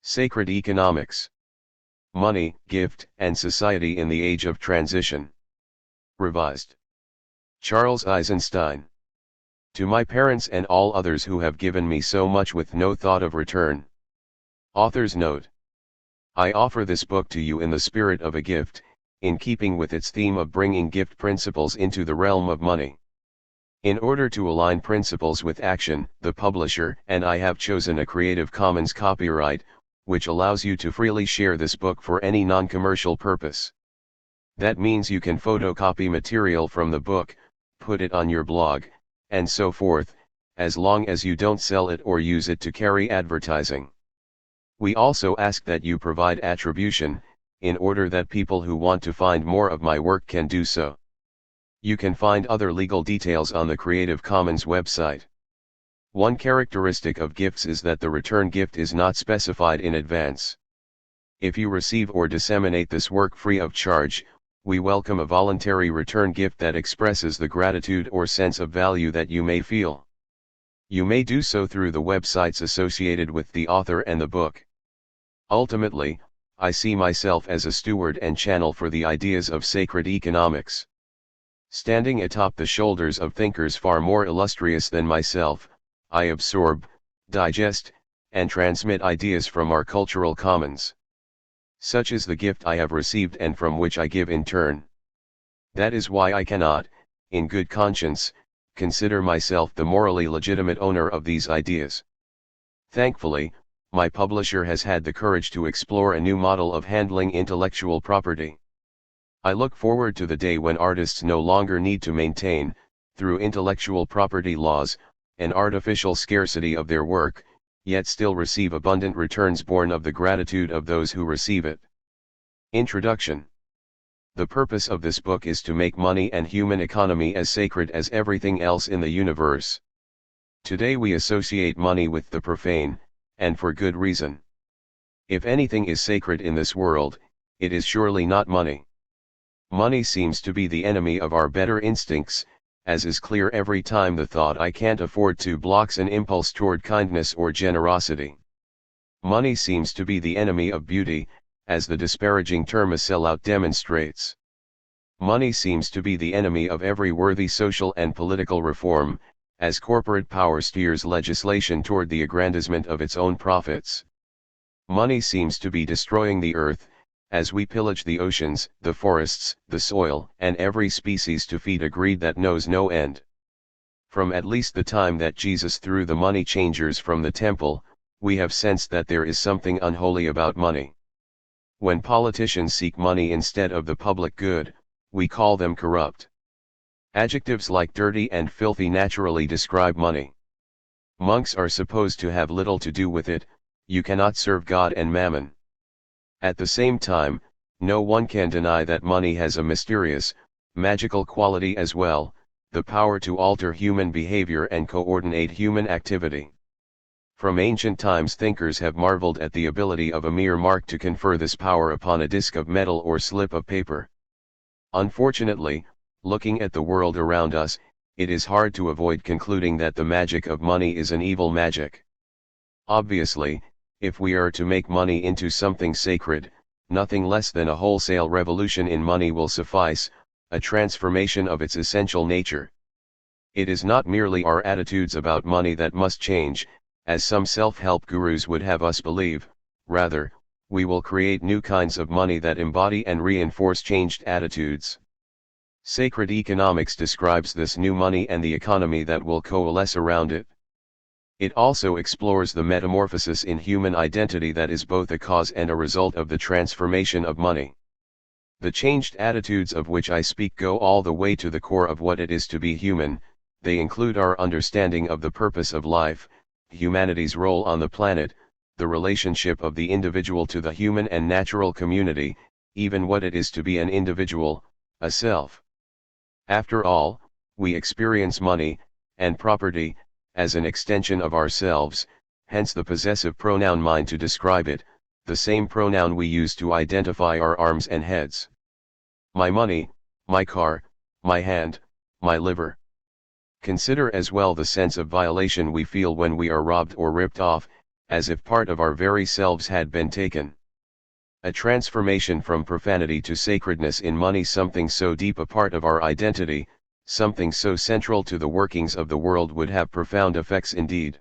Sacred Economics. Money, Gift, and Society in the Age of Transition. Revised. Charles Eisenstein. To my parents and all others who have given me so much with no thought of return. Author's note. I offer this book to you in the spirit of a gift, in keeping with its theme of bringing gift principles into the realm of money. In order to align principles with action, the publisher and I have chosen a Creative Commons copyright, which allows you to freely share this book for any non-commercial purpose. That means you can photocopy material from the book, put it on your blog, and so forth, as long as you don't sell it or use it to carry advertising. We also ask that you provide attribution, in order that people who want to find more of my work can do so. You can find other legal details on the Creative Commons website. One characteristic of gifts is that the return gift is not specified in advance. If you receive or disseminate this work free of charge, we welcome a voluntary return gift that expresses the gratitude or sense of value that you may feel. You may do so through the websites associated with the author and the book. Ultimately, I see myself as a steward and channel for the ideas of sacred economics. Standing atop the shoulders of thinkers far more illustrious than myself, I absorb, digest, and transmit ideas from our cultural commons. Such is the gift I have received and from which I give in turn. That is why I cannot, in good conscience, consider myself the morally legitimate owner of these ideas. Thankfully, my publisher has had the courage to explore a new model of handling intellectual property. I look forward to the day when artists no longer need to maintain, through intellectual property laws, an artificial scarcity of their work, yet still receive abundant returns born of the gratitude of those who receive it. Introduction. The purpose of this book is to make money and human economy as sacred as everything else in the universe. Today we associate money with the profane, and for good reason. If anything is sacred in this world, it is surely not money. Money seems to be the enemy of our better instincts, as is clear every time the thought "I can't afford to" blocks an impulse toward kindness or generosity. Money seems to be the enemy of beauty, as the disparaging term "a sellout" demonstrates. Money seems to be the enemy of every worthy social and political reform, as corporate power steers legislation toward the aggrandizement of its own profits. Money seems to be destroying the earth, as we pillage the oceans, the forests, the soil, and every species to feed a greed that knows no end. From at least the time that Jesus threw the money changers from the temple, we have sensed that there is something unholy about money. When politicians seek money instead of the public good, we call them corrupt. Adjectives like dirty and filthy naturally describe money. Monks are supposed to have little to do with it. You cannot serve God and mammon. At the same time, no one can deny that money has a mysterious, magical quality as well, the power to alter human behavior and coordinate human activity. From ancient times thinkers have marveled at the ability of a mere mark to confer this power upon a disk of metal or slip of paper. Unfortunately, looking at the world around us, it is hard to avoid concluding that the magic of money is an evil magic. Obviously, if we are to make money into something sacred, nothing less than a wholesale revolution in money will suffice, a transformation of its essential nature. It is not merely our attitudes about money that must change, as some self-help gurus would have us believe, rather, we will create new kinds of money that embody and reinforce changed attitudes. Sacred economics describes this new money and the economy that will coalesce around it. It also explores the metamorphosis in human identity that is both a cause and a result of the transformation of money. The changed attitudes of which I speak go all the way to the core of what it is to be human. They include our understanding of the purpose of life, humanity's role on the planet, the relationship of the individual to the human and natural community, even what it is to be an individual, a self. After all, we experience money, and property, as an extension of ourselves, hence the possessive pronoun mine to describe it, the same pronoun we use to identify our arms and heads. My money, my car, my hand, my liver. Consider as well the sense of violation we feel when we are robbed or ripped off, as if part of our very selves had been taken. A transformation from profanity to sacredness in money, something so deep a part of our identity, something so central to the workings of the world, would have profound effects indeed.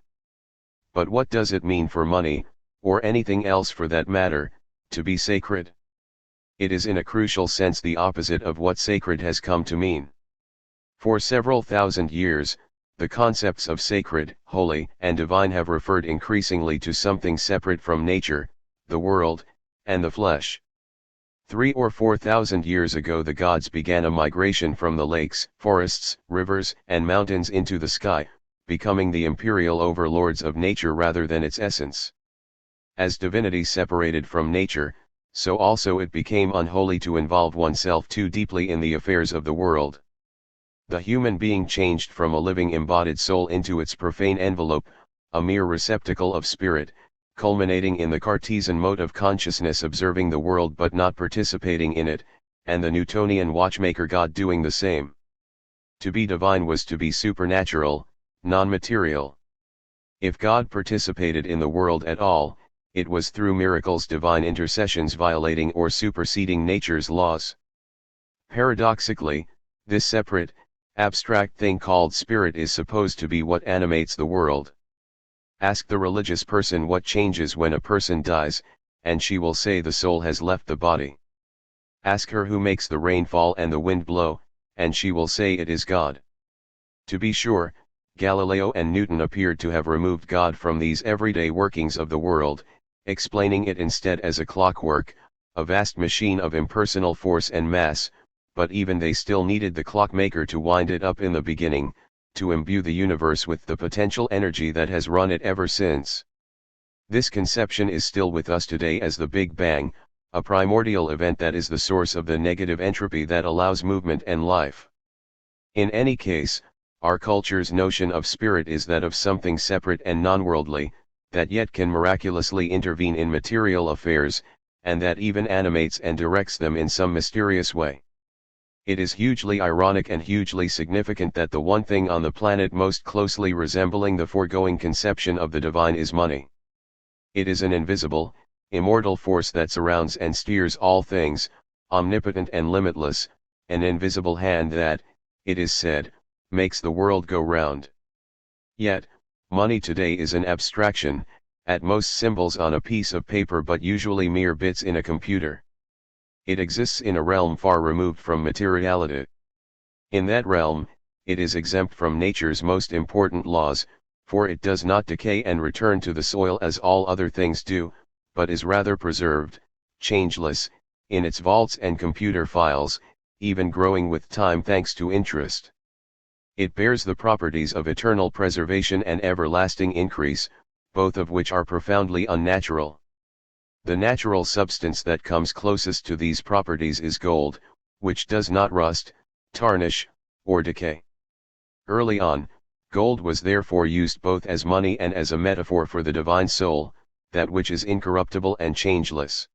But what does it mean for money, or anything else for that matter, to be sacred? It is in a crucial sense the opposite of what sacred has come to mean. For several thousand years, the concepts of sacred, holy, and divine have referred increasingly to something separate from nature, the world, and the flesh. 3,000 or 4,000 years ago the gods began a migration from the lakes, forests, rivers, and mountains into the sky, becoming the imperial overlords of nature rather than its essence. As divinity separated from nature, so also it became unholy to involve oneself too deeply in the affairs of the world. The human being changed from a living embodied soul into its profane envelope, a mere receptacle of spirit, culminating in the Cartesian mode of consciousness, observing the world but not participating in it, and the Newtonian watchmaker God doing the same. To be divine was to be supernatural, non-material. If God participated in the world at all, it was through miracles, divine intercessions violating or superseding nature's laws. Paradoxically, this separate, abstract thing called spirit is supposed to be what animates the world. Ask the religious person what changes when a person dies, and she will say the soul has left the body. Ask her who makes the rain fall and the wind blow, and she will say it is God. To be sure, Galileo and Newton appeared to have removed God from these everyday workings of the world, explaining it instead as a clockwork, a vast machine of impersonal force and mass, but even they still needed the clockmaker to wind it up in the beginning, to imbue the universe with the potential energy that has run it ever since. This conception is still with us today as the Big Bang, a primordial event that is the source of the negative entropy that allows movement and life. In any case, our culture's notion of spirit is that of something separate and non-worldly, that yet can miraculously intervene in material affairs, and that even animates and directs them in some mysterious way. It is hugely ironic and hugely significant that the one thing on the planet most closely resembling the foregoing conception of the divine is money. It is an invisible, immortal force that surrounds and steers all things, omnipotent and limitless, an invisible hand that, it is said, makes the world go round. Yet, money today is an abstraction, at most symbols on a piece of paper but usually mere bits in a computer. It exists in a realm far removed from materiality. In that realm, it is exempt from nature's most important laws, for it does not decay and return to the soil as all other things do, but is rather preserved, changeless, in its vaults and computer files, even growing with time thanks to interest. It bears the properties of eternal preservation and everlasting increase, both of which are profoundly unnatural. The natural substance that comes closest to these properties is gold, which does not rust, tarnish, or decay. Early on, gold was therefore used both as money and as a metaphor for the divine soul, that which is incorruptible and changeless.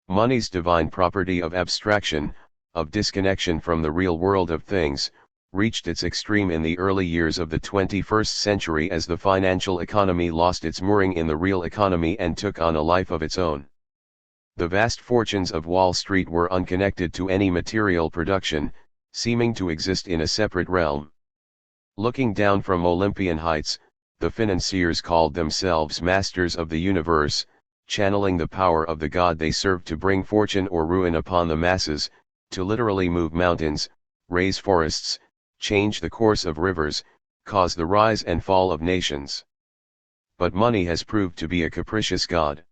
Money's divine property of abstraction, of disconnection from the real world of things, reached its extreme in the early years of the 21st century as the financial economy lost its mooring in the real economy and took on a life of its own. The vast fortunes of Wall Street were unconnected to any material production, seeming to exist in a separate realm. Looking down from Olympian heights, the financiers called themselves masters of the universe, channeling the power of the god they served to bring fortune or ruin upon the masses, to literally move mountains, raise forests, change the course of rivers, cause the rise and fall of nations. But money has proved to be a capricious god.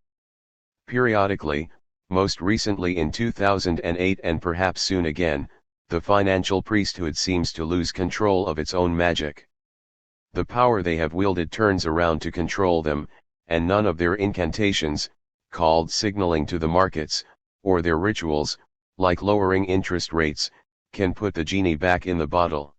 Periodically, most recently in 2008 and perhaps soon again, the financial priesthood seems to lose control of its own magic. The power they have wielded turns around to control them, and none of their incantations, called signaling to the markets, or their rituals, like lowering interest rates, can put the genie back in the bottle.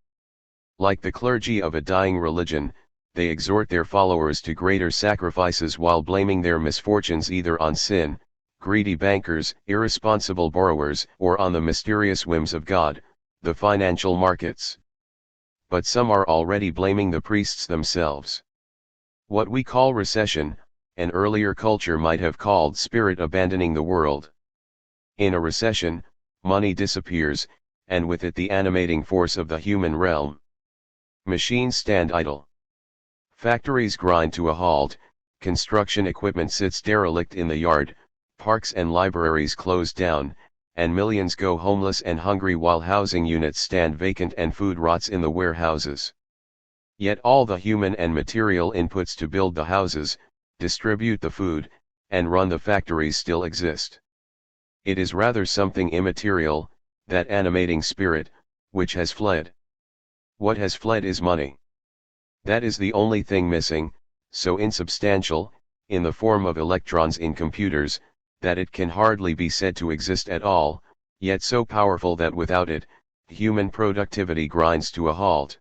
Like the clergy of a dying religion, they exhort their followers to greater sacrifices while blaming their misfortunes either on sin, greedy bankers, irresponsible borrowers, or on the mysterious whims of God, the financial markets. But some are already blaming the priests themselves. What we call recession, an earlier culture might have called spirit abandoning the world. In a recession, money disappears, and with it the animating force of the human realm. Machines stand idle. Factories grind to a halt, construction equipment sits derelict in the yard, parks and libraries close down, and millions go homeless and hungry while housing units stand vacant and food rots in the warehouses. Yet all the human and material inputs to build the houses, distribute the food, and run the factories still exist. It is rather something immaterial, that animating spirit, which has fled. What has fled is money. That is the only thing missing, so insubstantial, in the form of electrons in computers, that it can hardly be said to exist at all, yet so powerful that without it, human productivity grinds to a halt.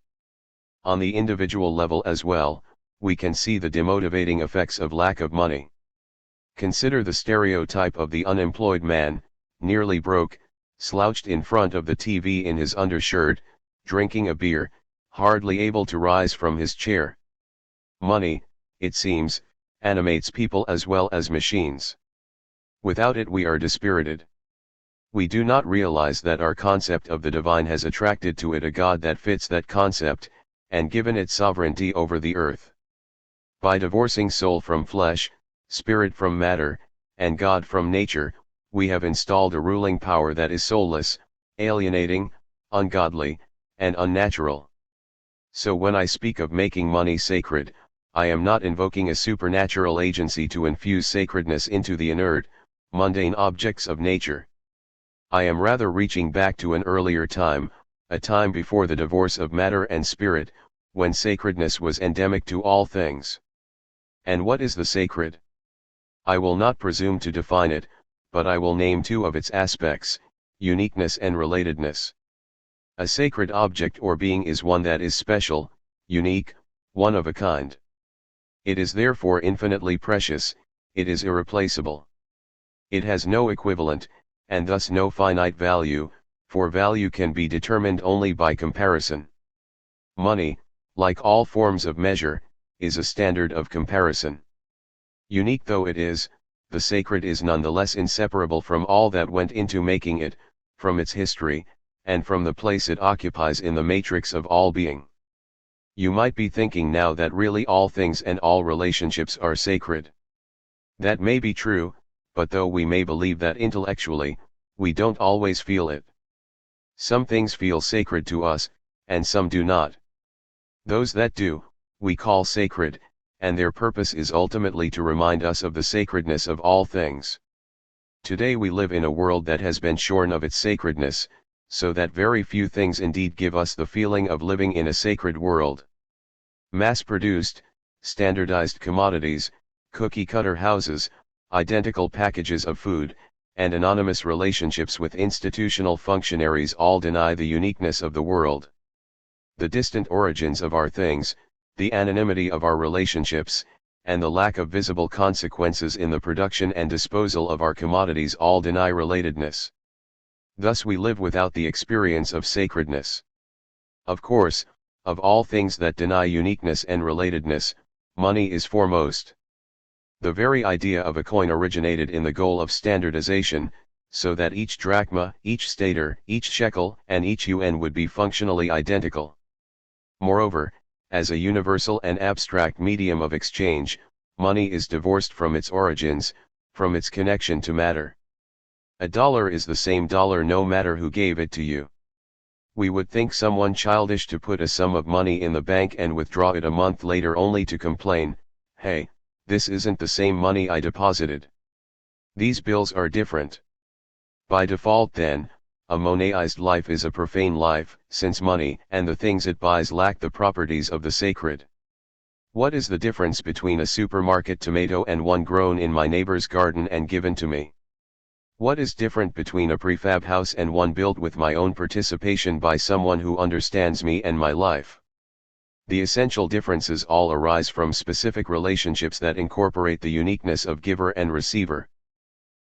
On the individual level as well, we can see the demotivating effects of lack of money. Consider the stereotype of the unemployed man, nearly broke, slouched in front of the TV in his undershirt, drinking a beer, hardly able to rise from his chair. Money, it seems, animates people as well as machines. Without it we are dispirited. We do not realize that our concept of the divine has attracted to it a God that fits that concept, and given it sovereignty over the earth. By divorcing soul from flesh, spirit from matter, and God from nature, we have installed a ruling power that is soulless, alienating, ungodly, and unnatural. So when I speak of making money sacred, I am not invoking a supernatural agency to infuse sacredness into the inert, mundane objects of nature. I am rather reaching back to an earlier time, a time before the divorce of matter and spirit, when sacredness was endemic to all things. And what is the sacred? I will not presume to define it, but I will name two of its aspects, uniqueness and relatedness. A sacred object or being is one that is special, unique, one of a kind. It is therefore infinitely precious, it is irreplaceable. It has no equivalent, and thus no finite value, for value can be determined only by comparison. Money, like all forms of measure, is a standard of comparison. Unique though it is, the sacred is nonetheless inseparable from all that went into making it, from its history, and from the place it occupies in the matrix of all being. You might be thinking now that really all things and all relationships are sacred. That may be true, but though we may believe that intellectually, we don't always feel it. Some things feel sacred to us, and some do not. Those that do, we call sacred, and their purpose is ultimately to remind us of the sacredness of all things. Today we live in a world that has been shorn of its sacredness, so that very few things indeed give us the feeling of living in a sacred world. Mass-produced, standardized commodities, cookie-cutter houses, identical packages of food, and anonymous relationships with institutional functionaries all deny the uniqueness of the world. The distant origins of our things, the anonymity of our relationships, and the lack of visible consequences in the production and disposal of our commodities all deny relatedness. Thus we live without the experience of sacredness. Of course, of all things that deny uniqueness and relatedness, money is foremost. The very idea of a coin originated in the goal of standardization, so that each drachma, each stater, each shekel, and each yuan would be functionally identical. Moreover, as a universal and abstract medium of exchange, money is divorced from its origins, from its connection to matter. A dollar is the same dollar no matter who gave it to you. We would think someone childish to put a sum of money in the bank and withdraw it a month later only to complain, "Hey, this isn't the same money I deposited. These bills are different." By default then, a moneized life is a profane life, since money and the things it buys lack the properties of the sacred. What is the difference between a supermarket tomato and one grown in my neighbor's garden and given to me? What is different between a prefab house and one built with my own participation by someone who understands me and my life? The essential differences all arise from specific relationships that incorporate the uniqueness of giver and receiver.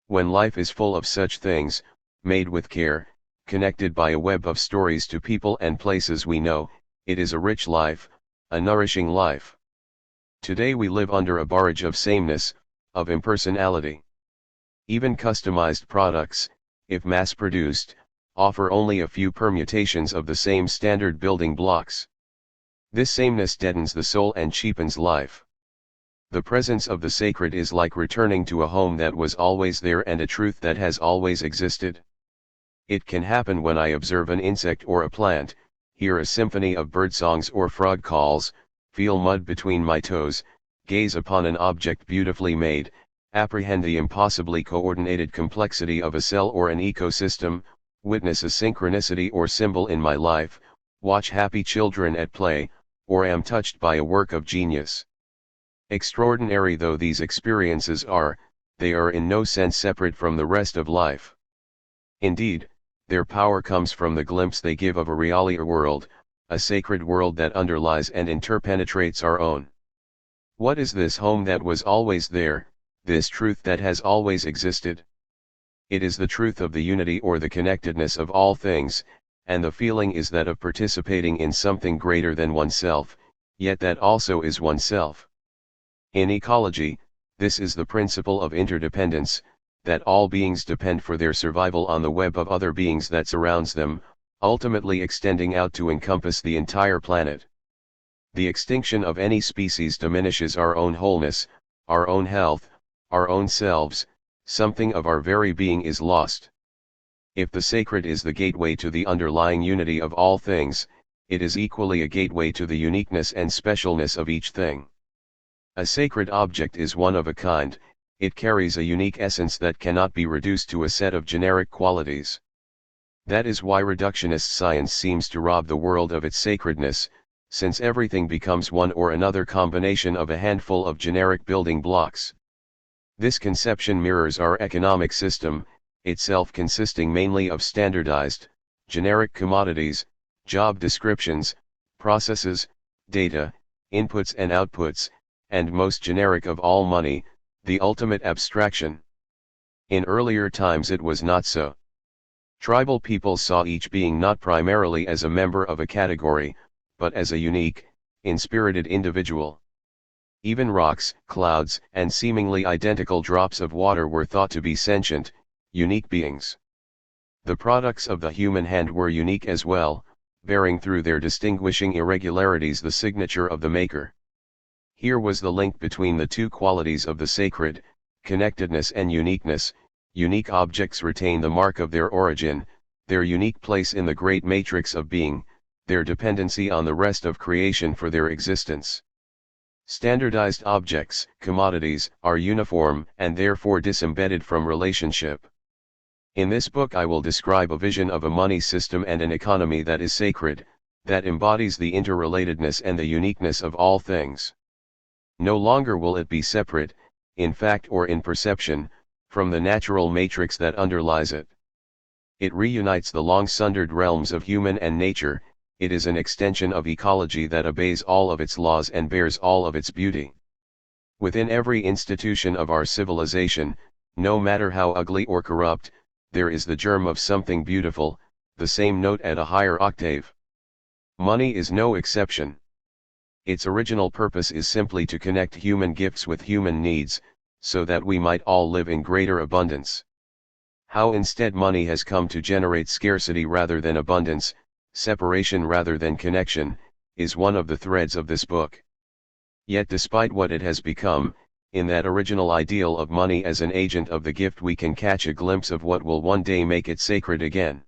When life is full of such things, made with care, connected by a web of stories to people and places we know, it is a rich life, a nourishing life. Today we live under a barrage of sameness, of impersonality. Even customized products, if mass-produced, offer only a few permutations of the same standard building blocks. This sameness deadens the soul and cheapens life. The presence of the sacred is like returning to a home that was always there and a truth that has always existed. It can happen when I observe an insect or a plant, hear a symphony of birdsongs or frog calls, feel mud between my toes, gaze upon an object beautifully made, apprehend the impossibly coordinated complexity of a cell or an ecosystem, witness a synchronicity or symbol in my life, watch happy children at play, or am touched by a work of genius. Extraordinary though these experiences are, they are in no sense separate from the rest of life. Indeed, their power comes from the glimpse they give of a realer world, a sacred world that underlies and interpenetrates our own. What is this home that was always there, this truth that has always existed? It is the truth of the unity or the connectedness of all things, and the feeling is that of participating in something greater than oneself, yet that also is oneself. In ecology, this is the principle of interdependence, that all beings depend for their survival on the web of other beings that surrounds them, ultimately extending out to encompass the entire planet. The extinction of any species diminishes our own wholeness, our own health, our own selves, something of our very being is lost. If the sacred is the gateway to the underlying unity of all things, it is equally a gateway to the uniqueness and specialness of each thing. A sacred object is one of a kind, it carries a unique essence that cannot be reduced to a set of generic qualities. That is why reductionist science seems to rob the world of its sacredness, since everything becomes one or another combination of a handful of generic building blocks. This conception mirrors our economic system, itself consisting mainly of standardized, generic commodities, job descriptions, processes, data, inputs and outputs, and most generic of all money, the ultimate abstraction. In earlier times it was not so. Tribal peoples saw each being not primarily as a member of a category, but as a unique, inspirited individual. Even rocks, clouds, and seemingly identical drops of water were thought to be sentient, unique beings. The products of the human hand were unique as well, bearing through their distinguishing irregularities the signature of the maker. Here was the link between the two qualities of the sacred, connectedness and uniqueness. Unique objects retain the mark of their origin, their unique place in the great matrix of being, their dependency on the rest of creation for their existence. Standardized objects, commodities, are uniform and therefore disembedded from relationship. In this book I will describe a vision of a money system and an economy that is sacred, that embodies the interrelatedness and the uniqueness of all things. No longer will it be separate, in fact or in perception, from the natural matrix that underlies it. It reunites the long-sundered realms of human and nature, it is an extension of ecology that obeys all of its laws and bears all of its beauty. Within every institution of our civilization, no matter how ugly or corrupt, there is the germ of something beautiful, the same note at a higher octave. Money is no exception. Its original purpose is simply to connect human gifts with human needs, so that we might all live in greater abundance. How instead money has come to generate scarcity rather than abundance, separation rather than connection, is one of the threads of this book. Yet despite what it has become, in that original ideal of money as an agent of the gift we can catch a glimpse of what will one day make it sacred again.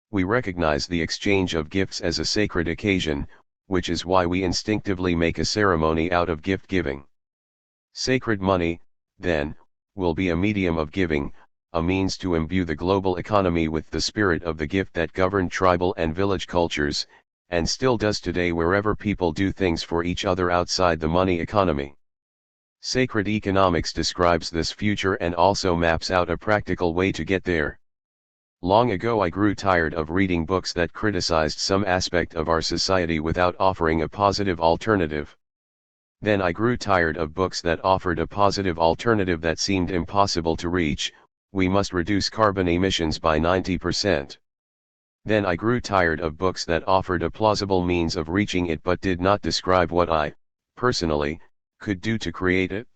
We recognize the exchange of gifts as a sacred occasion, which is why we instinctively make a ceremony out of gift giving. Sacred money, then, will be a medium of giving, a means to imbue the global economy with the spirit of the gift that governed tribal and village cultures, and still does today wherever people do things for each other outside the money economy. Sacred economics describes this future and also maps out a practical way to get there. Long ago I grew tired of reading books that criticized some aspect of our society without offering a positive alternative. Then I grew tired of books that offered a positive alternative that seemed impossible to reach. We must reduce carbon emissions by 90%. Then I grew tired of books that offered a plausible means of reaching it but did not describe what I, personally, could do to create it.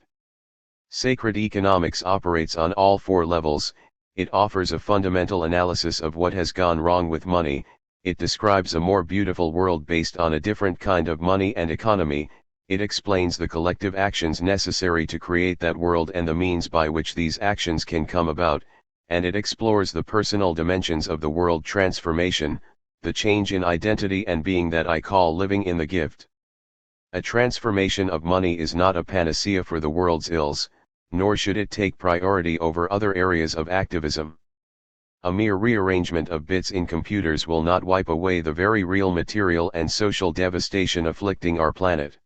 Sacred economics operates on all four levels. It offers a fundamental analysis of what has gone wrong with money. It describes a more beautiful world based on a different kind of money and economy. It explains the collective actions necessary to create that world and the means by which these actions can come about, and it explores the personal dimensions of the world transformation, the change in identity and being that I call living in the gift. A transformation of money is not a panacea for the world's ills, nor should it take priority over other areas of activism. A mere rearrangement of bits in computers will not wipe away the very real material and social devastation afflicting our planet.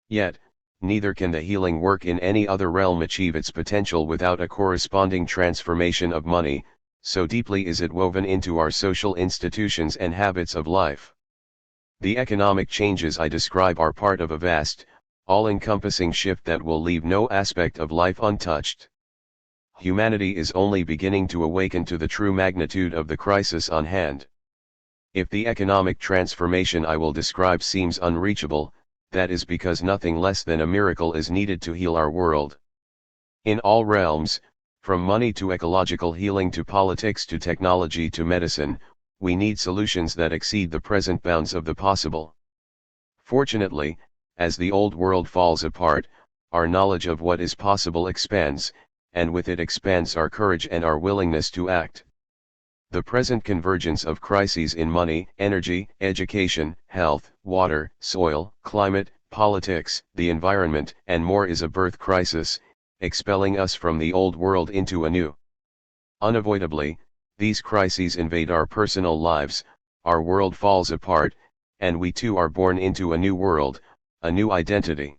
Yet, neither can the healing work in any other realm achieve its potential without a corresponding transformation of money, so deeply is it woven into our social institutions and habits of life. The economic changes I describe are part of a vast, all-encompassing shift that will leave no aspect of life untouched. Humanity is only beginning to awaken to the true magnitude of the crisis on hand. If the economic transformation I will describe seems unreachable, that is because nothing less than a miracle is needed to heal our world. In all realms, from money to ecological healing to politics to technology to medicine, we need solutions that exceed the present bounds of the possible. Fortunately, as the old world falls apart, our knowledge of what is possible expands, and with it expands our courage and our willingness to act. The present convergence of crises in money, energy, education, health, water, soil, climate, politics, the environment, and more is a birth crisis, expelling us from the old world into a new. Unavoidably, these crises invade our personal lives, our world falls apart, and we too are born into a new world, a new identity.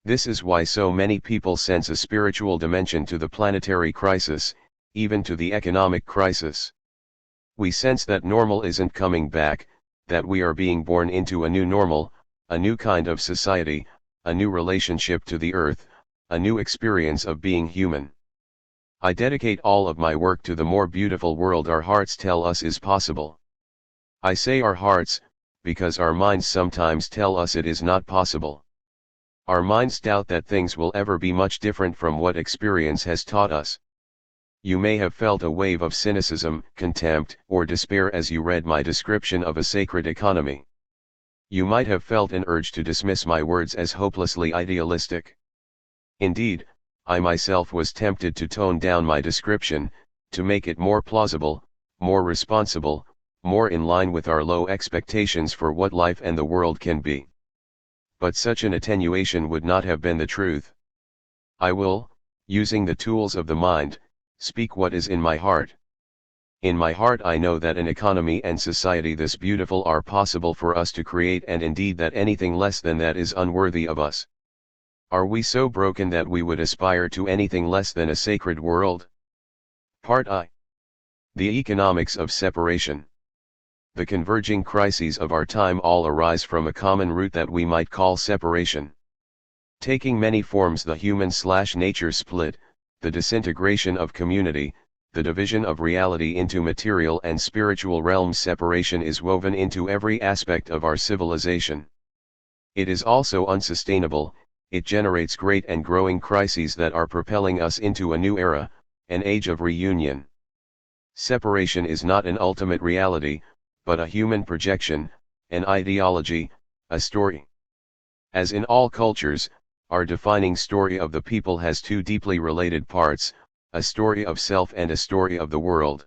This is why so many people sense a spiritual dimension to the planetary crisis, even to the economic crisis. We sense that normal isn't coming back, that we are being born into a new normal, a new kind of society, a new relationship to the earth, a new experience of being human. I dedicate all of my work to the more beautiful world our hearts tell us is possible. I say our hearts, because our minds sometimes tell us it is not possible. Our minds doubt that things will ever be much different from what experience has taught us. You may have felt a wave of cynicism, contempt, or despair as you read my description of a sacred economy. You might have felt an urge to dismiss my words as hopelessly idealistic. Indeed, I myself was tempted to tone down my description, to make it more plausible, more responsible, more in line with our low expectations for what life and the world can be. But such an attenuation would not have been the truth. I will, using the tools of the mind, speak what is in my heart. In my heart I know that an economy and society this beautiful are possible for us to create, and indeed that anything less than that is unworthy of us. Are we so broken that we would aspire to anything less than a sacred world? Part I. The economics of separation. The converging crises of our time all arise from a common root that we might call separation. Taking many forms: the human/nature split, the disintegration of community, the division of reality into material and spiritual realms. Separation is woven into every aspect of our civilization. It is also unsustainable. It generates great and growing crises that are propelling us into a new era, an age of reunion. Separation is not an ultimate reality, but a human projection, an ideology, a story. As in all cultures, our defining story of the people has two deeply related parts, a story of self and a story of the world.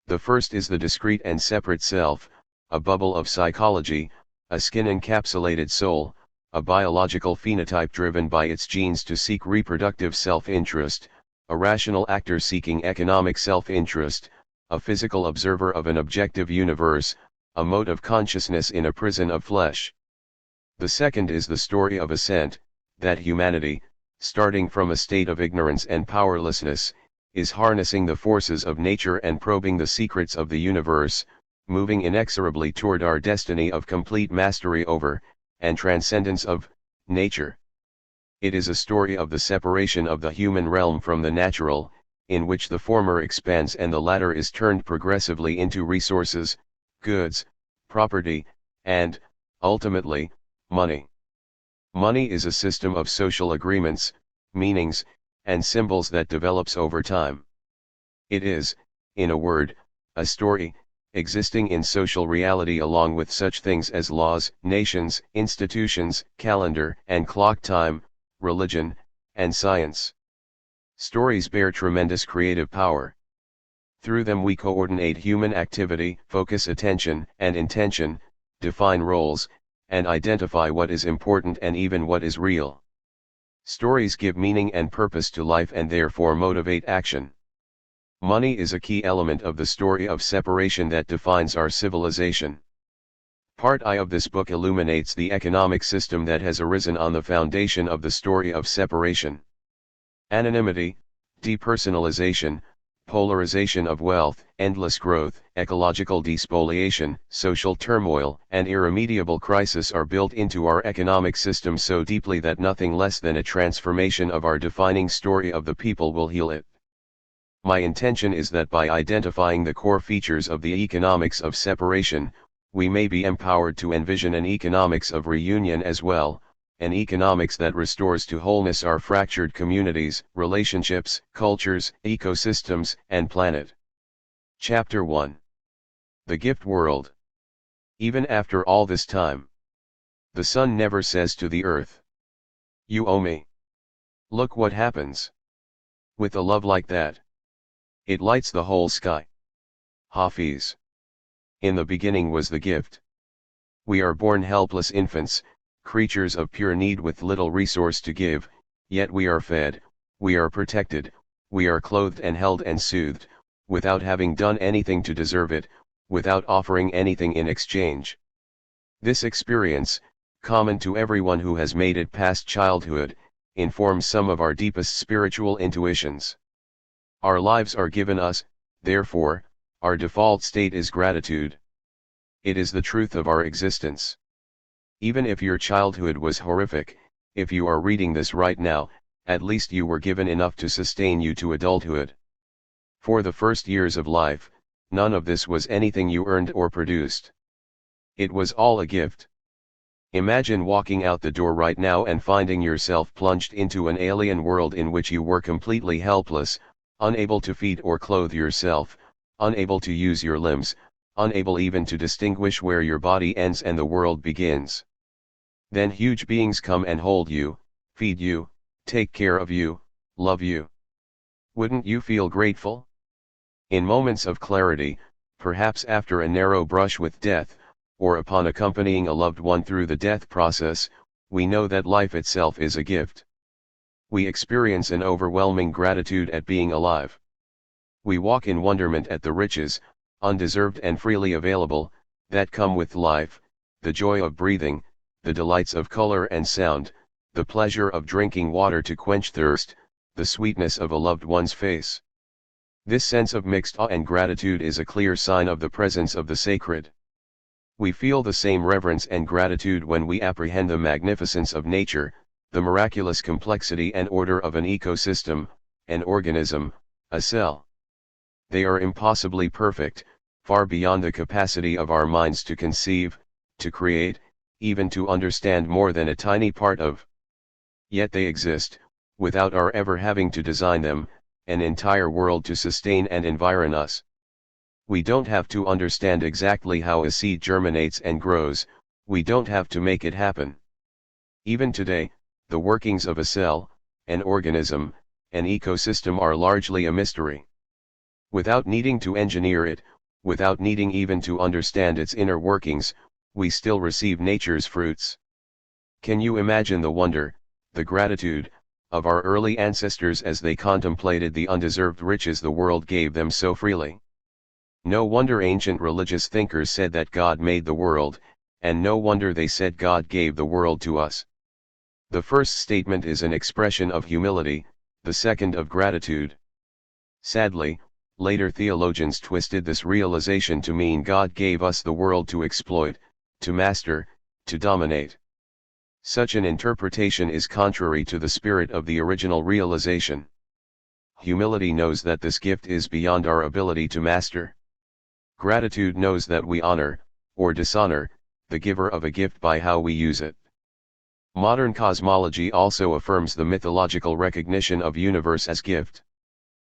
The first is the discrete and separate self, a bubble of psychology, a skin-encapsulated soul, a biological phenotype driven by its genes to seek reproductive self-interest, a rational actor seeking economic self-interest, a physical observer of an objective universe, a mode of consciousness in a prison of flesh. The second is the story of ascent, that humanity, starting from a state of ignorance and powerlessness, is harnessing the forces of nature and probing the secrets of the universe, moving inexorably toward our destiny of complete mastery over, and transcendence of, nature. It is a story of the separation of the human realm from the natural, in which the former expands and the latter is turned progressively into resources, goods, property, and, ultimately, money. Money is a system of social agreements, meanings, and symbols that develops over time. It is, in a word, a story, existing in social reality along with such things as laws, nations, institutions, calendar and clock time, religion, and science. Stories bear tremendous creative power. Through them we coordinate human activity, focus attention and intention, define roles, and identify what is important and even what is real. Stories give meaning and purpose to life and therefore motivate action. Money is a key element of the story of separation that defines our civilization. Part I of this book illuminates the economic system that has arisen on the foundation of the story of separation. Anonymity, depersonalization, polarization of wealth, endless growth, ecological despoliation, social turmoil, and irremediable crisis are built into our economic system so deeply that nothing less than a transformation of our defining story of the people will heal it. My intention is that by identifying the core features of the economics of separation, we may be empowered to envision an economics of reunion as well, an economics that restores to wholeness our fractured communities, relationships, cultures, ecosystems, and planet. Chapter 1. The Gift World. Even after all this time, the sun never says to the earth, "You owe me." Look what happens. With a love like that, it lights the whole sky. Hafiz. In the beginning was the gift. We are born helpless infants, creatures of pure need with little resource to give, yet we are fed, we are protected, we are clothed and held and soothed, without having done anything to deserve it, without offering anything in exchange. This experience, common to everyone who has made it past childhood, informs some of our deepest spiritual intuitions. Our lives are given us, therefore, our default state is gratitude. It is the truth of our existence. Even if your childhood was horrific, if you are reading this right now, at least you were given enough to sustain you to adulthood. For the first years of life, none of this was anything you earned or produced. It was all a gift. Imagine walking out the door right now and finding yourself plunged into an alien world in which you were completely helpless, unable to feed or clothe yourself, unable to use your limbs, unable even to distinguish where your body ends and the world begins. Then huge beings come and hold you, feed you, take care of you, love you. Wouldn't you feel grateful? In moments of clarity, perhaps after a narrow brush with death, or upon accompanying a loved one through the death process, we know that life itself is a gift. We experience an overwhelming gratitude at being alive. We walk in wonderment at the riches, undeserved and freely available, that come with life, the joy of breathing, the delights of color and sound, the pleasure of drinking water to quench thirst, the sweetness of a loved one's face. This sense of mixed awe and gratitude is a clear sign of the presence of the sacred. We feel the same reverence and gratitude when we apprehend the magnificence of nature, the miraculous complexity and order of an ecosystem, an organism, a cell. They are impossibly perfect, far beyond the capacity of our minds to conceive, to create, even to understand more than a tiny part of. Yet they exist, without our ever having to design them, an entire world to sustain and environ us. We don't have to understand exactly how a seed germinates and grows, we don't have to make it happen. Even today, the workings of a cell, an organism, an ecosystem are largely a mystery. Without needing to engineer it, without needing even to understand its inner workings, we still receive nature's fruits. Can you imagine the wonder, the gratitude, of our early ancestors as they contemplated the undeserved riches the world gave them so freely? No wonder ancient religious thinkers said that God made the world, and no wonder they said God gave the world to us. The first statement is an expression of humility, the second of gratitude. Sadly, later theologians twisted this realization to mean God gave us the world to exploit, to master, to dominate. Such an interpretation is contrary to the spirit of the original realization. Humility knows that this gift is beyond our ability to master. Gratitude knows that we honor, or dishonor, the giver of a gift by how we use it. Modern cosmology also affirms the mythological recognition of universe as gift.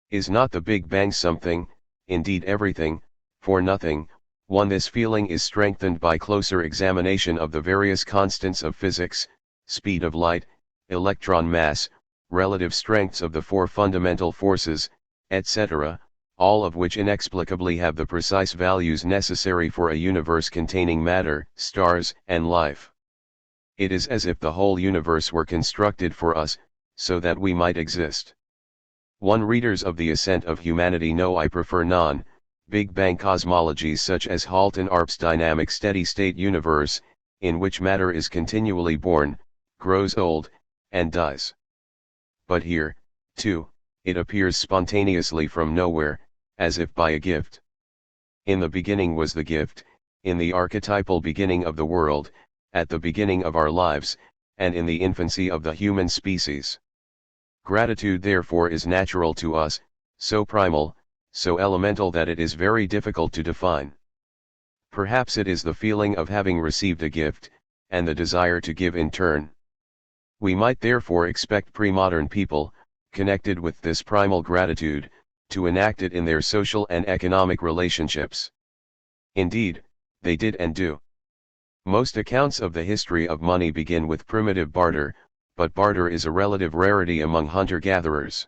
Is not the Big Bang something, indeed everything, for nothing? This feeling is strengthened by closer examination of the various constants of physics, speed of light, electron mass, relative strengths of the four fundamental forces, etc., all of which inexplicably have the precise values necessary for a universe containing matter, stars, and life. It is as if the whole universe were constructed for us, so that we might exist. Readers of the Ascent of Humanity know I prefer non-Big Bang cosmologies such as Halton Arp's dynamic steady-state universe, in which matter is continually born, grows old, and dies. But here, too, it appears spontaneously from nowhere, as if by a gift. In the beginning was the gift, in the archetypal beginning of the world, at the beginning of our lives, and in the infancy of the human species. Gratitude therefore is natural to us, so primal, so elemental that it is very difficult to define. Perhaps it is the feeling of having received a gift, and the desire to give in turn. We might therefore expect pre-modern people, connected with this primal gratitude, to enact it in their social and economic relationships. Indeed, they did and do. Most accounts of the history of money begin with primitive barter, but barter is a relative rarity among hunter-gatherers.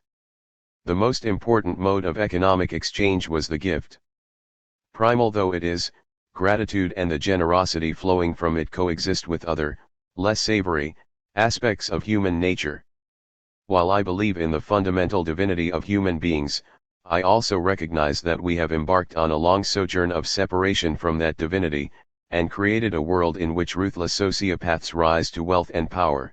The most important mode of economic exchange was the gift. Primal though it is, gratitude and the generosity flowing from it coexist with other, less savory, aspects of human nature. While I believe in the fundamental divinity of human beings, I also recognize that we have embarked on a long sojourn of separation from that divinity, and created a world in which ruthless sociopaths rise to wealth and power.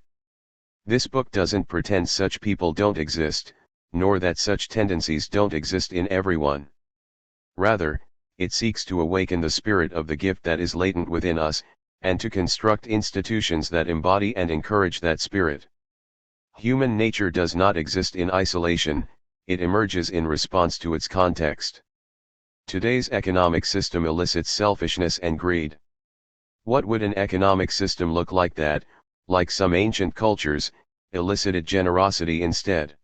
This book doesn't pretend such people don't exist, nor that such tendencies don't exist in everyone. Rather, it seeks to awaken the spirit of the gift that is latent within us, and to construct institutions that embody and encourage that spirit. Human nature does not exist in isolation, it emerges in response to its context. Today's economic system elicits selfishness and greed. What would an economic system look like that, like some ancient cultures, elicited generosity instead?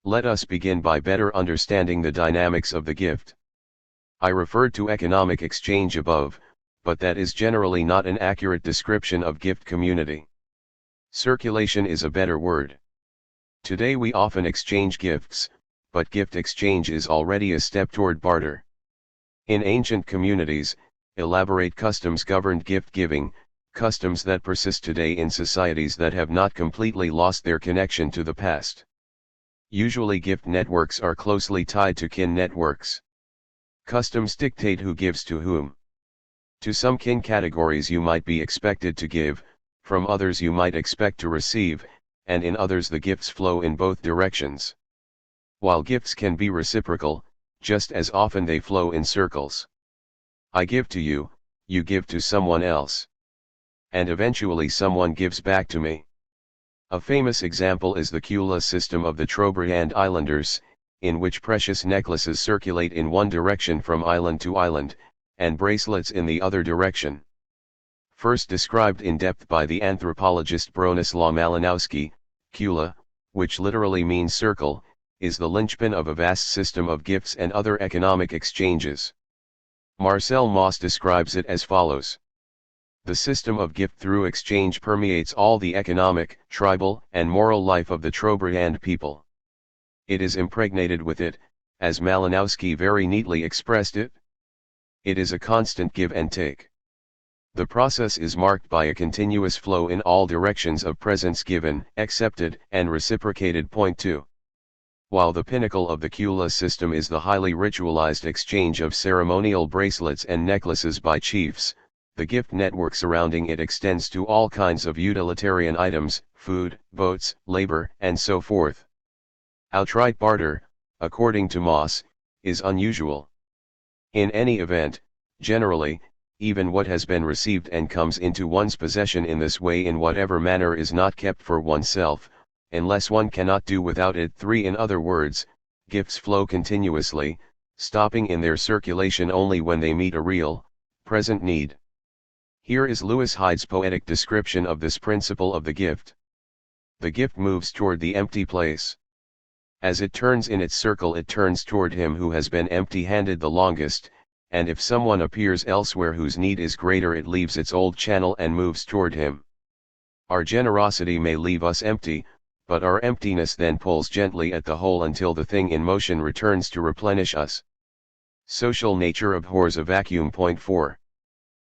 Let us begin by better understanding the dynamics of the gift. I referred to economic exchange above, but that is generally not an accurate description of gift community. Circulation is a better word. Today we often exchange gifts, but gift exchange is already a step toward barter. In ancient communities, elaborate customs governed gift giving, customs that persist today in societies that have not completely lost their connection to the past. Usually gift networks are closely tied to kin networks. Customs dictate who gives to whom. To some kin categories you might be expected to give, from others you might expect to receive, and in others the gifts flow in both directions. While gifts can be reciprocal, just as often they flow in circles. I give to you, you give to someone else. And eventually someone gives back to me. A famous example is the Kula system of the Trobriand Islanders, in which precious necklaces circulate in one direction from island to island, and bracelets in the other direction. First described in depth by the anthropologist Bronislaw Malinowski, Kula, which literally means circle, is the linchpin of a vast system of gifts and other economic exchanges. Marcel Mauss describes it as follows. The system of gift through exchange permeates all the economic, tribal, and moral life of the Trobriand people. It is impregnated with it, as Malinowski very neatly expressed it. It is a constant give and take. The process is marked by a continuous flow in all directions of presents given, accepted, and reciprocated. Point 2. While the pinnacle of the Kula system is the highly ritualized exchange of ceremonial bracelets and necklaces by chiefs, the gift network surrounding it extends to all kinds of utilitarian items, food, boats, labor, and so forth. Outright barter, according to Mauss, is unusual. In any event, generally, even what has been received and comes into one's possession in this way in whatever manner is not kept for oneself, unless one cannot do without it. 3. In other words, gifts flow continuously, stopping in their circulation only when they meet a real, present need. Here is Lewis Hyde's poetic description of this principle of the gift. The gift moves toward the empty place. As it turns in its circle, it turns toward him who has been empty-handed the longest, and if someone appears elsewhere whose need is greater, it leaves its old channel and moves toward him. Our generosity may leave us empty, but our emptiness then pulls gently at the hole until the thing in motion returns to replenish us. Social nature abhors a vacuum. Point 4.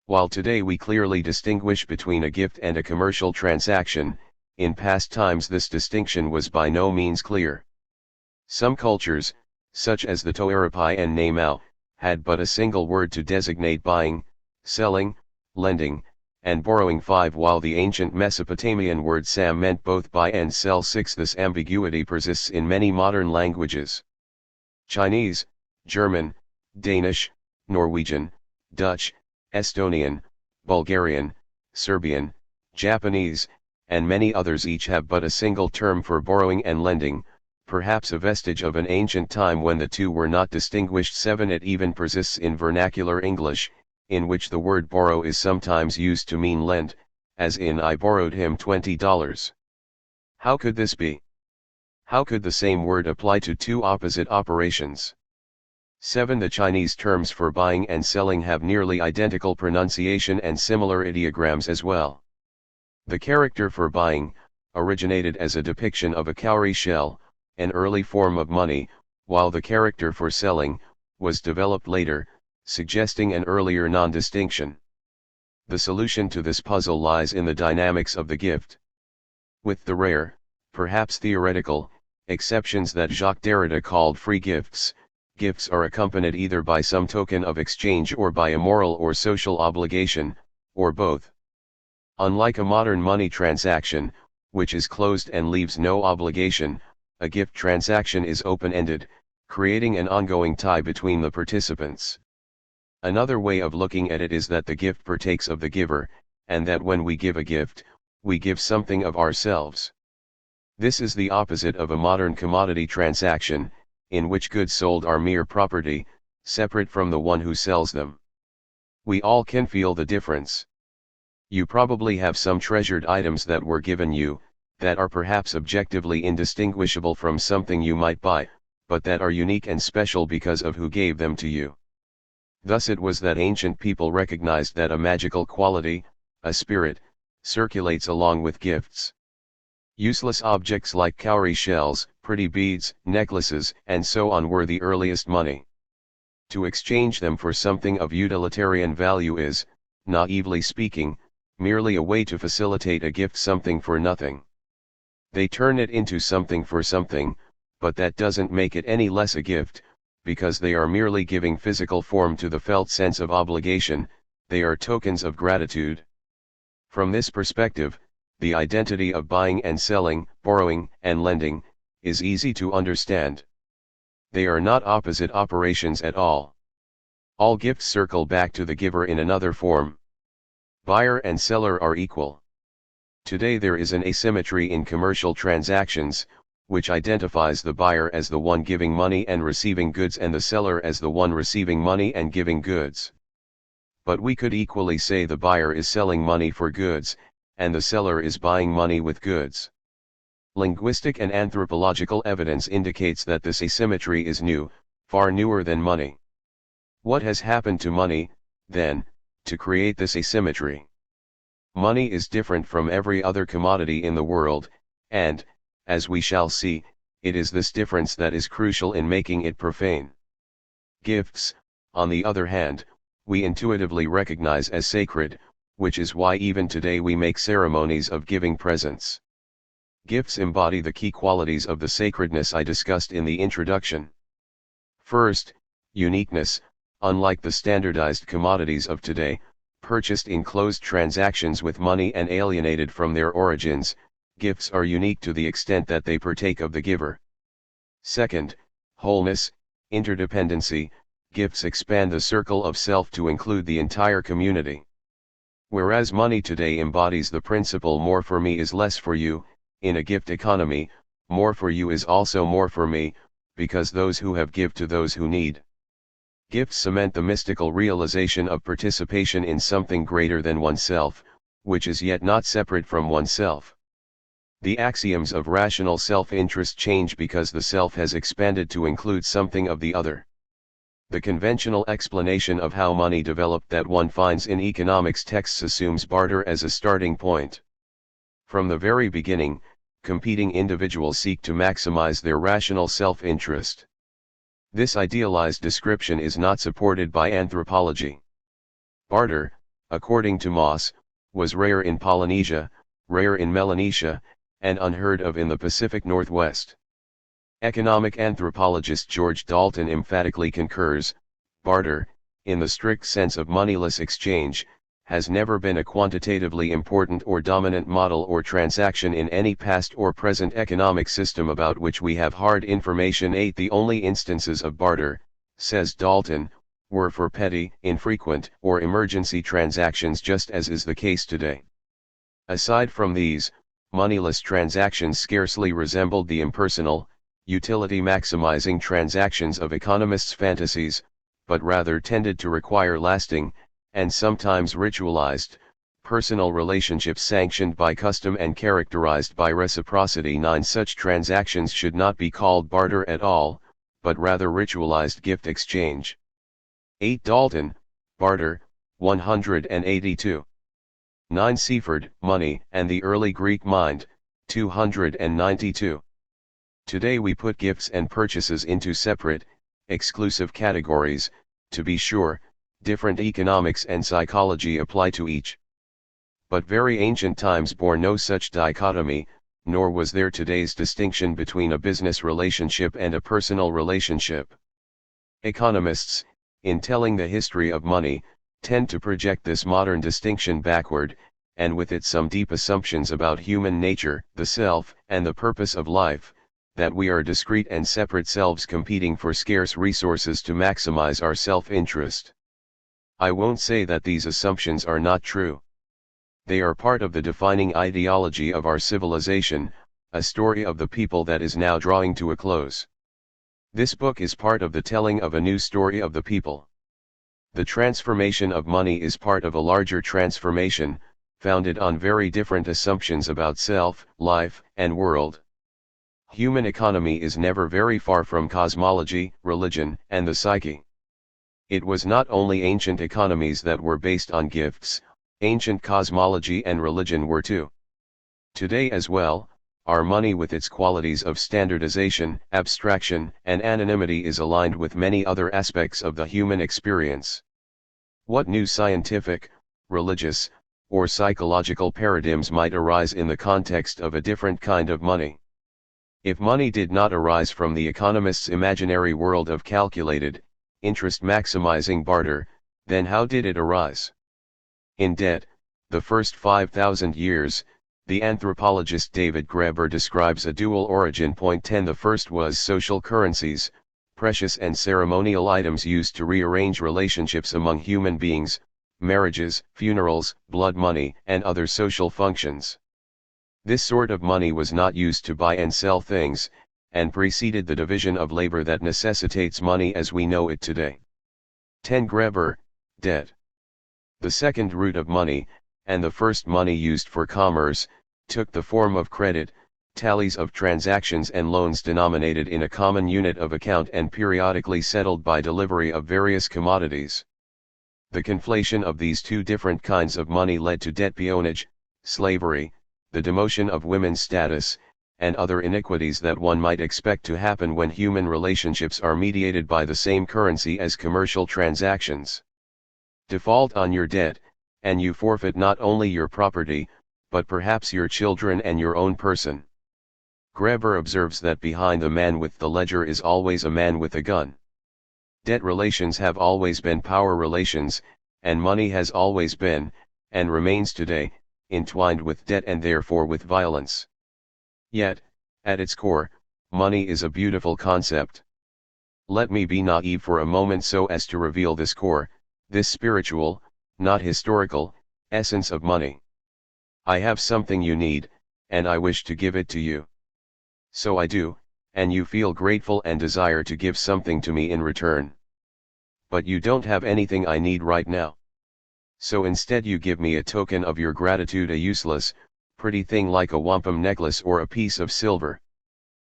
While today we clearly distinguish between a gift and a commercial transaction, in past times this distinction was by no means clear. Some cultures, such as the Toarapi and Namao, had but a single word to designate buying, selling, lending, and borrowing. 5. While the ancient Mesopotamian word sam meant both buy and sell. 6. This ambiguity persists in many modern languages. Chinese, German, Danish, Norwegian, Dutch, Estonian, Bulgarian, Serbian, Japanese, and many others each have but a single term for borrowing and lending, perhaps a vestige of an ancient time when the two were not distinguished. 7. It even persists in vernacular English, in which the word borrow is sometimes used to mean lend, as in I borrowed him $20. How could this be? How could the same word apply to two opposite operations? 7. The Chinese terms for buying and selling have nearly identical pronunciation and similar ideograms as well. The character for buying originated as a depiction of a cowrie shell, an early form of money, while the character for selling was developed later, suggesting an earlier non-distinction. The solution to this puzzle lies in the dynamics of the gift. With the rare, perhaps theoretical, exceptions that Jacques Derrida called free gifts, gifts are accompanied either by some token of exchange or by a moral or social obligation, or both. Unlike a modern money transaction, which is closed and leaves no obligation, a gift transaction is open-ended, creating an ongoing tie between the participants. Another way of looking at it is that the gift partakes of the giver, and that when we give a gift, we give something of ourselves. This is the opposite of a modern commodity transaction, in which goods sold are mere property, separate from the one who sells them. We all can feel the difference. You probably have some treasured items that were given you, that are perhaps objectively indistinguishable from something you might buy, but that are unique and special because of who gave them to you. Thus it was that ancient people recognized that a magical quality, a spirit, circulates along with gifts. Useless objects like cowrie shells, pretty beads, necklaces, and so on were the earliest money. To exchange them for something of utilitarian value is, naively speaking, merely a way to facilitate a gift something for nothing. They turn it into something for something, but that doesn't make it any less a gift, because they are merely giving physical form to the felt sense of obligation. They are tokens of gratitude. From this perspective, the identity of buying and selling, borrowing and lending, is easy to understand. They are not opposite operations at all. All gifts circle back to the giver in another form. Buyer and seller are equal. Today there is an asymmetry in commercial transactions, which identifies the buyer as the one giving money and receiving goods and the seller as the one receiving money and giving goods. But we could equally say the buyer is selling money for goods, and the seller is buying money with goods. Linguistic and anthropological evidence indicates that this asymmetry is new, far newer than money. What has happened to money, then, to create this asymmetry? Money is different from every other commodity in the world, and, as we shall see, it is this difference that is crucial in making it profane. Gifts, on the other hand, we intuitively recognize as sacred, which is why even today we make ceremonies of giving presents. Gifts embody the key qualities of the sacredness I discussed in the introduction. First, uniqueness. Unlike the standardized commodities of today, purchased in closed transactions with money and alienated from their origins, gifts are unique to the extent that they partake of the giver. Second, wholeness, interdependency. Gifts expand the circle of self to include the entire community. Whereas money today embodies the principle more for me is less for you, in a gift economy, more for you is also more for me, because those who have give to those who need. Gifts cement the mystical realization of participation in something greater than oneself, which is yet not separate from oneself. The axioms of rational self-interest change because the self has expanded to include something of the other. The conventional explanation of how money developed that one finds in economics texts assumes barter as a starting point. From the very beginning, competing individuals seek to maximize their rational self-interest. This idealized description is not supported by anthropology. Barter, according to Moss, was rare in Polynesia, rare in Melanesia, and unheard of in the Pacific Northwest. Economic anthropologist George Dalton emphatically concurs, barter, in the strict sense of moneyless exchange, has never been a quantitatively important or dominant model or transaction in any past or present economic system about which we have hard information. The only instances of barter, says Dalton, were for petty, infrequent, or emergency transactions, just as is the case today. Aside from these, moneyless transactions scarcely resembled the impersonal, utility-maximizing transactions of economists' fantasies, but rather tended to require lasting, and sometimes ritualized, personal relationships sanctioned by custom and characterized by reciprocity. 9 Such transactions should not be called barter at all, but rather ritualized gift exchange. 8 Dalton, Barter, 182. 9 Seaford, Money and the Early Greek Mind, 292. Today we put gifts and purchases into separate, exclusive categories. To be sure, different economics and psychology apply to each. But very ancient times bore no such dichotomy, nor was there today's distinction between a business relationship and a personal relationship. Economists, in telling the history of money, tend to project this modern distinction backward, and with it some deep assumptions about human nature, the self, and the purpose of life, that we are discrete and separate selves competing for scarce resources to maximize our self-interest. I won't say that these assumptions are not true. They are part of the defining ideology of our civilization, a story of the people that is now drawing to a close. This book is part of the telling of a new story of the people. The transformation of money is part of a larger transformation, founded on very different assumptions about self, life, and world. Human economy is never very far from cosmology, religion, and the psyche. It was not only ancient economies that were based on gifts, ancient cosmology and religion were too. Today as well, our money with its qualities of standardization, abstraction, and anonymity is aligned with many other aspects of the human experience. What new scientific, religious, or psychological paradigms might arise in the context of a different kind of money? If money did not arise from the economist's imaginary world of calculated, interest-maximizing barter, then how did it arise? In debt, the first 5,000 years, the anthropologist David Graeber describes a dual origin. 10 The first was social currencies, precious and ceremonial items used to rearrange relationships among human beings, marriages, funerals, blood money, and other social functions. This sort of money was not used to buy and sell things, and preceded the division of labor that necessitates money as we know it today. 10 Graeber, debt. The second root of money, and the first money used for commerce, took the form of credit, tallies of transactions and loans denominated in a common unit of account and periodically settled by delivery of various commodities. The conflation of these two different kinds of money led to debt peonage, slavery, the demotion of women's status, and other iniquities that one might expect to happen when human relationships are mediated by the same currency as commercial transactions. Default on your debt, and you forfeit not only your property, but perhaps your children and your own person. Graeber observes that behind the man with the ledger is always a man with a gun. Debt relations have always been power relations, and money has always been, and remains today, entwined with debt and therefore with violence. Yet, at its core, money is a beautiful concept. Let me be naive for a moment so as to reveal this core, this spiritual, not historical, essence of money. I have something you need, and I wish to give it to you. So I do, and you feel grateful and desire to give something to me in return. but you don't have anything I need right now. So instead you give me a token of your gratitude, a useless, pretty thing like a wampum necklace or a piece of silver.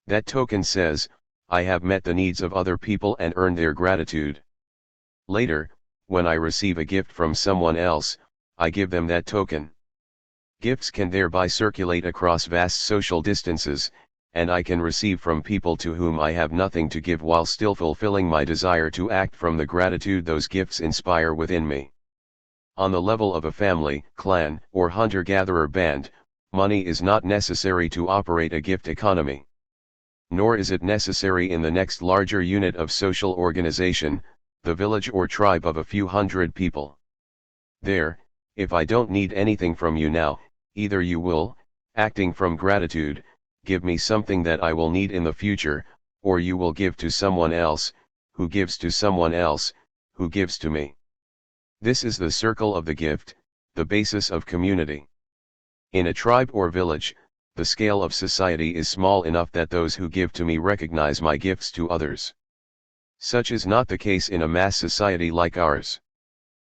That token says, I have met the needs of other people and earned their gratitude. Later, when I receive a gift from someone else, I give them that token. Gifts can thereby circulate across vast social distances, and I can receive from people to whom I have nothing to give while still fulfilling my desire to act from the gratitude those gifts inspire within me. On the level of a family, clan, or hunter-gatherer band, money is not necessary to operate a gift economy. Nor is it necessary in the next larger unit of social organization, the village or tribe of a few hundred people. There, if I don't need anything from you now, either you will, acting from gratitude, give me something that I will need in the future, or you will give to someone else, who gives to someone else, who gives to me. This is the circle of the gift, the basis of community. In a tribe or village, the scale of society is small enough that those who give to me recognize my gifts to others. Such is not the case in a mass society like ours.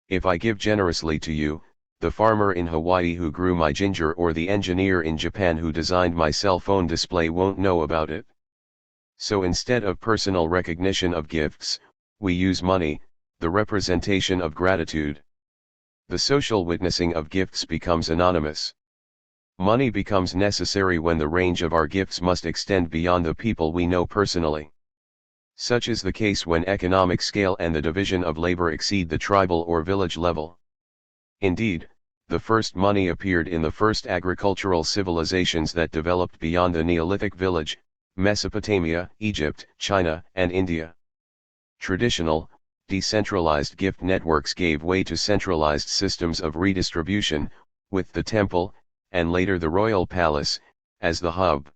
If I give generously to you, the farmer in Hawaii who grew my ginger or the engineer in Japan who designed my cell phone display won't know about it. So instead of personal recognition of gifts, we use money, the representation of gratitude. The social witnessing of gifts becomes anonymous. Money becomes necessary when the range of our gifts must extend beyond the people we know personally. Such is the case when economic scale and the division of labor exceed the tribal or village level. Indeed, the first money appeared in the first agricultural civilizations that developed beyond the Neolithic village, Mesopotamia, Egypt, China, and India. Traditional, decentralized gift networks gave way to centralized systems of redistribution, with the temple, and later the royal palace, as the hub.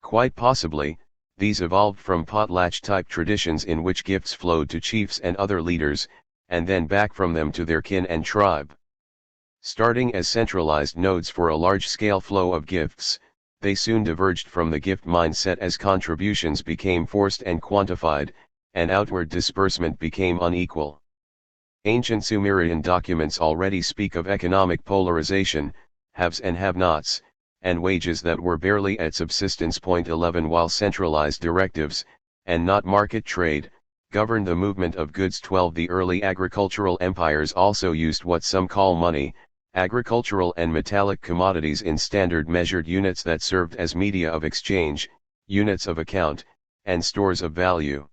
Quite possibly, these evolved from potlatch-type traditions in which gifts flowed to chiefs and other leaders, and then back from them to their kin and tribe. Starting as centralized nodes for a large-scale flow of gifts, they soon diverged from the gift mindset as contributions became forced and quantified, and outward disbursement became unequal. Ancient Sumerian documents already speak of economic polarization, haves and have-nots, and wages that were barely at subsistence. 11 While centralized directives, and not market trade, governed the movement of goods. 12 The early agricultural empires also used what some call money, agricultural and metallic commodities in standard measured units that served as media of exchange, units of account, and stores of value.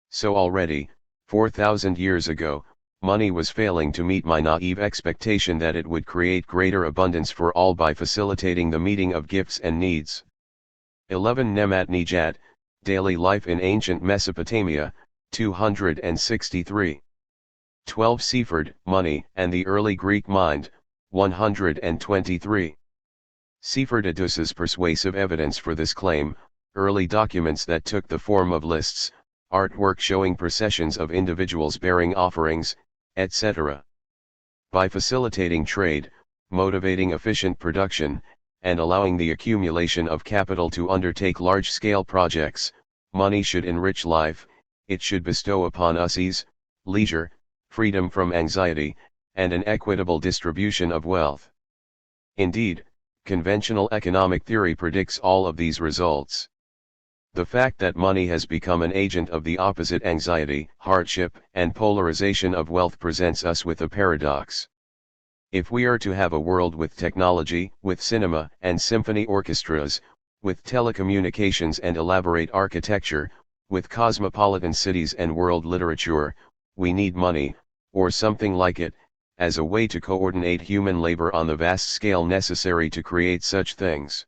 So already, 4,000 years ago, money was failing to meet my naive expectation that it would create greater abundance for all by facilitating the meeting of gifts and needs. 11 Nemat Nijat, Daily Life in Ancient Mesopotamia, 263. 12 Seaford, Money and the Early Greek Mind, 123. Seaford adduces persuasive evidence for this claim, early documents that took the form of lists, artwork showing processions of individuals bearing offerings, etc. By facilitating trade, motivating efficient production, and allowing the accumulation of capital to undertake large-scale projects, money should enrich life, it should bestow upon us ease, leisure, freedom from anxiety, and an equitable distribution of wealth. Indeed, conventional economic theory predicts all of these results. The fact that money has become an agent of the opposite anxiety, hardship, and polarization of wealth presents us with a paradox. If we are to have a world with technology, with cinema and symphony orchestras, with telecommunications and elaborate architecture, with cosmopolitan cities and world literature, we need money, or something like it, as a way to coordinate human labor on the vast scale necessary to create such things.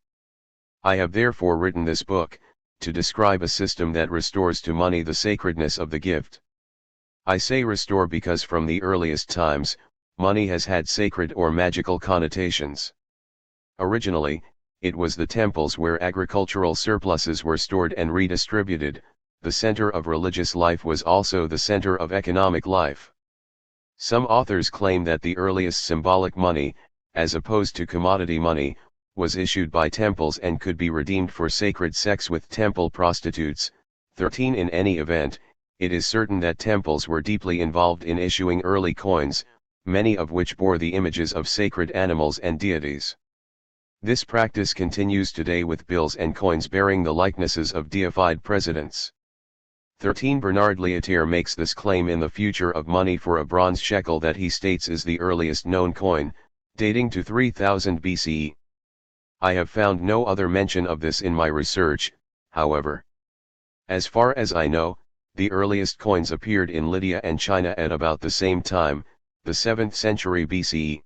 I have therefore written this book, to describe a system that restores to money the sacredness of the gift. I say restore because from the earliest times, money has had sacred or magical connotations. Originally, it was the temples where agricultural surpluses were stored and redistributed. The center of religious life was also the center of economic life. Some authors claim that the earliest symbolic money, as opposed to commodity money, was issued by temples and could be redeemed for sacred sex with temple prostitutes. 13 In any event, it is certain that temples were deeply involved in issuing early coins, many of which bore the images of sacred animals and deities. This practice continues today with bills and coins bearing the likenesses of deified presidents. 13 Bernard Lietaer makes this claim in The Future of Money for a bronze shekel that he states is the earliest known coin, dating to 3000 BCE. I have found no other mention of this in my research, however. As far as I know, the earliest coins appeared in Lydia and China at about the same time, the 7th century BCE.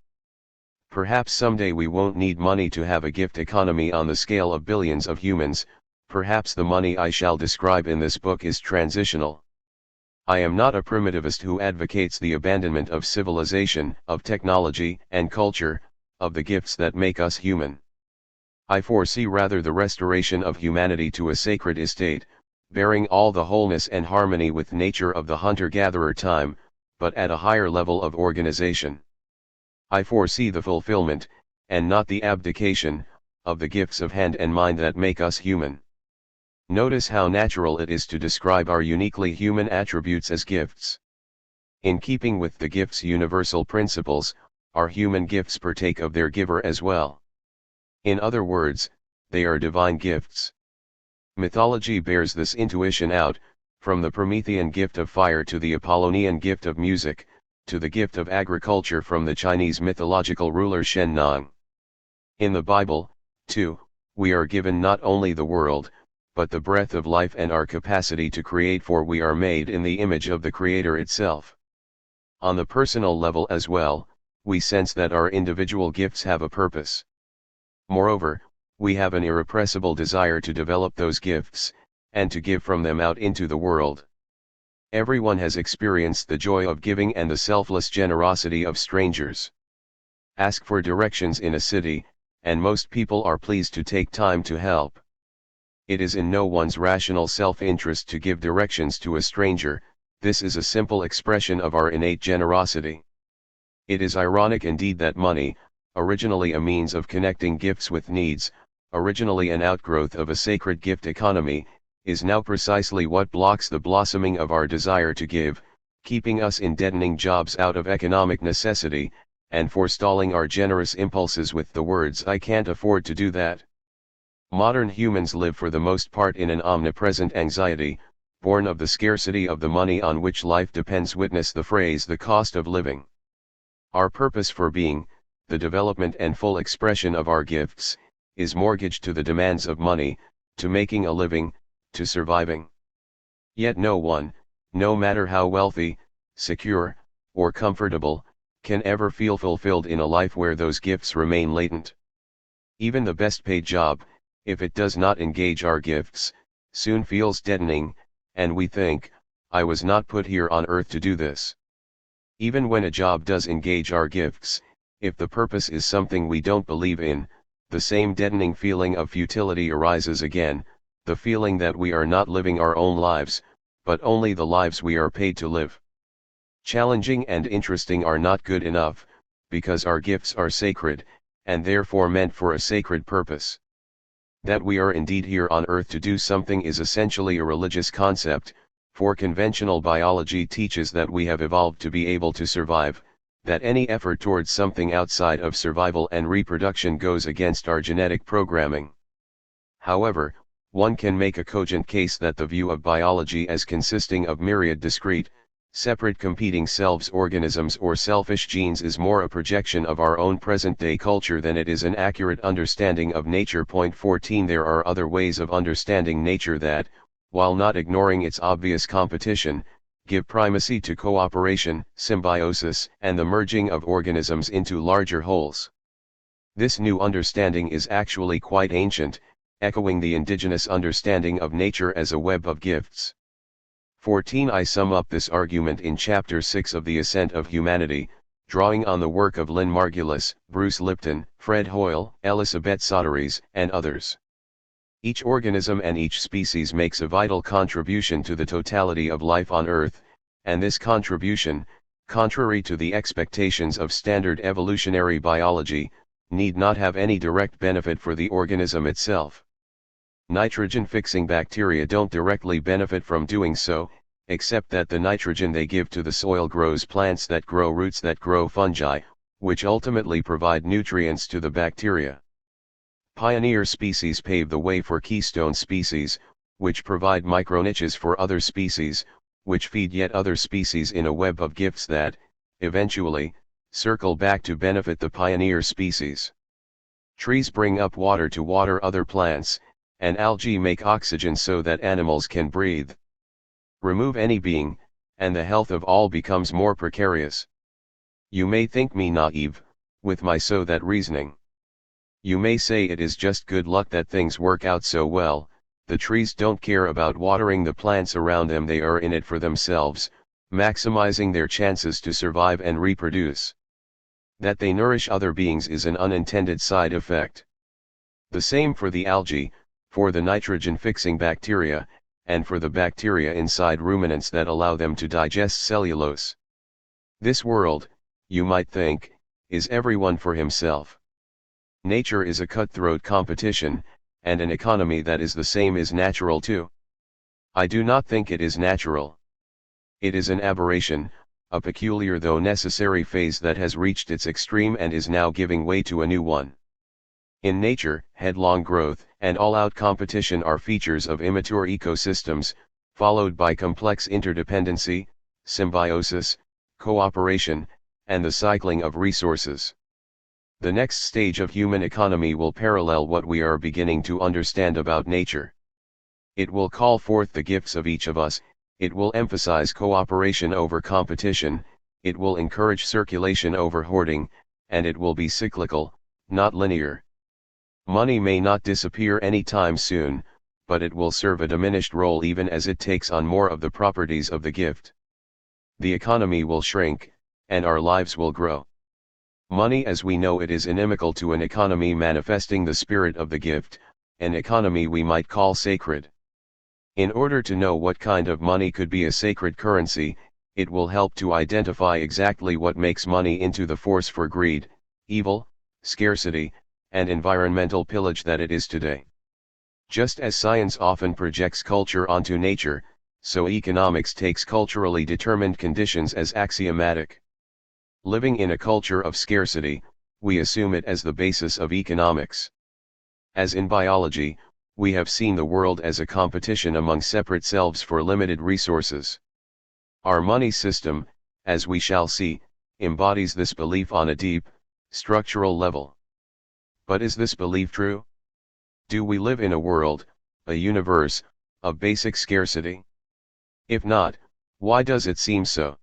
Perhaps someday we won't need money to have a gift economy on the scale of billions of humans. Perhaps the money I shall describe in this book is transitional. I am not a primitivist who advocates the abandonment of civilization, of technology and culture, of the gifts that make us human. I foresee rather the restoration of humanity to a sacred estate, bearing all the wholeness and harmony with nature of the hunter-gatherer time, but at a higher level of organization. I foresee the fulfillment, and not the abdication, of the gifts of hand and mind that make us human. Notice how natural it is to describe our uniquely human attributes as gifts. In keeping with the gifts' universal principles, our human gifts partake of their giver as well. In other words, they are divine gifts. Mythology bears this intuition out, from the Promethean gift of fire to the Apollonian gift of music, to the gift of agriculture from the Chinese mythological ruler Shen Nong. In the Bible, too, we are given not only the world, but the breath of life and our capacity to create, for we are made in the image of the Creator itself. On the personal level as well, we sense that our individual gifts have a purpose. Moreover, we have an irrepressible desire to develop those gifts, and to give from them out into the world. Everyone has experienced the joy of giving and the selfless generosity of strangers. Ask for directions in a city, and most people are pleased to take time to help. It is in no one's rational self-interest to give directions to a stranger. This is a simple expression of our innate generosity. It is ironic indeed that money, originally a means of connecting gifts with needs, originally an outgrowth of a sacred gift economy, is now precisely what blocks the blossoming of our desire to give, keeping us in deadening jobs out of economic necessity, and forestalling our generous impulses with the words "I can't afford to do that." Modern humans live for the most part in an omnipresent anxiety, born of the scarcity of the money on which life depends. Witness the phrase "the cost of living." Our purpose for being, the development and full expression of our gifts, is mortgaged to the demands of money, to making a living, to surviving. Yet no one, no matter how wealthy, secure, or comfortable, can ever feel fulfilled in a life where those gifts remain latent. Even the best paid job, if it does not engage our gifts, soon feels deadening, and we think, "I was not put here on earth to do this." Even when a job does engage our gifts, if the purpose is something we don't believe in, the same deadening feeling of futility arises again, the feeling that we are not living our own lives, but only the lives we are paid to live. Challenging and interesting are not good enough, because our gifts are sacred, and therefore meant for a sacred purpose. That we are indeed here on earth to do something is essentially a religious concept, for conventional biology teaches that we have evolved to be able to survive, that any effort towards something outside of survival and reproduction goes against our genetic programming. However, one can make a cogent case that the view of biology as consisting of myriad discrete, separate competing selves, organisms or selfish genes is more a projection of our own present-day culture than it is an accurate understanding of nature. Point 14 There are other ways of understanding nature that, while not ignoring its obvious competition, give primacy to cooperation, symbiosis, and the merging of organisms into larger wholes. This new understanding is actually quite ancient, echoing the indigenous understanding of nature as a web of gifts. 14 I sum up this argument in Chapter 6 of The Ascent of Humanity, drawing on the work of Lynn Margulis, Bruce Lipton, Fred Hoyle, Elisabeth Soteries, and others. Each organism and each species makes a vital contribution to the totality of life on Earth, and this contribution, contrary to the expectations of standard evolutionary biology, need not have any direct benefit for the organism itself. Nitrogen-fixing bacteria don't directly benefit from doing so, except that the nitrogen they give to the soil grows plants that grow roots that grow fungi, which ultimately provide nutrients to the bacteria. Pioneer species pave the way for keystone species, which provide microniches for other species, which feed yet other species in a web of gifts that, eventually, circle back to benefit the pioneer species. Trees bring up water to water other plants, and algae make oxygen so that animals can breathe. Remove any being, and the health of all becomes more precarious. You may think me naive, with my so that reasoning. You may say it is just good luck that things work out so well. The trees don't care about watering the plants around them, they are in it for themselves, maximizing their chances to survive and reproduce. That they nourish other beings is an unintended side effect. The same for the algae, for the nitrogen-fixing bacteria, and for the bacteria inside ruminants that allow them to digest cellulose. This world, you might think, is everyone for himself. Nature is a cutthroat competition, and an economy that is the same is natural too. I do not think it is natural. It is an aberration, a peculiar though necessary phase that has reached its extreme and is now giving way to a new one. In nature, headlong growth and all-out competition are features of immature ecosystems, followed by complex interdependency, symbiosis, cooperation, and the cycling of resources. The next stage of human economy will parallel what we are beginning to understand about nature. It will call forth the gifts of each of us, it will emphasize cooperation over competition, it will encourage circulation over hoarding, and it will be cyclical, not linear. Money may not disappear anytime soon, but it will serve a diminished role even as it takes on more of the properties of the gift. The economy will shrink, and our lives will grow. Money as we know it is inimical to an economy manifesting the spirit of the gift, an economy we might call sacred. In order to know what kind of money could be a sacred currency, it will help to identify exactly what makes money into the force for greed, evil, scarcity, and environmental pillage that it is today. Just as science often projects culture onto nature, so economics takes culturally determined conditions as axiomatic. Living in a culture of scarcity, we assume it as the basis of economics. As in biology, we have seen the world as a competition among separate selves for limited resources. Our money system, as we shall see, embodies this belief on a deep, structural level. But is this belief true? Do we live in a world, a universe, of basic scarcity? If not, why does it seem so?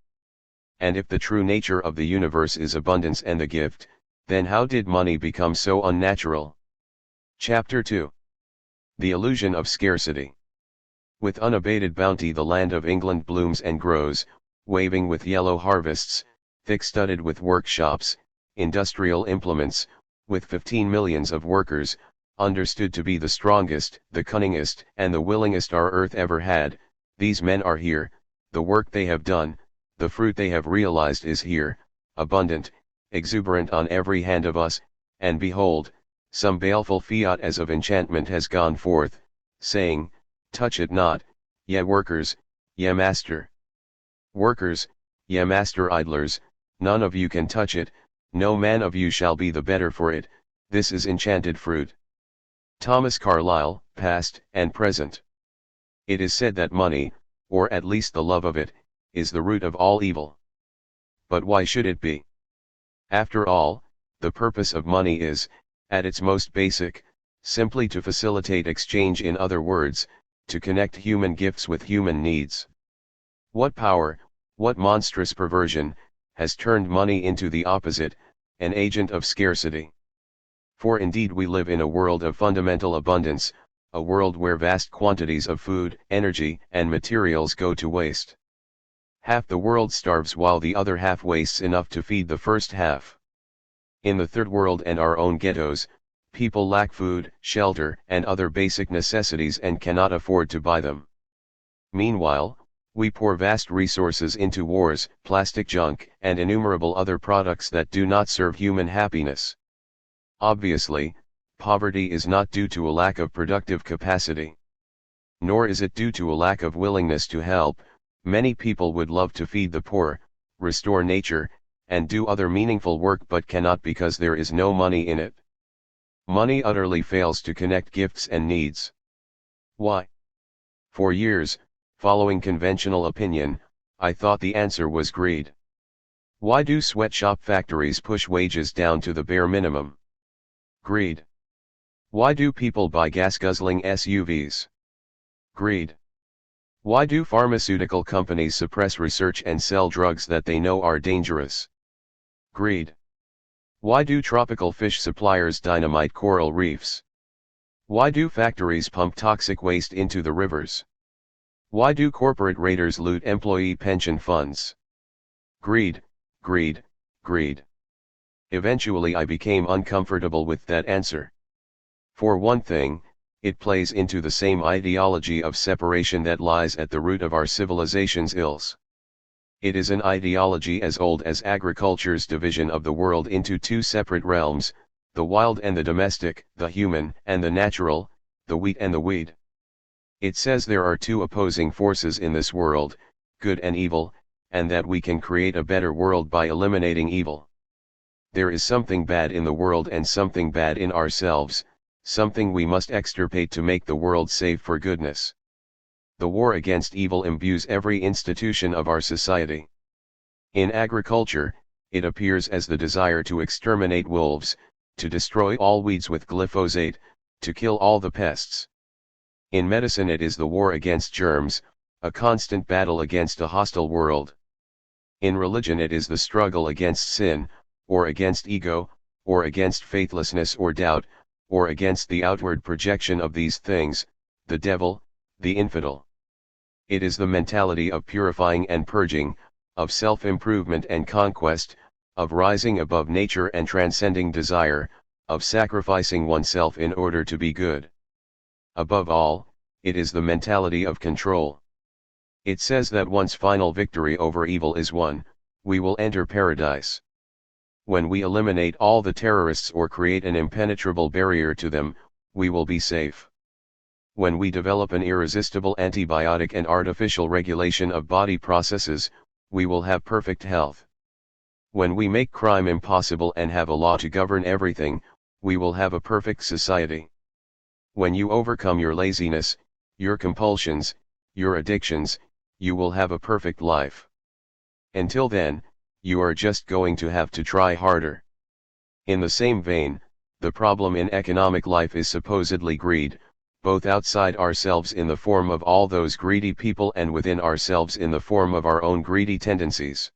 And if the true nature of the universe is abundance and the gift, then how did money become so unnatural? Chapter 2. The Illusion of Scarcity. With unabated bounty the land of England blooms and grows, waving with yellow harvests, thick-studded with workshops, industrial implements, with 15 millions of workers, understood to be the strongest, the cunningest, and the willingest our earth ever had. These men are here, the work they have done, the fruit they have realized is here, abundant, exuberant on every hand of us, and behold, some baleful fiat as of enchantment has gone forth, saying, touch it not, ye workers, ye master. Workers, ye master idlers, none of you can touch it, no man of you shall be the better for it, this is enchanted fruit. Thomas Carlyle, Past and Present. It is said that money, or at least the love of it, is the root of all evil. But why should it be? After all, the purpose of money is, at its most basic, simply to facilitate exchange, in other words, to connect human gifts with human needs. What power, what monstrous perversion, has turned money into the opposite, an agent of scarcity? For indeed we live in a world of fundamental abundance, a world where vast quantities of food, energy, and materials go to waste. Half the world starves while the other half wastes enough to feed the first half. In the Third World and our own ghettos, people lack food, shelter, and other basic necessities and cannot afford to buy them. Meanwhile, we pour vast resources into wars, plastic junk, and innumerable other products that do not serve human happiness. Obviously, poverty is not due to a lack of productive capacity. Nor is it due to a lack of willingness to help, Many people would love to feed the poor, restore nature, and do other meaningful work but cannot because there is no money in it. Money utterly fails to connect gifts and needs. Why? For years, following conventional opinion, I thought the answer was greed. Why do sweatshop factories push wages down to the bare minimum? Greed. Why do people buy gas-guzzling SUVs? Greed. Why do pharmaceutical companies suppress research and sell drugs that they know are dangerous? Greed. Why do tropical fish suppliers dynamite coral reefs? Why do factories pump toxic waste into the rivers? Why do corporate raiders loot employee pension funds? Greed, greed, greed. Eventually I became uncomfortable with that answer. For one thing, it plays into the same ideology of separation that lies at the root of our civilization's ills. It is an ideology as old as agriculture's division of the world into two separate realms, the wild and the domestic, the human and the natural, the wheat and the weed. It says there are two opposing forces in this world, good and evil, and that we can create a better world by eliminating evil. There is something bad in the world and something bad in ourselves, something we must extirpate to make the world safe for goodness. The war against evil imbues every institution of our society. In agriculture, it appears as the desire to exterminate wolves, to destroy all weeds with glyphosate, to kill all the pests. In medicine it is the war against germs, a constant battle against a hostile world. In religion it is the struggle against sin, or against ego, or against faithlessness or doubt, or against the outward projection of these things, the devil, the infidel. It is the mentality of purifying and purging, of self-improvement and conquest, of rising above nature and transcending desire, of sacrificing oneself in order to be good. Above all, it is the mentality of control. It says that once final victory over evil is won, we will enter paradise. When we eliminate all the terrorists or create an impenetrable barrier to them, we will be safe. When we develop an irresistible antibiotic and artificial regulation of body processes, we will have perfect health. When we make crime impossible and have a law to govern everything, we will have a perfect society. When you overcome your laziness, your compulsions, your addictions, you will have a perfect life. Until then, you are just going to have to try harder. In the same vein, the problem in economic life is supposedly greed, both outside ourselves in the form of all those greedy people and within ourselves in the form of our own greedy tendencies.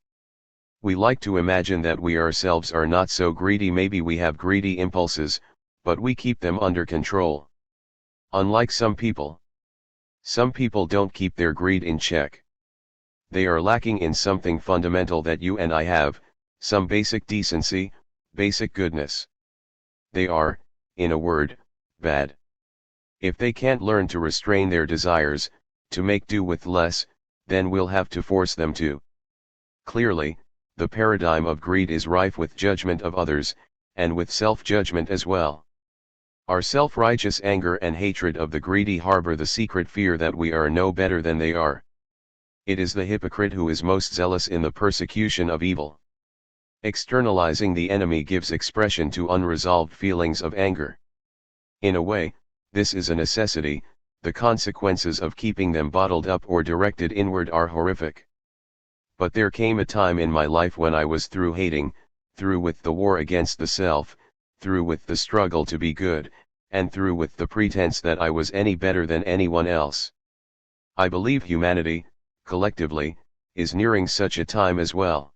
We like to imagine that we ourselves are not so greedy. Maybe we have greedy impulses, but we keep them under control. Unlike some people don't keep their greed in check. They are lacking in something fundamental that you and I have, some basic decency, basic goodness. They are, in a word, bad. If they can't learn to restrain their desires, to make do with less, then we'll have to force them to. Clearly, the paradigm of greed is rife with judgment of others, and with self-judgment as well. Our self-righteous anger and hatred of the greedy harbor the secret fear that we are no better than they are. It is the hypocrite who is most zealous in the persecution of evil. Externalizing the enemy gives expression to unresolved feelings of anger. In a way, this is a necessity. The consequences of keeping them bottled up or directed inward are horrific. But there came a time in my life when I was through hating, through with the war against the self, through with the struggle to be good, and through with the pretense that I was any better than anyone else. I believe humanity, collectively, is nearing such a time as well.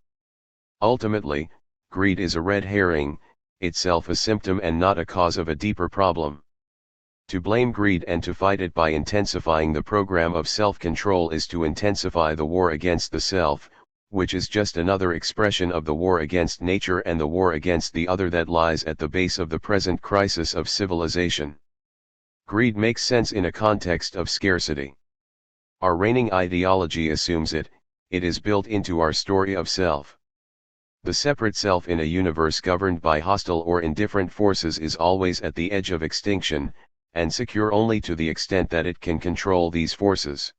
Ultimately, greed is a red herring, itself a symptom and not a cause of a deeper problem. To blame greed and to fight it by intensifying the program of self-control is to intensify the war against the self, which is just another expression of the war against nature and the war against the other that lies at the base of the present crisis of civilization. Greed makes sense in a context of scarcity. Our reigning ideology assumes it is built into our story of self. The separate self in a universe governed by hostile or indifferent forces is always at the edge of extinction, and secure only to the extent that it can control these forces.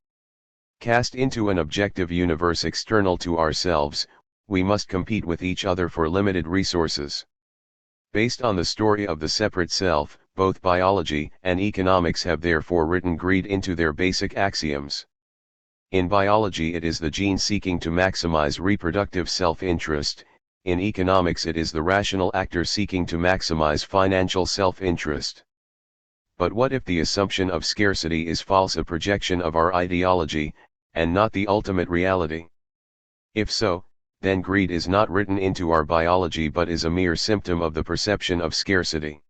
Cast into an objective universe external to ourselves, we must compete with each other for limited resources. Based on the story of the separate self, both biology and economics have therefore written greed into their basic axioms. In biology it is the gene seeking to maximize reproductive self-interest, in economics it is the rational actor seeking to maximize financial self-interest. But what if the assumption of scarcity is false, a projection of our ideology, and not the ultimate reality? If so, then greed is not written into our biology but is a mere symptom of the perception of scarcity.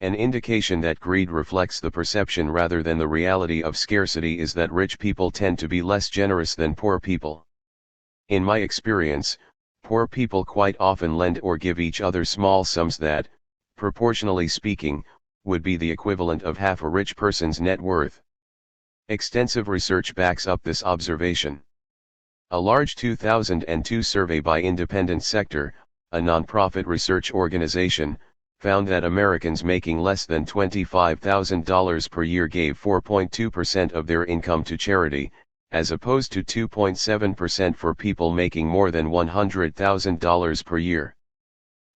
An indication that greed reflects the perception rather than the reality of scarcity is that rich people tend to be less generous than poor people. In my experience, poor people quite often lend or give each other small sums that, proportionally speaking, would be the equivalent of half a rich person's net worth. Extensive research backs up this observation. A large 2002 survey by Independent Sector, a non-profit research organization, found that Americans making less than $25,000 per year gave 4.2% of their income to charity, as opposed to 2.7% for people making more than $100,000 per year.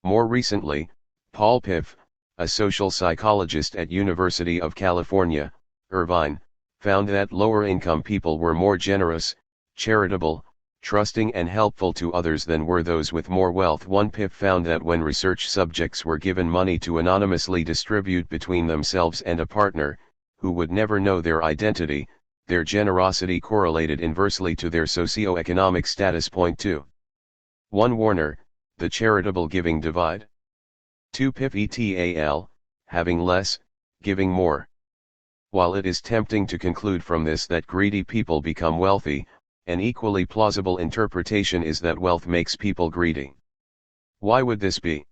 More recently, Paul Piff, a social psychologist at University of California, Irvine, found that lower-income people were more generous, charitable, trusting and helpful to others than were those with more wealth. One Piff found that when research subjects were given money to anonymously distribute between themselves and a partner, who would never know their identity, their generosity correlated inversely to their socio-economic status. Point 2. 1 Warner, The Charitable Giving Divide. 2 Piff et al., Having Less, Giving More. While it is tempting to conclude from this that greedy people become wealthy, an equally plausible interpretation is that wealth makes people greedy. Why would this be?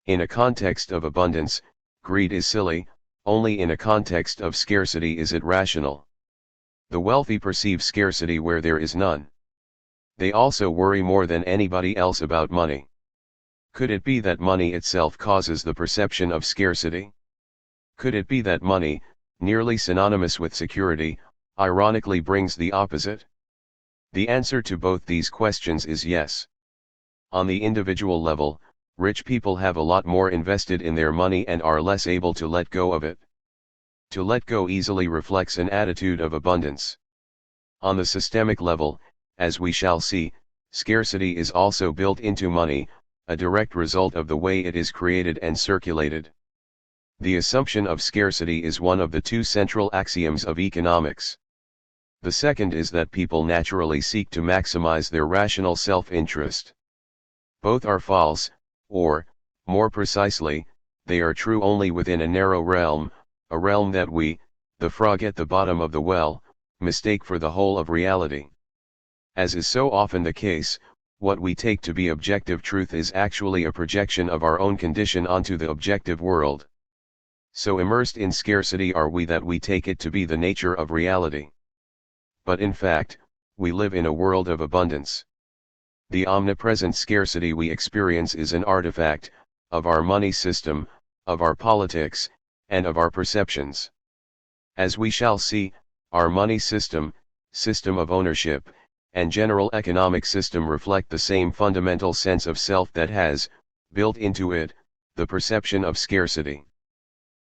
In a context of abundance, greed is silly, only in a context of scarcity is it rational. The wealthy perceive scarcity where there is none. They also worry more than anybody else about money. Could it be that money itself causes the perception of scarcity? Could it be that money, nearly synonymous with security, ironically brings the opposite? The answer to both these questions is yes. On the individual level, rich people have a lot more invested in their money and are less able to let go of it. To let go easily reflects an attitude of abundance. On the systemic level, as we shall see, scarcity is also built into money, a direct result of the way it is created and circulated. The assumption of scarcity is one of the two central axioms of economics. The second is that people naturally seek to maximize their rational self-interest. Both are false, or, more precisely, they are true only within a narrow realm, a realm that we, the frog at the bottom of the well, mistake for the whole of reality. As is so often the case, what we take to be objective truth is actually a projection of our own condition onto the objective world. So immersed in scarcity are we that we take it to be the nature of reality. But in fact, we live in a world of abundance. The omnipresent scarcity we experience is an artifact of our money system, of our politics, and of our perceptions. As we shall see, our money system, system of ownership, and general economic system reflect the same fundamental sense of self that has, built into it, the perception of scarcity.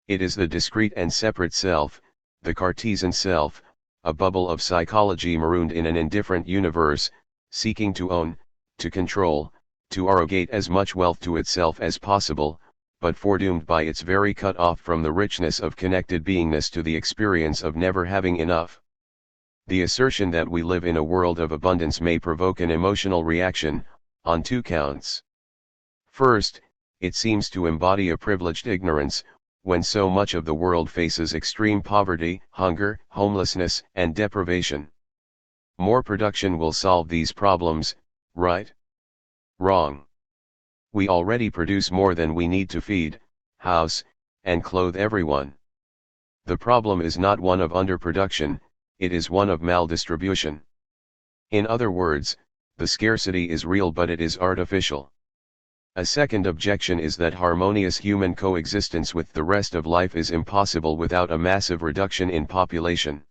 It is the discrete and separate self, the Cartesian self, a bubble of psychology marooned in an indifferent universe, seeking to own, to control, to arrogate as much wealth to itself as possible, but foredoomed by its very cut off from the richness of connected beingness to the experience of never having enough. The assertion that we live in a world of abundance may provoke an emotional reaction, on two counts. First, it seems to embody a privileged ignorance, when so much of the world faces extreme poverty, hunger, homelessness, and deprivation. More production will solve these problems, right? Wrong. We already produce more than we need to feed, house, and clothe everyone. The problem is not one of underproduction, it is one of maldistribution. In other words, the scarcity is real but it is artificial. A second objection is that harmonious human coexistence with the rest of life is impossible without a massive reduction in population.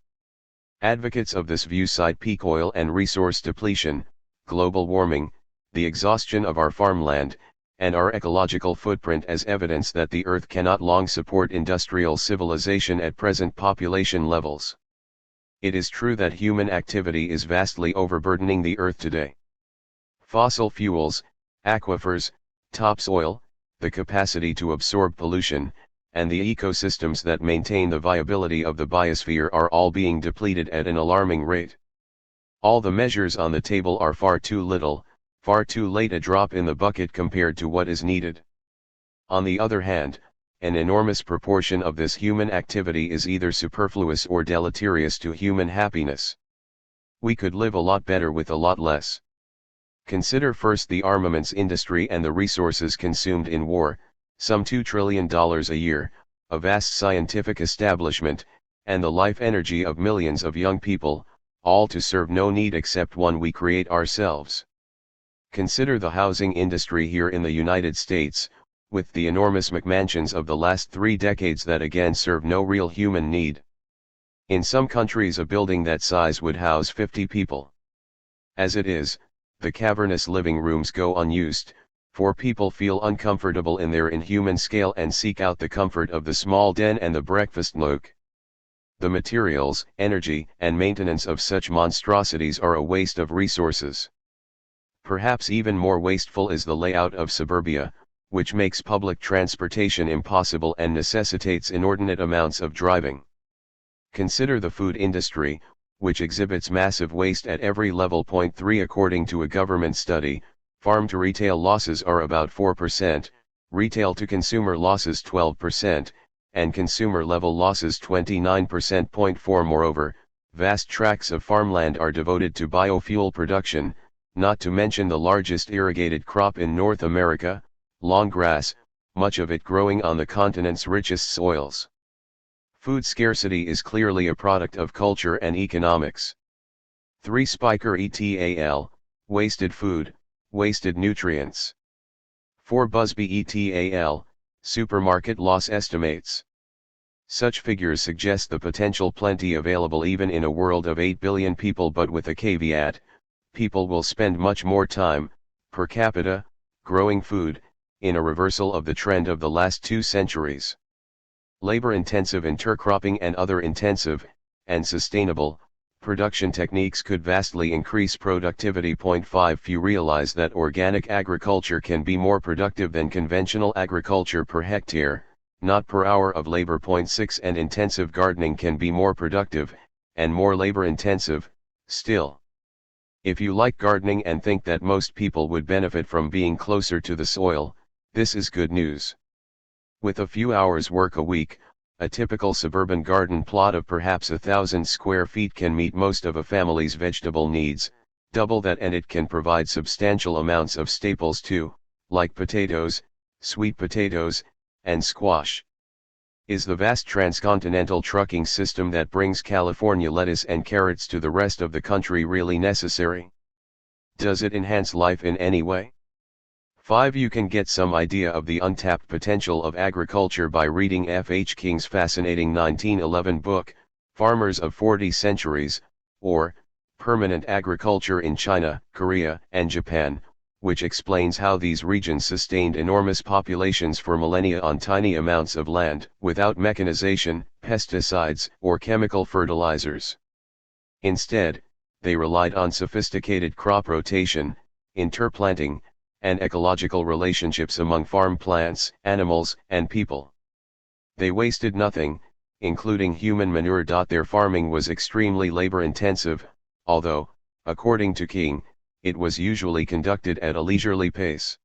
Advocates of this view cite peak oil and resource depletion, global warming, the exhaustion of our farmland, and our ecological footprint as evidence that the Earth cannot long support industrial civilization at present population levels. It is true that human activity is vastly overburdening the Earth today. Fossil fuels, aquifers, topsoil, the capacity to absorb pollution, and the ecosystems that maintain the viability of the biosphere are all being depleted at an alarming rate. All the measures on the table are far too little, far too late, a drop in the bucket compared to what is needed. On the other hand, an enormous proportion of this human activity is either superfluous or deleterious to human happiness. We could live a lot better with a lot less. Consider first the armaments industry and the resources consumed in war, some $2 trillion a year, a vast scientific establishment, and the life energy of millions of young people, all to serve no need except one we create ourselves. Consider the housing industry here in the United States, with the enormous McMansions of the last 3 decades that again serve no real human need. In some countries a building that size would house 50 people. As it is, the cavernous living rooms go unused, for people feel uncomfortable in their inhuman scale and seek out the comfort of the small den and the breakfast nook. The materials, energy, and maintenance of such monstrosities are a waste of resources. Perhaps even more wasteful is the layout of suburbia, which makes public transportation impossible and necessitates inordinate amounts of driving. Consider the food industry, which exhibits massive waste at every level. 3 According to a government study, farm-to-retail losses are about 4%, retail-to-consumer losses 12%, and consumer-level losses 29%. 4 Moreover, vast tracts of farmland are devoted to biofuel production, not to mention the largest irrigated crop in North America, long grass, much of it growing on the continent's richest soils. Food scarcity is clearly a product of culture and economics. 3 Spiker et al., wasted food, wasted nutrients. 4 Busby et al., supermarket loss estimates. Such figures suggest the potential plenty available even in a world of 8 billion people, but with a caveat: people will spend much more time, per capita, growing food, in a reversal of the trend of the last 2 centuries. Labor-intensive intercropping and other intensive, and sustainable, production techniques could vastly increase productivity. 5 Few realize that organic agriculture can be more productive than conventional agriculture per hectare, not per hour of labor. 6 And intensive gardening can be more productive, and more labor-intensive, still. If you like gardening and think that most people would benefit from being closer to the soil, this is good news. With a few hours work a week, a typical suburban garden plot of perhaps 1,000 square feet can meet most of a family's vegetable needs, double that, and it can provide substantial amounts of staples too, like potatoes, sweet potatoes, and squash. Is the vast transcontinental trucking system that brings California lettuce and carrots to the rest of the country really necessary? Does it enhance life in any way? 5 You can get some idea of the untapped potential of agriculture by reading F. H. King's fascinating 1911 book, Farmers of 40 Centuries, or, Permanent Agriculture in China, Korea, and Japan, which explains how these regions sustained enormous populations for millennia on tiny amounts of land, without mechanization, pesticides, or chemical fertilizers. Instead, they relied on sophisticated crop rotation, interplanting, and ecological relationships among farm plants, animals, and people. They wasted nothing, including human manure. Their farming was extremely labor-intensive, although, according to King, it was usually conducted at a leisurely pace.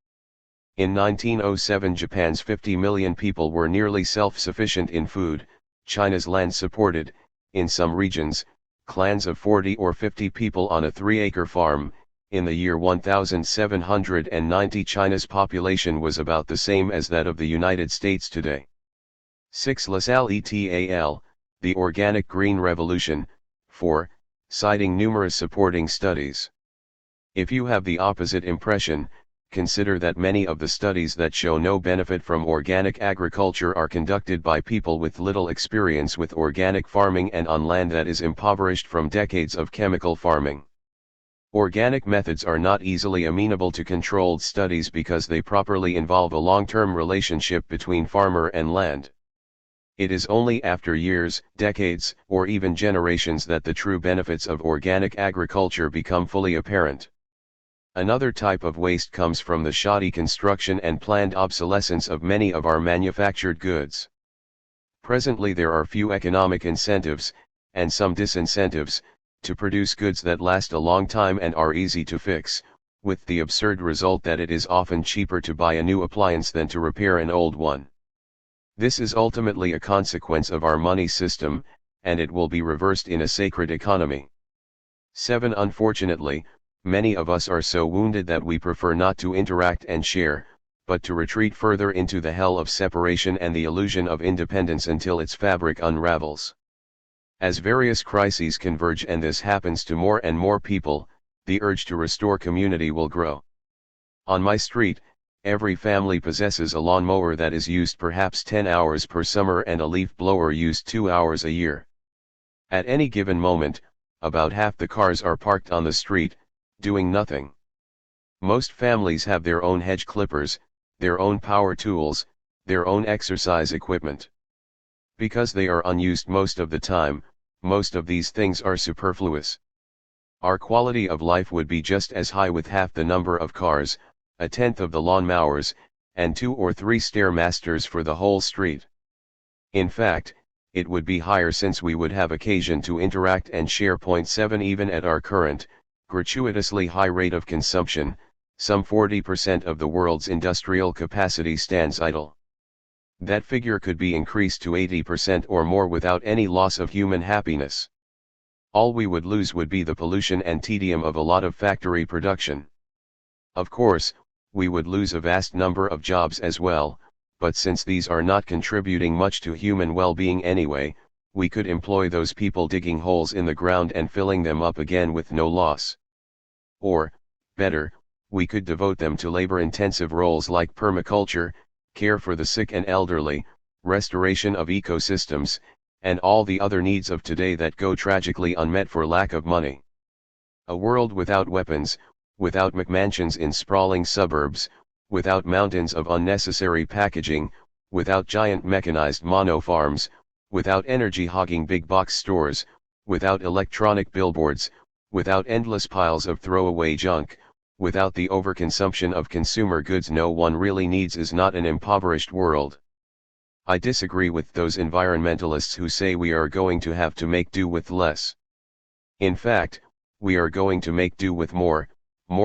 In 1907 Japan's 50 million people were nearly self-sufficient in food. China's land supported, in some regions, clans of 40 or 50 people on a 3-acre farm. In the year 1790 China's population was about the same as that of the United States today. 6 LaSalle et al., The Organic Green Revolution, 4, citing numerous supporting studies. If you have the opposite impression, consider that many of the studies that show no benefit from organic agriculture are conducted by people with little experience with organic farming and on land that is impoverished from decades of chemical farming. Organic methods are not easily amenable to controlled studies because they properly involve a long-term relationship between farmer and land. It is only after years, decades, or even generations that the true benefits of organic agriculture become fully apparent. Another type of waste comes from the shoddy construction and planned obsolescence of many of our manufactured goods. Presently there are few economic incentives, and some disincentives, to produce goods that last a long time and are easy to fix, with the absurd result that it is often cheaper to buy a new appliance than to repair an old one. This is ultimately a consequence of our money system, and it will be reversed in a sacred economy. 7. Unfortunately, many of us are so wounded that we prefer not to interact and share, but to retreat further into the hell of separation and the illusion of independence until its fabric unravels. As various crises converge, and this happens to more and more people, the urge to restore community will grow. On my street, every family possesses a lawnmower that is used perhaps 10 hours per summer and a leaf blower used 2 hours a year. At any given moment, about half the cars are parked on the street, doing nothing. Most families have their own hedge clippers, their own power tools, their own exercise equipment. Because they are unused most of the time, most of these things are superfluous. Our quality of life would be just as high with half the number of cars, a tenth of the lawn mowers, and 2 or 3 stairmasters for the whole street. In fact, it would be higher since we would have occasion to interact and share. 7 Even at our current, gratuitously high rate of consumption, some 40% of the world's industrial capacity stands idle. That figure could be increased to 80% or more without any loss of human happiness. All we would lose would be the pollution and tedium of a lot of factory production. Of course, we would lose a vast number of jobs as well, but since these are not contributing much to human well-being anyway, we could employ those people digging holes in the ground and filling them up again with no loss. Or, better, we could devote them to labor-intensive roles like permaculture, care for the sick and elderly, restoration of ecosystems, and all the other needs of today that go tragically unmet for lack of money. A world without weapons, without McMansions in sprawling suburbs, without mountains of unnecessary packaging, without giant mechanized mono-farms, without energy-hogging big-box stores, without electronic billboards, without endless piles of throwaway junk, without the overconsumption of consumer goods no one really needs is not an impoverished world. I disagree with those environmentalists who say we are going to have to make do with less. In fact, we are going to make do with more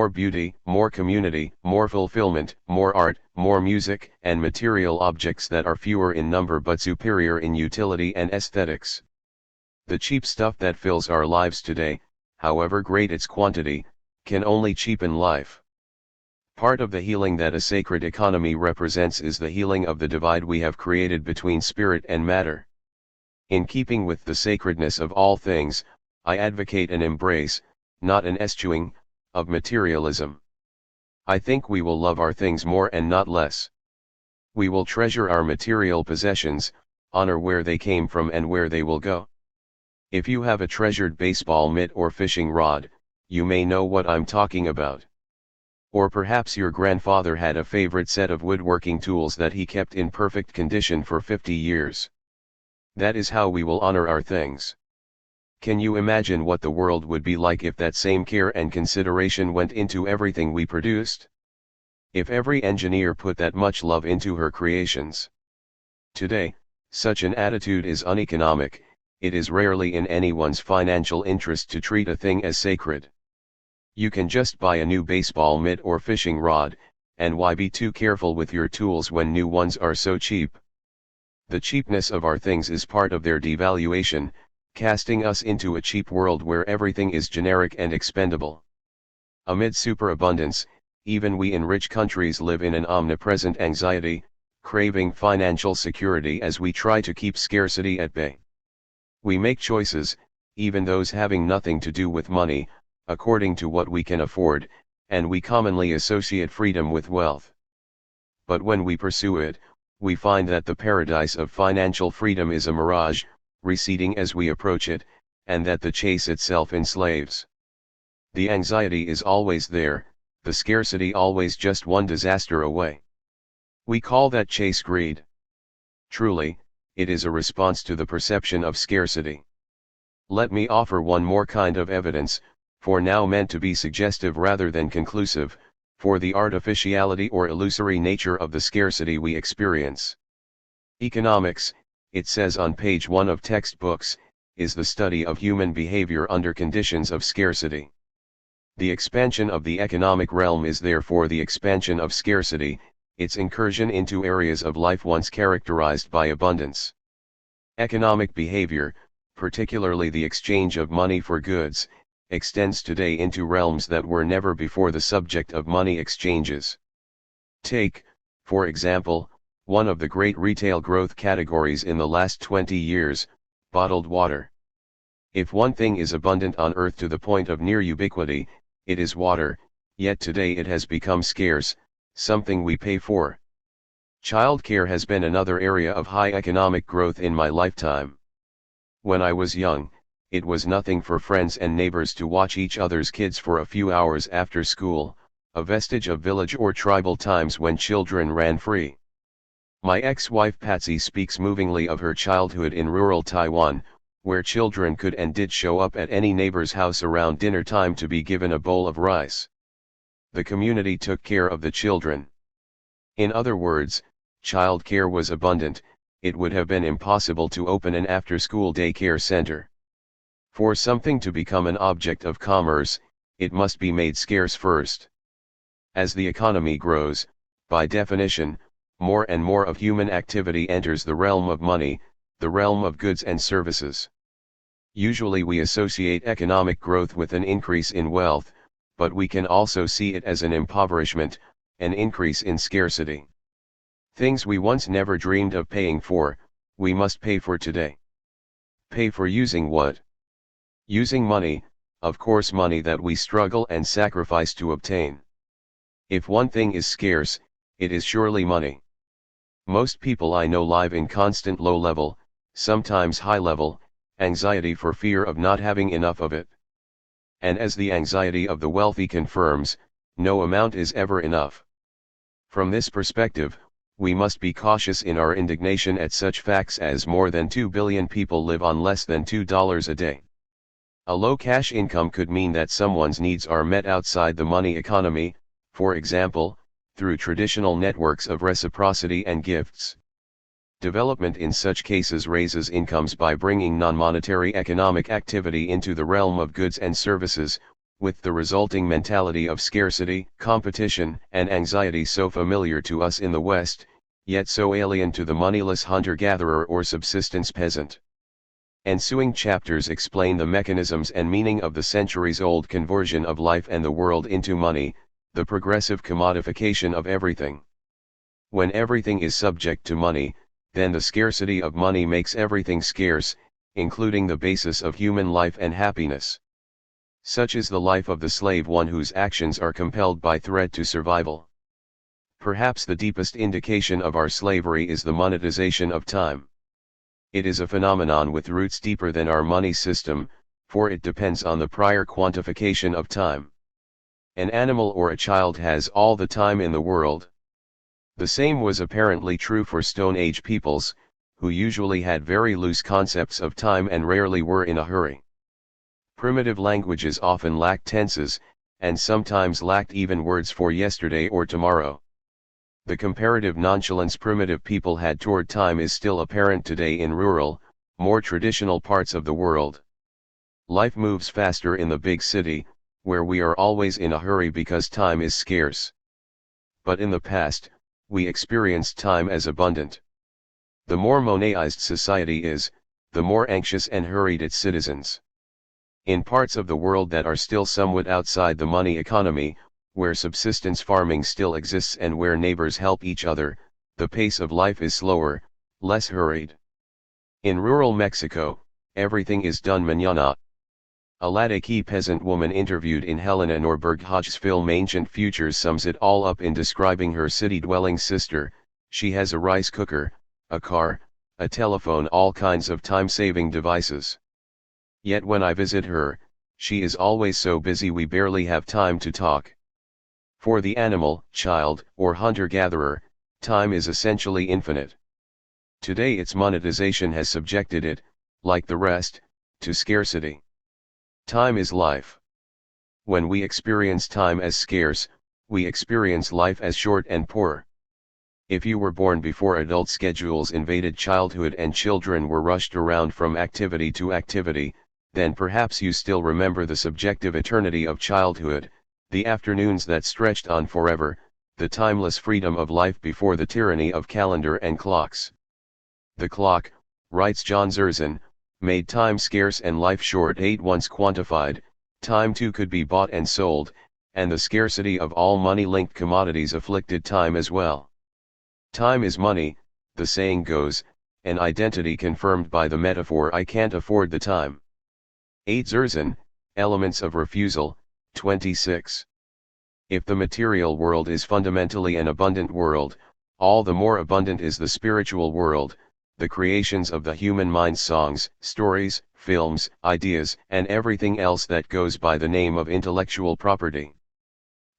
beauty, more community, more fulfillment, more art, more music, and material objects that are fewer in number but superior in utility and aesthetics. The cheap stuff that fills our lives today, however great its quantity, can only cheapen life. Part of the healing that a sacred economy represents is the healing of the divide we have created between spirit and matter. In keeping with the sacredness of all things, I advocate an embrace, not an eschewing, of materialism. I think we will love our things more and not less. We will treasure our material possessions, honor where they came from and where they will go. If you have a treasured baseball mitt or fishing rod, you may know what I'm talking about. Or perhaps your grandfather had a favorite set of woodworking tools that he kept in perfect condition for 50 years. That is how we will honor our things. Can you imagine what the world would be like if that same care and consideration went into everything we produced? If every engineer put that much love into her creations? Today, such an attitude is uneconomic. It is rarely in anyone's financial interest to treat a thing as sacred. You can just buy a new baseball mitt or fishing rod, and why be too careful with your tools when new ones are so cheap? The cheapness of our things is part of their devaluation, casting us into a cheap world where everything is generic and expendable. Amid superabundance, even we in rich countries live in an omnipresent anxiety, craving financial security as we try to keep scarcity at bay. We make choices, even those having nothing to do with money, according to what we can afford, and we commonly associate freedom with wealth. But when we pursue it, we find that the paradise of financial freedom is a mirage, receding as we approach it, and that the chase itself enslaves. The anxiety is always there, the scarcity always just one disaster away. We call that chase greed. Truly, it is a response to the perception of scarcity. Let me offer one more kind of evidence, for now meant to be suggestive rather than conclusive, for the artificiality or illusory nature of the scarcity we experience. Economics, it says on page 1 of textbooks, is the study of human behavior under conditions of scarcity. The expansion of the economic realm is therefore the expansion of scarcity, its incursion into areas of life once characterized by abundance. Economic behavior, particularly the exchange of money for goods, extends today into realms that were never before the subject of money exchanges. Take, for example, one of the great retail growth categories in the last 20 years, bottled water. If one thing is abundant on earth to the point of near ubiquity, it is water, yet today it has become scarce, something we pay for. Childcare has been another area of high economic growth in my lifetime. When I was young, it was nothing for friends and neighbors to watch each other's kids for a few hours after school, a vestige of village or tribal times when children ran free. My ex-wife Patsy speaks movingly of her childhood in rural Taiwan, where children could and did show up at any neighbor's house around dinner time to be given a bowl of rice. The community took care of the children. In other words, child care was abundant. It would have been impossible to open an after-school daycare center. For something to become an object of commerce, it must be made scarce first. As the economy grows, by definition, more and more of human activity enters the realm of money, the realm of goods and services. Usually we associate economic growth with an increase in wealth, but we can also see it as an impoverishment, an increase in scarcity. Things we once never dreamed of paying for, we must pay for today. Pay for using what? Using money, of course money that we struggle and sacrifice to obtain. If one thing is scarce, it is surely money. Most people I know live in constant low level, sometimes high level, anxiety for fear of not having enough of it. And as the anxiety of the wealthy confirms, no amount is ever enough. From this perspective, we must be cautious in our indignation at such facts as more than 2 billion people live on less than $2 a day. A low cash income could mean that someone's needs are met outside the money economy, for example, through traditional networks of reciprocity and gifts. Development in such cases raises incomes by bringing non-monetary economic activity into the realm of goods and services, with the resulting mentality of scarcity, competition, and anxiety so familiar to us in the West, yet so alien to the moneyless hunter-gatherer or subsistence peasant. Ensuing chapters explain the mechanisms and meaning of the centuries-old conversion of life and the world into money, the progressive commodification of everything. When everything is subject to money, then the scarcity of money makes everything scarce, including the basis of human life and happiness. Such is the life of the slave, one whose actions are compelled by threat to survival. Perhaps the deepest indication of our slavery is the monetization of time. It is a phenomenon with roots deeper than our money system, for it depends on the prior quantification of time. An animal or a child has all the time in the world. The same was apparently true for Stone Age peoples, who usually had very loose concepts of time and rarely were in a hurry. Primitive languages often lacked tenses, and sometimes lacked even words for yesterday or tomorrow. The comparative nonchalance primitive people had toward time is still apparent today in rural, more traditional parts of the world. Life moves faster in the big city, where we are always in a hurry because time is scarce. But in the past, we experienced time as abundant. The more monetized society is, the more anxious and hurried its citizens. In parts of the world that are still somewhat outside the money economy, where subsistence farming still exists and where neighbors help each other, the pace of life is slower, less hurried. In rural Mexico, everything is done mañana. A Ladakhi peasant woman interviewed in Helena Norberg Hodge's film Ancient Futures sums it all up in describing her city-dwelling sister. She has a rice cooker, a car, a telephone, all kinds of time-saving devices. Yet when I visit her, she is always so busy we barely have time to talk. For the animal, child, or hunter-gatherer, time is essentially infinite. Today its monetization has subjected it, like the rest, to scarcity. Time is life. When we experience time as scarce, we experience life as short and poor. If you were born before adult schedules invaded childhood and children were rushed around from activity to activity, then perhaps you still remember the subjective eternity of childhood, the afternoons that stretched on forever, the timeless freedom of life before the tyranny of calendar and clocks. The clock, writes John Zerzan, made time scarce and life short. Once quantified, time too could be bought and sold, and the scarcity of all money-linked commodities afflicted time as well. Time is money, the saying goes, an identity confirmed by the metaphor I can't afford the time. 8 Zerzan, Elements of Refusal, 26. If the material world is fundamentally an abundant world, all the more abundant is the spiritual world, the creations of the human mind's songs, stories, films, ideas, and everything else that goes by the name of intellectual property.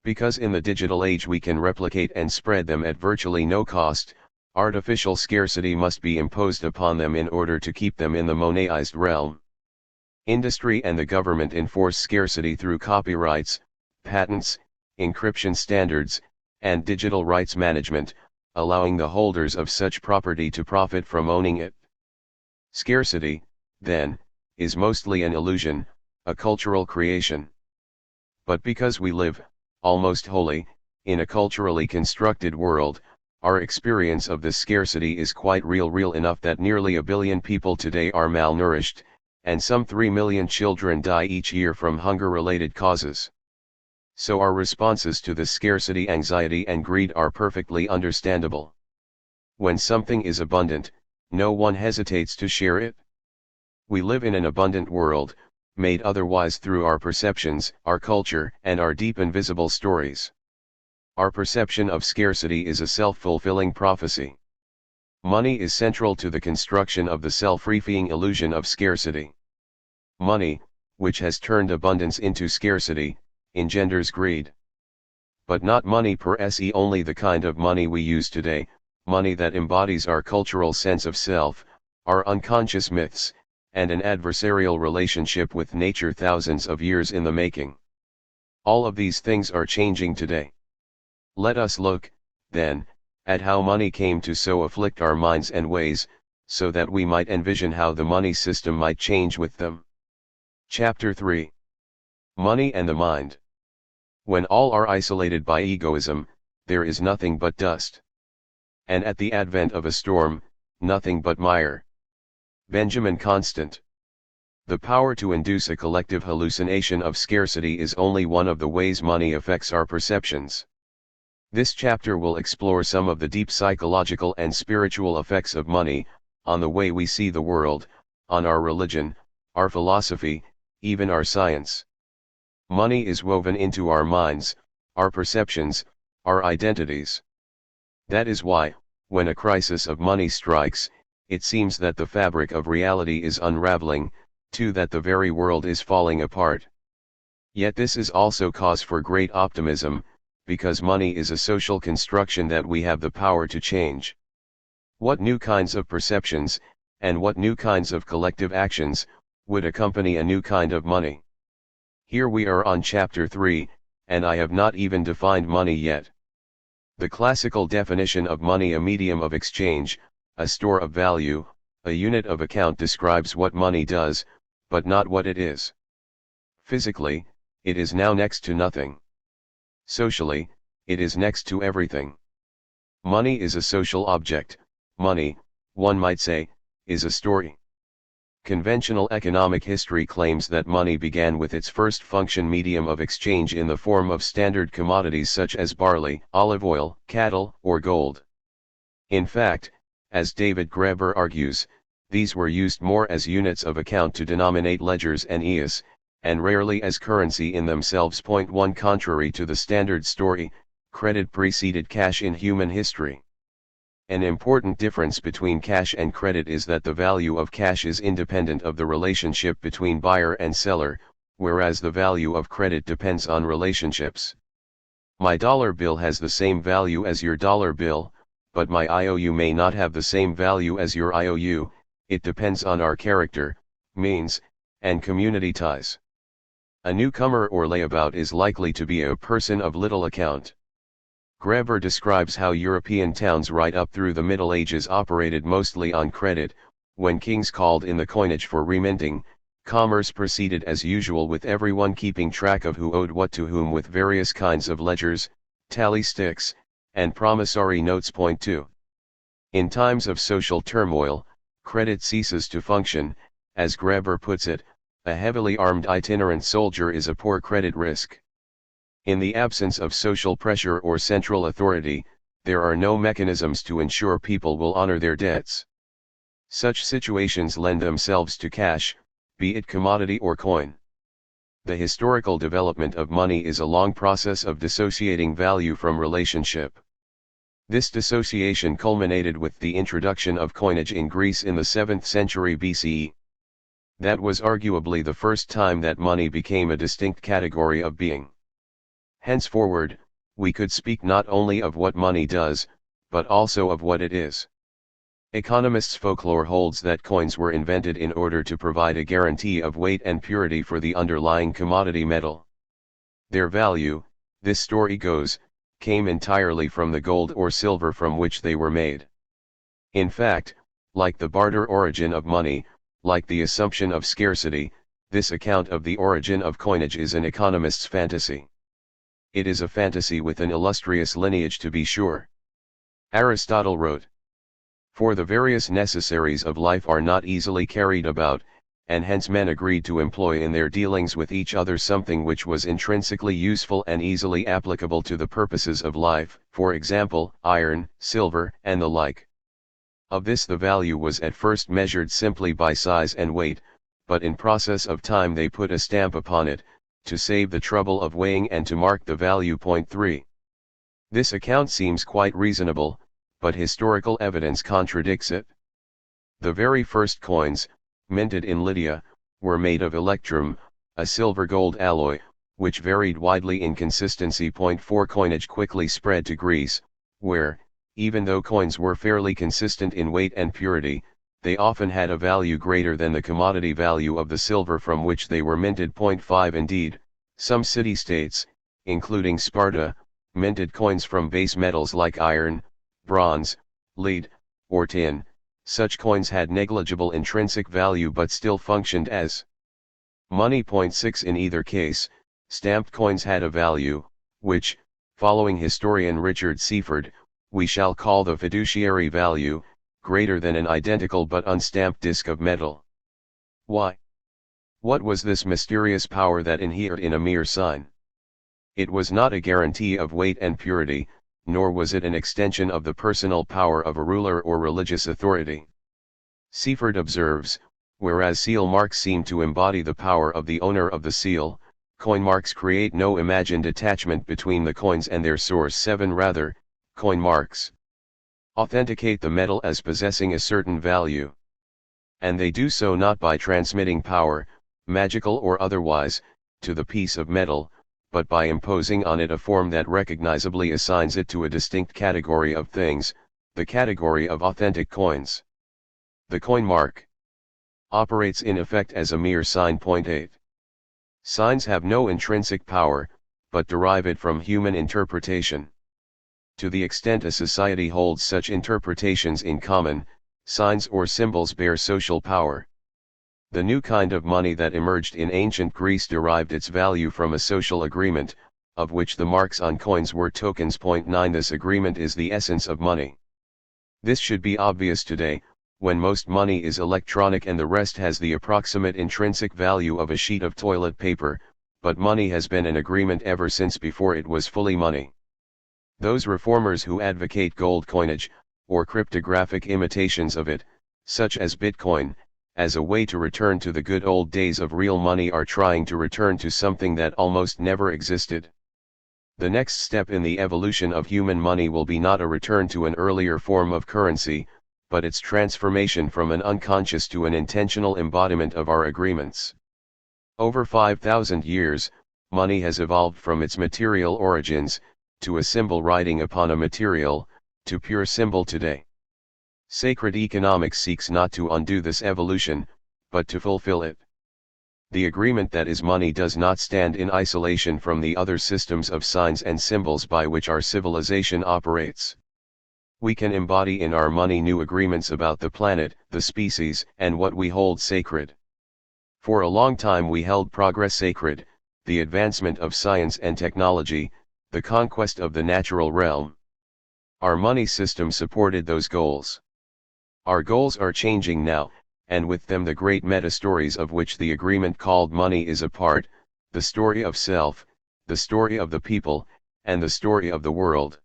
Because in the digital age we can replicate and spread them at virtually no cost, artificial scarcity must be imposed upon them in order to keep them in the monetized realm. Industry and the government enforce scarcity through copyrights, patents, encryption standards, and digital rights management, allowing the holders of such property to profit from owning it. Scarcity, then, is mostly an illusion, a cultural creation. But because we live, almost wholly, in a culturally constructed world, our experience of this scarcity is quite real enough that nearly 1 billion people today are malnourished, and some 3 million children die each year from hunger-related causes. So our responses to this scarcity, anxiety and greed are perfectly understandable. When something is abundant, no one hesitates to share it. We live in an abundant world, made otherwise through our perceptions, our culture, and our deep invisible stories. Our perception of scarcity is a self-fulfilling prophecy. Money is central to the construction of the self-refeeing illusion of scarcity. Money, which has turned abundance into scarcity, engenders greed. But not money per se, only the kind of money we use today, money that embodies our cultural sense of self, our unconscious myths, and an adversarial relationship with nature thousands of years in the making. All of these things are changing today. Let us look, then, at how money came to so afflict our minds and ways, so that we might envision how the money system might change with them. Chapter 3. Money and the Mind. When all are isolated by egoism, there is nothing but dust. And at the advent of a storm, nothing but mire. Benjamin Constant. The power to induce a collective hallucination of scarcity is only one of the ways money affects our perceptions. This chapter will explore some of the deep psychological and spiritual effects of money, on the way we see the world, on our religion, our philosophy, even our science. Money is woven into our minds, our perceptions, our identities. That is why, when a crisis of money strikes, it seems that the fabric of reality is unraveling, too, that the very world is falling apart. Yet this is also cause for great optimism, because money is a social construction that we have the power to change. What new kinds of perceptions, and what new kinds of collective actions, would accompany a new kind of money? Here we are on chapter 3, and I have not even defined money yet. The classical definition of money, a medium of exchange, a store of value, a unit of account, describes what money does, but not what it is. Physically, it is now next to nothing. Socially, it is next to everything. Money is a social object. Money, one might say, is a story. Conventional economic history claims that money began with its first function medium of exchange in the form of standard commodities such as barley, olive oil, cattle, or gold. In fact, as David Graeber argues, these were used more as units of account to denominate ledgers and eas, and rarely as currency in themselves. Point 1. Contrary to the standard story, credit preceded cash in human history. An important difference between cash and credit is that the value of cash is independent of the relationship between buyer and seller, whereas the value of credit depends on relationships. My dollar bill has the same value as your dollar bill, but my IOU may not have the same value as your IOU. It depends on our character, means, and community ties. A newcomer or layabout is likely to be a person of little account. Greber describes how European towns right up through the Middle Ages operated mostly on credit. When kings called in the coinage for reminting, commerce proceeded as usual, with everyone keeping track of who owed what to whom with various kinds of ledgers, tally sticks, and promissory notes. Point 2. In times of social turmoil, credit ceases to function. As Greber puts it, a heavily armed itinerant soldier is a poor credit risk. In the absence of social pressure or central authority, there are no mechanisms to ensure people will honor their debts. Such situations lend themselves to cash, be it commodity or coin. The historical development of money is a long process of dissociating value from relationship. This dissociation culminated with the introduction of coinage in Greece in the 7th century BCE. That was arguably the first time that money became a distinct category of being. Henceforward, we could speak not only of what money does, but also of what it is. Economists' folklore holds that coins were invented in order to provide a guarantee of weight and purity for the underlying commodity metal. Their value, this story goes, came entirely from the gold or silver from which they were made. In fact, like the barter origin of money, like the assumption of scarcity, this account of the origin of coinage is an economist's fantasy. It is a fantasy with an illustrious lineage, to be sure. Aristotle wrote, "For the various necessaries of life are not easily carried about, and hence men agreed to employ in their dealings with each other something which was intrinsically useful and easily applicable to the purposes of life, for example, iron, silver, and the like. Of this the value was at first measured simply by size and weight, but in process of time they put a stamp upon it, to save the trouble of weighing and to mark the value." Point 3. This account seems quite reasonable, but historical evidence contradicts it. The very first coins, minted in Lydia, were made of electrum, a silver-gold alloy, which varied widely in consistency. Point 4. Coinage quickly spread to Greece, where, even though coins were fairly consistent in weight and purity, they often had a value greater than the commodity value of the silver from which they were minted. Point 5. Indeed, some city-states, including Sparta, minted coins from base metals like iron, bronze, lead, or tin. Such coins had negligible intrinsic value but still functioned as money. Point 6. In either case, stamped coins had a value, which, following historian Richard Seaford, we shall call the fiduciary value, greater than an identical but unstamped disc of metal. Why? What was this mysterious power that inhered in a mere sign? It was not a guarantee of weight and purity, nor was it an extension of the personal power of a ruler or religious authority. Seaford observes, whereas seal marks seem to embody the power of the owner of the seal, coin marks create no imagined attachment between the coins and their source. 7. Rather, coin marks authenticate the metal as possessing a certain value. And they do so not by transmitting power, magical or otherwise, to the piece of metal, but by imposing on it a form that recognizably assigns it to a distinct category of things, the category of authentic coins. The coin mark operates in effect as a mere sign. Point 8. Signs have no intrinsic power, but derive it from human interpretation. To the extent a society holds such interpretations in common, signs or symbols bear social power. The new kind of money that emerged in ancient Greece derived its value from a social agreement, of which the marks on coins were tokens. Point 9. This agreement is the essence of money. This should be obvious today, when most money is electronic and the rest has the approximate intrinsic value of a sheet of toilet paper, but money has been an agreement ever since before it was fully money. Those reformers who advocate gold coinage, or cryptographic imitations of it, such as Bitcoin, as a way to return to the good old days of real money, are trying to return to something that almost never existed. The next step in the evolution of human money will be not a return to an earlier form of currency, but its transformation from an unconscious to an intentional embodiment of our agreements. Over 5,000 years, money has evolved from its material origins, to a symbol riding upon a material, to pure symbol today. Sacred economics seeks not to undo this evolution, but to fulfill it. The agreement that is money does not stand in isolation from the other systems of signs and symbols by which our civilization operates. We can embody in our money new agreements about the planet, the species, and what we hold sacred. For a long time we held progress sacred, the advancement of science and technology, the conquest of the natural realm. Our money system supported those goals. Our goals are changing now, and with them the great meta-stories of which the agreement called money is a part, the story of self, the story of the people, and the story of the world.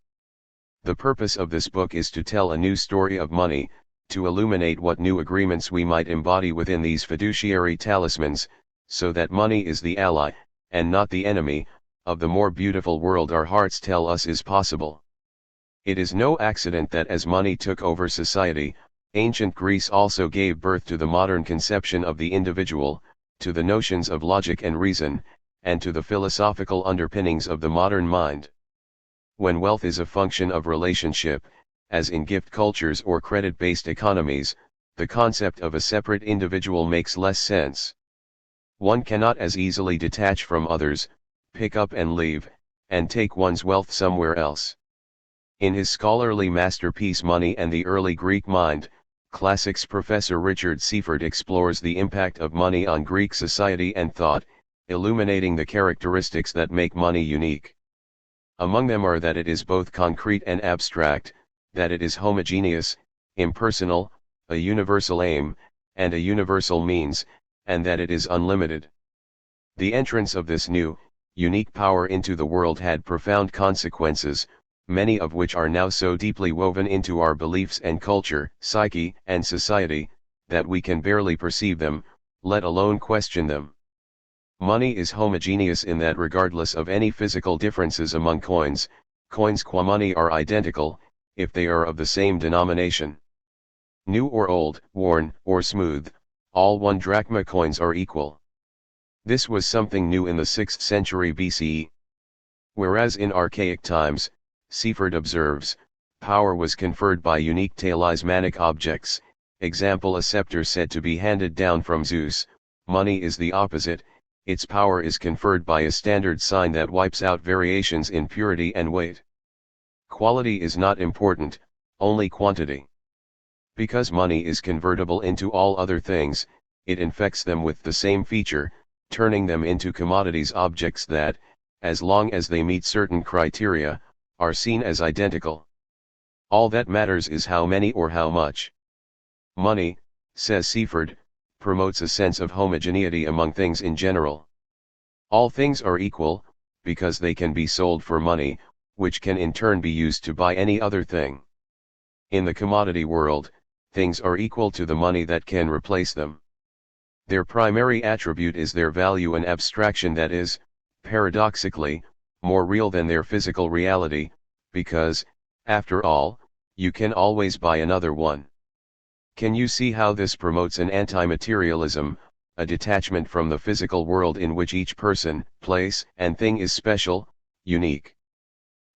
The purpose of this book is to tell a new story of money, to illuminate what new agreements we might embody within these fiduciary talismans, so that money is the ally, and not the enemy, of the more beautiful world our hearts tell us is possible. It is no accident that as money took over society, ancient Greece also gave birth to the modern conception of the individual, to the notions of logic and reason, and to the philosophical underpinnings of the modern mind. When wealth is a function of relationship, as in gift cultures or credit-based economies, the concept of a separate individual makes less sense. One cannot as easily detach from others, pick up and leave, and take one's wealth somewhere else. In his scholarly masterpiece Money and the Early Greek Mind, classics professor Richard Seifert explores the impact of money on Greek society and thought, illuminating the characteristics that make money unique. Among them are that it is both concrete and abstract, that it is homogeneous, impersonal, a universal aim, and a universal means, and that it is unlimited. The entrance of this new, unique power into the world had profound consequences, many of which are now so deeply woven into our beliefs and culture, psyche, and society, that we can barely perceive them, let alone question them. Money is homogeneous in that regardless of any physical differences among coins qua money are identical, if they are of the same denomination. New or old, worn or smooth, all 1 drachma coins are equal. This was something new in the 6th century BCE. Whereas in archaic times, Seifert observes, power was conferred by unique talismanic objects, example a scepter said to be handed down from Zeus, money is the opposite, its power is conferred by a standard sign that wipes out variations in purity and weight. Quality is not important, only quantity. Because money is convertible into all other things, it infects them with the same feature, turning them into commodities, objects that, as long as they meet certain criteria, are seen as identical. All that matters is how many or how much. Money, says Seifert, promotes a sense of homogeneity among things in general. All things are equal, because they can be sold for money, which can in turn be used to buy any other thing. In the commodity world, things are equal to the money that can replace them. Their primary attribute is their value, an abstraction that is, paradoxically, more real than their physical reality, because, after all, you can always buy another one. Can you see how this promotes an anti-materialism, a detachment from the physical world in which each person, place, and thing is special, unique?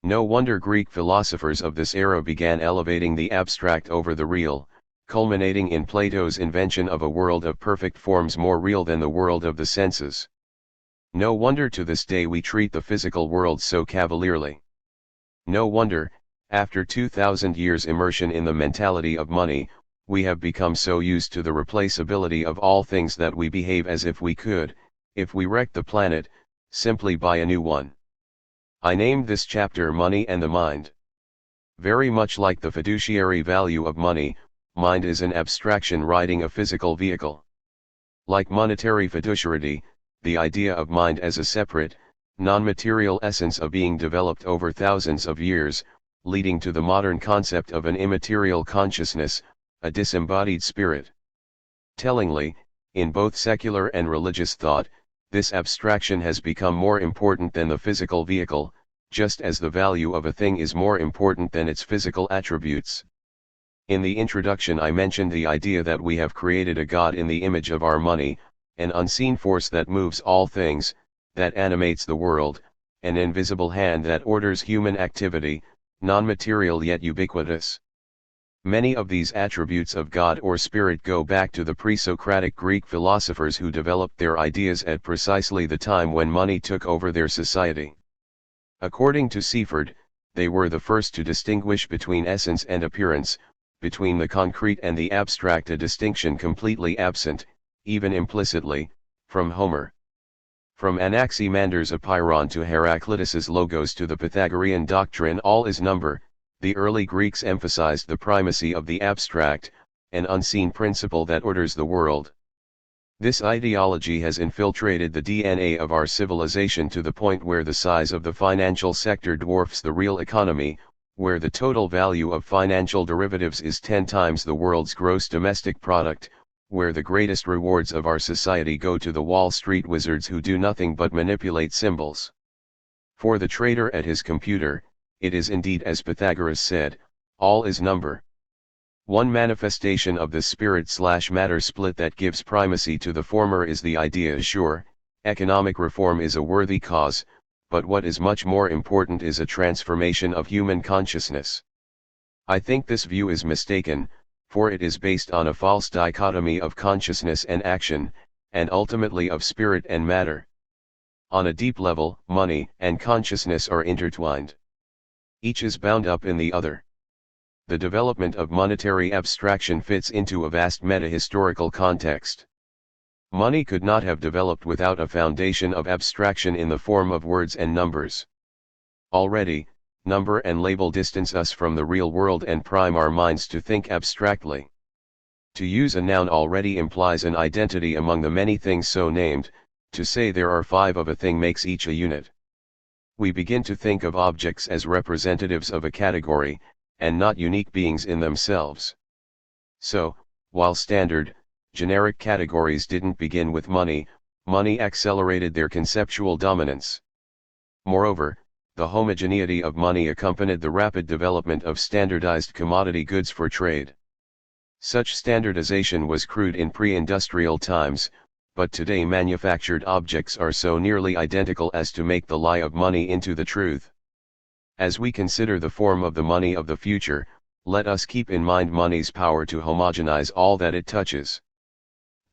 No wonder Greek philosophers of this era began elevating the abstract over the real, culminating in Plato's invention of a world of perfect forms more real than the world of the senses. No wonder to this day we treat the physical world so cavalierly. No wonder, after 2,000 years immersion in the mentality of money, we have become so used to the replaceability of all things that we behave as if we could, if we wrecked the planet, simply buy a new one. I named this chapter Money and the Mind. Very much like the fiduciary value of money, mind is an abstraction riding a physical vehicle. Like monetary fiduciarity, the idea of mind as a separate, non-material essence of being developed over thousands of years, leading to the modern concept of an immaterial consciousness, a disembodied spirit. Tellingly, in both secular and religious thought, this abstraction has become more important than the physical vehicle, just as the value of a thing is more important than its physical attributes. In the introduction I mentioned the idea that we have created a God in the image of our money, an unseen force that moves all things, that animates the world, an invisible hand that orders human activity, non-material yet ubiquitous. Many of these attributes of God or Spirit go back to the pre-Socratic Greek philosophers who developed their ideas at precisely the time when money took over their society. According to Seifert, they were the first to distinguish between essence and appearance, between the concrete and the abstract, a distinction completely absent, even implicitly, from Homer. From Anaximander's Apeiron to Heraclitus's Logos to the Pythagorean doctrine all is number, the early Greeks emphasized the primacy of the abstract, an unseen principle that orders the world. This ideology has infiltrated the DNA of our civilization to the point where the size of the financial sector dwarfs the real economy, where the total value of financial derivatives is 10 times the world's gross domestic product, where the greatest rewards of our society go to the Wall Street wizards who do nothing but manipulate symbols. For the trader at his computer, it is indeed as Pythagoras said, all is number. One manifestation of the spirit/matter split that gives primacy to the former is the idea sure, economic reform is a worthy cause, but what is much more important is a transformation of human consciousness. I think this view is mistaken, for it is based on a false dichotomy of consciousness and action, and ultimately of spirit and matter. On a deep level, money and consciousness are intertwined. Each is bound up in the other. The development of monetary abstraction fits into a vast meta-historical context. Money could not have developed without a foundation of abstraction in the form of words and numbers. Already, number and label distance us from the real world and prime our minds to think abstractly. To use a noun already implies an identity among the many things so named, to say there are 5 of a thing makes each a unit. We begin to think of objects as representatives of a category, and not unique beings in themselves. So, while standard, generic categories didn't begin with money, money accelerated their conceptual dominance. Moreover, the homogeneity of money accompanied the rapid development of standardized commodity goods for trade. Such standardization was crude in pre-industrial times, but today manufactured objects are so nearly identical as to make the lie of money into the truth. As we consider the form of the money of the future, let us keep in mind money's power to homogenize all that it touches.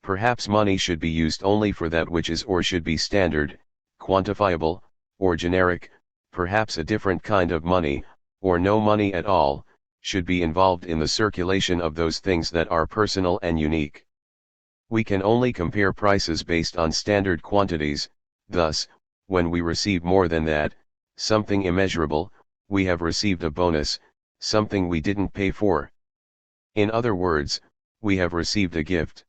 Perhaps money should be used only for that which is or should be standard, quantifiable, or generic, perhaps a different kind of money, or no money at all, should be involved in the circulation of those things that are personal and unique. We can only compare prices based on standard quantities, thus, when we receive more than that, something immeasurable, we have received a bonus, something we didn't pay for. In other words, we have received a gift.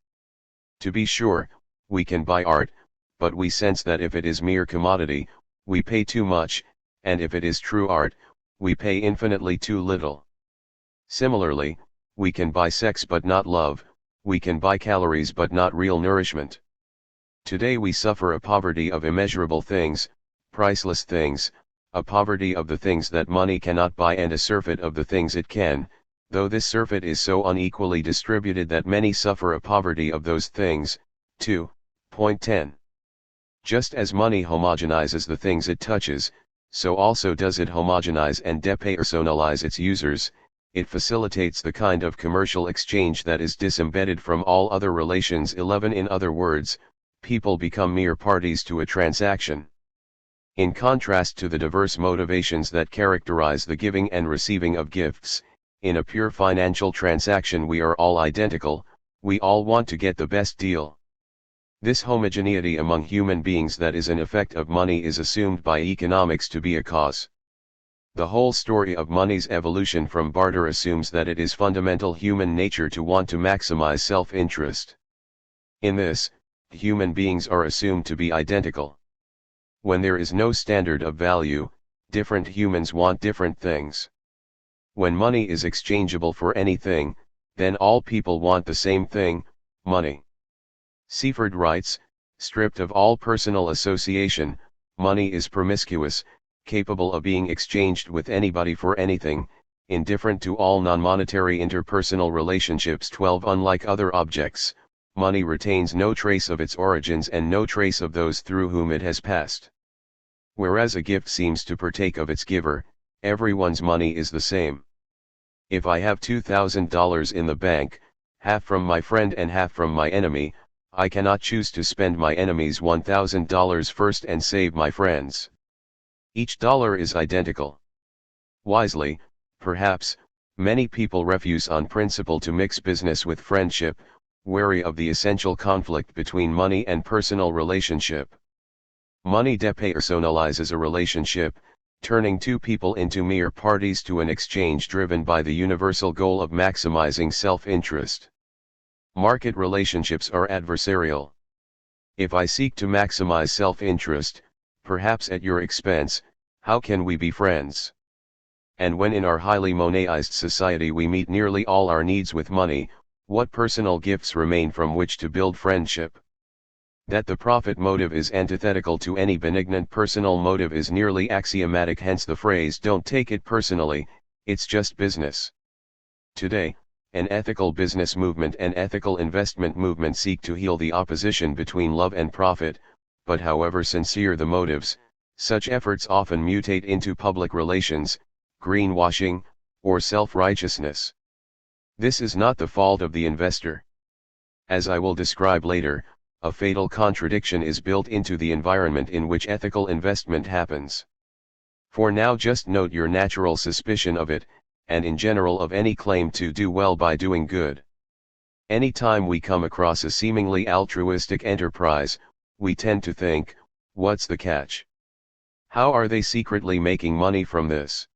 To be sure, we can buy art, but we sense that if it is mere commodity, we pay too much, and if it is true art, we pay infinitely too little. Similarly, we can buy sex but not love, we can buy calories but not real nourishment. Today we suffer a poverty of immeasurable things, priceless things, a poverty of the things that money cannot buy and a surfeit of the things it can, though this surfeit is so unequally distributed that many suffer a poverty of those things, too. 10. Just as money homogenizes the things it touches, so also does it homogenize and depersonalize its users. It facilitates the kind of commercial exchange that is disembedded from all other relations. 11 In other words, people become mere parties to a transaction. In contrast to the diverse motivations that characterize the giving and receiving of gifts, in a pure financial transaction we are all identical, we all want to get the best deal. This homogeneity among human beings that is an effect of money is assumed by economics to be a cause. The whole story of money's evolution from barter assumes that it is fundamental human nature to want to maximize self-interest. In this, human beings are assumed to be identical. When there is no standard of value, different humans want different things. When money is exchangeable for anything, then all people want the same thing, money. Seaford writes, stripped of all personal association, money is promiscuous, capable of being exchanged with anybody for anything, indifferent to all non-monetary interpersonal relationships. 12 Unlike other objects, money retains no trace of its origins and no trace of those through whom it has passed. Whereas a gift seems to partake of its giver, everyone's money is the same. If I have $2,000 in the bank, half from my friend and half from my enemy, I cannot choose to spend my enemy's $1,000 first and save my friend's. Each dollar is identical. Wisely, perhaps, many people refuse on principle to mix business with friendship, wary of the essential conflict between money and personal relationship. Money depersonalizes a relationship, turning two people into mere parties to an exchange driven by the universal goal of maximizing self-interest. Market relationships are adversarial. If I seek to maximize self-interest, perhaps at your expense, how can we be friends? And when in our highly monetized society we meet nearly all our needs with money, what personal gifts remain from which to build friendship? That the profit motive is antithetical to any benignant personal motive is nearly axiomatic, hence the phrase "don't take it personally, it's just business." Today, an ethical business movement and ethical investment movement seek to heal the opposition between love and profit, but however sincere the motives, such efforts often mutate into public relations, greenwashing, or self-righteousness. This is not the fault of the investor. As I will describe later, a fatal contradiction is built into the environment in which ethical investment happens. For now just note your natural suspicion of it, and in general of any claim to do well by doing good. Any time we come across a seemingly altruistic enterprise, we tend to think, what's the catch? How are they secretly making money from this?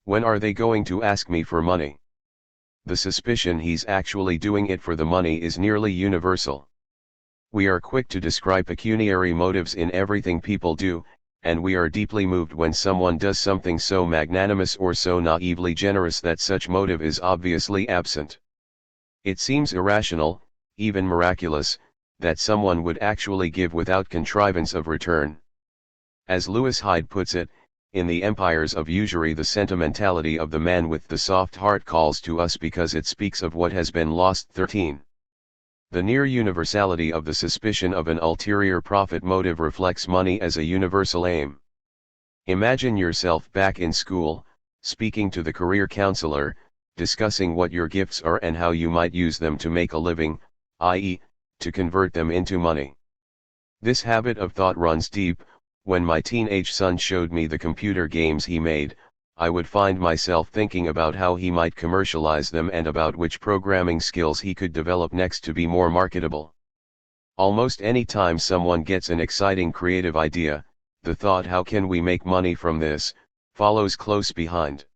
When are they going to ask me for money? The suspicion he's actually doing it for the money is nearly universal. We are quick to describe pecuniary motives in everything people do, and we are deeply moved when someone does something so magnanimous or so naively generous that such motive is obviously absent. It seems irrational, even miraculous, that someone would actually give without contrivance of return. As Lewis Hyde puts it, in the Empires of Usury, the sentimentality of the man with the soft heart calls to us because it speaks of what has been lost. 13. The near universality of the suspicion of an ulterior profit motive reflects money as a universal aim. Imagine yourself back in school, speaking to the career counselor, discussing what your gifts are and how you might use them to make a living, i.e., to convert them into money. This habit of thought runs deep. When my teenage son showed me the computer games he made, I would find myself thinking about how he might commercialize them and about which programming skills he could develop next to be more marketable. Almost any time someone gets an exciting creative idea, the thought "how can we make money from this?" follows close behind.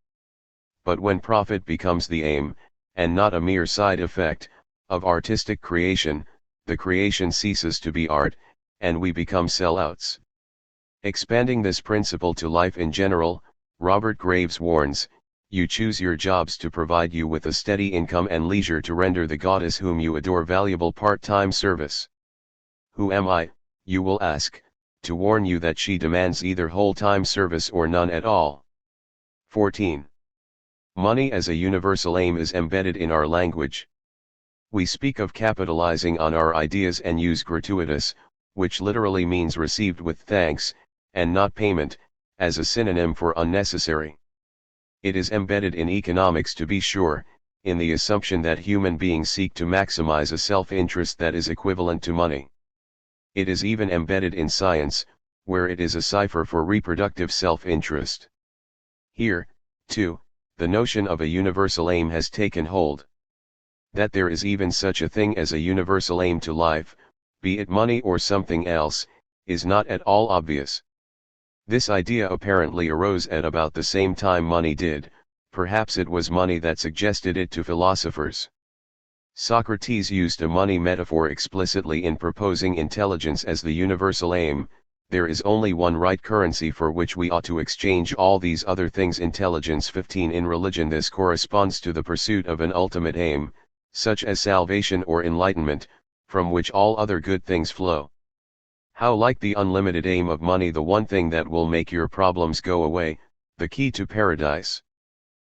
But when profit becomes the aim, and not a mere side effect, of artistic creation, the creation ceases to be art, and we become sellouts. Expanding this principle to life in general, Robert Graves warns, you choose your jobs to provide you with a steady income and leisure to render the goddess whom you adore valuable part-time service. Who am I, you will ask, to warn you that she demands either whole-time service or none at all? 14. Money as a universal aim is embedded in our language. We speak of capitalizing on our ideas and use gratuitous, which literally means received with thanks, and not payment, as a synonym for unnecessary. It is embedded in economics, to be sure, in the assumption that human beings seek to maximize a self-interest that is equivalent to money. It is even embedded in science, where it is a cipher for reproductive self-interest. Here, too, the notion of a universal aim has taken hold. That there is even such a thing as a universal aim to life, be it money or something else, is not at all obvious. This idea apparently arose at about the same time money did. Perhaps it was money that suggested it to philosophers. Socrates used a money metaphor explicitly in proposing intelligence as the universal aim. There is only one right currency for which we ought to exchange all these other things. Intelligence. 15. In religion this corresponds to the pursuit of an ultimate aim, such as salvation or enlightenment, from which all other good things flow. How like the unlimited aim of money, the one thing that will make your problems go away, the key to paradise.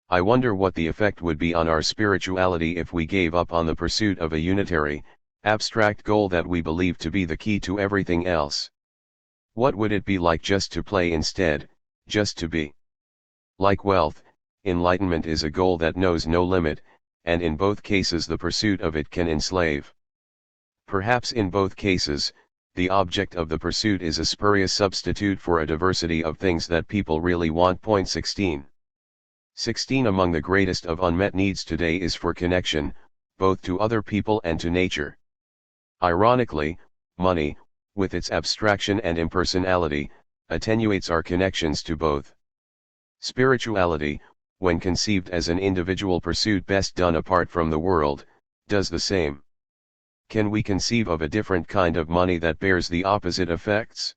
I wonder what the effect would be on our spirituality if we gave up on the pursuit of a unitary, abstract goal that we believe to be the key to everything else. What would it be like just to play instead, just to be? Like wealth, enlightenment is a goal that knows no limit, and in both cases the pursuit of it can enslave. Perhaps in both cases, the object of the pursuit is a spurious substitute for a diversity of things that people really want. 16 Among the greatest of unmet needs today is for connection, both to other people and to nature. Ironically, money, with its abstraction and impersonality, attenuates our connections to both. Spirituality, when conceived as an individual pursuit best done apart from the world, does the same. Can we conceive of a different kind of money that bears the opposite effects?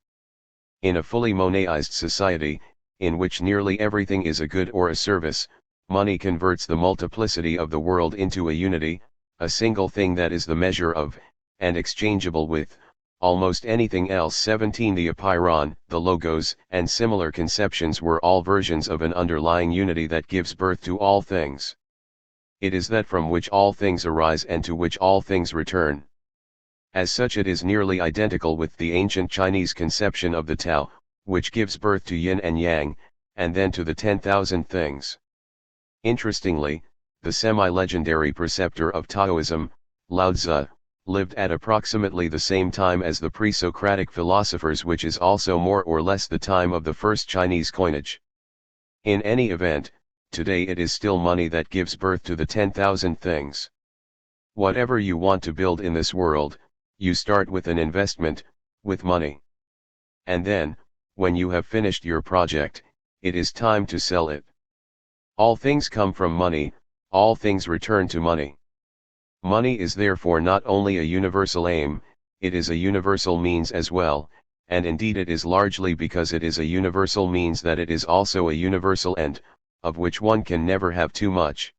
In a fully moneized society, in which nearly everything is a good or a service, money converts the multiplicity of the world into a unity, a single thing that is the measure of, and exchangeable with, almost anything else. 17 The apeiron, the logos, and similar conceptions were all versions of an underlying unity that gives birth to all things. It is that from which all things arise and to which all things return. As such, it is nearly identical with the ancient Chinese conception of the Tao, which gives birth to yin and yang, and then to the 10,000 things. Interestingly, the semi-legendary preceptor of Taoism, Lao Tzu, lived at approximately the same time as the pre-Socratic philosophers, which is also more or less the time of the first Chinese coinage. In any event, today it is still money that gives birth to the 10,000 things. Whatever you want to build in this world, you start with an investment, with money. And then, when you have finished your project, it is time to sell it. All things come from money, all things return to money. Money is therefore not only a universal aim, it is a universal means as well, and indeed it is largely because it is a universal means that it is also a universal end, of which one can never have too much.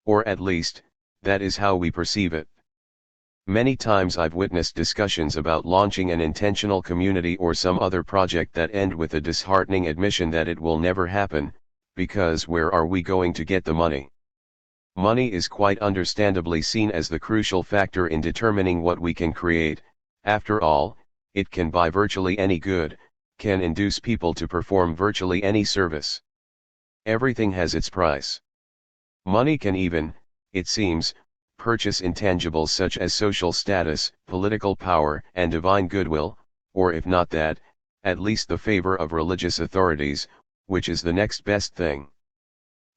Or at least, that is how we perceive it. Many times I've witnessed discussions about launching an intentional community or some other project that end with a disheartening admission that it will never happen, because where are we going to get the money? Money is quite understandably seen as the crucial factor in determining what we can create. After all, it can buy virtually any good, can induce people to perform virtually any service. Everything has its price. Money can even, it seems, purchase intangibles such as social status, political power, and divine goodwill, or if not that, at least the favor of religious authorities, which is the next best thing.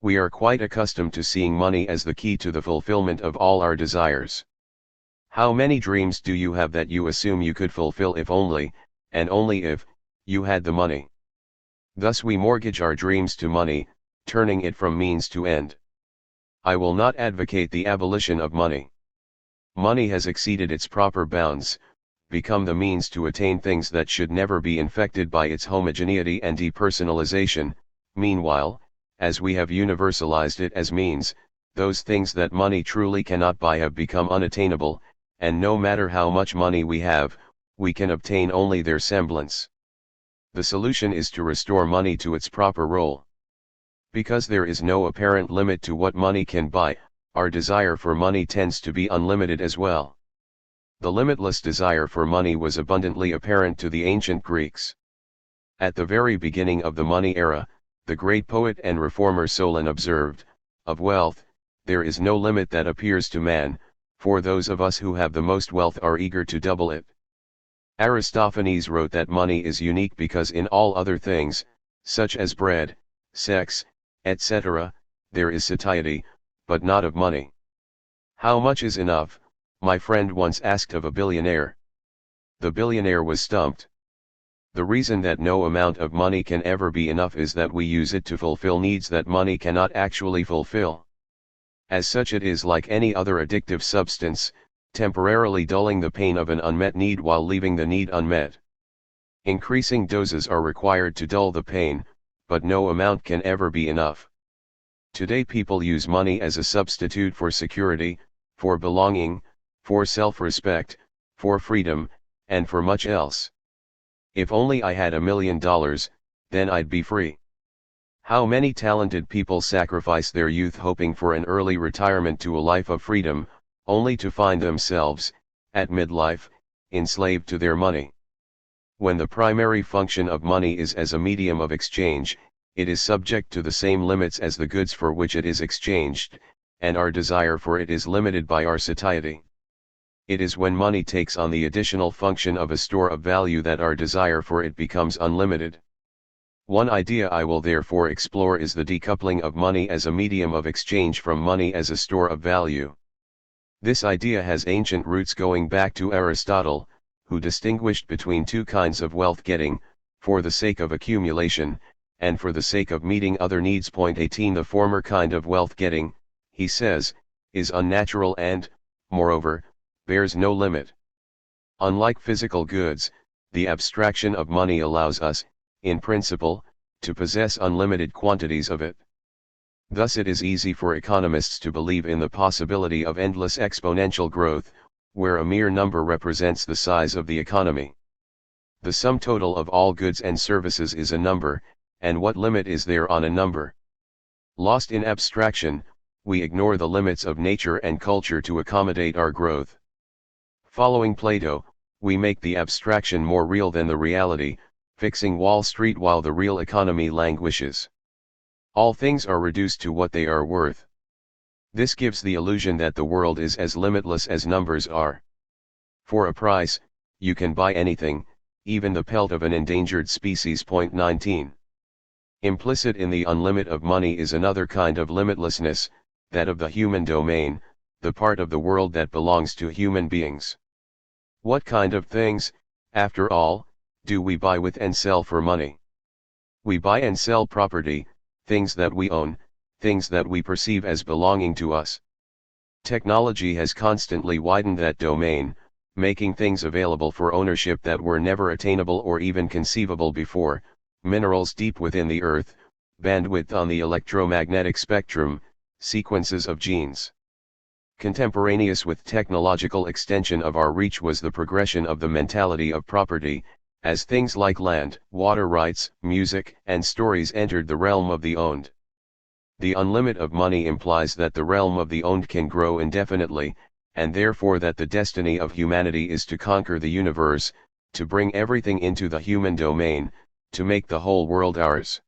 We are quite accustomed to seeing money as the key to the fulfillment of all our desires. How many dreams do you have that you assume you could fulfill if only, and only if, you had the money? Thus we mortgage our dreams to money, turning it from means to end. I will not advocate the abolition of money. Money has exceeded its proper bounds, become the means to attain things that should never be infected by its homogeneity and depersonalization. Meanwhile, as we have universalized it as means, those things that money truly cannot buy have become unattainable, and no matter how much money we have, we can obtain only their semblance. The solution is to restore money to its proper role. Because there is no apparent limit to what money can buy, our desire for money tends to be unlimited as well. The limitless desire for money was abundantly apparent to the ancient Greeks. At the very beginning of the money era, the great poet and reformer Solon observed, "Of wealth, there is no limit that appears to man, for those of us who have the most wealth are eager to double it." Aristophanes wrote that money is unique because in all other things, such as bread, sex, etc., there is satiety, but not of money. "How much is enough?" my friend once asked of a billionaire. The billionaire was stumped. The reason that no amount of money can ever be enough is that we use it to fulfill needs that money cannot actually fulfill. As such, it is like any other addictive substance, temporarily dulling the pain of an unmet need while leaving the need unmet. Increasing doses are required to dull the pain, but no amount can ever be enough. Today people use money as a substitute for security, for belonging, for self-respect, for freedom, and for much else. If only I had $1 million, then I'd be free. How many talented people sacrifice their youth hoping for an early retirement to a life of freedom, only to find themselves, at midlife, enslaved to their money. When the primary function of money is as a medium of exchange, it is subject to the same limits as the goods for which it is exchanged, and our desire for it is limited by our satiety. It is when money takes on the additional function of a store of value that our desire for it becomes unlimited. One idea I will therefore explore is the decoupling of money as a medium of exchange from money as a store of value. This idea has ancient roots going back to Aristotle, who distinguished between two kinds of wealth getting, for the sake of accumulation, and for the sake of meeting other needs. 18 The former kind of wealth getting, he says, is unnatural and, moreover, bears no limit. Unlike physical goods, the abstraction of money allows us, in principle, to possess unlimited quantities of it. Thus it is easy for economists to believe in the possibility of endless exponential growth, where a mere number represents the size of the economy. The sum total of all goods and services is a number, and what limit is there on a number? Lost in abstraction, we ignore the limits of nature and culture to accommodate our growth. Following Plato, we make the abstraction more real than the reality, fixing Wall Street while the real economy languishes. All things are reduced to what they are worth. This gives the illusion that the world is as limitless as numbers are. For a price, you can buy anything, even the pelt of an endangered species. 19. Implicit in the unlimit of money is another kind of limitlessness, that of the human domain, the part of the world that belongs to human beings. What kind of things, after all, do we buy with and sell for money? We buy and sell property, things that we own, things that we perceive as belonging to us. Technology has constantly widened that domain, making things available for ownership that were never attainable or even conceivable before: minerals deep within the earth, bandwidth on the electromagnetic spectrum, sequences of genes. Contemporaneous with technological extension of our reach was the progression of the mentality of property, as things like land, water rights, music, and stories entered the realm of the owned. The unlimit of money implies that the realm of the owned can grow indefinitely, and therefore that the destiny of humanity is to conquer the universe, to bring everything into the human domain, to make the whole world ours.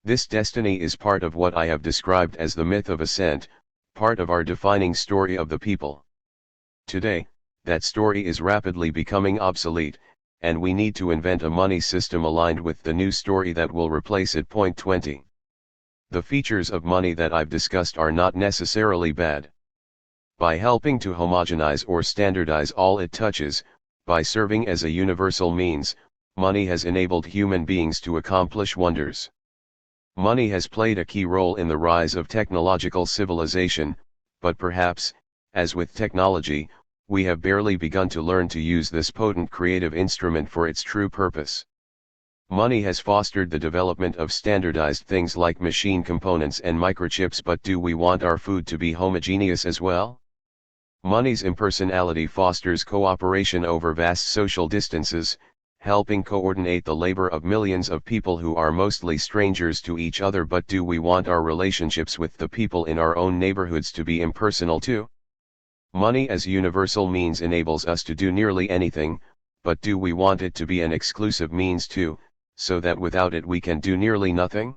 This destiny is part of what I have described as the myth of ascent, part of our defining story of the people. Today, that story is rapidly becoming obsolete, and we need to invent a money system aligned with the new story that will replace it. 20. The features of money that I've discussed are not necessarily bad. By helping to homogenize or standardize all it touches, by serving as a universal means, money has enabled human beings to accomplish wonders. Money has played a key role in the rise of technological civilization, but perhaps, as with technology, we have barely begun to learn to use this potent creative instrument for its true purpose. Money has fostered the development of standardized things like machine components and microchips, but do we want our food to be homogeneous as well? Money's impersonality fosters cooperation over vast social distances, helping coordinate the labor of millions of people who are mostly strangers to each other, but do we want our relationships with the people in our own neighborhoods to be impersonal too? Money as universal means enables us to do nearly anything, but do we want it to be an exclusive means too, so that without it we can do nearly nothing?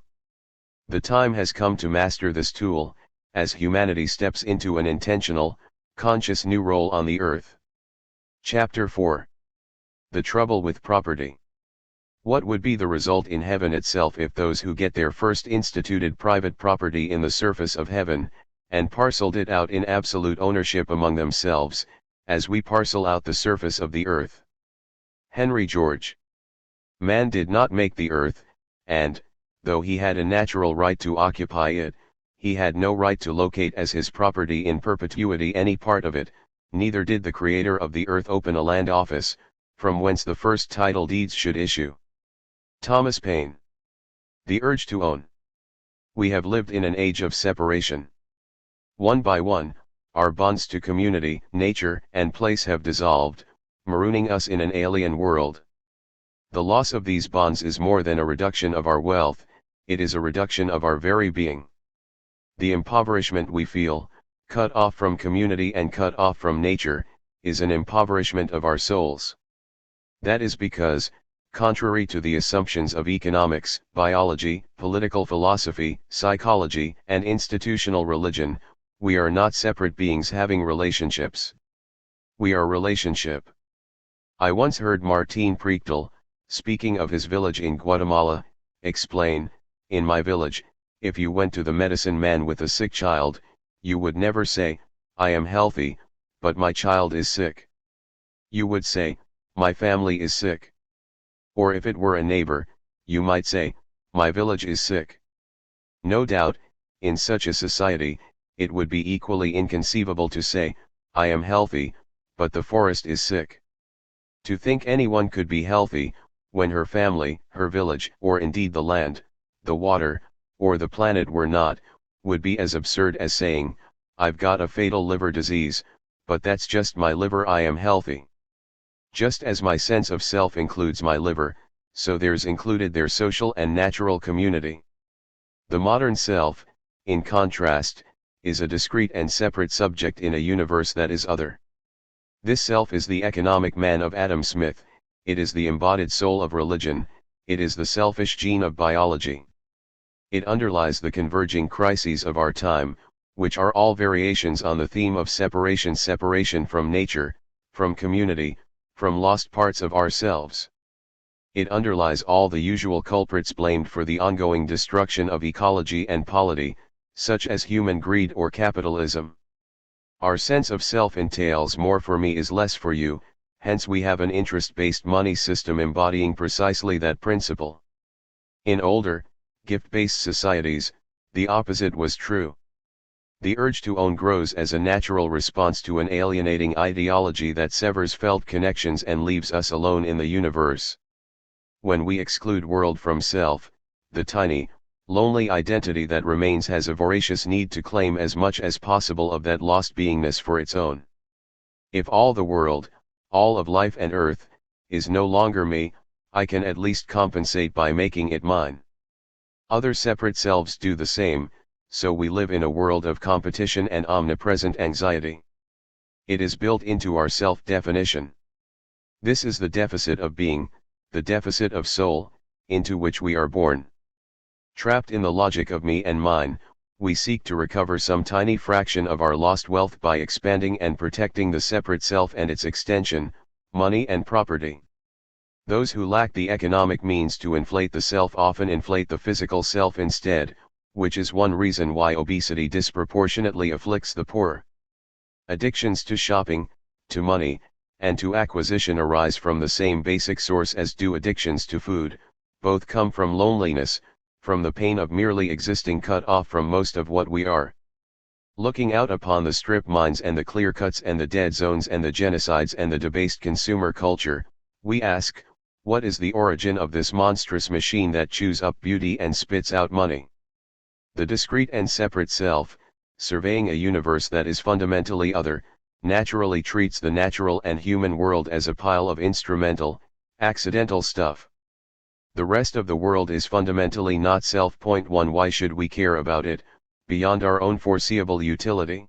The time has come to master this tool, as humanity steps into an intentional, conscious new role on the earth. Chapter 4. The trouble with property. What would be the result in heaven itself if those who get there first instituted private property in the surface of heaven, and parceled it out in absolute ownership among themselves, as we parcel out the surface of the earth? Henry George. Man did not make the earth, and, though he had a natural right to occupy it, he had no right to locate as his property in perpetuity any part of it, neither did the Creator of the earth open a land office, from whence the first title deeds should issue. Thomas Paine. The urge to own. We have lived in an age of separation. One by one, Our bonds to community, nature, and place have dissolved, marooning us in an alien world. The loss of these bonds is more than a reduction of our wealth, it is a reduction of our very being. The impoverishment we feel, cut off from community and cut off from nature, is an impoverishment of our souls. That is because, contrary to the assumptions of economics, biology, political philosophy, psychology, and institutional religion, we are not separate beings having relationships. We are relationship. I once heard Martin Prechtel, speaking of his village in Guatemala, explain, "In my village, if you went to the medicine man with a sick child, you would never say, 'I am healthy, but my child is sick.' You would say, 'My family is sick.' Or if it were a neighbor, you might say, 'My village is sick.' No doubt, in such a society, it would be equally inconceivable to say, 'I am healthy, but the forest is sick.' To think anyone could be healthy, when her family, her village, or indeed the land, the water, or the planet were not, would be as absurd as saying, 'I've got a fatal liver disease, but that's just my liver, I am healthy.' Just as my sense of self includes my liver, so there's included their social and natural community. The modern self, in contrast, is a discrete and separate subject in a universe that is other. This self is the economic man of Adam Smith, it is the embodied soul of religion, it is the selfish gene of biology. It underlies the converging crises of our time, which are all variations on the theme of separation from nature, from community, from lost parts of ourselves. It underlies all the usual culprits blamed for the ongoing destruction of ecology and polity, such as human greed or capitalism. Our sense of self entails more for me is less for you, hence we have an interest-based money system embodying precisely that principle. In older, gift-based societies, the opposite was true. The urge to own grows as a natural response to an alienating ideology that severs felt connections and leaves us alone in the universe. When we exclude world from self, the tiny, lonely identity that remains has a voracious need to claim as much as possible of that lost beingness for its own. If all the world, all of life and earth, is no longer me, I can at least compensate by making it mine. Other separate selves do the same, so we live in a world of competition and omnipresent anxiety. It is built into our self-definition. This is the deficit of being, the deficit of soul, into which we are born. Trapped in the logic of me and mine, we seek to recover some tiny fraction of our lost wealth by expanding and protecting the separate self and its extension, money and property. Those who lack the economic means to inflate the self often inflate the physical self instead, which is one reason why obesity disproportionately afflicts the poor. Addictions to shopping, to money, and to acquisition arise from the same basic source as do addictions to food, both come from loneliness, from the pain of merely existing cut off from most of what we are. Looking out upon the strip mines and the clear cuts and the dead zones and the genocides and the debased consumer culture, we ask, what is the origin of this monstrous machine that chews up beauty and spits out money? The discrete and separate self, surveying a universe that is fundamentally other, naturally treats the natural and human world as a pile of instrumental, accidental stuff. The rest of the world is fundamentally not self. 1 Why should we care about it, beyond our own foreseeable utility?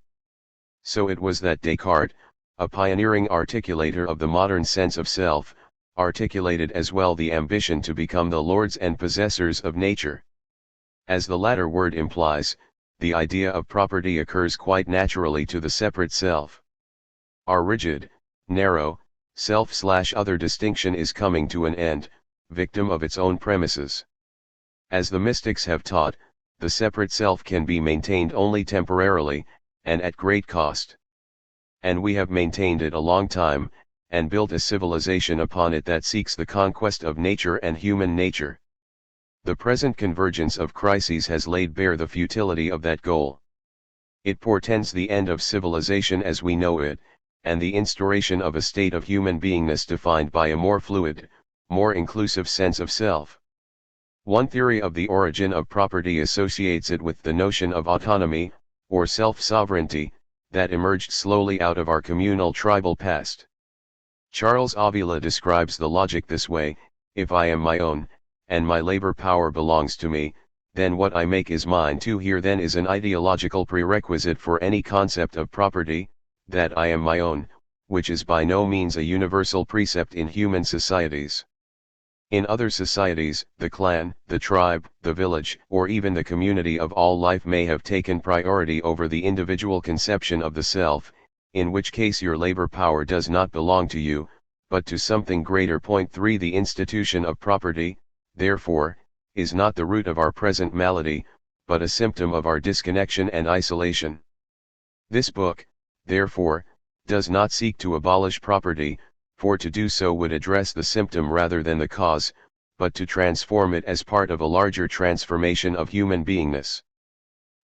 So it was that Descartes, a pioneering articulator of the modern sense of self, articulated as well the ambition to become the lords and possessors of nature. As the latter word implies, the idea of property occurs quite naturally to the separate self. Our rigid, narrow, self/other distinction is coming to an end, victim of its own premises. As the mystics have taught, the separate self can be maintained only temporarily, and at great cost. And we have maintained it a long time, and built a civilization upon it that seeks the conquest of nature and human nature. The present convergence of crises has laid bare the futility of that goal. It portends the end of civilization as we know it, and the instauration of a state of human beingness defined by a more fluid, more inclusive sense of self. One theory of the origin of property associates it with the notion of autonomy, or self-sovereignty, that emerged slowly out of our communal tribal past. Charles Avila describes the logic this way: if I am my own, and my labor power belongs to me, then what I make is mine too. Here then is an ideological prerequisite for any concept of property, that I am my own, which is by no means a universal precept in human societies. In other societies, the clan, the tribe, the village, or even the community of all life may have taken priority over the individual conception of the self, in which case your labor power does not belong to you, but to something greater. Point 3. The institution of property, therefore, is not the root of our present malady, but a symptom of our disconnection and isolation. This book, therefore, does not seek to abolish property, for to do so would address the symptom rather than the cause, but to transform it as part of a larger transformation of human beingness.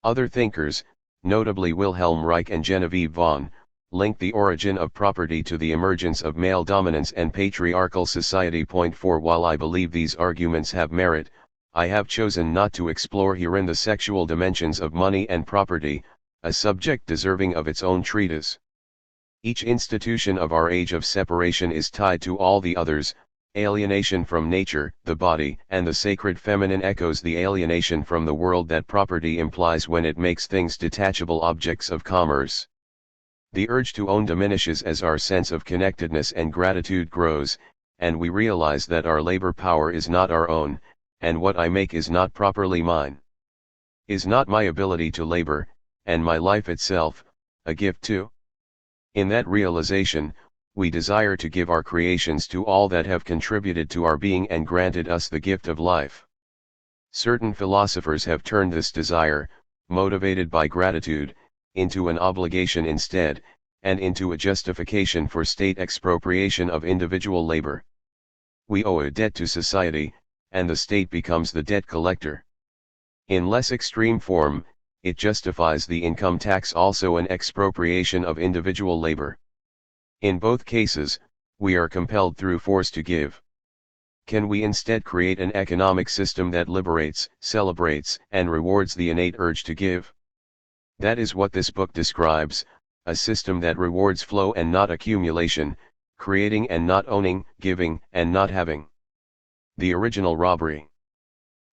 Other thinkers, notably Wilhelm Reich and Genevieve Vaughan, link the origin of property to the emergence of male dominance and patriarchal society. Point 4. While I believe these arguments have merit, I have chosen not to explore herein the sexual dimensions of money and property, a subject deserving of its own treatise. Each institution of our age of separation is tied to all the others. Alienation from nature, the body, and the sacred feminine echoes the alienation from the world that property implies when it makes things detachable objects of commerce. The urge to own diminishes as our sense of connectedness and gratitude grows, and we realize that our labor power is not our own, and what I make is not properly mine. Is not my ability to labor, and my life itself, a gift too? In that realization, we desire to give our creations to all that have contributed to our being and granted us the gift of life. Certain philosophers have turned this desire, motivated by gratitude, into an obligation instead, and into a justification for state expropriation of individual labor. We owe a debt to society, and the state becomes the debt collector. In less extreme form, it justifies the income tax, also an expropriation of individual labor. In both cases, we are compelled through force to give. Can we instead create an economic system that liberates, celebrates, and rewards the innate urge to give? That is what this book describes, a system that rewards flow and not accumulation, creating and not owning, giving and not having. The original Robbery.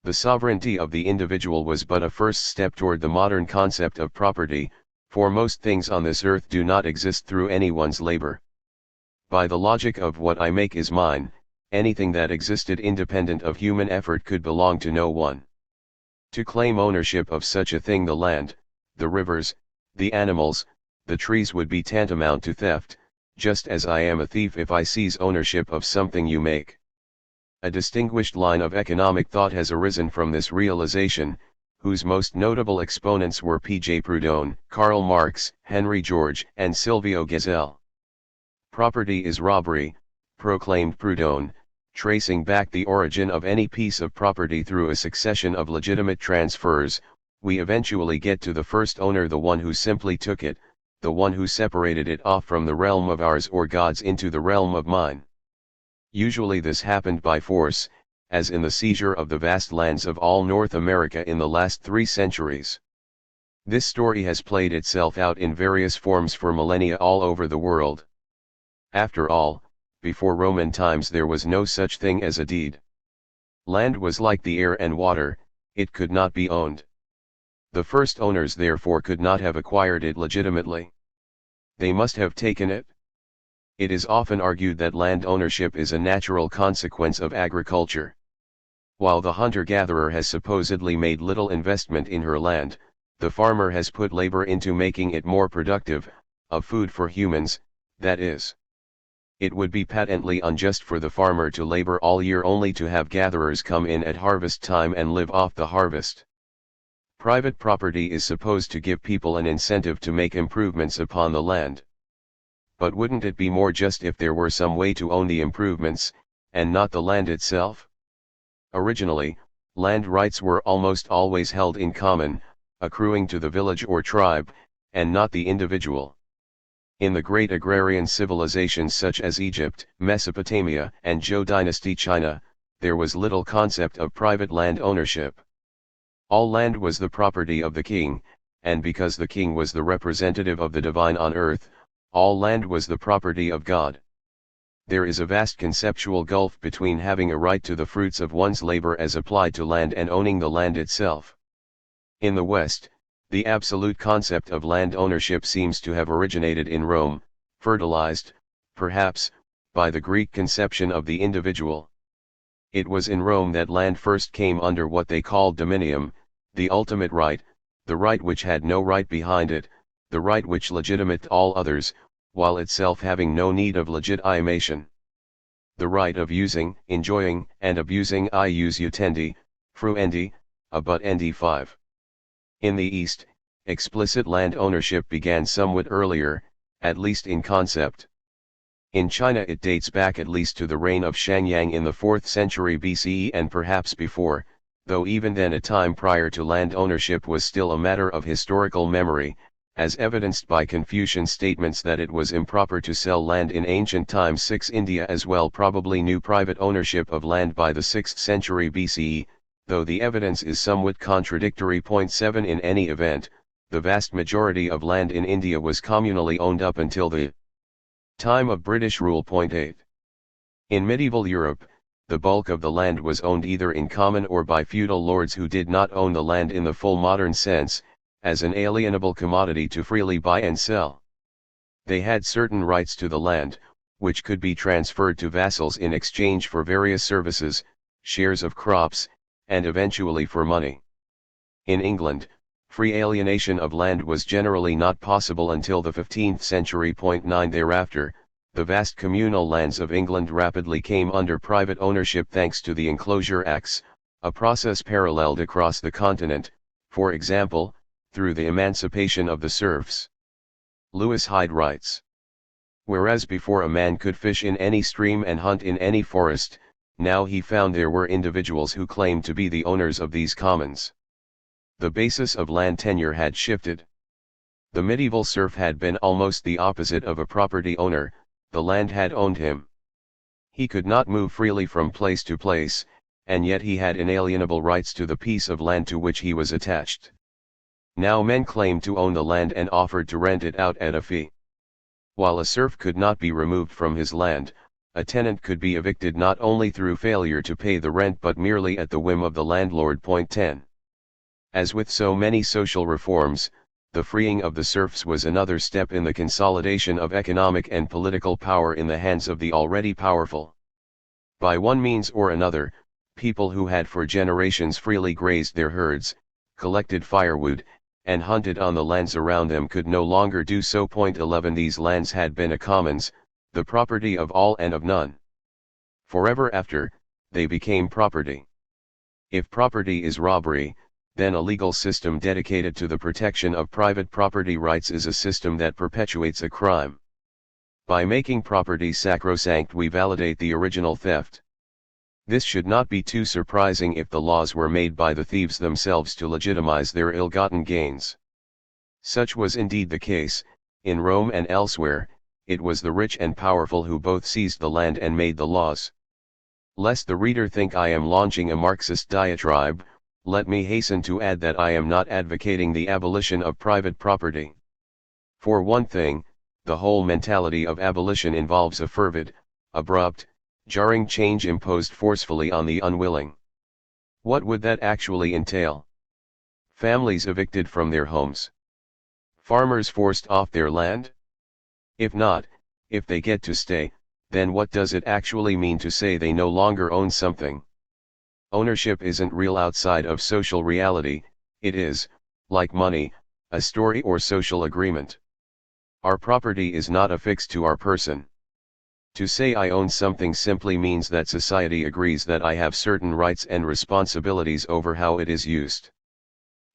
The sovereignty of the individual was but a first step toward the modern concept of property, for most things on this earth do not exist through anyone's labor. By the logic of what I make is mine, anything that existed independent of human effort could belong to no one. To claim ownership of such a thing, the land, the rivers, the animals, the trees, would be tantamount to theft, just as I am a thief if I seize ownership of something you make. A distinguished line of economic thought has arisen from this realization, whose most notable exponents were P. J. Proudhon, Karl Marx, Henry George, and Silvio Gesell. Property is robbery, proclaimed Proudhon, tracing back the origin of any piece of property through a succession of legitimate transfers. We eventually get to the first owner, the one who simply took it, the one who separated it off from the realm of ours or God's into the realm of mine. Usually this happened by force, as in the seizure of the vast lands of all North America in the last 3 centuries. This story has played itself out in various forms for millennia all over the world. After all, before Roman times there was no such thing as a deed. Land was like the air and water, it could not be owned. The first owners therefore could not have acquired it legitimately. They must have taken it. It is often argued that land ownership is a natural consequence of agriculture. While the hunter-gatherer has supposedly made little investment in her land, the farmer has put labor into making it more productive, of food for humans, that is. It would be patently unjust for the farmer to labor all year only to have gatherers come in at harvest time and live off the harvest. Private property is supposed to give people an incentive to make improvements upon the land. But wouldn't it be more just if there were some way to own the improvements, and not the land itself? Originally, land rights were almost always held in common, accruing to the village or tribe, and not the individual. In the great agrarian civilizations such as Egypt, Mesopotamia, and Zhou dynasty China, there was little concept of private land ownership. All land was the property of the king, and because the king was the representative of the divine on earth, all land was the property of God. There is a vast conceptual gulf between having a right to the fruits of one's labor as applied to land and owning the land itself. In the West, the absolute concept of land ownership seems to have originated in Rome, fertilized, perhaps, by the Greek conception of the individual. It was in Rome that land first came under what they called dominium, the ultimate right, the right which had no right behind it, the right which legitimated all others, while itself having no need of legitimation. The right of using, enjoying, and abusing ius utendi, fruendi, abutendi 5. In the East, explicit land ownership began somewhat earlier, at least in concept. In China it dates back at least to the reign of Shangyang in the 4th century BCE and perhaps before, though even then a time prior to land ownership was still a matter of historical memory, as evidenced by Confucian statements that it was improper to sell land in ancient times. 6 India as well probably knew private ownership of land by the 6th century BCE, though the evidence is somewhat contradictory. 7 In any event, the vast majority of land in India was communally owned up until the time of British rule. 8. In medieval Europe, the bulk of the land was owned either in common or by feudal lords who did not own the land in the full modern sense, as an alienable commodity to freely buy and sell. They had certain rights to the land, which could be transferred to vassals in exchange for various services, shares of crops, and eventually for money. In England, free alienation of land was generally not possible until the 15th century. 9 Thereafter, the vast communal lands of England rapidly came under private ownership thanks to the Enclosure Acts, a process paralleled across the continent, for example, through the emancipation of the serfs. Lewis Hyde writes, "Whereas before a man could fish in any stream and hunt in any forest, now he found there were individuals who claimed to be the owners of these commons. The basis of land tenure had shifted. The medieval serf had been almost the opposite of a property owner, the land had owned him. He could not move freely from place to place, and yet he had inalienable rights to the piece of land to which he was attached. Now men claimed to own the land and offered to rent it out at a fee. While a serf could not be removed from his land, a tenant could be evicted not only through failure to pay the rent but merely at the whim of the landlord. 10. As with so many social reforms, the freeing of the serfs was another step in the consolidation of economic and political power in the hands of the already powerful. By one means or another, people who had for generations freely grazed their herds, collected firewood, and hunted on the lands around them could no longer do so. 11 These lands had been a commons, the property of all and of none. Forever after, they became property. If property is robbery, then a legal system dedicated to the protection of private property rights is a system that perpetuates a crime. By making property sacrosanct we validate the original theft. This should not be too surprising if the laws were made by the thieves themselves to legitimize their ill-gotten gains. Such was indeed the case, in Rome and elsewhere. It was the rich and powerful who both seized the land and made the laws. Lest the reader think I am launching a Marxist diatribe, let me hasten to add that I am not advocating the abolition of private property. For one thing, the whole mentality of abolition involves a fervid, abrupt, jarring change imposed forcefully on the unwilling. What would that actually entail? Families evicted from their homes? Farmers forced off their land? If not, if they get to stay, then what does it actually mean to say they no longer own something? Ownership isn't real outside of social reality, it is, like money, a story or social agreement. Our property is not affixed to our person. To say I own something simply means that society agrees that I have certain rights and responsibilities over how it is used.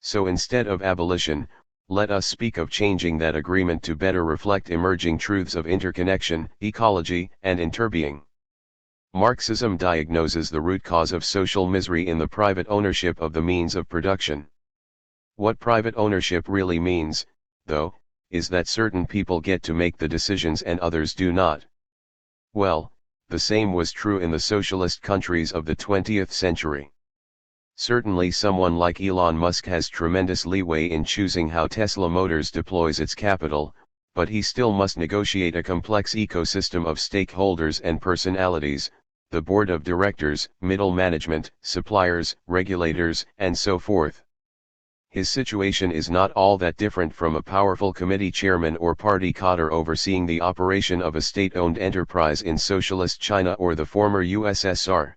So instead of abolition, let us speak of changing that agreement to better reflect emerging truths of interconnection, ecology, and interbeing. Marxism diagnoses the root cause of social misery in the private ownership of the means of production. What private ownership really means, though, is that certain people get to make the decisions and others do not. Well, the same was true in the socialist countries of the 20th century. Certainly someone like Elon Musk has tremendous leeway in choosing how Tesla Motors deploys its capital, but he still must negotiate a complex ecosystem of stakeholders and personalities, the board of directors, middle management, suppliers, regulators, and so forth. His situation is not all that different from a powerful committee chairman or party cadre overseeing the operation of a state-owned enterprise in socialist China or the former USSR.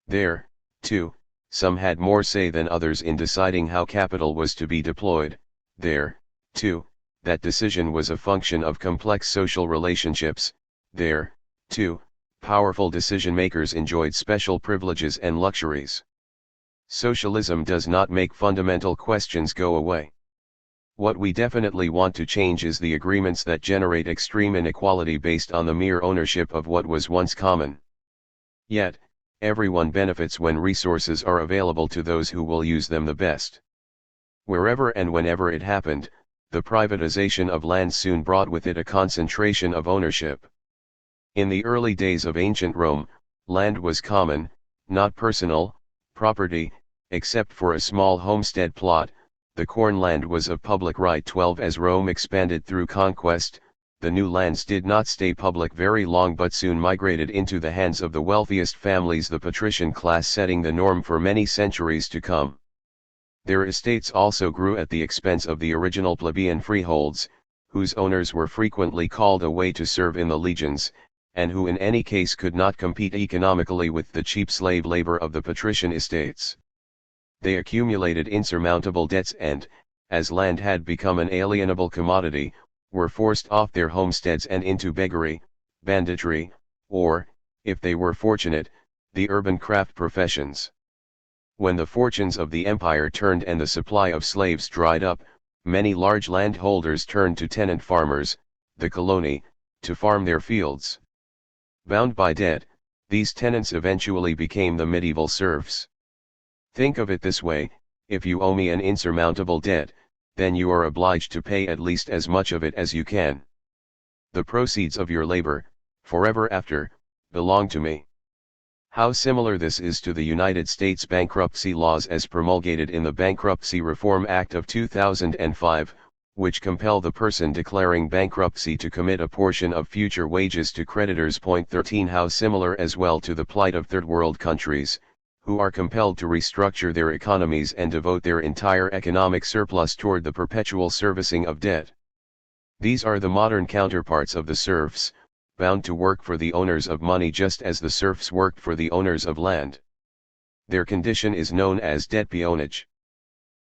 There, too, some had more say than others in deciding how capital was to be deployed. There, too, that decision was a function of complex social relationships. There, too, powerful decision-makers enjoyed special privileges and luxuries. Socialism does not make fundamental questions go away. What we definitely want to change is the agreements that generate extreme inequality based on the mere ownership of what was once common. Yet, everyone benefits when resources are available to those who will use them the best. Wherever and whenever it happened, the privatization of land soon brought with it a concentration of ownership. In the early days of ancient Rome, land was common, not personal, property, except for a small homestead plot. The corn land was of public right. 12 As Rome expanded through conquest, the new lands did not stay public very long but soon migrated into the hands of the wealthiest families, the patrician class, setting the norm for many centuries to come. Their estates also grew at the expense of the original plebeian freeholds, whose owners were frequently called away to serve in the legions, and who in any case could not compete economically with the cheap slave labor of the patrician estates. They accumulated insurmountable debts and, as land had become an alienable commodity, were forced off their homesteads and into beggary, banditry, or, if they were fortunate, the urban craft professions. When the fortunes of the empire turned and the supply of slaves dried up, many large landholders turned to tenant farmers, the colony, to farm their fields. Bound by debt, these tenants eventually became the medieval serfs. Think of it this way: if you owe me an insurmountable debt, then you are obliged to pay at least as much of it as you can. The proceeds of your labor, forever after, belong to me. How similar this is to the United States bankruptcy laws as promulgated in the Bankruptcy Reform Act of 2005, which compel the person declaring bankruptcy to commit a portion of future wages to creditors. 13 How similar as well to the plight of third world countries, who are compelled to restructure their economies and devote their entire economic surplus toward the perpetual servicing of debt. These are the modern counterparts of the serfs, bound to work for the owners of money just as the serfs worked for the owners of land. Their condition is known as debt peonage.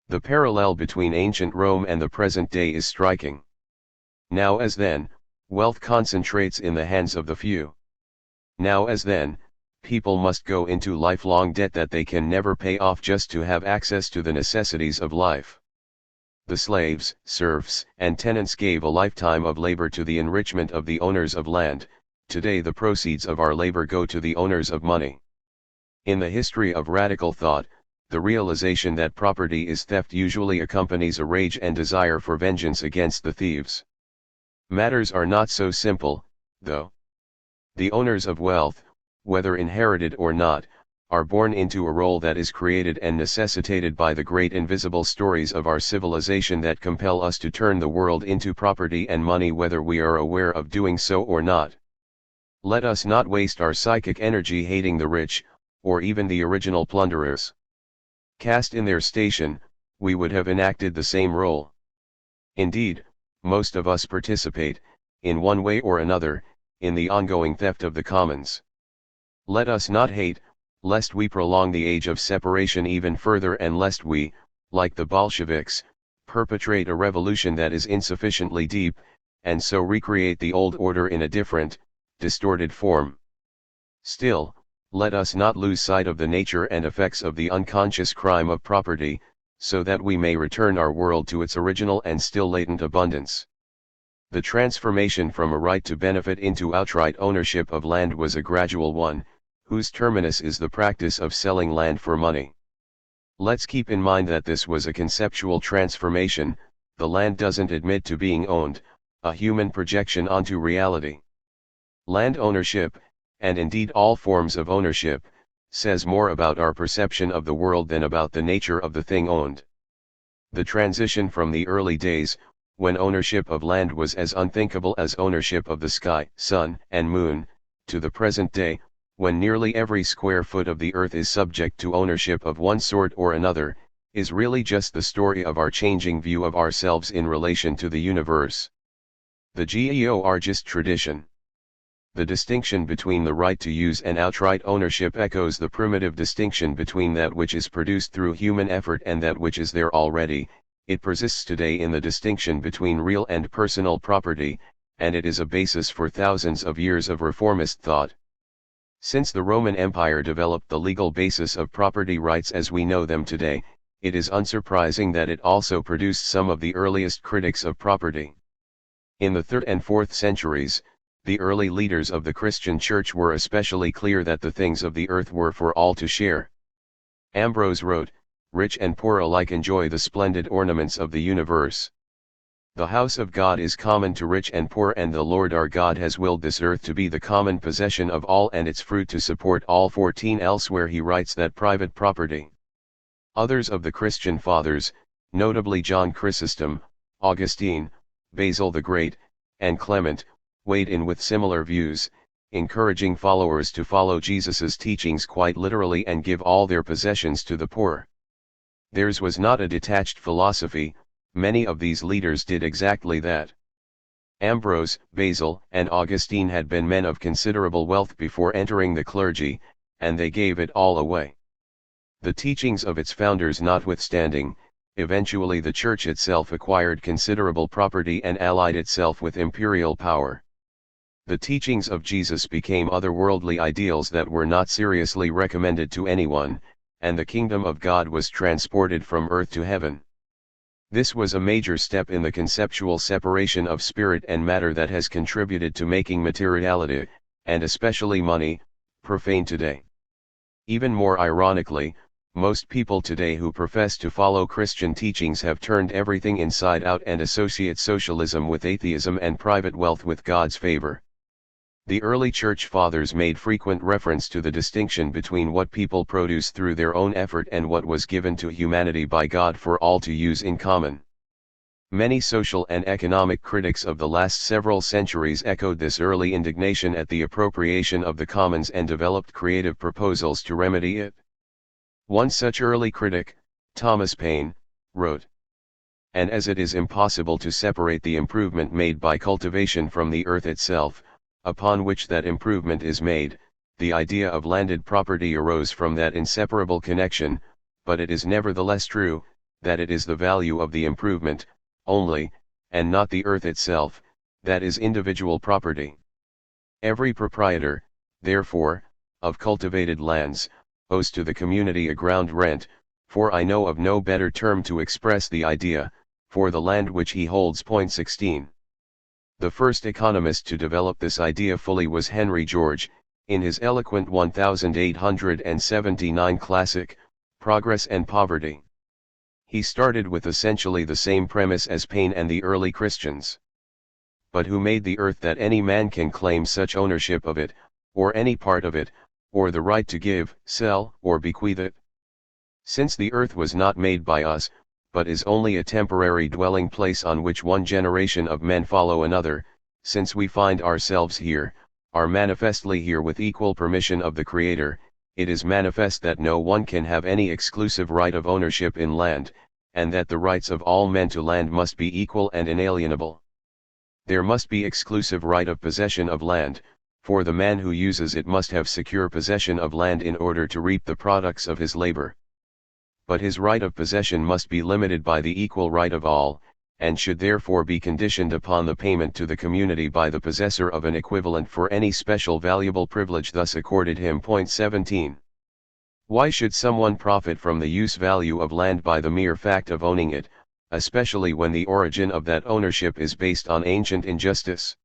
The parallel between ancient Rome and the present day is striking. Now as then, wealth concentrates in the hands of the few. Now as then, people must go into lifelong debt that they can never pay off just to have access to the necessities of life. The slaves, serfs, and tenants gave a lifetime of labor to the enrichment of the owners of land. Today the proceeds of our labor go to the owners of money. In the history of radical thought, the realization that property is theft usually accompanies a rage and desire for vengeance against the thieves. Matters are not so simple, though. The owners of wealth, whether inherited or not, are born into a role that is created and necessitated by the great invisible stories of our civilization that compel us to turn the world into property and money whether we are aware of doing so or not. Let us not waste our psychic energy hating the rich, or even the original plunderers. Cast in their station, we would have enacted the same role. Indeed, most of us participate, in one way or another, in the ongoing theft of the commons. Let us not hate, lest we prolong the age of separation even further and lest we, like the Bolsheviks, perpetrate a revolution that is insufficiently deep, and so recreate the old order in a different, distorted form. Still, let us not lose sight of the nature and effects of the unconscious crime of property, so that we may return our world to its original and still latent abundance. The transformation from a right to benefit into outright ownership of land was a gradual one, whose terminus is the practice of selling land for money. Let's keep in mind that this was a conceptual transformation. The land doesn't admit to being owned, a human projection onto reality. Land ownership, and indeed all forms of ownership, says more about our perception of the world than about the nature of the thing owned. The transition from the early days, when ownership of land was as unthinkable as ownership of the sky, sun, and moon, to the present day, when nearly every square foot of the earth is subject to ownership of one sort or another, is really just the story of our changing view of ourselves in relation to the universe. The Georgist Tradition. The distinction between the right to use and outright ownership echoes the primitive distinction between that which is produced through human effort and that which is there already. It persists today in the distinction between real and personal property, and it is a basis for thousands of years of reformist thought. Since the Roman Empire developed the legal basis of property rights as we know them today, it is unsurprising that it also produced some of the earliest critics of property. In the 3rd and 4th centuries, the early leaders of the Christian Church were especially clear that the things of the earth were for all to share. Ambrose wrote, "Rich and poor alike enjoy the splendid ornaments of the universe. The house of God is common to rich and poor, and the Lord our God has willed this earth to be the common possession of all and its fruit to support all." 14 Elsewhere he writes that private property. Others of the Christian fathers, notably John Chrysostom, Augustine, Basil the Great, and Clement, weighed in with similar views, encouraging followers to follow Jesus's teachings quite literally and give all their possessions to the poor. Theirs was not a detached philosophy. Many of these leaders did exactly that. Ambrose, Basil, and Augustine had been men of considerable wealth before entering the clergy, and they gave it all away. The teachings of its founders notwithstanding, eventually the Church itself acquired considerable property and allied itself with imperial power. The teachings of Jesus became otherworldly ideals that were not seriously recommended to anyone, and the kingdom of God was transported from earth to heaven. This was a major step in the conceptual separation of spirit and matter that has contributed to making materiality, and especially money, profane today. Even more ironically, most people today who profess to follow Christian teachings have turned everything inside out and associate socialism with atheism and private wealth with God's favor. The early church fathers made frequent reference to the distinction between what people produce through their own effort and what was given to humanity by God for all to use in common. Many social and economic critics of the last several centuries echoed this early indignation at the appropriation of the commons and developed creative proposals to remedy it. One such early critic, Thomas Paine, wrote, "And as it is impossible to separate the improvement made by cultivation from the earth itself, upon which that improvement is made, the idea of landed property arose from that inseparable connection, but it is nevertheless true, that it is the value of the improvement, only, and not the earth itself, that is individual property. Every proprietor, therefore, of cultivated lands, owes to the community a ground rent, for I know of no better term to express the idea, for the land which he holds. 16. The first economist to develop this idea fully was Henry George, in his eloquent 1879 classic, Progress and Poverty. He started with essentially the same premise as Paine and the early Christians. But who made the earth that any man can claim such ownership of it, or any part of it, or the right to give, sell, or bequeath it? Since the earth was not made by us, but is only a temporary dwelling place on which one generation of men follow another, since we find ourselves here, are manifestly here with equal permission of the Creator, it is manifest that no one can have any exclusive right of ownership in land, and that the rights of all men to land must be equal and inalienable. There must be exclusive right of possession of land, for the man who uses it must have secure possession of land in order to reap the products of his labor. But his right of possession must be limited by the equal right of all, and should therefore be conditioned upon the payment to the community by the possessor of an equivalent for any special valuable privilege thus accorded him. 17. Why should someone profit from the use value of land by the mere fact of owning it, especially when the origin of that ownership is based on ancient injustice?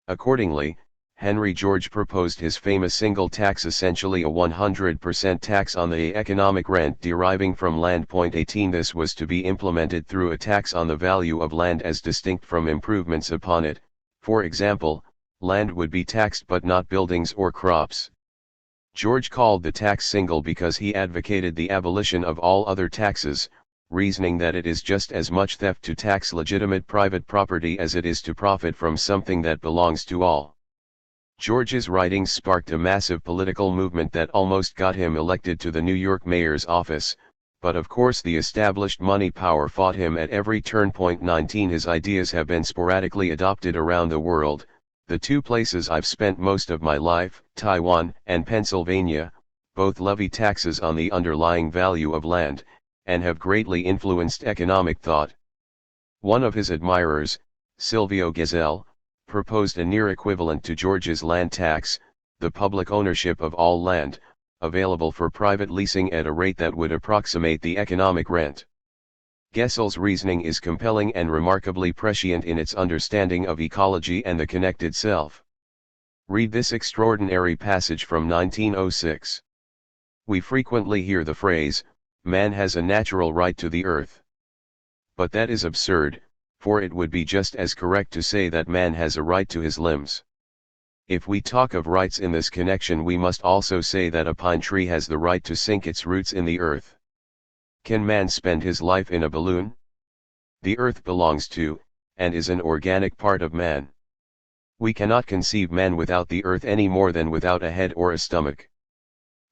Accordingly, Henry George proposed his famous single tax, essentially a 100% tax on the economic rent deriving from land. 18. This was to be implemented through a tax on the value of land as distinct from improvements upon it. For example, land would be taxed but not buildings or crops. George called the tax single because he advocated the abolition of all other taxes, reasoning that it is just as much theft to tax legitimate private property as it is to profit from something that belongs to all. George's writings sparked a massive political movement that almost got him elected to the New York mayor's office, but of course the established money power fought him at every turn. 19 His ideas have been sporadically adopted around the world. The two places I've spent most of my life, Taiwan and Pennsylvania, both levy taxes on the underlying value of land, and have greatly influenced economic thought. One of his admirers, Silvio Gesell, proposed a near equivalent to George's land tax, the public ownership of all land, available for private leasing at a rate that would approximate the economic rent. Gesell's reasoning is compelling and remarkably prescient in its understanding of ecology and the connected self. Read this extraordinary passage from 1906. We frequently hear the phrase, "Man has a natural right to the earth." But that is absurd, for it would be just as correct to say that man has a right to his limbs. If we talk of rights in this connection, we must also say that a pine tree has the right to sink its roots in the earth. Can man spend his life in a balloon? The earth belongs to, and is an organic part of man. We cannot conceive man without the earth any more than without a head or a stomach.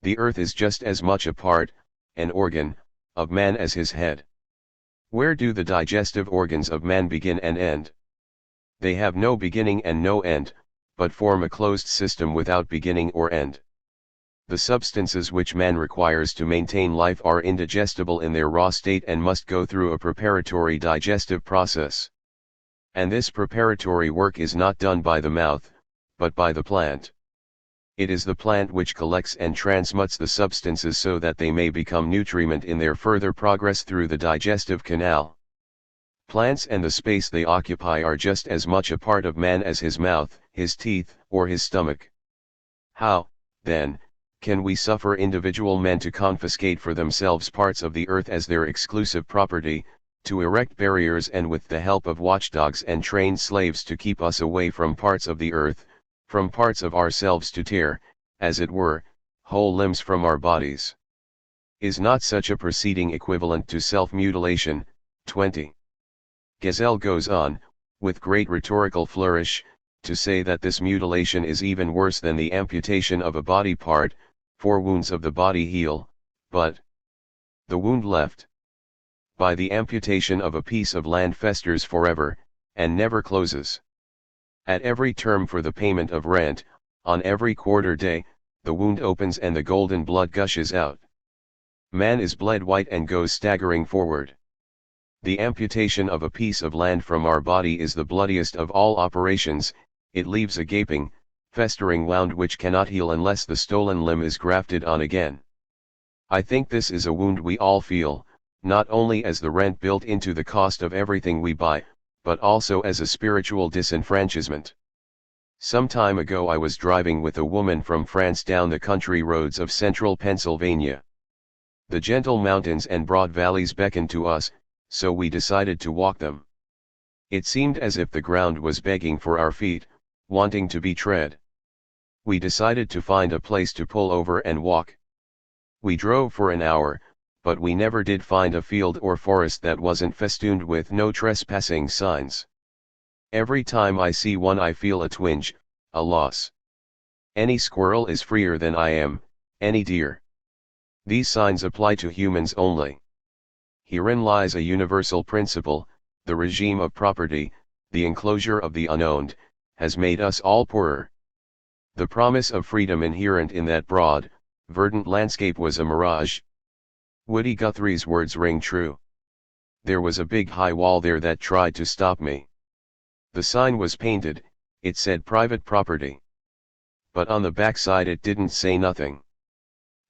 The earth is just as much a part, an organ, of man as his head. Where do the digestive organs of man begin and end? They have no beginning and no end, but form a closed system without beginning or end. The substances which man requires to maintain life are indigestible in their raw state and must go through a preparatory digestive process. And this preparatory work is not done by the mouth, but by the plant. It is the plant which collects and transmutes the substances so that they may become nutriment in their further progress through the digestive canal. Plants and the space they occupy are just as much a part of man as his mouth, his teeth, or his stomach. How, then, can we suffer individual men to confiscate for themselves parts of the earth as their exclusive property, to erect barriers and with the help of watchdogs and trained slaves to keep us away from parts of the earth, from parts of ourselves to tear, as it were, whole limbs from our bodies? Is not such a proceeding equivalent to self-mutilation? 20. Gesell goes on, with great rhetorical flourish, to say that this mutilation is even worse than the amputation of a body part, for wounds of the body heal, but the wound left by the amputation of a piece of land festers forever, and never closes. At every term for the payment of rent, on every quarter day, the wound opens and the golden blood gushes out. Man is bled white and goes staggering forward. The amputation of a piece of land from our body is the bloodiest of all operations. It leaves a gaping, festering wound which cannot heal unless the stolen limb is grafted on again. I think this is a wound we all feel, not only as the rent built into the cost of everything we buy, but also as a spiritual disenfranchisement. Some time ago I was driving with a woman from France down the country roads of central Pennsylvania. The gentle mountains and broad valleys beckoned to us, so we decided to walk them. It seemed as if the ground was begging for our feet, wanting to be tread. We decided to find a place to pull over and walk. We drove for an hour, but we never did find a field or forest that wasn't festooned with no trespassing signs. Every time I see one I feel a twinge, a loss. Any squirrel is freer than I am, any deer. These signs apply to humans only. Herein lies a universal principle: the regime of property, the enclosure of the unowned, has made us all poorer. The promise of freedom inherent in that broad, verdant landscape was a mirage. Woody Guthrie's words ring true. There was a big high wall there that tried to stop me. The sign was painted, it said private property. But on the back side it didn't say nothing.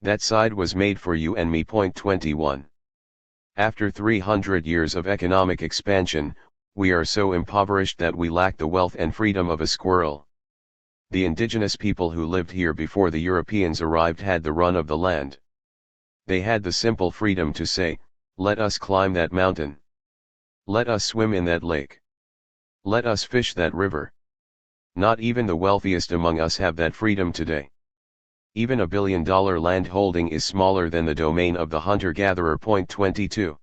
That side was made for you and me. 21. After 300 years of economic expansion, we are so impoverished that we lack the wealth and freedom of a squirrel. The indigenous people who lived here before the Europeans arrived had the run of the land. They had the simple freedom to say, "Let us climb that mountain. Let us swim in that lake. Let us fish that river." Not even the wealthiest among us have that freedom today. Even a billion-dollar land holding is smaller than the domain of the hunter-gatherer. 22.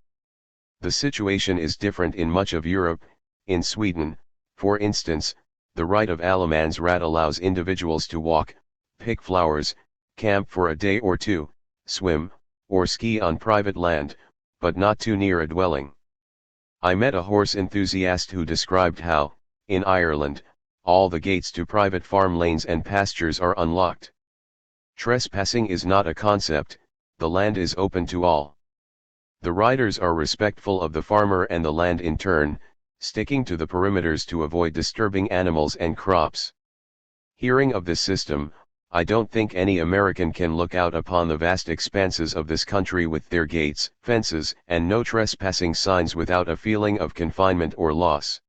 The situation is different in much of Europe. In Sweden, for instance, the right of allemansrätt allows individuals to walk, pick flowers, camp for a day or two, swim, or ski on private land, but not too near a dwelling. I met a horse enthusiast who described how, in Ireland, all the gates to private farm lanes and pastures are unlocked. Trespassing is not a concept, the land is open to all. The riders are respectful of the farmer and the land in turn, sticking to the perimeters to avoid disturbing animals and crops. Hearing of this system, I don't think any American can look out upon the vast expanses of this country with their gates, fences, and no trespassing signs without a feeling of confinement or loss.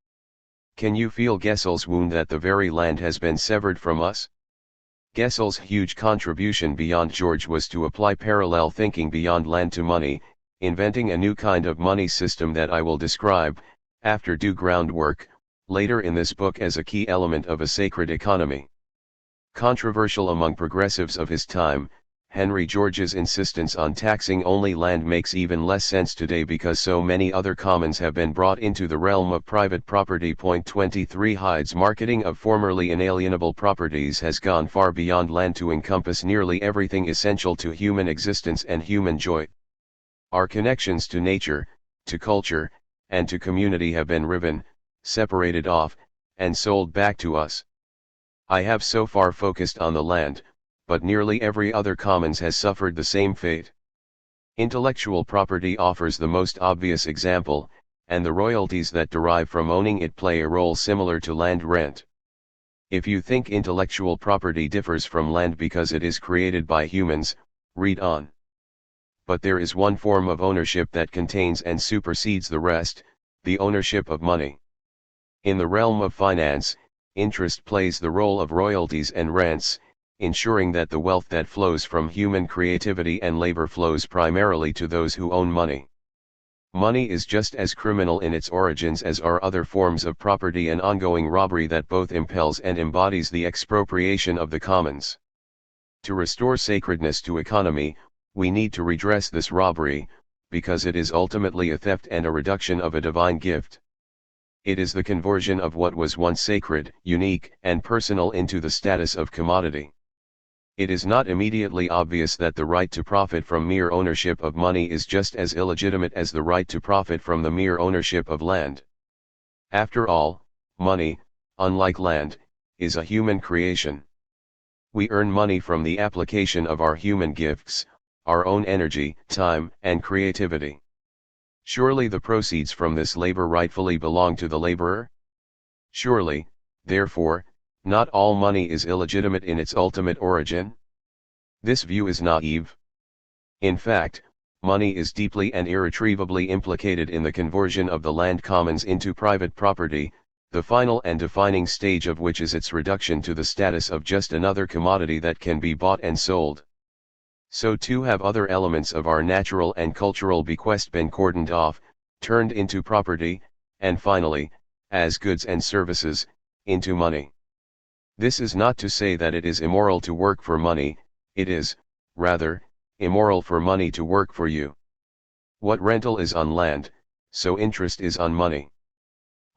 Can you feel Gesell's wound that the very land has been severed from us? Gesell's huge contribution beyond George was to apply parallel thinking beyond land to money, inventing a new kind of money system that I will describe, after due groundwork, later in this book as a key element of a sacred economy. Controversial among progressives of his time, Henry George's insistence on taxing only land makes even less sense today because so many other commons have been brought into the realm of private property. 23 Hyde's marketing of formerly inalienable properties has gone far beyond land to encompass nearly everything essential to human existence and human joy. Our connections to nature, to culture, and to community have been riven, separated off, and sold back to us. I have so far focused on the land, but nearly every other commons has suffered the same fate. Intellectual property offers the most obvious example, and the royalties that derive from owning it play a role similar to land rent. If you think intellectual property differs from land because it is created by humans, read on. But there is one form of ownership that contains and supersedes the rest, the ownership of money. In the realm of finance, interest plays the role of royalties and rents, ensuring that the wealth that flows from human creativity and labor flows primarily to those who own money. Money is just as criminal in its origins as are other forms of property and ongoing robbery that both impels and embodies the expropriation of the commons. To restore sacredness to economy, we need to redress this robbery, because it is ultimately a theft and a reduction of a divine gift. It is the conversion of what was once sacred, unique, and personal into the status of commodity. It is not immediately obvious that the right to profit from mere ownership of money is just as illegitimate as the right to profit from the mere ownership of land. After all, money, unlike land, is a human creation. We earn money from the application of our human gifts, our own energy, time, and creativity. Surely the proceeds from this labor rightfully belong to the laborer? Surely, therefore, not all money is illegitimate in its ultimate origin? This view is naive. In fact, money is deeply and irretrievably implicated in the conversion of the land commons into private property, the final and defining stage of which is its reduction to the status of just another commodity that can be bought and sold. So too have other elements of our natural and cultural bequest been cordoned off, turned into property, and finally, as goods and services, into money. This is not to say that it is immoral to work for money, it is, rather, immoral for money to work for you. What rental is on land, so interest is on money.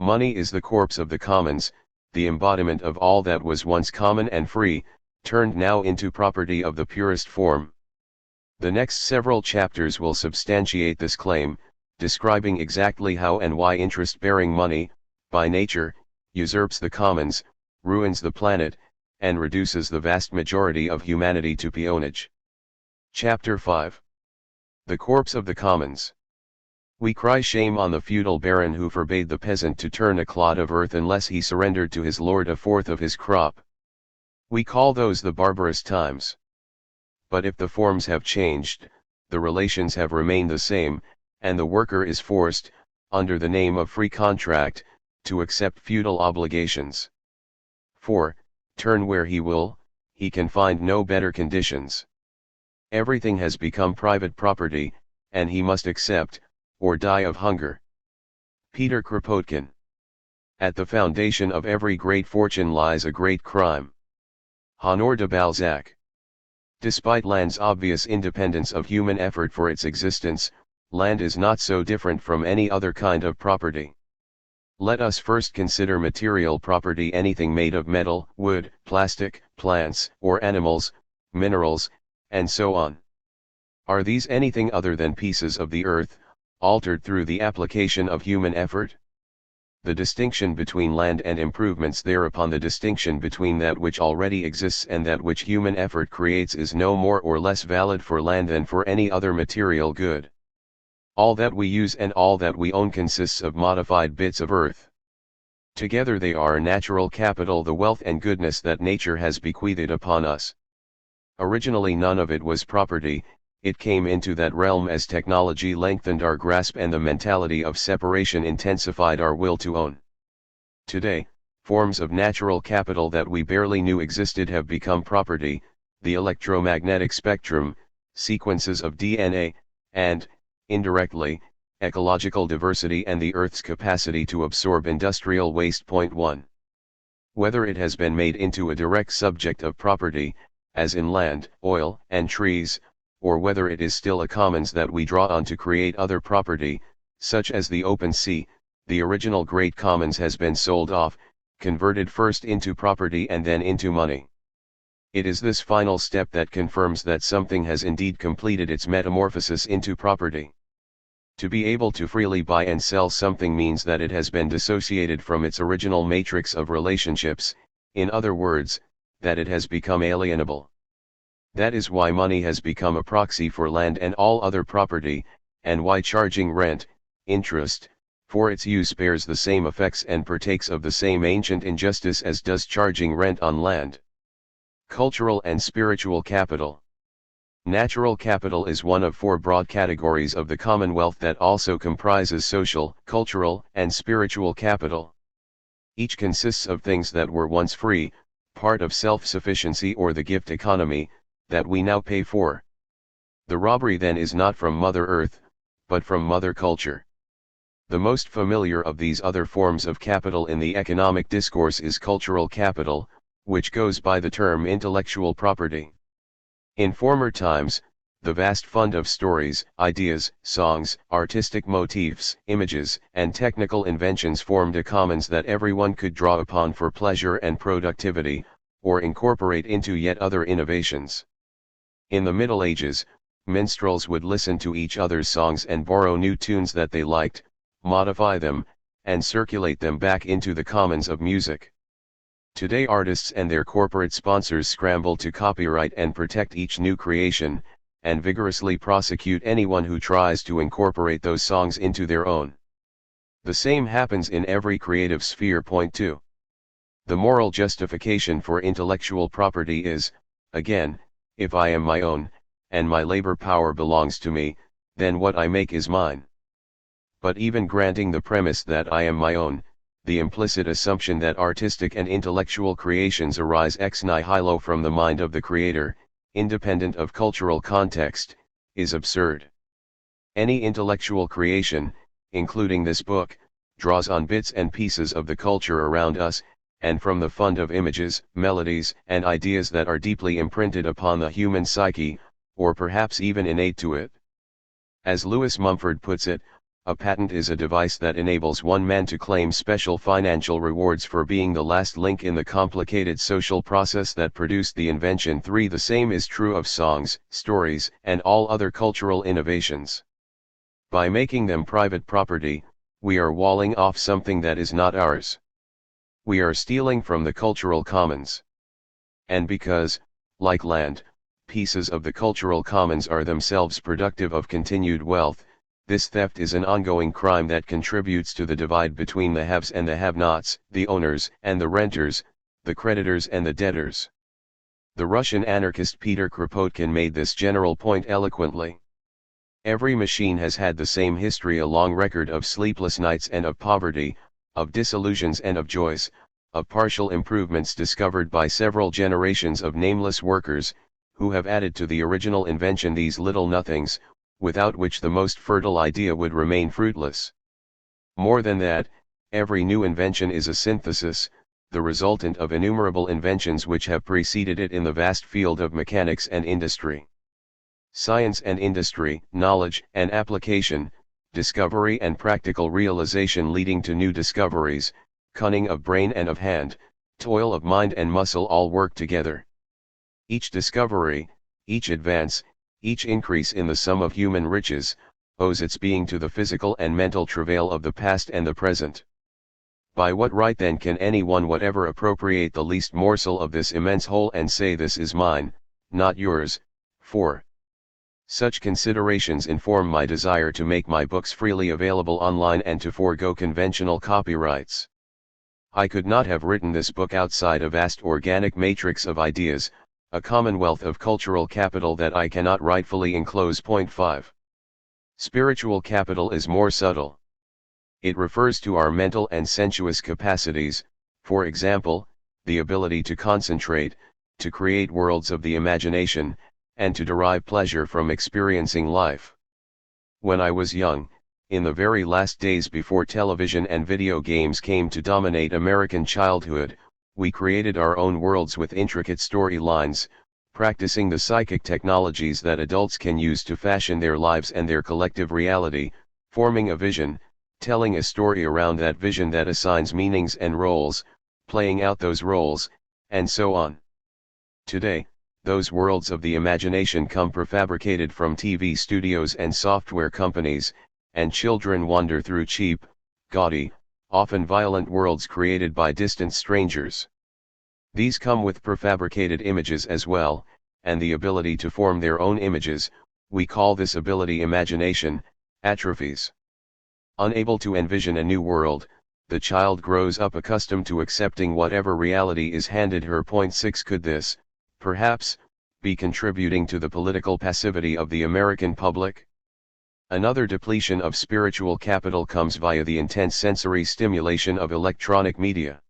Money is the corpse of the commons, the embodiment of all that was once common and free, turned now into property of the purest form. The next several chapters will substantiate this claim, describing exactly how and why interest-bearing money, by nature, usurps the commons, ruins the planet, and reduces the vast majority of humanity to peonage. Chapter 5. The Corpse of the Commons. We cry shame on the feudal baron who forbade the peasant to turn a clod of earth unless he surrendered to his lord a fourth of his crop. We call those the barbarous times. But if the forms have changed, the relations have remained the same, and the worker is forced, under the name of free contract, to accept feudal obligations. For, turn where he will, he can find no better conditions. Everything has become private property, and he must accept, or die of hunger. Peter Kropotkin. At the foundation of every great fortune lies a great crime. Honoré de Balzac. Despite land's obvious independence of human effort for its existence, land is not so different from any other kind of property. Let us first consider material property: anything made of metal, wood, plastic, plants, or animals, minerals, and so on. Are these anything other than pieces of the earth, altered through the application of human effort? The distinction between land and improvements thereupon, the distinction between that which already exists and that which human effort creates, is no more or less valid for land than for any other material good. All that we use and all that we own consists of modified bits of earth. Together they are natural capital, the wealth and goodness that nature has bequeathed upon us. Originally none of it was property. It came into that realm as technology lengthened our grasp and the mentality of separation intensified our will to own. Today, forms of natural capital that we barely knew existed have become property: the electromagnetic spectrum, sequences of DNA, and, indirectly, ecological diversity and the Earth's capacity to absorb industrial waste. 1. Whether it has been made into a direct subject of property, as in land, oil, and trees, or whether it is still a commons that we draw on to create other property, such as the open sea, the original great commons has been sold off, converted first into property and then into money. It is this final step that confirms that something has indeed completed its metamorphosis into property. To be able to freely buy and sell something means that it has been dissociated from its original matrix of relationships, in other words, that it has become alienable. That is why money has become a proxy for land and all other property, and why charging rent, interest, for its use bears the same effects and partakes of the same ancient injustice as does charging rent on land. Cultural and spiritual capital. Natural capital is one of four broad categories of the Commonwealth that also comprises social, cultural, and spiritual capital. Each consists of things that were once free, part of self-sufficiency or the gift economy, that we now pay for. The robbery then is not from Mother Earth, but from Mother Culture. The most familiar of these other forms of capital in the economic discourse is cultural capital, which goes by the term intellectual property. In former times, the vast fund of stories, ideas, songs, artistic motifs, images, and technical inventions formed a commons that everyone could draw upon for pleasure and productivity, or incorporate into yet other innovations. In the Middle Ages, minstrels would listen to each other's songs and borrow new tunes that they liked, modify them, and circulate them back into the commons of music. Today artists and their corporate sponsors scramble to copyright and protect each new creation, and vigorously prosecute anyone who tries to incorporate those songs into their own. The same happens in every creative sphere. 2. The moral justification for intellectual property is, again, if I am my own, and my labor power belongs to me, then what I make is mine. But even granting the premise that I am my own, the implicit assumption that artistic and intellectual creations arise ex nihilo from the mind of the creator, independent of cultural context, is absurd. Any intellectual creation, including this book, draws on bits and pieces of the culture around us, and from the fund of images, melodies, and ideas that are deeply imprinted upon the human psyche, or perhaps even innate to it. As Lewis Mumford puts it, a patent is a device that enables one man to claim special financial rewards for being the last link in the complicated social process that produced the invention. 3. The same is true of songs, stories, and all other cultural innovations. By making them private property, we are walling off something that is not ours. We are stealing from the cultural commons. And because, like land, pieces of the cultural commons are themselves productive of continued wealth, this theft is an ongoing crime that contributes to the divide between the haves and the have-nots, the owners and the renters, the creditors and the debtors. The Russian anarchist Peter Kropotkin made this general point eloquently. Every machine has had the same history, a long record of sleepless nights and of poverty, of disillusions and of joys, of partial improvements discovered by several generations of nameless workers, who have added to the original invention these little nothings, without which the most fertile idea would remain fruitless. More than that, every new invention is a synthesis, the resultant of innumerable inventions which have preceded it in the vast field of mechanics and industry. Science and industry, knowledge and application, discovery and practical realization leading to new discoveries, cunning of brain and of hand, toil of mind and muscle all work together. Each discovery, each advance, each increase in the sum of human riches, owes its being to the physical and mental travail of the past and the present. By what right then can anyone whatever appropriate the least morsel of this immense whole and say this is mine, not yours? 4. Such considerations inform my desire to make my books freely available online and to forego conventional copyrights. I could not have written this book outside a vast organic matrix of ideas, a commonwealth of cultural capital that I cannot rightfully enclose. 5. Spiritual capital is more subtle. It refers to our mental and sensuous capacities, for example, the ability to concentrate, to create worlds of the imagination, and to derive pleasure from experiencing life. When I was young, in the very last days before television and video games came to dominate American childhood, we created our own worlds with intricate storylines, practicing the psychic technologies that adults can use to fashion their lives and their collective reality, forming a vision, telling a story around that vision that assigns meanings and roles, playing out those roles, and so on. Today, those worlds of the imagination come prefabricated from TV studios and software companies, and children wander through cheap, gaudy, often violent worlds created by distant strangers. These come with prefabricated images as well, and the ability to form their own images. We call this ability imagination, atrophies. Unable to envision a new world, the child grows up accustomed to accepting whatever reality is handed her. 6. Could this, perhaps, be contributing to the political passivity of the American public? Another depletion of spiritual capital comes via the intense sensory stimulation of electronic media.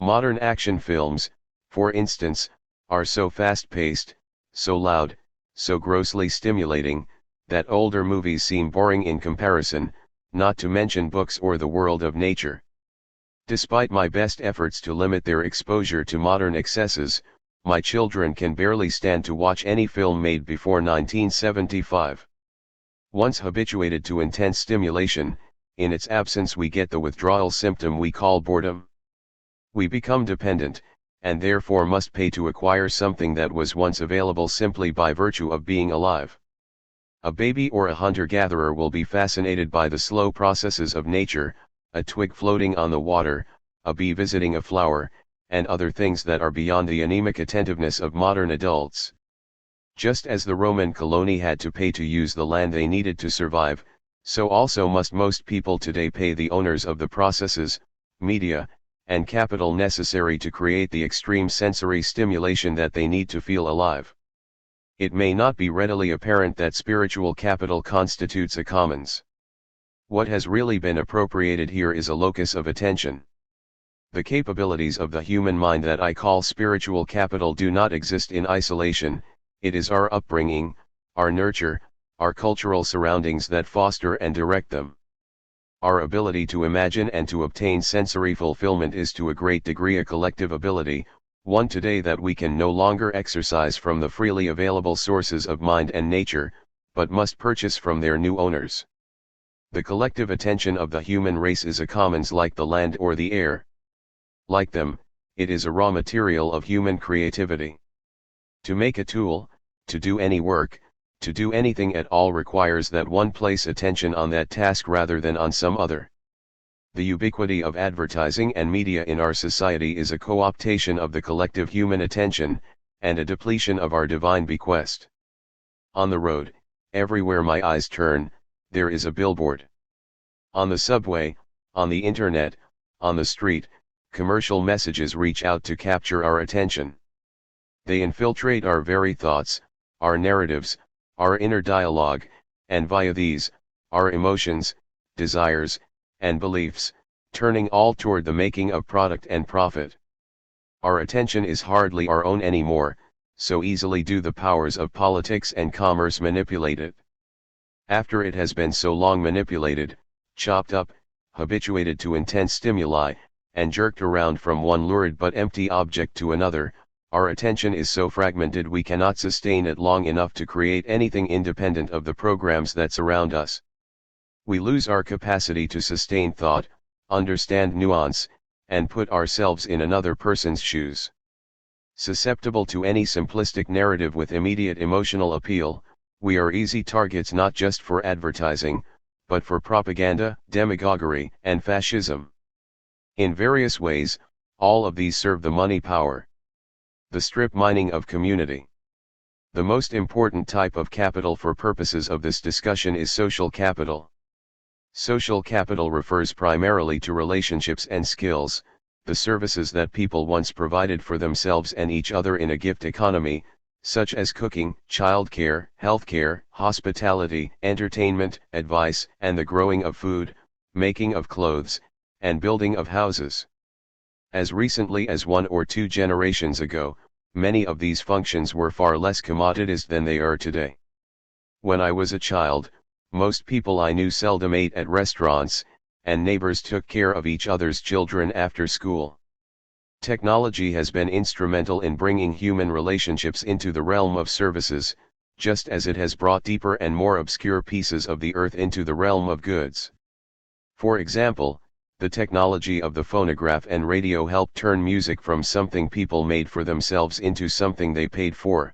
Modern action films, for instance, are so fast-paced, so loud, so grossly stimulating, that older movies seem boring in comparison, not to mention books or the world of nature. Despite my best efforts to limit their exposure to modern excesses, my children can barely stand to watch any film made before 1975. Once habituated to intense stimulation, in its absence we get the withdrawal symptom we call boredom. We become dependent, and therefore must pay to acquire something that was once available simply by virtue of being alive. A baby or a hunter-gatherer will be fascinated by the slow processes of nature, a twig floating on the water, a bee visiting a flower, and other things that are beyond the anemic attentiveness of modern adults. Just as the Roman coloni had to pay to use the land they needed to survive, so also must most people today pay the owners of the processes, media, and capital necessary to create the extreme sensory stimulation that they need to feel alive. It may not be readily apparent that spiritual capital constitutes a commons. What has really been appropriated here is a locus of attention. The capabilities of the human mind that I call spiritual capital do not exist in isolation. It is our upbringing, our nurture, our cultural surroundings that foster and direct them. Our ability to imagine and to obtain sensory fulfillment is to a great degree a collective ability, one today that we can no longer exercise from the freely available sources of mind and nature, but must purchase from their new owners. The collective attention of the human race is a commons like the land or the air. Like them, it is a raw material of human creativity. To make a tool, to do any work, to do anything at all requires that one place attention on that task rather than on some other. The ubiquity of advertising and media in our society is a co-optation of the collective human attention, and a depletion of our divine bequest. On the road, everywhere my eyes turn, there is a billboard. On the subway, on the internet, on the street, commercial messages reach out to capture our attention. They infiltrate our very thoughts, our narratives, our inner dialogue, and via these, our emotions, desires, and beliefs, turning all toward the making of product and profit. Our attention is hardly our own anymore, so easily do the powers of politics and commerce manipulate it. After it has been so long manipulated, chopped up, habituated to intense stimuli, and jerked around from one lurid but empty object to another, our attention is so fragmented we cannot sustain it long enough to create anything independent of the programs that surround us. We lose our capacity to sustain thought, understand nuance, and put ourselves in another person's shoes. Susceptible to any simplistic narrative with immediate emotional appeal, we are easy targets not just for advertising, but for propaganda, demagoguery, and fascism. In various ways, all of these serve the money power. The strip mining of community. The most important type of capital for purposes of this discussion is social capital. Social capital refers primarily to relationships and skills, the services that people once provided for themselves and each other in a gift economy, such as cooking, childcare, healthcare, hospitality, entertainment, advice, and the growing of food, making of clothes, and building of houses. As recently as 1 or 2 generations ago, many of these functions were far less commoditized than they are today. When I was a child, most people I knew seldom ate at restaurants, and neighbors took care of each other's children after school. Technology has been instrumental in bringing human relationships into the realm of services, just as it has brought deeper and more obscure pieces of the earth into the realm of goods. For example, the technology of the phonograph and radio helped turn music from something people made for themselves into something they paid for.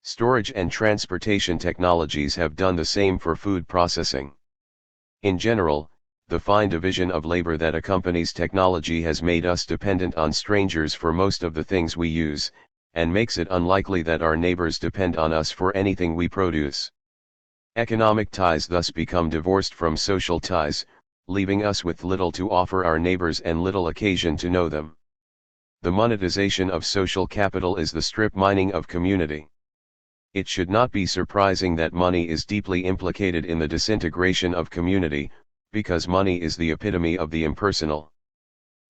Storage and transportation technologies have done the same for food processing. In general, the fine division of labor that accompanies technology has made us dependent on strangers for most of the things we use, and makes it unlikely that our neighbors depend on us for anything we produce. Economic ties thus become divorced from social ties, leaving us with little to offer our neighbors and little occasion to know them. The monetization of social capital is the strip mining of community. It should not be surprising that money is deeply implicated in the disintegration of community, because money is the epitome of the impersonal.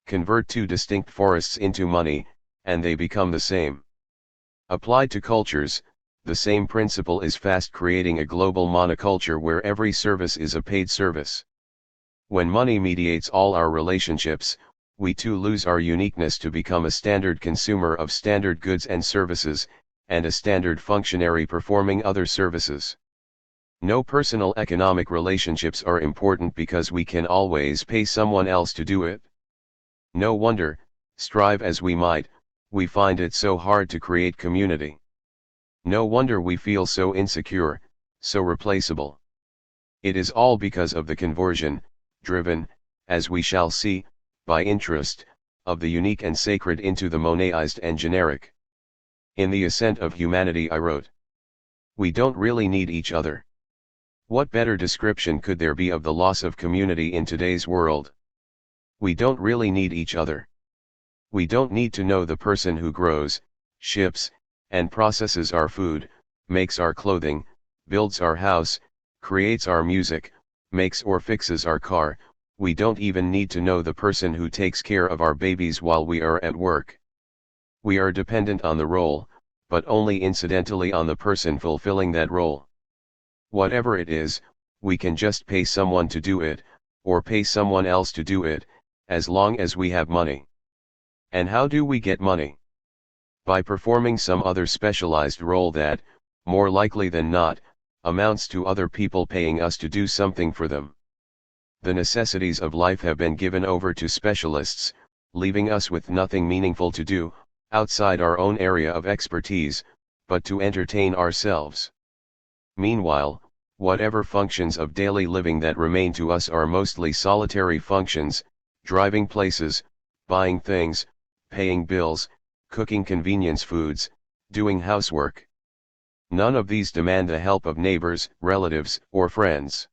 Convert 2 distinct forests into money, and they become the same. Applied to cultures, the same principle is fast creating a global monoculture where every service is a paid service. When money mediates all our relationships, we too lose our uniqueness to become a standard consumer of standard goods and services, and a standard functionary performing other services. No personal economic relationships are important because we can always pay someone else to do it. No wonder, strive as we might, we find it so hard to create community. No wonder we feel so insecure, so replaceable. It is all because of the conversion, driven, as we shall see, by interest, of the unique and sacred into the moneized and generic. In The Ascent of Humanity I wrote, "We don't really need each other." What better description could there be of the loss of community in today's world? We don't really need each other. We don't need to know the person who grows, ships, and processes our food, makes our clothing, builds our house, creates our music, makes or fixes our car. We don't even need to know the person who takes care of our babies while we are at work. We are dependent on the role, but only incidentally on the person fulfilling that role. Whatever it is, we can just pay someone to do it, or pay someone else to do it, as long as we have money. And how do we get money? By performing some other specialized role that, more likely than not, amounts to other people paying us to do something for them. The necessities of life have been given over to specialists, leaving us with nothing meaningful to do, outside our own area of expertise, but to entertain ourselves. Meanwhile, whatever functions of daily living that remain to us are mostly solitary functions: driving places, buying things, paying bills, cooking convenience foods, doing housework. None of these demand the help of neighbors, relatives, or friends.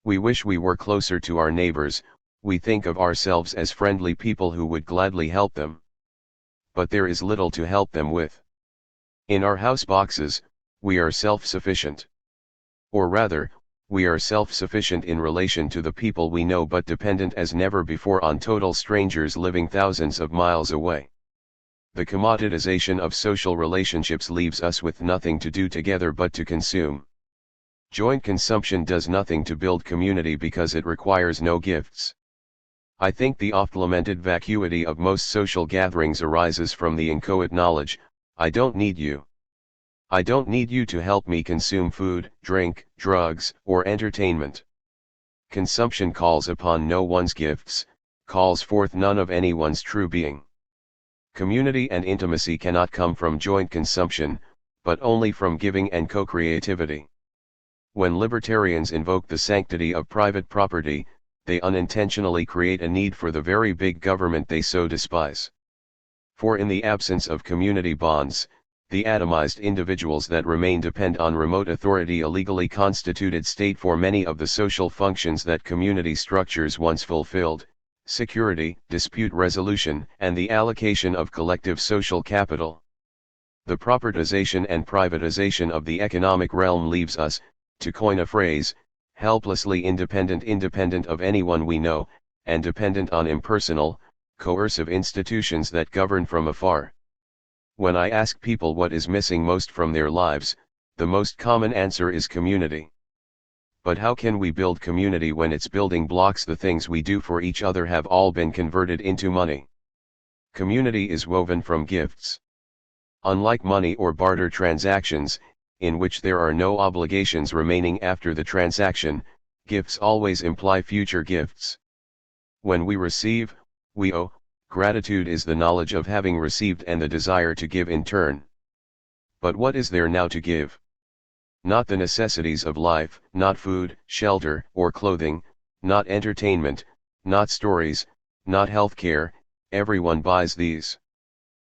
We wish we were closer to our neighbors, we think of ourselves as friendly people who would gladly help them. But there is little to help them with. In our house boxes, we are self-sufficient. Or rather, we are self-sufficient in relation to the people we know, but dependent as never before on total strangers living thousands of miles away. The commoditization of social relationships leaves us with nothing to do together but to consume. Joint consumption does nothing to build community because it requires no gifts. I think the oft-lamented vacuity of most social gatherings arises from the inchoate knowledge, I don't need you. I don't need you to help me consume food, drink, drugs, or entertainment. Consumption calls upon no one's gifts, calls forth none of anyone's true being. Community and intimacy cannot come from joint consumption, but only from giving and co-creativity. When libertarians invoke the sanctity of private property, they unintentionally create a need for the very big government they so despise. For in the absence of community bonds, the atomized individuals that remain depend on remote authority, a legally constituted state for many of the social functions that community structures once fulfilled: security, dispute resolution, and the allocation of collective social capital. The propertization and privatization of the economic realm leaves us, to coin a phrase, helplessly independent of anyone we know, and dependent on impersonal, coercive institutions that govern from afar. When I ask people what is missing most from their lives, the most common answer is community. But how can we build community when its building blocks, the things we do for each other, have all been converted into money? Community is woven from gifts. Unlike money or barter transactions, in which there are no obligations remaining after the transaction, gifts always imply future gifts. When we receive, we owe. Gratitude is the knowledge of having received and the desire to give in turn. But what is there now to give? Not the necessities of life, not food, shelter, or clothing, not entertainment, not stories, not health care. Everyone buys these.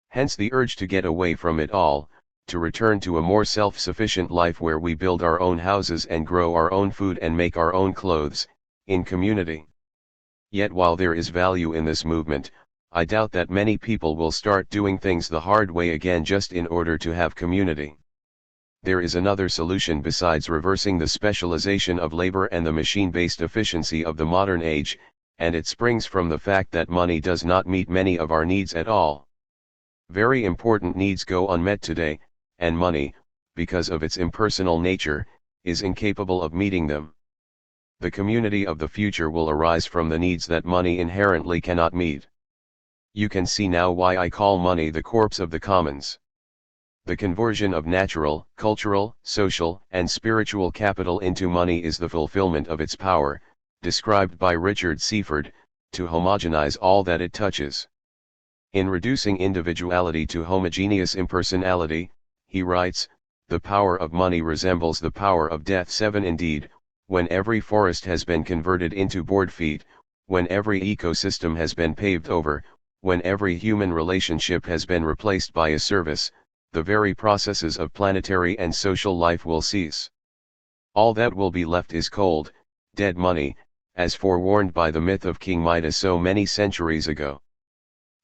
Hence the urge to get away from it all, to return to a more self-sufficient life where we build our own houses and grow our own food and make our own clothes, in community. Yet while there is value in this movement, I doubt that many people will start doing things the hard way again just in order to have community. There is another solution besides reversing the specialization of labor and the machine-based efficiency of the modern age, and it springs from the fact that money does not meet many of our needs at all. Very important needs go unmet today, and money, because of its impersonal nature, is incapable of meeting them. The community of the future will arise from the needs that money inherently cannot meet. You can see now why I call money the corpse of the commons. The conversion of natural, cultural, social, and spiritual capital into money is the fulfillment of its power, described by Richard Seaford, to homogenize all that it touches. In reducing individuality to homogeneous impersonality, he writes, the power of money resembles the power of death. 7 Indeed, when every forest has been converted into board feet, when every ecosystem has been paved over, when every human relationship has been replaced by a service, the very processes of planetary and social life will cease. All that will be left is cold, dead money, as forewarned by the myth of King Midas so many centuries ago.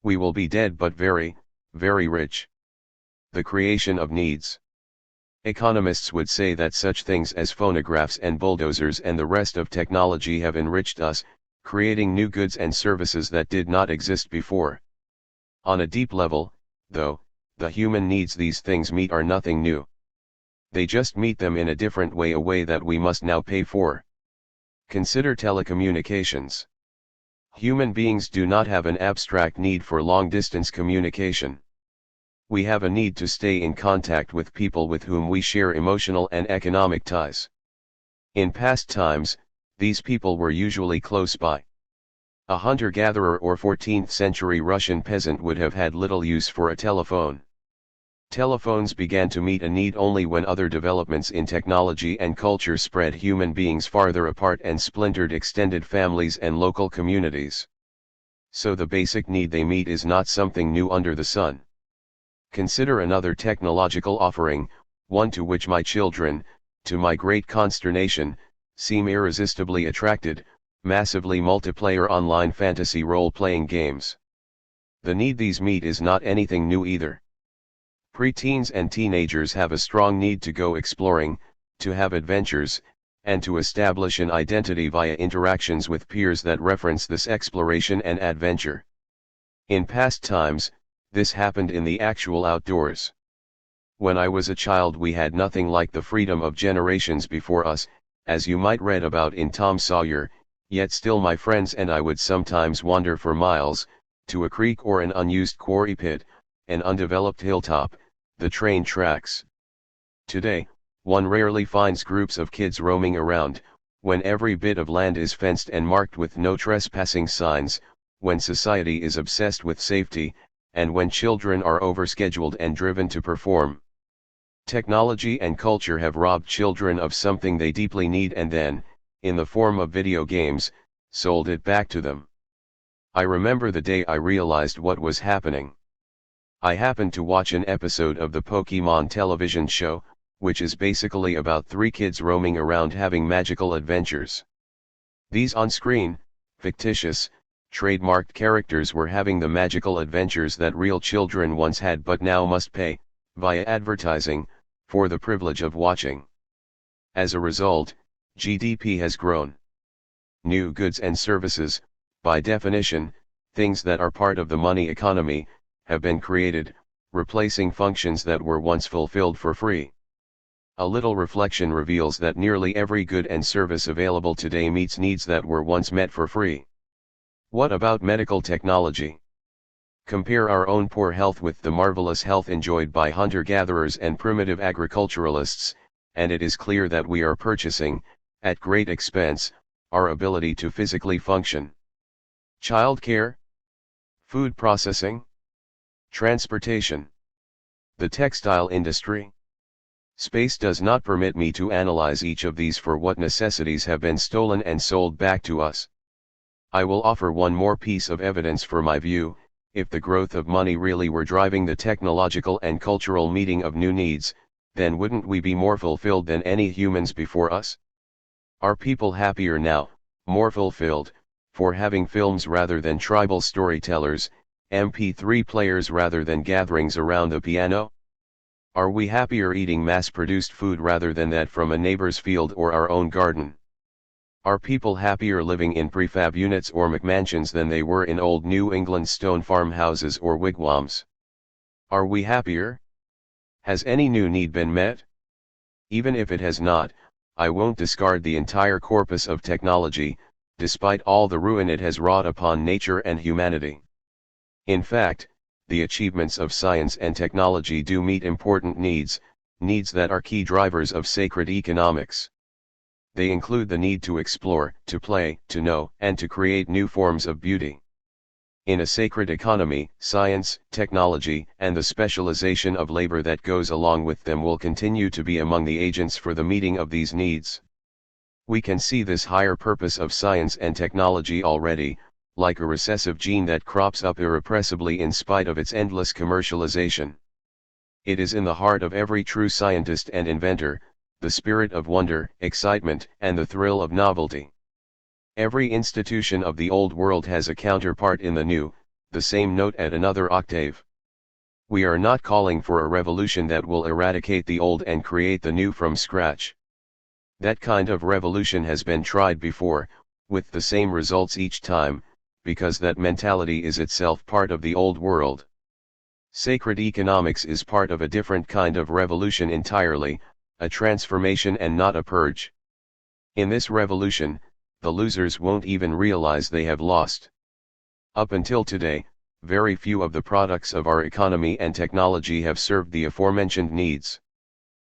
We will be dead but very, very rich. The creation of needs. Economists would say that such things as phonographs and bulldozers and the rest of technology have enriched us, creating new goods and services that did not exist before. On a deep level, though, the human needs these things meet are nothing new. They just meet them in a different way, a way that we must now pay for. Consider telecommunications. Human beings do not have an abstract need for long-distance communication. We have a need to stay in contact with people with whom we share emotional and economic ties. In past times, these people were usually close by. A hunter-gatherer or 14th-century Russian peasant would have had little use for a telephone. Telephones began to meet a need only when other developments in technology and culture spread human beings farther apart and splintered extended families and local communities. So the basic need they meet is not something new under the sun. Consider another technological offering, one to which my children, to my great consternation, seem irresistibly attracted: massively multiplayer online fantasy role-playing games. The need these meet is not anything new either. Pre-teens and teenagers have a strong need to go exploring, to have adventures, and to establish an identity via interactions with peers that reference this exploration and adventure. In past times, this happened in the actual outdoors. When I was a child, we had nothing like the freedom of generations before us, as you might read about in Tom Sawyer, Yet still my friends and I would sometimes wander for miles, to a creek or an unused quarry pit, an undeveloped hilltop, the train tracks. Today, one rarely finds groups of kids roaming around, when every bit of land is fenced and marked with no trespassing signs, when society is obsessed with safety, and when children are overscheduled and driven to perform. Technology and culture have robbed children of something they deeply need and then, in the form of video games, sold it back to them. I remember the day I realized what was happening. I happened to watch an episode of the Pokemon television show, which is basically about 3 kids roaming around having magical adventures. These on-screen, fictitious, trademarked characters were having the magical adventures that real children once had but now must pay, via advertising, for the privilege of watching. As a result, GDP has grown. New goods and services, by definition, things that are part of the money economy, have been created, replacing functions that were once fulfilled for free. A little reflection reveals that nearly every good and service available today meets needs that were once met for free. What about medical technology? Compare our own poor health with the marvelous health enjoyed by hunter-gatherers and primitive agriculturalists, and it is clear that we are purchasing, at great expense, our ability to physically function. Childcare, food processing, transportation, the textile industry. Space does not permit me to analyze each of these for what necessities have been stolen and sold back to us. I will offer one more piece of evidence for my view: if the growth of money really were driving the technological and cultural meeting of new needs, then wouldn't we be more fulfilled than any humans before us? Are people happier now, more fulfilled, for having films rather than tribal storytellers, MP3 players rather than gatherings around a piano? Are we happier eating mass-produced food rather than that from a neighbor's field or our own garden? Are people happier living in prefab units or McMansions than they were in old New England stone farmhouses or wigwams? Are we happier? Has any new need been met? Even if it has not, I won't discard the entire corpus of technology, despite all the ruin it has wrought upon nature and humanity. In fact, the achievements of science and technology do meet important needs, needs that are key drivers of sacred economics. They include the need to explore, to play, to know, and to create new forms of beauty. In a sacred economy, science, technology, and the specialization of labor that goes along with them will continue to be among the agents for the meeting of these needs. We can see this higher purpose of science and technology already, like a recessive gene that crops up irrepressibly in spite of its endless commercialization. It is in the heart of every true scientist and inventor, the spirit of wonder, excitement, and the thrill of novelty. Every institution of the old world has a counterpart in the new, the same note at another octave. We are not calling for a revolution that will eradicate the old and create the new from scratch. That kind of revolution has been tried before, with the same results each time, because that mentality is itself part of the old world. Sacred economics is part of a different kind of revolution entirely, a transformation and not a purge. In this revolution, the losers won't even realize they have lost. Up until today, very few of the products of our economy and technology have served the aforementioned needs.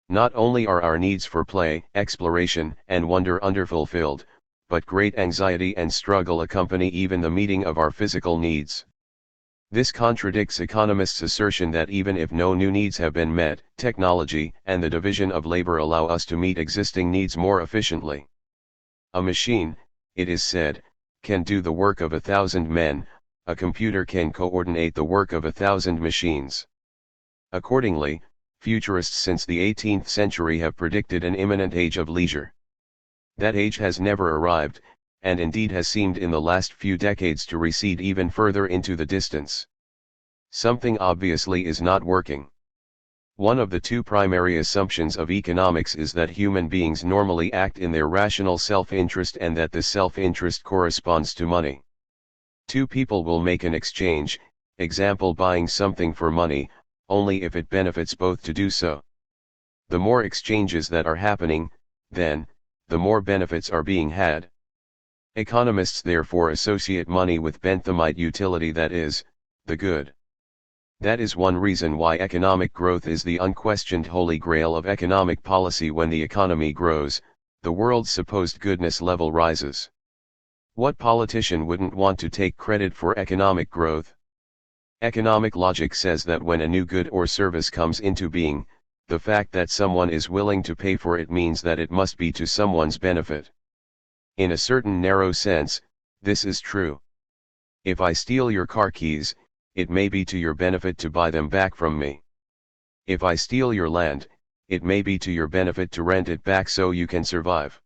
Not only are our needs for play, exploration, and wonder underfulfilled, but great anxiety and struggle accompany even the meeting of our physical needs. This contradicts economists' assertion that even if no new needs have been met, technology and the division of labor allow us to meet existing needs more efficiently. A machine, it is said, can do the work of 1,000 men, a computer can coordinate the work of 1,000 machines. Accordingly, futurists since the 18th century have predicted an imminent age of leisure. That age has never arrived, and indeed has seemed in the last few decades to recede even further into the distance. Something obviously is not working. One of the two primary assumptions of economics is that human beings normally act in their rational self-interest and that this self-interest corresponds to money. Two people will make an exchange, example buying something for money, only if it benefits both to do so. The more exchanges that are happening, then, the more benefits are being had. Economists therefore associate money with Benthamite utility, that is, the good. That is one reason why economic growth is the unquestioned holy grail of economic policy. When the economy grows, the world's supposed goodness level rises. What politician wouldn't want to take credit for economic growth? Economic logic says that when a new good or service comes into being, the fact that someone is willing to pay for it means that it must be to someone's benefit. In a certain narrow sense, this is true. If I steal your car keys, it may be to your benefit to buy them back from me. If I steal your land, it may be to your benefit to rent it back so you can survive.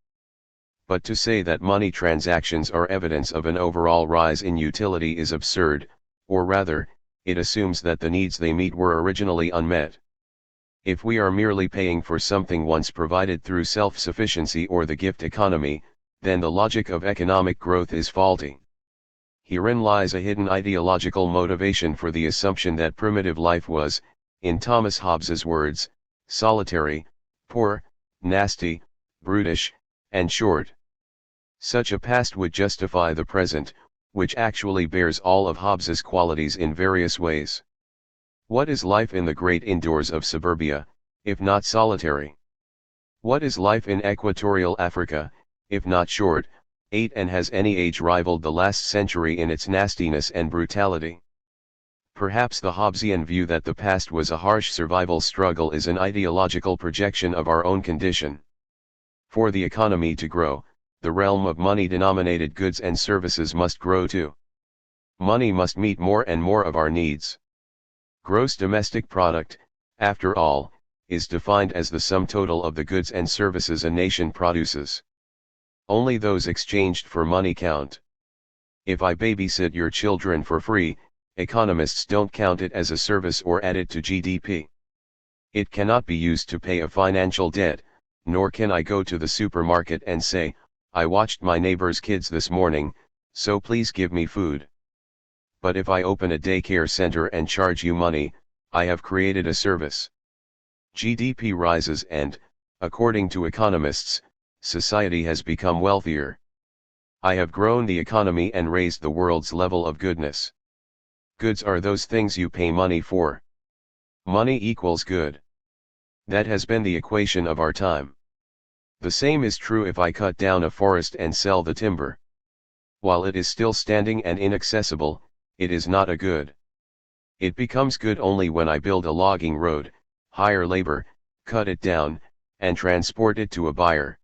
But to say that money transactions are evidence of an overall rise in utility is absurd, or rather, it assumes that the needs they meet were originally unmet. If we are merely paying for something once provided through self-sufficiency or the gift economy, then the logic of economic growth is faulty. Herein lies a hidden ideological motivation for the assumption that primitive life was, in Thomas Hobbes's words, solitary, poor, nasty, brutish, and short. Such a past would justify the present, which actually bears all of Hobbes's qualities in various ways. What is life in the great indoors of suburbia, if not solitary? What is life in equatorial Africa, if not short, and has any age rivaled the last century in its nastiness and brutality? Perhaps the Hobbesian view that the past was a harsh survival struggle is an ideological projection of our own condition. For the economy to grow, the realm of money-denominated goods and services must grow too. Money must meet more and more of our needs. Gross domestic product, after all, is defined as the sum total of the goods and services a nation produces. Only those exchanged for money count. If I babysit your children for free, economists don't count it as a service or add it to GDP. It cannot be used to pay a financial debt, nor can I go to the supermarket and say, I watched my neighbor's kids this morning, so please give me food. But if I open a daycare center and charge you money, I have created a service. GDP rises and, according to economists, society has become wealthier. I have grown the economy and raised the world's level of goodness. Goods are those things you pay money for. Money equals good. That has been the equation of our time. The same is true if I cut down a forest and sell the timber. While it is still standing and inaccessible, it is not a good. It becomes good only when I build a logging road, hire labor, cut it down, and transport it to a buyer.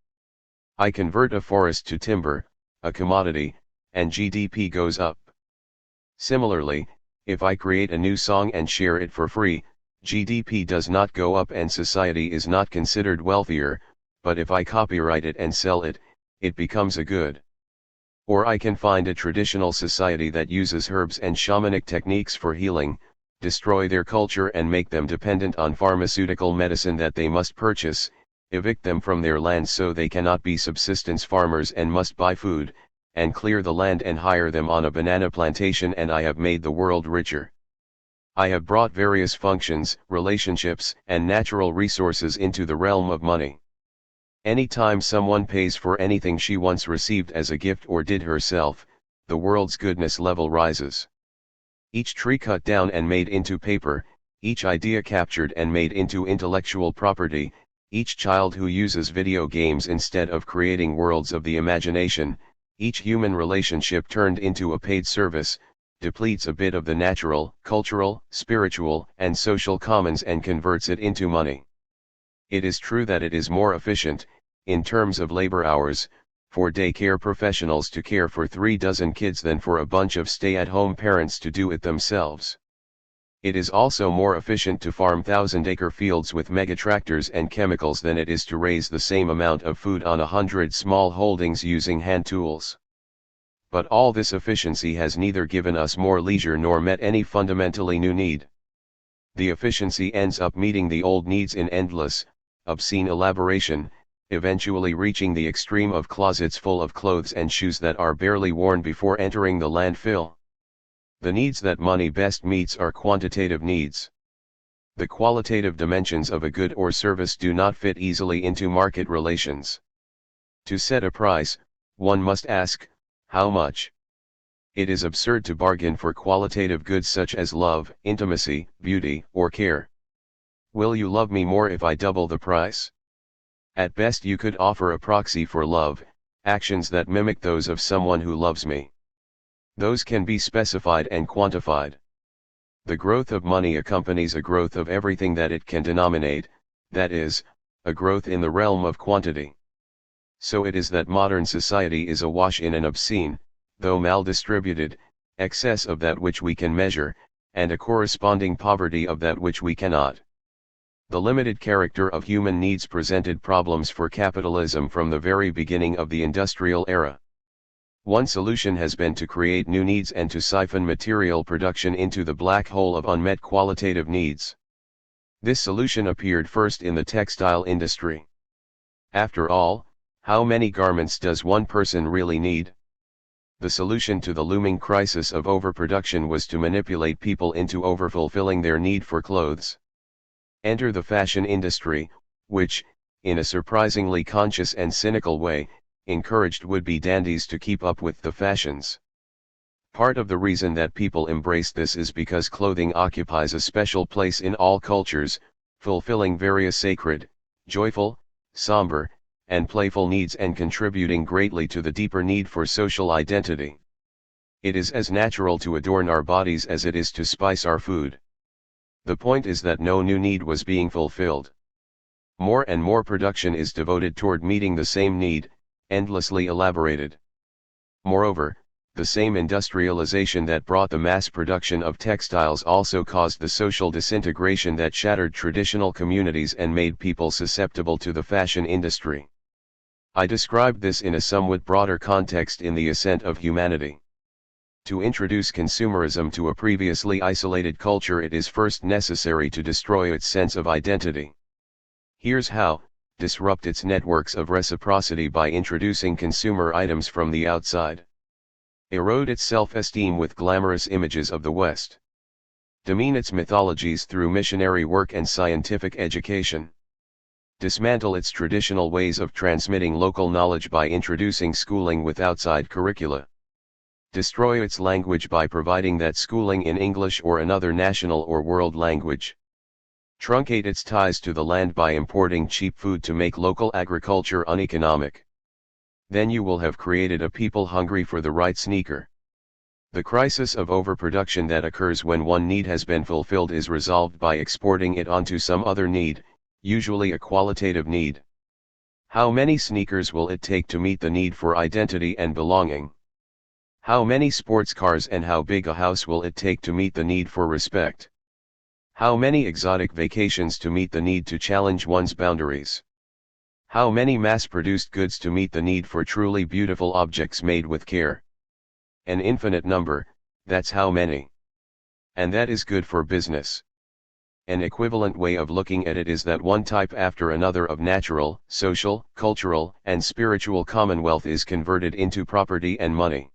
I convert a forest to timber, a commodity, and GDP goes up. Similarly, if I create a new song and share it for free, GDP does not go up and society is not considered wealthier, but if I copyright it and sell it, it becomes a good. Or I can find a traditional society that uses herbs and shamanic techniques for healing, destroy their culture and make them dependent on pharmaceutical medicine that they must purchase, evict them from their land so they cannot be subsistence farmers and must buy food, and clear the land and hire them on a banana plantation, and I have made the world richer. I have brought various functions, relationships, and natural resources into the realm of money. Any time someone pays for anything she once received as a gift or did herself, the world's goodness level rises. Each tree cut down and made into paper, each idea captured and made into intellectual property, each child who uses video games instead of creating worlds of the imagination, each human relationship turned into a paid service, depletes a bit of the natural, cultural, spiritual, and social commons and converts it into money. It is true that it is more efficient, in terms of labor hours, for daycare professionals to care for 3 dozen kids than for a bunch of stay-at-home parents to do it themselves. It is also more efficient to farm 1,000-acre fields with megatractors and chemicals than it is to raise the same amount of food on 100 small holdings using hand tools. But all this efficiency has neither given us more leisure nor met any fundamentally new need. The efficiency ends up meeting the old needs in endless, obscene elaboration, eventually reaching the extreme of closets full of clothes and shoes that are barely worn before entering the landfill. The needs that money best meets are quantitative needs. The qualitative dimensions of a good or service do not fit easily into market relations. To set a price, one must ask, How much? It is absurd to bargain for qualitative goods such as love, intimacy, beauty, or care. Will you love me more if I double the price? At best you could offer a proxy for love, actions that mimic those of someone who loves me. Those can be specified and quantified. The growth of money accompanies a growth of everything that it can denominate, that is, a growth in the realm of quantity. So it is that modern society is awash in an obscene, though mal-distributed, excess of that which we can measure, and a corresponding poverty of that which we cannot. The limited character of human needs presented problems for capitalism from the very beginning of the industrial era. One solution has been to create new needs and to siphon material production into the black hole of unmet qualitative needs. This solution appeared first in the textile industry. After all, how many garments does one person really need? The solution to the looming crisis of overproduction was to manipulate people into overfulfilling their need for clothes. Enter the fashion industry, which, in a surprisingly conscious and cynical way, encouraged would-be dandies to keep up with the fashions. Part of the reason that people embrace this is because clothing occupies a special place in all cultures, fulfilling various sacred, joyful, somber, and playful needs and contributing greatly to the deeper need for social identity. It is as natural to adorn our bodies as it is to spice our food. The point is that no new need was being fulfilled. More and more production is devoted toward meeting the same need, endlessly elaborated. Moreover, the same industrialization that brought the mass production of textiles also caused the social disintegration that shattered traditional communities and made people susceptible to the fashion industry. I described this in a somewhat broader context in The Ascent of Humanity. To introduce consumerism to a previously isolated culture, it is first necessary to destroy its sense of identity. Here's how: disrupt its networks of reciprocity by introducing consumer items from the outside. Erode its self-esteem with glamorous images of the West. Demean its mythologies through missionary work and scientific education. Dismantle its traditional ways of transmitting local knowledge by introducing schooling with outside curricula. Destroy its language by providing that schooling in English or another national or world language. Truncate its ties to the land by importing cheap food to make local agriculture uneconomic. Then you will have created a people hungry for the right sneaker. The crisis of overproduction that occurs when one need has been fulfilled is resolved by exporting it onto some other need, usually a qualitative need. How many sneakers will it take to meet the need for identity and belonging? How many sports cars and how big a house will it take to meet the need for respect? How many exotic vacations to meet the need to challenge one's boundaries? How many mass-produced goods to meet the need for truly beautiful objects made with care? An infinite number, that's how many. And that is good for business. An equivalent way of looking at it is that one type after another of natural, social, cultural, and spiritual commonwealth is converted into property and money.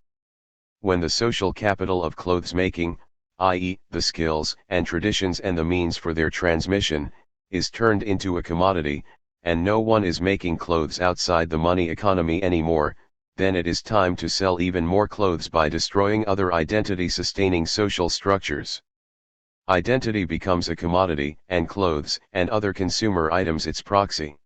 When the social capital of clothes making, i.e., the skills and traditions and the means for their transmission, is turned into a commodity, and no one is making clothes outside the money economy anymore, then it is time to sell even more clothes by destroying other identity-sustaining social structures. Identity becomes a commodity, and clothes and other consumer items its proxy.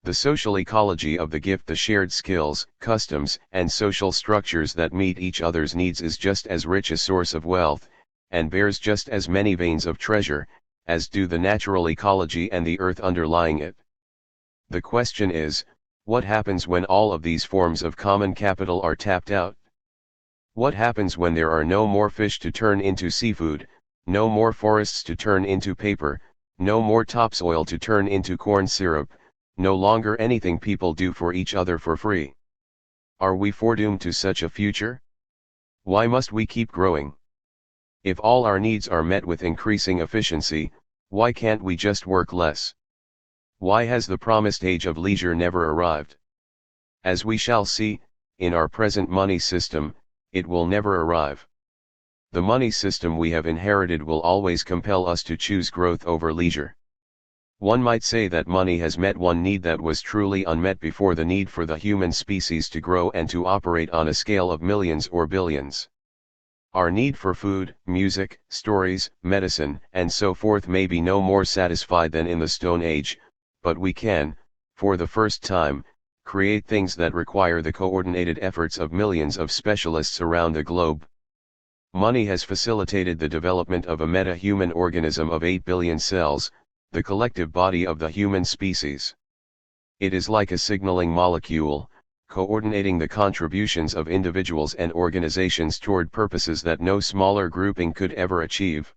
The social ecology of the gift, the shared skills, customs, and social structures that meet each other's needs is just as rich a source of wealth, and bears just as many veins of treasure, as do the natural ecology and the earth underlying it. The question is, what happens when all of these forms of common capital are tapped out? What happens when there are no more fish to turn into seafood, no more forests to turn into paper, no more topsoil to turn into corn syrup, no longer anything people do for each other for free? Are we foredoomed to such a future? Why must we keep growing? If all our needs are met with increasing efficiency, why can't we just work less? Why has the promised age of leisure never arrived? As we shall see, in our present money system, it will never arrive. The money system we have inherited will always compel us to choose growth over leisure. One might say that money has met one need that was truly unmet before: the need for the human species to grow and to operate on a scale of millions or billions. Our need for food, music, stories, medicine, and so forth may be no more satisfied than in the Stone Age, but we can, for the first time, create things that require the coordinated efforts of millions of specialists around the globe. Money has facilitated the development of a meta-human organism of 8 billion cells, the collective body of the human species. It is like a signaling molecule, coordinating the contributions of individuals and organizations toward purposes that no smaller grouping could ever achieve.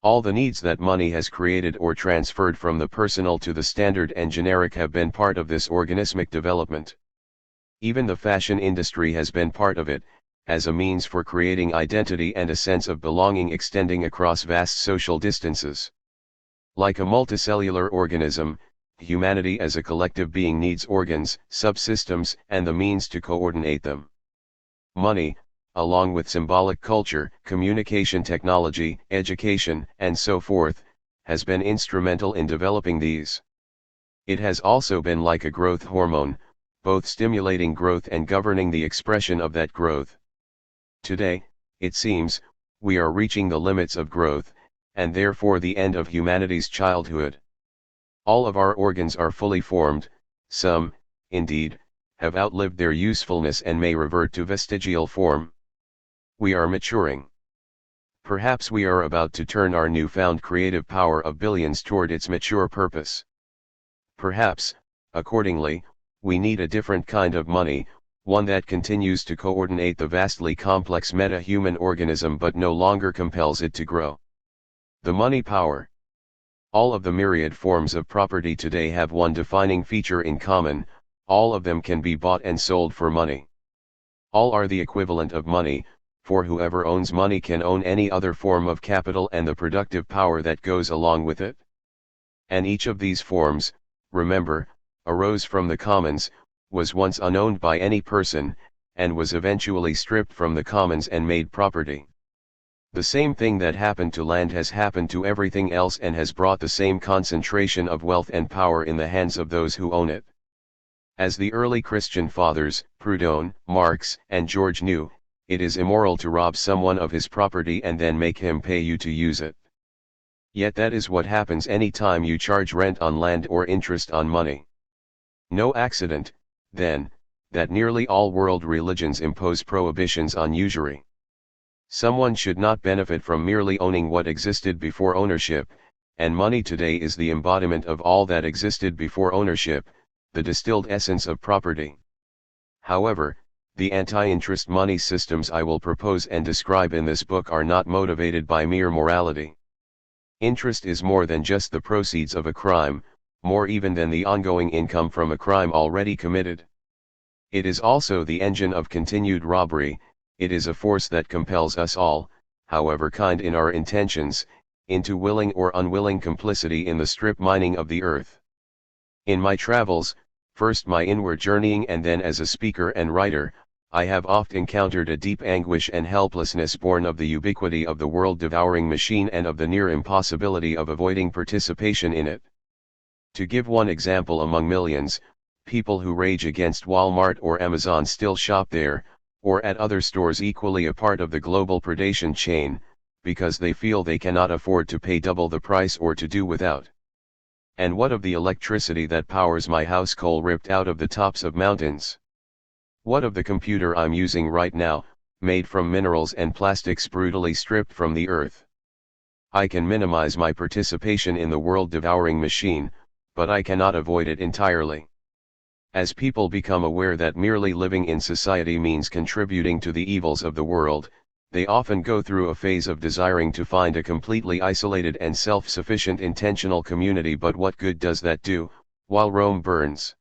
All the needs that money has created or transferred from the personal to the standard and generic have been part of this organismic development. Even the fashion industry has been part of it, as a means for creating identity and a sense of belonging extending across vast social distances. Like a multicellular organism, humanity as a collective being needs organs, subsystems, and the means to coordinate them. Money, along with symbolic culture, communication technology, education, and so forth, has been instrumental in developing these. It has also been like a growth hormone, both stimulating growth and governing the expression of that growth. Today, it seems, we are reaching the limits of growth, and therefore the end of humanity's childhood. All of our organs are fully formed, some, indeed, have outlived their usefulness and may revert to vestigial form. We are maturing. Perhaps we are about to turn our newfound creative power of billions toward its mature purpose. Perhaps, accordingly, we need a different kind of money, one that continues to coordinate the vastly complex meta-human organism but no longer compels it to grow. The money power. All of the myriad forms of property today have one defining feature in common: all of them can be bought and sold for money. All are the equivalent of money, for whoever owns money can own any other form of capital and the productive power that goes along with it. And each of these forms, remember, arose from the commons, was once unowned by any person, and was eventually stripped from the commons and made property. The same thing that happened to land has happened to everything else and has brought the same concentration of wealth and power in the hands of those who own it. As the early Christian fathers, Proudhon, Marx, and George knew, it is immoral to rob someone of his property and then make him pay you to use it. Yet that is what happens any time you charge rent on land or interest on money. No accident, then, that nearly all world religions impose prohibitions on usury. Someone should not benefit from merely owning what existed before ownership, and money today is the embodiment of all that existed before ownership, the distilled essence of property. However, the anti-interest money systems I will propose and describe in this book are not motivated by mere morality. Interest is more than just the proceeds of a crime, more even than the ongoing income from a crime already committed. It is also the engine of continued robbery. It is a force that compels us all, however kind in our intentions, into willing or unwilling complicity in the strip mining of the earth. In my travels, first my inward journeying and then as a speaker and writer, I have oft encountered a deep anguish and helplessness born of the ubiquity of the world-devouring machine and of the near impossibility of avoiding participation in it. To give one example among millions, people who rage against Walmart or Amazon still shop there, or at other stores equally a part of the global predation chain, because they feel they cannot afford to pay double the price or to do without. And what of the electricity that powers my house, coal ripped out of the tops of mountains? What of the computer I'm using right now, made from minerals and plastics brutally stripped from the earth? I can minimize my participation in the world-devouring machine, but I cannot avoid it entirely. As people become aware that merely living in society means contributing to the evils of the world, they often go through a phase of desiring to find a completely isolated and self-sufficient intentional community. But what good does that do, while Rome burns?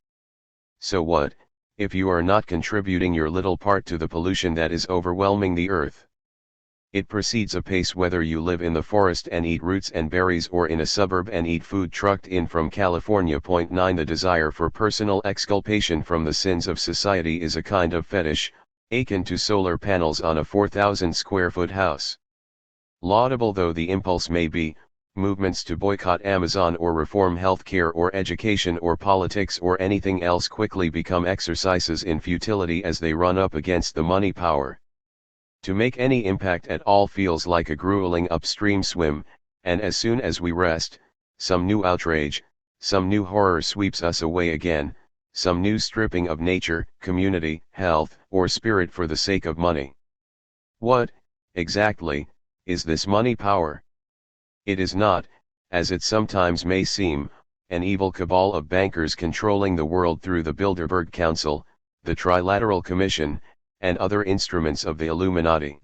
So what, if you are not contributing your little part to the pollution that is overwhelming the earth? It proceeds apace whether you live in the forest and eat roots and berries or in a suburb and eat food trucked in from California. 9 The desire for personal exculpation from the sins of society is a kind of fetish, akin to solar panels on a 4,000 square foot house. Laudable though the impulse may be, movements to boycott Amazon or reform healthcare or education or politics or anything else quickly become exercises in futility as they run up against the money power. To make any impact at all feels like a grueling upstream swim, and as soon as we rest, some new outrage, some new horror sweeps us away again, some new stripping of nature, community, health, or spirit for the sake of money. What, exactly, is this money power? It is not, as it sometimes may seem, an evil cabal of bankers controlling the world through the Bilderberg Council, the Trilateral Commission, and other instruments of the Illuminati.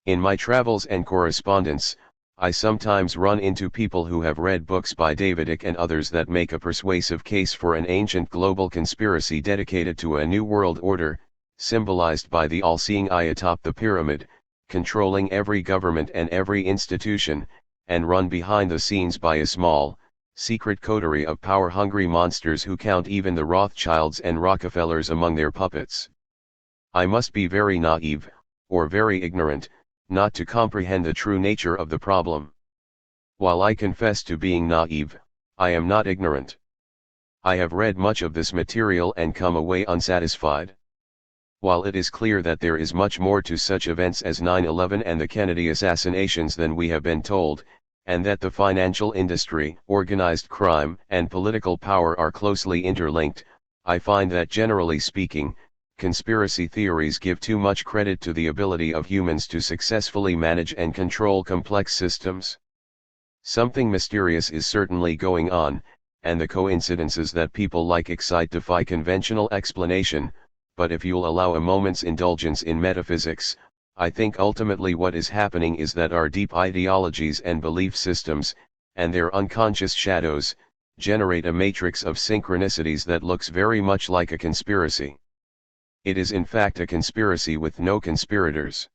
In my travels and correspondence, I sometimes run into people who have read books by David Icke and others that make a persuasive case for an ancient global conspiracy dedicated to a new world order, symbolized by the all-seeing eye atop the pyramid, controlling every government and every institution, and run behind the scenes by a small, secret coterie of power-hungry monsters who count even the Rothschilds and Rockefellers among their puppets. I must be very naive, or very ignorant, not to comprehend the true nature of the problem. While I confess to being naive, I am not ignorant. I have read much of this material and come away unsatisfied. While it is clear that there is much more to such events as 9/11 and the Kennedy assassinations than we have been told, and that the financial industry, organized crime, and political power are closely interlinked, I find that generally speaking, conspiracy theories give too much credit to the ability of humans to successfully manage and control complex systems. Something mysterious is certainly going on, and the coincidences that people like excite defy conventional explanation, but if you'll allow a moment's indulgence in metaphysics, I think ultimately what is happening is that our deep ideologies and belief systems, and their unconscious shadows, generate a matrix of synchronicities that looks very much like a conspiracy. It is in fact a conspiracy with no conspirators.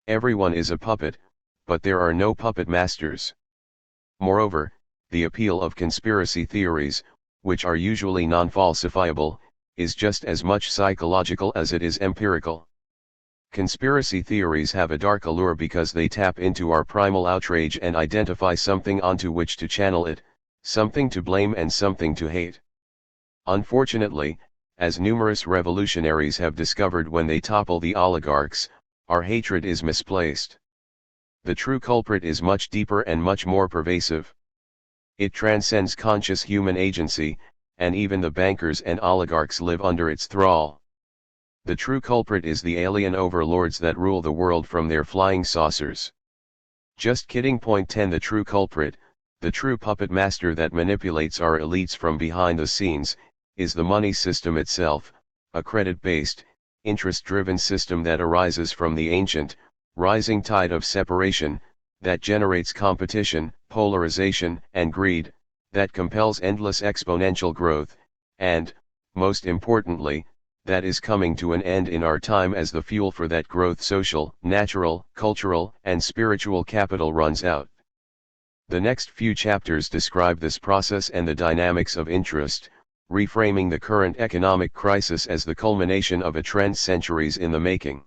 Everyone is a puppet, but there are no puppet masters. Moreover, the appeal of conspiracy theories, which are usually non-falsifiable, is just as much psychological as it is empirical. Conspiracy theories have a dark allure because they tap into our primal outrage and identify something onto which to channel it, something to blame and something to hate. Unfortunately, as numerous revolutionaries have discovered when they topple the oligarchs, our hatred is misplaced. The true culprit is much deeper and much more pervasive. It transcends conscious human agency, and even the bankers and oligarchs live under its thrall. The true culprit is the alien overlords that rule the world from their flying saucers. Just kidding. Point 10. The true culprit, the true puppet master that manipulates our elites from behind the scenes, is the money system itself, a credit-based, interest-driven system that arises from the ancient, rising tide of separation, that generates competition, polarization, and greed, that compels endless exponential growth, and, most importantly, that is coming to an end in our time as the fuel for that growth social, natural, cultural, and spiritual capital runs out. The next few chapters describe this process and the dynamics of interest, reframing the current economic crisis as the culmination of a trend centuries in the making.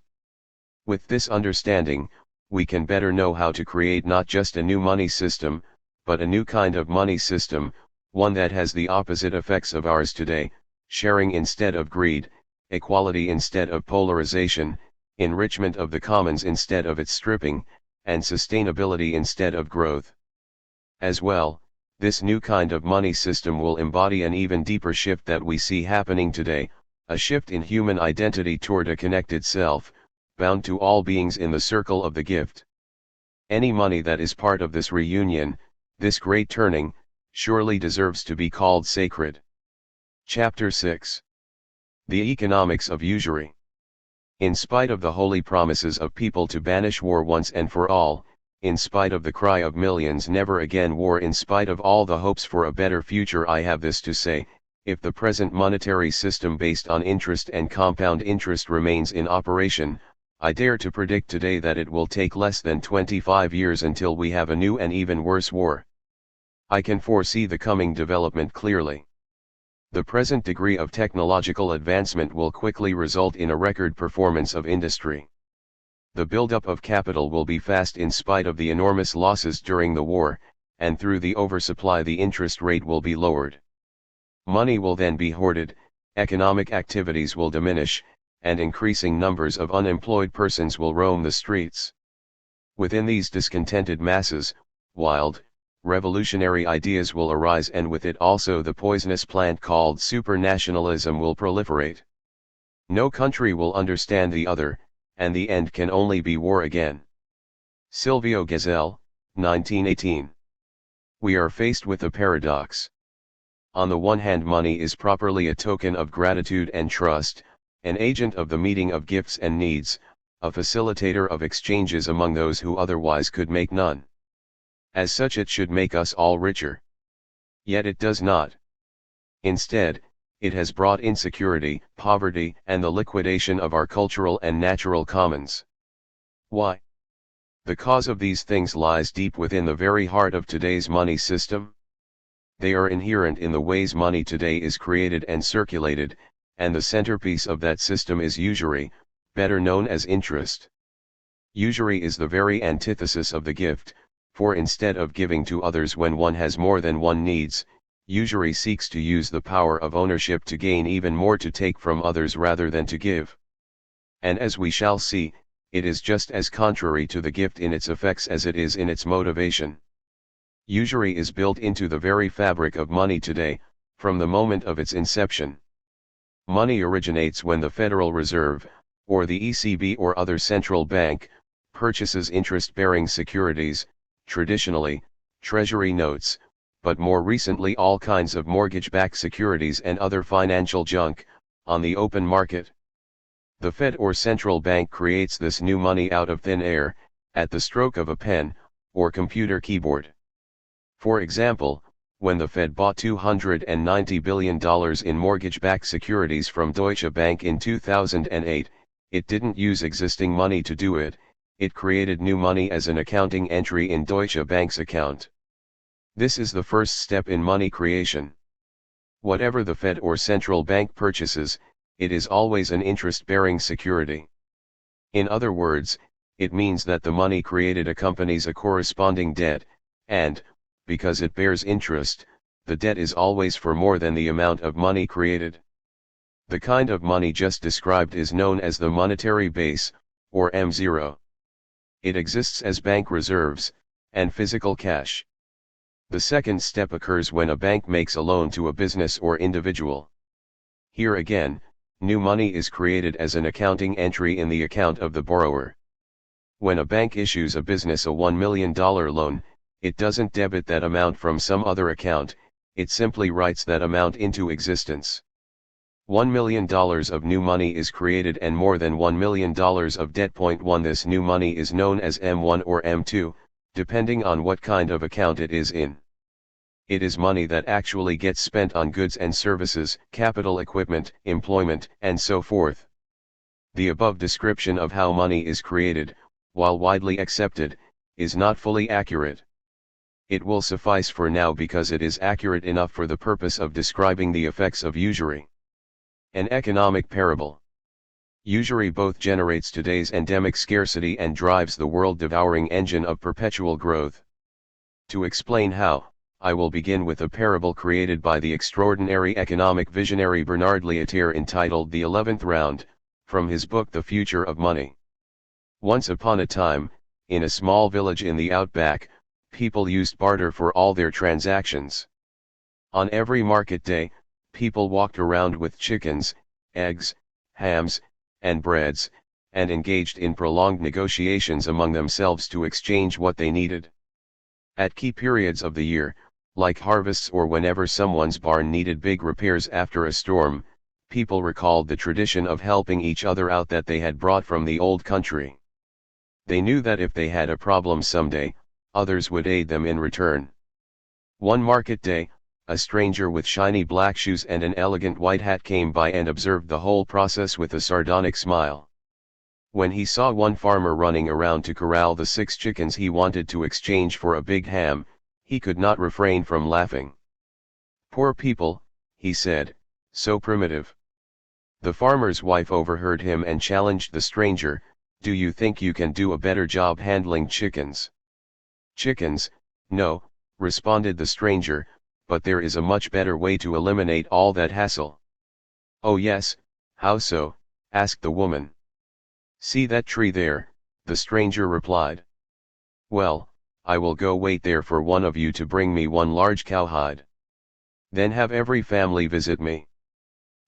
With this understanding, we can better know how to create not just a new money system, but a new kind of money system, one that has the opposite effects of ours today, sharing instead of greed, equality instead of polarization, enrichment of the commons instead of its stripping, and sustainability instead of growth. As well, this new kind of money system will embody an even deeper shift that we see happening today, a shift in human identity toward a connected self, bound to all beings in the circle of the gift. Any money that is part of this reunion, this great turning, surely deserves to be called sacred. Chapter 6. The Economics of Usury. In spite of the holy promises of people to banish war once and for all, in spite of the cry of millions never again war, in spite of all the hopes for a better future, I have this to say: if the present monetary system based on interest and compound interest remains in operation, I dare to predict today that it will take less than 25 years until we have a new and even worse war. I can foresee the coming development clearly. The present degree of technological advancement will quickly result in a record performance of industry. The buildup of capital will be fast in spite of the enormous losses during the war, and through the oversupply the interest rate will be lowered. Money will then be hoarded, economic activities will diminish, and increasing numbers of unemployed persons will roam the streets. Within these discontented masses, wild, revolutionary ideas will arise, and with it also the poisonous plant called supranationalism will proliferate. No country will understand the other, and the end can only be war again. Silvio Gesell, 1918. We are faced with a paradox. On the one hand, money is properly a token of gratitude and trust, an agent of the meeting of gifts and needs, a facilitator of exchanges among those who otherwise could make none. As such it should make us all richer. Yet it does not. Instead, it has brought insecurity, poverty, and the liquidation of our cultural and natural commons. Why? The cause of these things lies deep within the very heart of today's money system. They are inherent in the ways money today is created and circulated, and the centerpiece of that system is usury, better known as interest. Usury is the very antithesis of the gift, for instead of giving to others when one has more than one needs, usury seeks to use the power of ownership to gain even more to take from others rather than to give. And as we shall see, it is just as contrary to the gift in its effects as it is in its motivation. Usury is built into the very fabric of money today, from the moment of its inception. Money originates when the Federal Reserve, or the ECB or other central bank, purchases interest-bearing securities, traditionally, treasury notes, but more recently all kinds of mortgage-backed securities and other financial junk, on the open market. The Fed or central bank creates this new money out of thin air, at the stroke of a pen, or computer keyboard. For example, when the Fed bought $290 billion in mortgage-backed securities from Deutsche Bank in 2008, it didn't use existing money to do it, it created new money as an accounting entry in Deutsche Bank's account. This is the first step in money creation. Whatever the Fed or central bank purchases, it is always an interest-bearing security. In other words, it means that the money created accompanies a corresponding debt, and, because it bears interest, the debt is always for more than the amount of money created. The kind of money just described is known as the monetary base, or M0. It exists as bank reserves, and physical cash. The second step occurs when a bank makes a loan to a business or individual. Here again, new money is created as an accounting entry in the account of the borrower. When a bank issues a business a $1 million loan, it doesn't debit that amount from some other account, it simply writes that amount into existence. $1 million of new money is created and more than $1 million of debt. Point 1. This new money is known as M1 or M2, depending on what kind of account it is in. It is money that actually gets spent on goods and services, capital equipment, employment, and so forth. The above description of how money is created, while widely accepted, is not fully accurate. It will suffice for now because it is accurate enough for the purpose of describing the effects of usury. An economic parable. Usury both generates today's endemic scarcity and drives the world-devouring engine of perpetual growth. To explain how, I will begin with a parable created by the extraordinary economic visionary Bernard Lietaer entitled The 11th Round, from his book The Future of Money. Once upon a time, in a small village in the outback, people used barter for all their transactions. On every market day, people walked around with chickens, eggs, hams, and breads, and engaged in prolonged negotiations among themselves to exchange what they needed. At key periods of the year, like harvests or whenever someone's barn needed big repairs after a storm, people recalled the tradition of helping each other out that they had brought from the old country. They knew that if they had a problem someday, others would aid them in return. One market day, a stranger with shiny black shoes and an elegant white hat came by and observed the whole process with a sardonic smile. When he saw one farmer running around to corral the 6 chickens he wanted to exchange for a big ham, he could not refrain from laughing. "Poor people," he said, "so primitive." The farmer's wife overheard him and challenged the stranger, "Do you think you can do a better job handling chickens?" "Chickens, no, responded the stranger, but there is a much better way to eliminate all that hassle. Oh yes, how so? Asked the woman. See that tree there, the stranger replied. Well, I will go wait there for one of you to bring me one large cowhide. Then have every family visit me.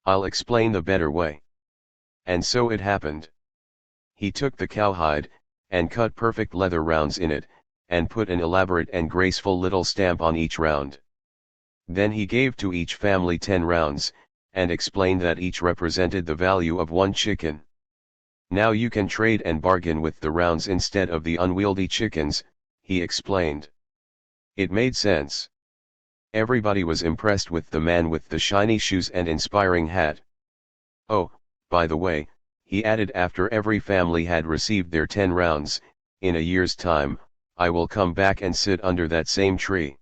I'll explain the better way. And so it happened. He took the cowhide, and cut perfect leather rounds in it, and put an elaborate and graceful little stamp on each round. Then he gave to each family 10 rounds, and explained that each represented the value of 1 chicken. Now you can trade and bargain with the rounds instead of the unwieldy chickens, he explained. It made sense. Everybody was impressed with the man with the shiny shoes and inspiring hat. Oh, by the way, he added after every family had received their 10 rounds, in a year's time, I will come back and sit under that same tree.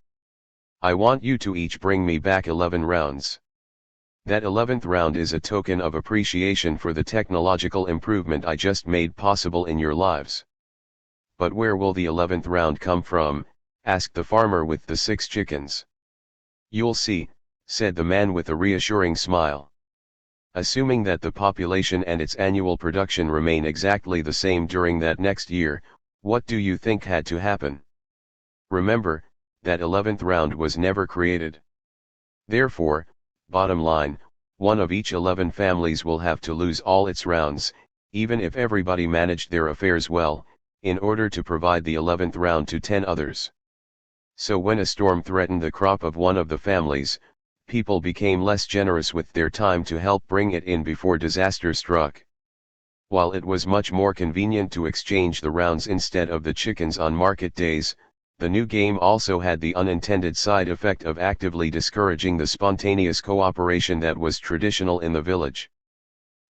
I want you to each bring me back 11 rounds. That 11th round is a token of appreciation for the technological improvement I just made possible in your lives. But where will the 11th round come from? Asked the farmer with the 6 chickens. You'll see, said the man with a reassuring smile. Assuming that the population and its annual production remain exactly the same during that next year, what do you think had to happen? Remember, that 11th round was never created. Therefore, bottom line, one of each 11 families will have to lose all its rounds, even if everybody managed their affairs well, in order to provide the 11th round to 10 others. So when a storm threatened the crop of one of the families, people became less generous with their time to help bring it in before disaster struck. While it was much more convenient to exchange the rounds instead of the chickens on market days, the new game also had the unintended side effect of actively discouraging the spontaneous cooperation that was traditional in the village.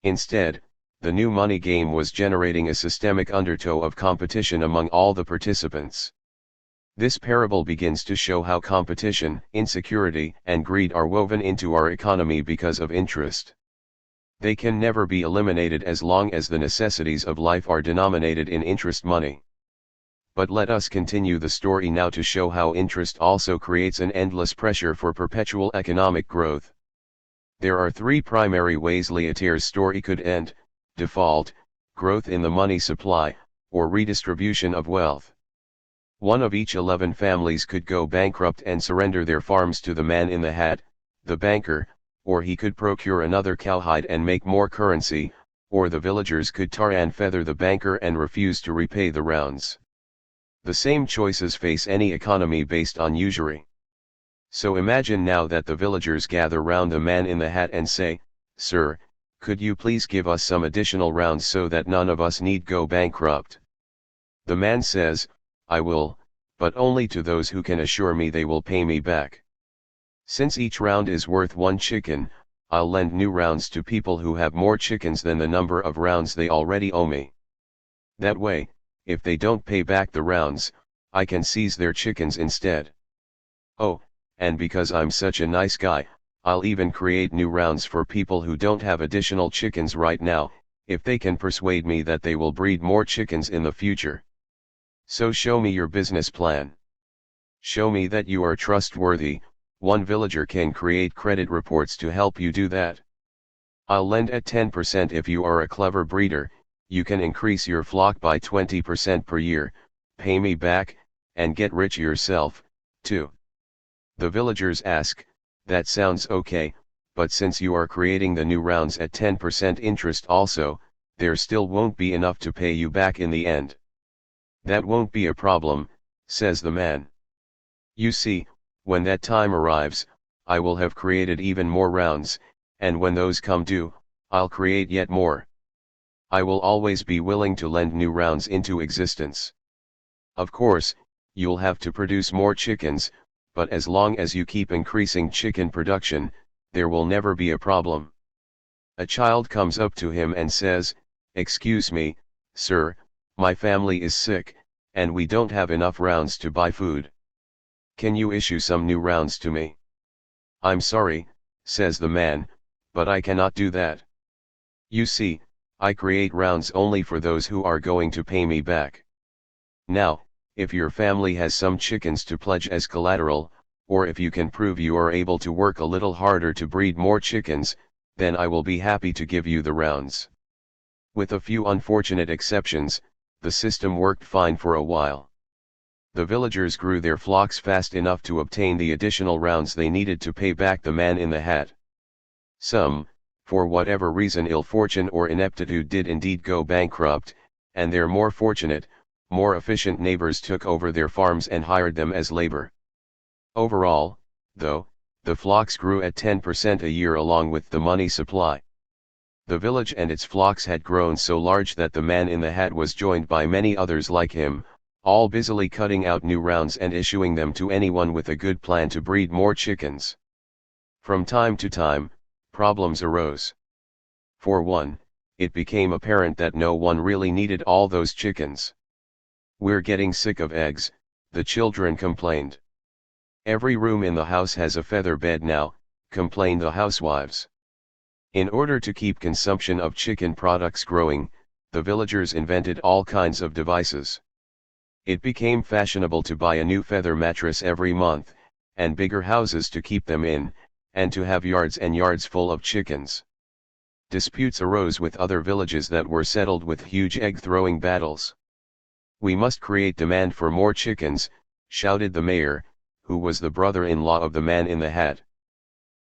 Instead, the new money game was generating a systemic undertow of competition among all the participants. This parable begins to show how competition, insecurity, and greed are woven into our economy because of interest. They can never be eliminated as long as the necessities of life are denominated in interest money. But let us continue the story now to show how interest also creates an endless pressure for perpetual economic growth. There are 3 primary ways Lyotard's story could end: default, growth in the money supply, or redistribution of wealth. One of each 11 families could go bankrupt and surrender their farms to the man in the hat, the banker, or he could procure another cowhide and make more currency, or the villagers could tar and feather the banker and refuse to repay the rounds. The same choices face any economy based on usury. So imagine now that the villagers gather round the man in the hat and say, "Sir, could you please give us some additional rounds so that none of us need go bankrupt?" The man says, "I will, but only to those who can assure me they will pay me back. Since each round is worth 1 chicken, I'll lend new rounds to people who have more chickens than the number of rounds they already owe me. That way, if they don't pay back the rounds, I can seize their chickens instead. Oh, and because I'm such a nice guy, I'll even create new rounds for people who don't have additional chickens right now, if they can persuade me that they will breed more chickens in the future. So show me your business plan. Show me that you are trustworthy." One villager can create credit reports to help you do that. "I'll lend at 10% if you are a clever breeder, you can increase your flock by 20% per year, pay me back, and get rich yourself, too." The villagers ask, "That sounds okay, but since you are creating the new rounds at 10% interest also, there still won't be enough to pay you back in the end." "That won't be a problem," says the man. "You see, when that time arrives, I will have created even more rounds, and when those come due, I'll create yet more. I will always be willing to lend new rounds into existence. Of course, you'll have to produce more chickens, but as long as you keep increasing chicken production, there will never be a problem." A child comes up to him and says, "Excuse me, sir, my family is sick, and we don't have enough rounds to buy food. Can you issue some new rounds to me?" "I'm sorry," says the man, "but I cannot do that. You see, I create rounds only for those who are going to pay me back. Now, if your family has some chickens to pledge as collateral, or if you can prove you are able to work a little harder to breed more chickens, then I will be happy to give you the rounds. With a few unfortunate exceptions, the system worked fine for a while. The villagers grew their flocks fast enough to obtain the additional rounds they needed to pay back the man in the hat. Some, for whatever reason, ill fortune or ineptitude, did indeed go bankrupt, and their more fortunate, more efficient neighbors took over their farms and hired them as labor. Overall, though, the flocks grew at 10% a year along with the money supply. The village and its flocks had grown so large that the man in the hat was joined by many others like him, all busily cutting out new rounds and issuing them to anyone with a good plan to breed more chickens. From time to time, problems arose. For one, it became apparent that no one really needed all those chickens. "We're getting sick of eggs," the children complained. "Every room in the house has a feather bed now," complained the housewives. In order to keep consumption of chicken products growing, the villagers invented all kinds of devices. It became fashionable to buy a new feather mattress every month, and bigger houses to keep them in, and to have yards and yards full of chickens. Disputes arose with other villages that were settled with huge egg-throwing battles. "We must create demand for more chickens," shouted the mayor, who was the brother-in-law of the man in the hat.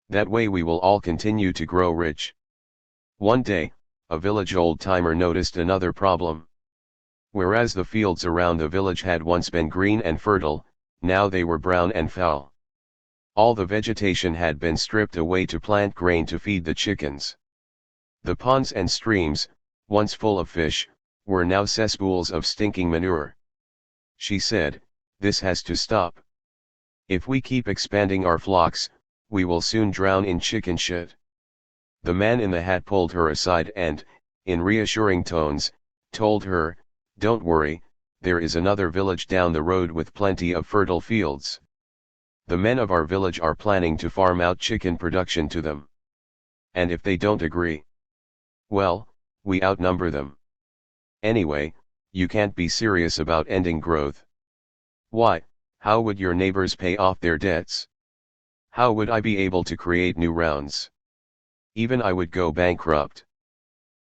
"That way we will all continue to grow rich." One day, a village old-timer noticed another problem. Whereas the fields around the village had once been green and fertile, now they were brown and foul. All the vegetation had been stripped away to plant grain to feed the chickens. The ponds and streams, once full of fish, were now cesspools of stinking manure. She said, "This has to stop. If we keep expanding our flocks, we will soon drown in chicken shit." The man in the hat pulled her aside and, in reassuring tones, told her, "Don't worry, there is another village down the road with plenty of fertile fields. The men of our village are planning to farm out chicken production to them. And if they don't agree, well, we outnumber them. Anyway, you can't be serious about ending growth. Why, how would your neighbors pay off their debts? How would I be able to create new rounds? Even I would go bankrupt."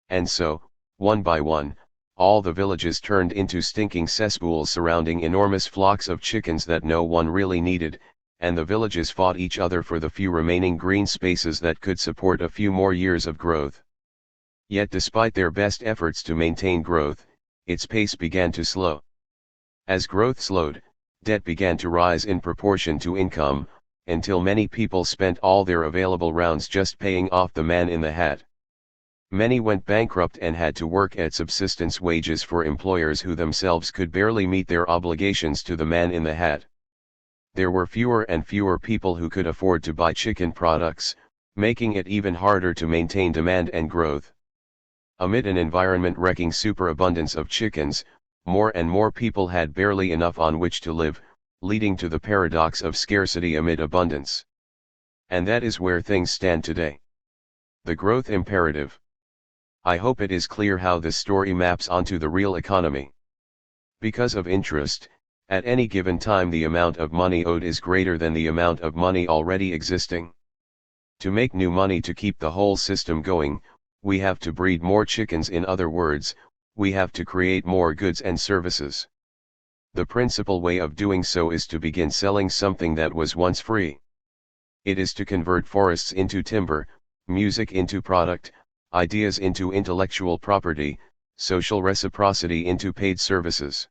And so, one by one, all the villages turned into stinking cesspools surrounding enormous flocks of chickens that no one really needed, and the villages fought each other for the few remaining green spaces that could support a few more years of growth. Yet despite their best efforts to maintain growth, its pace began to slow. As growth slowed, debt began to rise in proportion to income, until many people spent all their available rounds just paying off the man in the hat. Many went bankrupt and had to work at subsistence wages for employers who themselves could barely meet their obligations to the man in the hat. There were fewer and fewer people who could afford to buy chicken products, making it even harder to maintain demand and growth. Amid an environment-wrecking superabundance of chickens, more and more people had barely enough on which to live, leading to the paradox of scarcity amid abundance. And that is where things stand today. The growth imperative. I hope it is clear how this story maps onto the real economy. Because of interest, at any given time the amount of money owed is greater than the amount of money already existing. To make new money to keep the whole system going, we have to breed more chickens. In other words, we have to create more goods and services. The principal way of doing so is to begin selling something that was once free. It is to convert forests into timber, music into product, ideas into intellectual property, social reciprocity into paid services.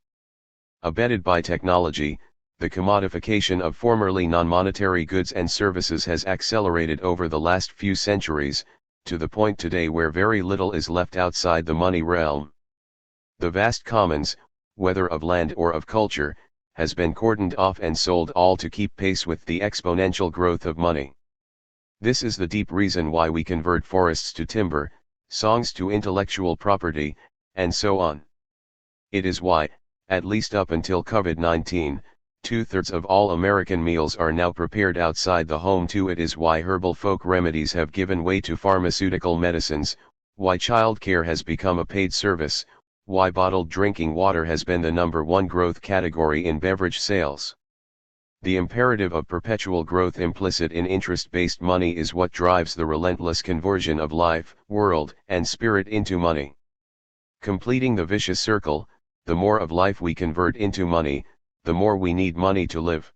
Abetted by technology, the commodification of formerly non-monetary goods and services has accelerated over the last few centuries, to the point today where very little is left outside the money realm. The vast commons, whether of land or of culture, has been cordoned off and sold all to keep pace with the exponential growth of money. This is the deep reason why we convert forests to timber, songs to intellectual property, and so on. It is why, at least up until COVID-19, 2/3 of all American meals are now prepared outside the home too. It is why herbal folk remedies have given way to pharmaceutical medicines, why child care has become a paid service, why bottled drinking water has been the #1 growth category in beverage sales. The imperative of perpetual growth implicit in interest-based money is what drives the relentless conversion of life, world, and spirit into money. Completing the vicious circle, the more of life we convert into money, the more we need money to live.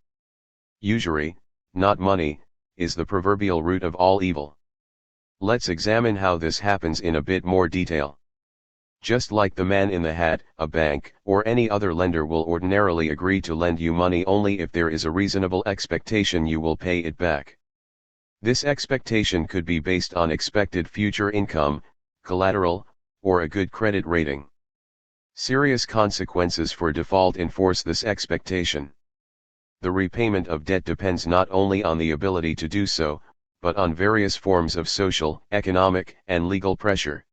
Usury, not money, is the proverbial root of all evil. Let's examine how this happens in a bit more detail. Just like the man in the hat, a bank or any other lender will ordinarily agree to lend you money only if there is a reasonable expectation you will pay it back. This expectation could be based on expected future income, collateral, or a good credit rating. Serious consequences for default enforce this expectation. The repayment of debt depends not only on the ability to do so, but on various forms of social, economic, and legal pressure.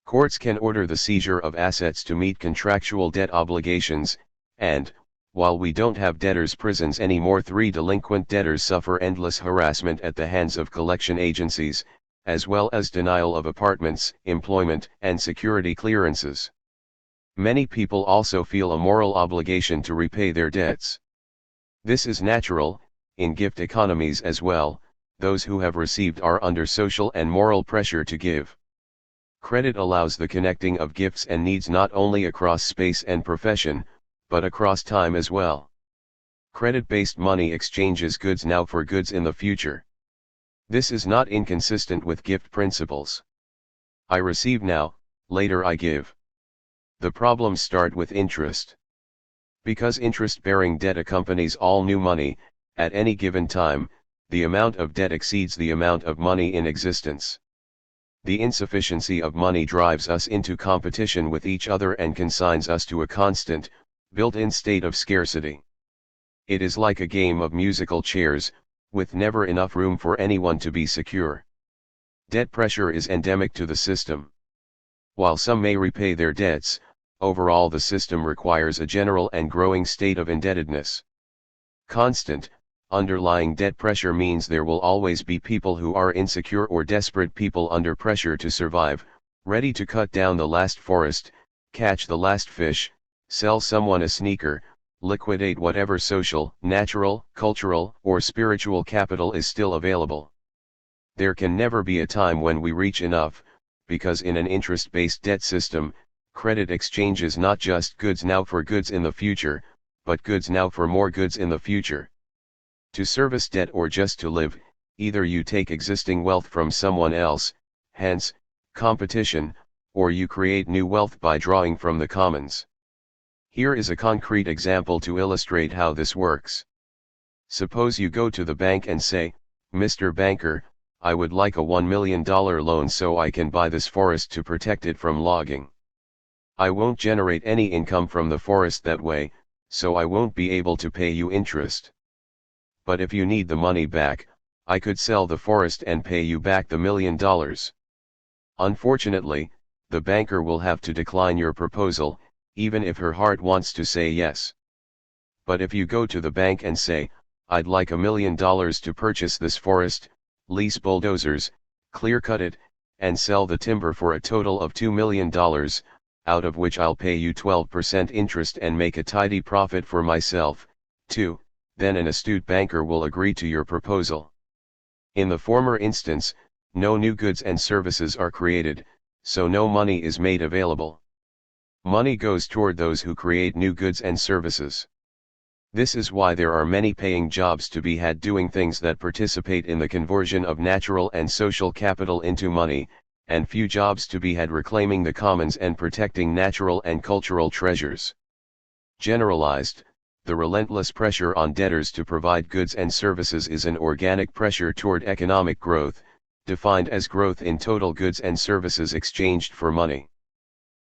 Courts can order the seizure of assets to meet contractual debt obligations, and, while we don't have debtors' prisons anymore, 3 delinquent debtors suffer endless harassment at the hands of collection agencies, as well as denial of apartments, employment, and security clearances. Many people also feel a moral obligation to repay their debts. This is natural, in gift economies as well. Those who have received are under social and moral pressure to give. Credit allows the connecting of gifts and needs not only across space and profession, but across time as well. Credit-based money exchanges goods now for goods in the future. This is not inconsistent with gift principles. I receive now, later I give. The problems start with interest. Because interest-bearing debt accompanies all new money, at any given time, the amount of debt exceeds the amount of money in existence. The insufficiency of money drives us into competition with each other and consigns us to a constant, built-in state of scarcity. It is like a game of musical chairs, with never enough room for anyone to be secure. Debt pressure is endemic to the system. While some may repay their debts, overall the system requires a general and growing state of indebtedness. Constant, underlying debt pressure means there will always be people who are insecure or desperate people under pressure to survive, ready to cut down the last forest, catch the last fish, sell someone a sneaker, liquidate whatever social, natural, cultural, or spiritual capital is still available. There can never be a time when we reach enough, because in an interest-based debt system, credit exchanges not just goods now for goods in the future, but goods now for more goods in the future. To service debt or just to live, either you take existing wealth from someone else, hence, competition, or you create new wealth by drawing from the commons. Here is a concrete example to illustrate how this works. Suppose you go to the bank and say, "Mr. Banker, I would like a $1 million loan so I can buy this forest to protect it from logging. I won't generate any income from the forest that way, so I won't be able to pay you interest. But if you need the money back, I could sell the forest and pay you back the $1 million. Unfortunately, the banker will have to decline your proposal, even if her heart wants to say yes. But if you go to the bank and say, "I'd like $1 million to purchase this forest, lease bulldozers, clear-cut it, and sell the timber for a total of $2 million, out of which I'll pay you 12% interest and make a tidy profit for myself, too," then an astute banker will agree to your proposal. In the former instance, no new goods and services are created, so no money is made available. Money goes toward those who create new goods and services. This is why there are many paying jobs to be had doing things that participate in the conversion of natural and social capital into money, and few jobs to be had reclaiming the commons and protecting natural and cultural treasures. Generalized, the relentless pressure on debtors to provide goods and services is an organic pressure toward economic growth, defined as growth in total goods and services exchanged for money.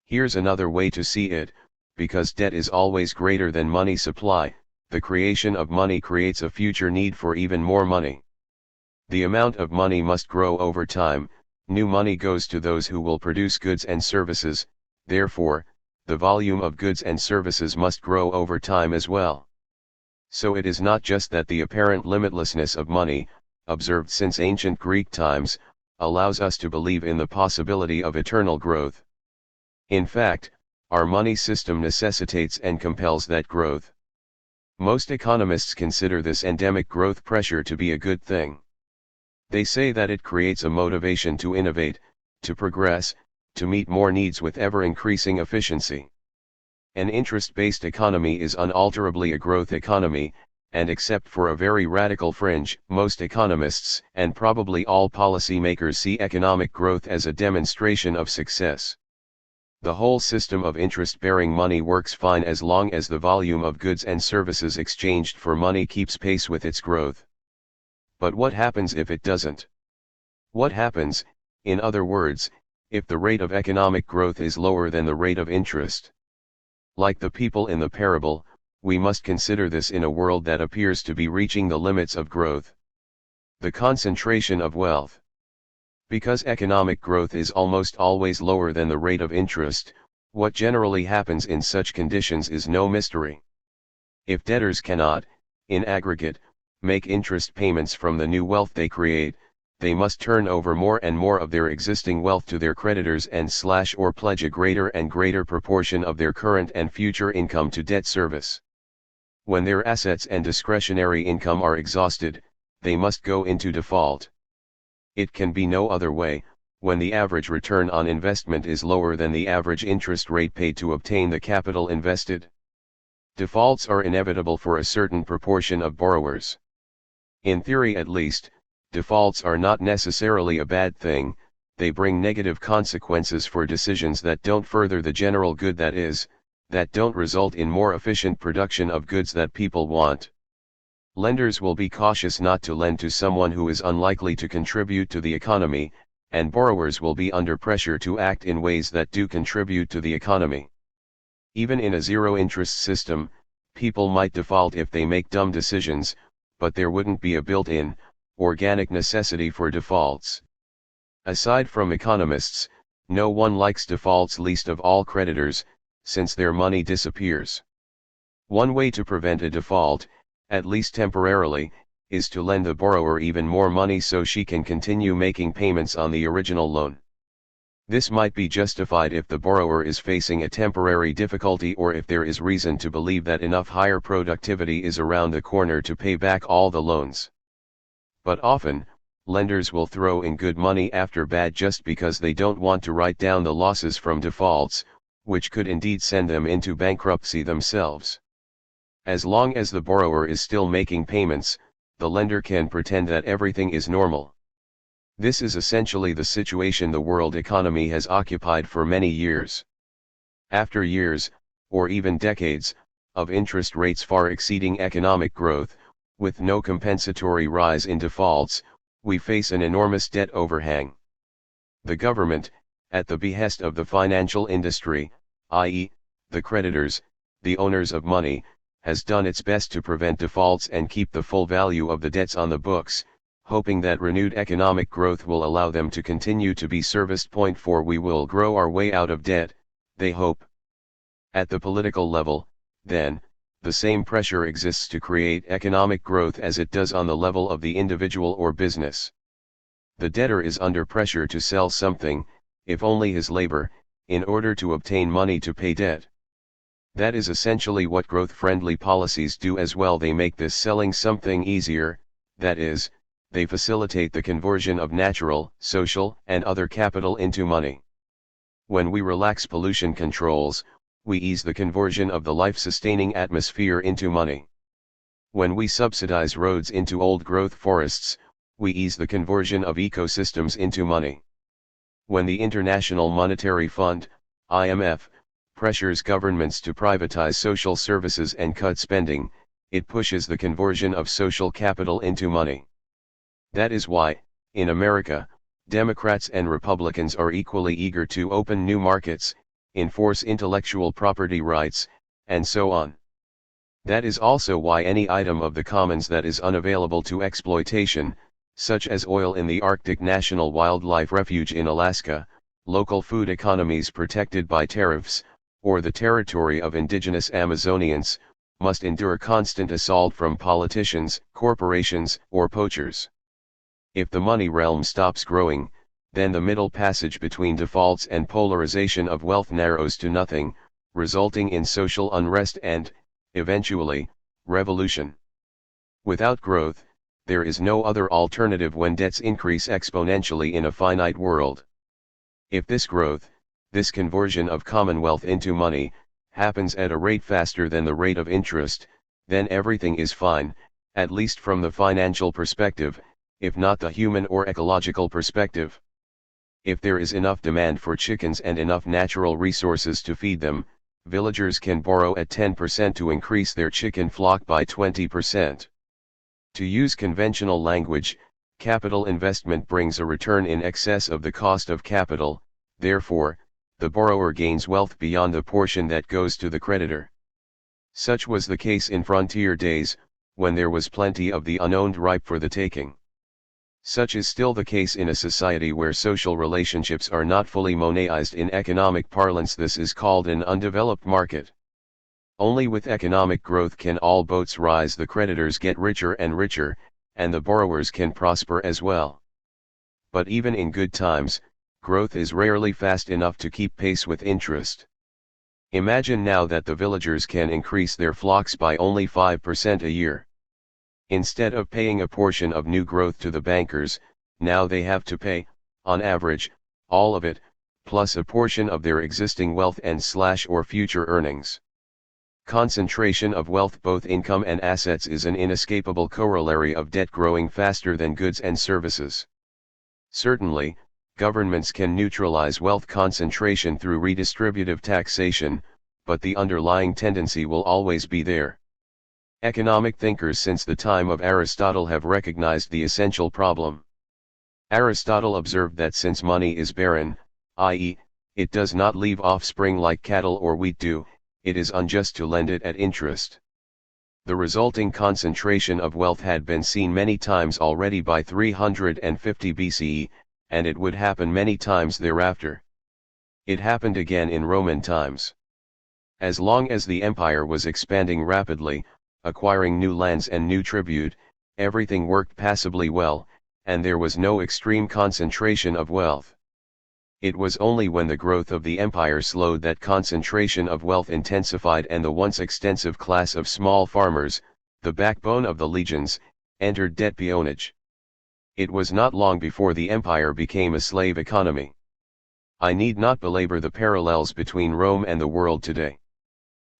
Here's another way to see it: because debt is always greater than money supply, the creation of money creates a future need for even more money. The amount of money must grow over time. New money goes to those who will produce goods and services, therefore, the volume of goods and services must grow over time as well. So it is not just that the apparent limitlessness of money, observed since ancient Greek times, allows us to believe in the possibility of eternal growth. In fact, our money system necessitates and compels that growth. Most economists consider this endemic growth pressure to be a good thing. They say that it creates a motivation to innovate, to progress, to meet more needs with ever-increasing efficiency. An interest-based economy is unalterably a growth economy, and except for a very radical fringe, most economists and probably all policymakers see economic growth as a demonstration of success. The whole system of interest-bearing money works fine as long as the volume of goods and services exchanged for money keeps pace with its growth. But what happens if it doesn't? What happens, in other words, if the rate of economic growth is lower than the rate of interest? Like the people in the parable, we must consider this in a world that appears to be reaching the limits of growth. The concentration of wealth. Because economic growth is almost always lower than the rate of interest, what generally happens in such conditions is no mystery. If debtors cannot, in aggregate, make interest payments from the new wealth they create, they must turn over more and more of their existing wealth to their creditors and or pledge a greater and greater proportion of their current and future income to debt service. When their assets and discretionary income are exhausted, they must go into default. It can be no other way, when the average return on investment is lower than the average interest rate paid to obtain the capital invested. Defaults are inevitable for a certain proportion of borrowers. In theory at least, defaults are not necessarily a bad thing, they bring negative consequences for decisions that don't further the general good, that is, that don't result in more efficient production of goods that people want. Lenders will be cautious not to lend to someone who is unlikely to contribute to the economy, and borrowers will be under pressure to act in ways that do contribute to the economy. Even in a zero-interest system, people might default if they make dumb decisions, but there wouldn't be a built-in, organic necessity for defaults. Aside from economists, no one likes defaults, least of all creditors, since their money disappears. One way to prevent a default, at least temporarily, is to lend the borrower even more money so she can continue making payments on the original loan. This might be justified if the borrower is facing a temporary difficulty or if there is reason to believe that enough higher productivity is around the corner to pay back all the loans. But often, lenders will throw in good money after bad just because they don't want to write down the losses from defaults, which could indeed send them into bankruptcy themselves. As long as the borrower is still making payments, the lender can pretend that everything is normal. This is essentially the situation the world economy has occupied for many years. After years, or even decades, of interest rates far exceeding economic growth, with no compensatory rise in defaults, we face an enormous debt overhang. The government, at the behest of the financial industry, i.e., the creditors, the owners of money, has done its best to prevent defaults and keep the full value of the debts on the books, hoping that renewed economic growth will allow them to continue to be serviced. For we will grow our way out of debt, they hope. At the political level, then, the same pressure exists to create economic growth as it does on the level of the individual or business. The debtor is under pressure to sell something, if only his labor, in order to obtain money to pay debt. That is essentially what growth-friendly policies do as well. They make this selling something easier, that is, they facilitate the conversion of natural, social, and other capital into money. When we relax pollution controls, we ease the conversion of the life-sustaining atmosphere into money. When we subsidize roads into old-growth forests, we ease the conversion of ecosystems into money. When the International Monetary Fund, IMF, pressures governments to privatize social services and cut spending, it pushes the conversion of social capital into money. That is why, in America, Democrats and Republicans are equally eager to open new markets, enforce intellectual property rights, and so on. That is also why any item of the commons that is unavailable to exploitation, such as oil in the Arctic National Wildlife Refuge in Alaska, local food economies protected by tariffs, or the territory of indigenous Amazonians, must endure constant assault from politicians, corporations, or poachers. If the money realm stops growing, then the middle passage between defaults and polarization of wealth narrows to nothing, resulting in social unrest and, eventually, revolution. Without growth, there is no other alternative when debts increase exponentially in a finite world. If this growth, this conversion of commonwealth into money, happens at a rate faster than the rate of interest, then everything is fine, at least from the financial perspective, if not the human or ecological perspective. If there is enough demand for chickens and enough natural resources to feed them, villagers can borrow at 10% to increase their chicken flock by 20%. To use conventional language, capital investment brings a return in excess of the cost of capital, therefore, the borrower gains wealth beyond the portion that goes to the creditor. Such was the case in frontier days, when there was plenty of the unowned ripe for the taking. Such is still the case in a society where social relationships are not fully monetized. In economic parlance, this is called an undeveloped market. Only with economic growth can all boats rise. The creditors get richer and richer, and the borrowers can prosper as well. But even in good times, growth is rarely fast enough to keep pace with interest. Imagine now that the villagers can increase their flocks by only 5% a year. Instead of paying a portion of new growth to the bankers, now they have to pay, on average, all of it, plus a portion of their existing wealth and/or future earnings. Concentration of wealth, both income and assets, is an inescapable corollary of debt growing faster than goods and services. Certainly, governments can neutralize wealth concentration through redistributive taxation, but the underlying tendency will always be there. Economic thinkers since the time of Aristotle have recognized the essential problem. Aristotle observed that since money is barren, i.e., it does not leave offspring like cattle or wheat do, it is unjust to lend it at interest. The resulting concentration of wealth had been seen many times already by 350 BCE, and it would happen many times thereafter. It happened again in Roman times. As long as the empire was expanding rapidly, acquiring new lands and new tribute, everything worked passably well, and there was no extreme concentration of wealth. It was only when the growth of the empire slowed that concentration of wealth intensified, and the once extensive class of small farmers, the backbone of the legions, entered debt peonage. It was not long before the empire became a slave economy. I need not belabor the parallels between Rome and the world today.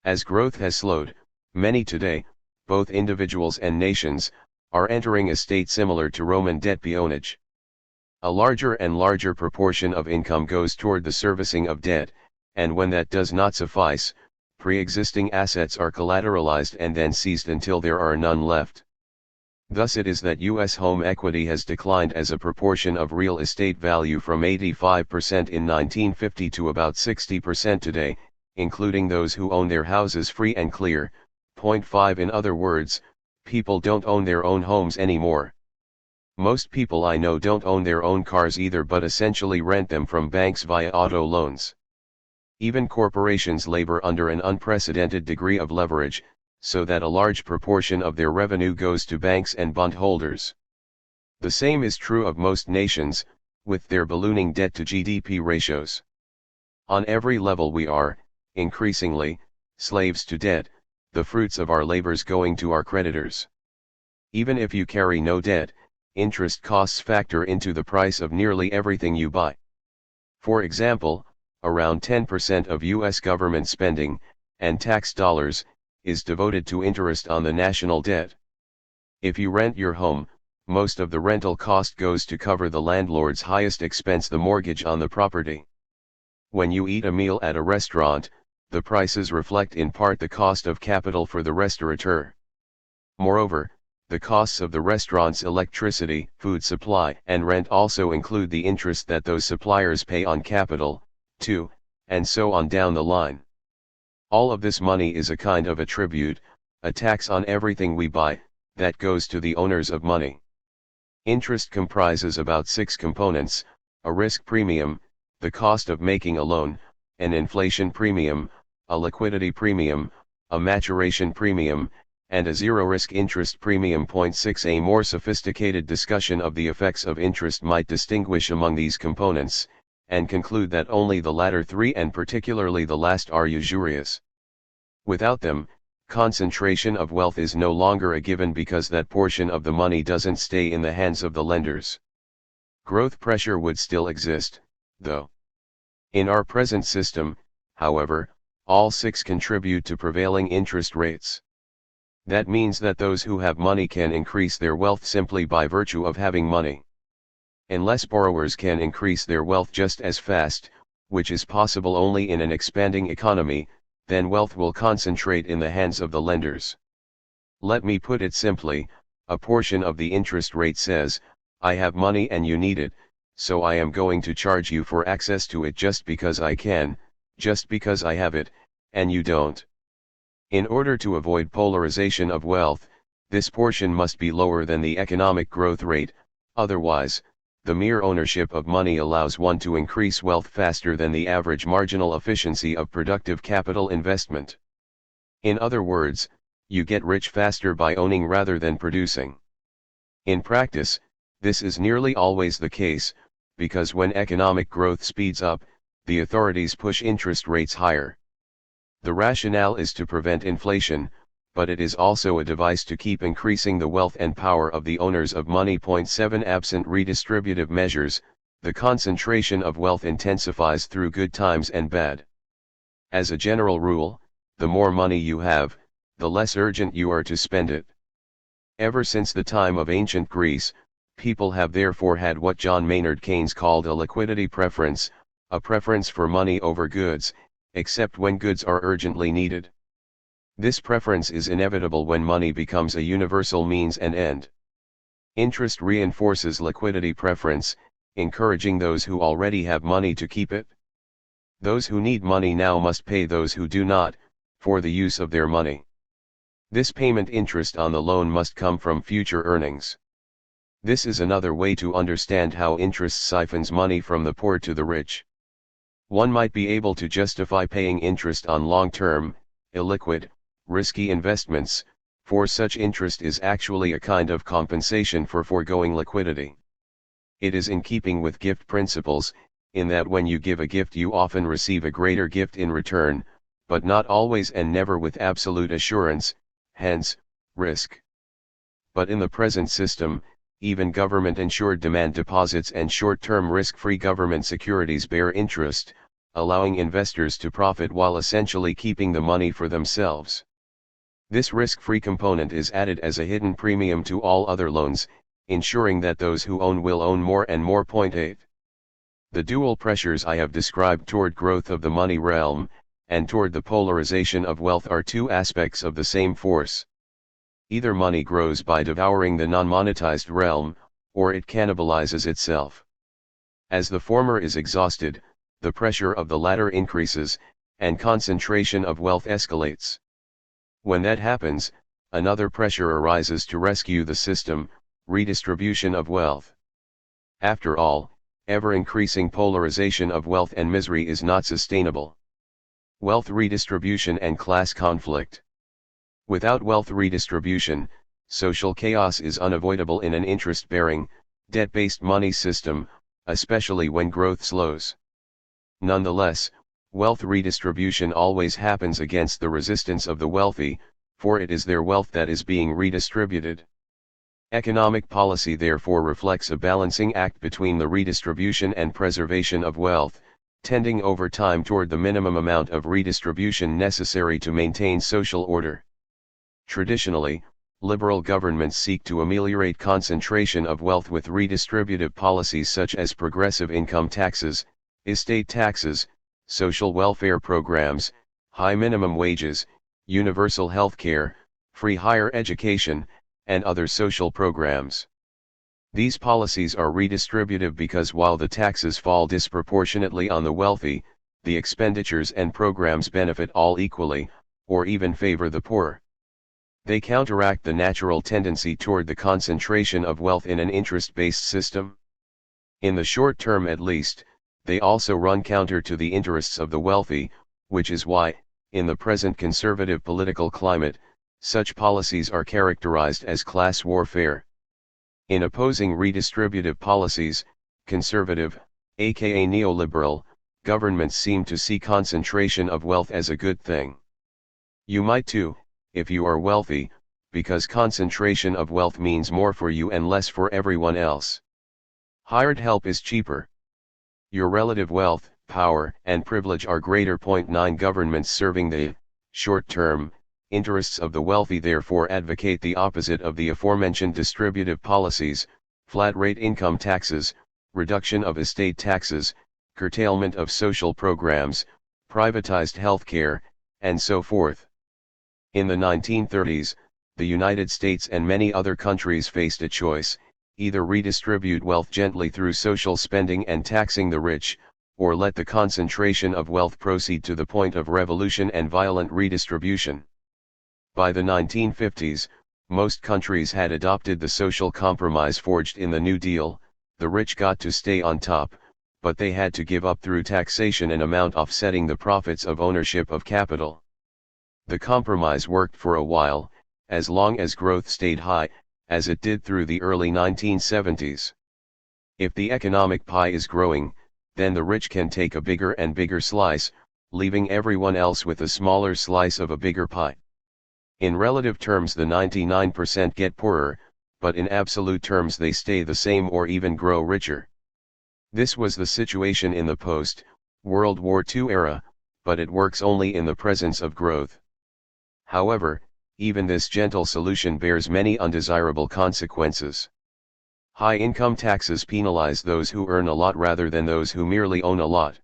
As growth has slowed, many today, both individuals and nations, are entering a state similar to Roman debt peonage. A larger and larger proportion of income goes toward the servicing of debt, and when that does not suffice, pre-existing assets are collateralized and then seized until there are none left. Thus it is that U.S. home equity has declined as a proportion of real estate value from 85% in 1950 to about 60% today, including those who own their houses free and clear. 5. In other words, people don't own their own homes anymore. Most people I know don't own their own cars either, but essentially rent them from banks via auto loans. Even corporations labor under an unprecedented degree of leverage, so that a large proportion of their revenue goes to banks and bondholders. The same is true of most nations, with their ballooning debt to GDP ratios. On every level we are, increasingly, slaves to debt, the fruits of our labors going to our creditors. Even if you carry no debt, interest costs factor into the price of nearly everything you buy. For example, around 10% of U.S. government spending, and tax dollars, is devoted to interest on the national debt. If you rent your home, most of the rental cost goes to cover the landlord's highest expense, the mortgage on the property. When you eat a meal at a restaurant, the prices reflect in part the cost of capital for the restaurateur. Moreover, the costs of the restaurant's electricity, food supply, and rent also include the interest that those suppliers pay on capital, too, and so on down the line. All of this money is a kind of a tribute, a tax on everything we buy, that goes to the owners of money. Interest comprises about 6 components: a risk premium, the cost of making a loan, an inflation premium, a liquidity premium, a maturation premium, and a zero-risk interest premium. 6. A more sophisticated discussion of the effects of interest might distinguish among these components, and conclude that only the latter three and particularly the last are usurious. Without them, concentration of wealth is no longer a given because that portion of the money doesn't stay in the hands of the lenders. Growth pressure would still exist, though. In our present system, however, all six contribute to prevailing interest rates. That means that those who have money can increase their wealth simply by virtue of having money. Unless borrowers can increase their wealth just as fast, which is possible only in an expanding economy, then wealth will concentrate in the hands of the lenders. Let me put it simply, a portion of the interest rate says, I have money and you need it, so I am going to charge you for access to it just because I can, just because I have it, and you don't. In order to avoid polarization of wealth, this portion must be lower than the economic growth rate, otherwise, the mere ownership of money allows one to increase wealth faster than the average marginal efficiency of productive capital investment. In other words, you get rich faster by owning rather than producing. In practice, this is nearly always the case, because when economic growth speeds up, the authorities push interest rates higher. The rationale is to prevent inflation, but it is also a device to keep increasing the wealth and power of the owners of money. 7 Absent redistributive measures, the concentration of wealth intensifies through good times and bad. As a general rule, the more money you have, the less urgent you are to spend it. Ever since the time of ancient Greece, people have therefore had what John Maynard Keynes called a liquidity preference, a preference for money over goods, except when goods are urgently needed. This preference is inevitable when money becomes a universal means and end. Interest reinforces liquidity preference, encouraging those who already have money to keep it. Those who need money now must pay those who do not, for the use of their money. This payment interest on the loan must come from future earnings. This is another way to understand how interest siphons money from the poor to the rich. One might be able to justify paying interest on long-term, illiquid, risky investments, for such interest is actually a kind of compensation for foregoing liquidity. It is in keeping with gift principles, in that when you give a gift you often receive a greater gift in return, but not always and never with absolute assurance, hence, risk. But in the present system, even government-insured demand deposits and short-term risk-free government securities bear interest, allowing investors to profit while essentially keeping the money for themselves. This risk-free component is added as a hidden premium to all other loans, ensuring that those who own will own more and more. 8. The dual pressures I have described toward growth of the money realm, and toward the polarization of wealth are two aspects of the same force. Either money grows by devouring the non-monetized realm, or it cannibalizes itself. As the former is exhausted, the pressure of the latter increases, and concentration of wealth escalates. When that happens, another pressure arises to rescue the system, redistribution of wealth. After all, ever-increasing polarization of wealth and misery is not sustainable. Wealth redistribution and class conflict. Without wealth redistribution, social chaos is unavoidable in an interest-bearing, debt-based money system, especially when growth slows. Nonetheless, wealth redistribution always happens against the resistance of the wealthy, for it is their wealth that is being redistributed. Economic policy therefore reflects a balancing act between the redistribution and preservation of wealth, tending over time toward the minimum amount of redistribution necessary to maintain social order. Traditionally, liberal governments seek to ameliorate concentration of wealth with redistributive policies such as progressive income taxes, estate taxes, social welfare programs, high minimum wages, universal health care, free higher education, and other social programs. These policies are redistributive because while the taxes fall disproportionately on the wealthy, the expenditures and programs benefit all equally, or even favor the poor. They counteract the natural tendency toward the concentration of wealth in an interest-based system. In the short term at least, they also run counter to the interests of the wealthy, which is why, in the present conservative political climate, such policies are characterized as class warfare. In opposing redistributive policies, conservative, aka neoliberal, governments seem to see concentration of wealth as a good thing. You might too, if you are wealthy, because concentration of wealth means more for you and less for everyone else. Hired help is cheaper. Your relative wealth, power, and privilege are greater. 9 Governments serving the short-term interests of the wealthy therefore advocate the opposite of the aforementioned distributive policies: flat-rate income taxes, reduction of estate taxes, curtailment of social programs, privatized healthcare, and so forth. In the 1930s, the United States and many other countries faced a choice: either redistribute wealth gently through social spending and taxing the rich, or let the concentration of wealth proceed to the point of revolution and violent redistribution. By the 1950s, most countries had adopted the social compromise forged in the New Deal: the rich got to stay on top, but they had to give up through taxation an amount offsetting the profits of ownership of capital. The compromise worked for a while, as long as growth stayed high, as it did through the early 1970s. If the economic pie is growing, then the rich can take a bigger and bigger slice, leaving everyone else with a smaller slice of a bigger pie. In relative terms the 99% get poorer, but in absolute terms they stay the same or even grow richer. This was the situation in the post-World War II era, but it works only in the presence of growth. However, even this gentle solution bears many undesirable consequences. High income taxes penalize those who earn a lot rather than those who merely own a lot.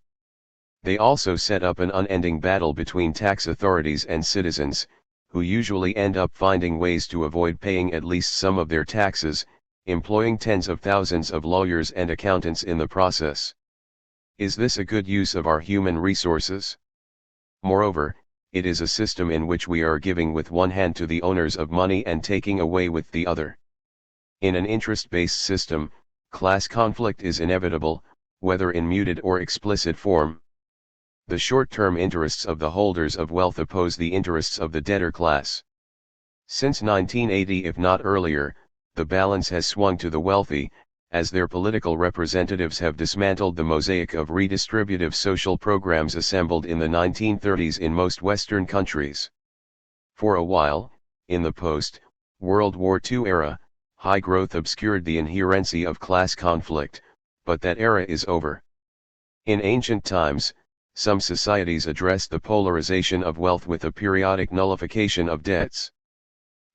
They also set up an unending battle between tax authorities and citizens, who usually end up finding ways to avoid paying at least some of their taxes, employing tens of thousands of lawyers and accountants in the process. Is this a good use of our human resources? Moreover, it is a system in which we are giving with one hand to the owners of money and taking away with the other. In an interest-based system, class conflict is inevitable, whether in muted or explicit form. The short-term interests of the holders of wealth oppose the interests of the debtor class. Since 1980, if not earlier, the balance has swung to the wealthy, as their political representatives have dismantled the mosaic of redistributive social programs assembled in the 1930s in most Western countries. For a while, in the post-World War II era, high growth obscured the inherency of class conflict, but that era is over. In ancient times, some societies addressed the polarization of wealth with a periodic nullification of debts.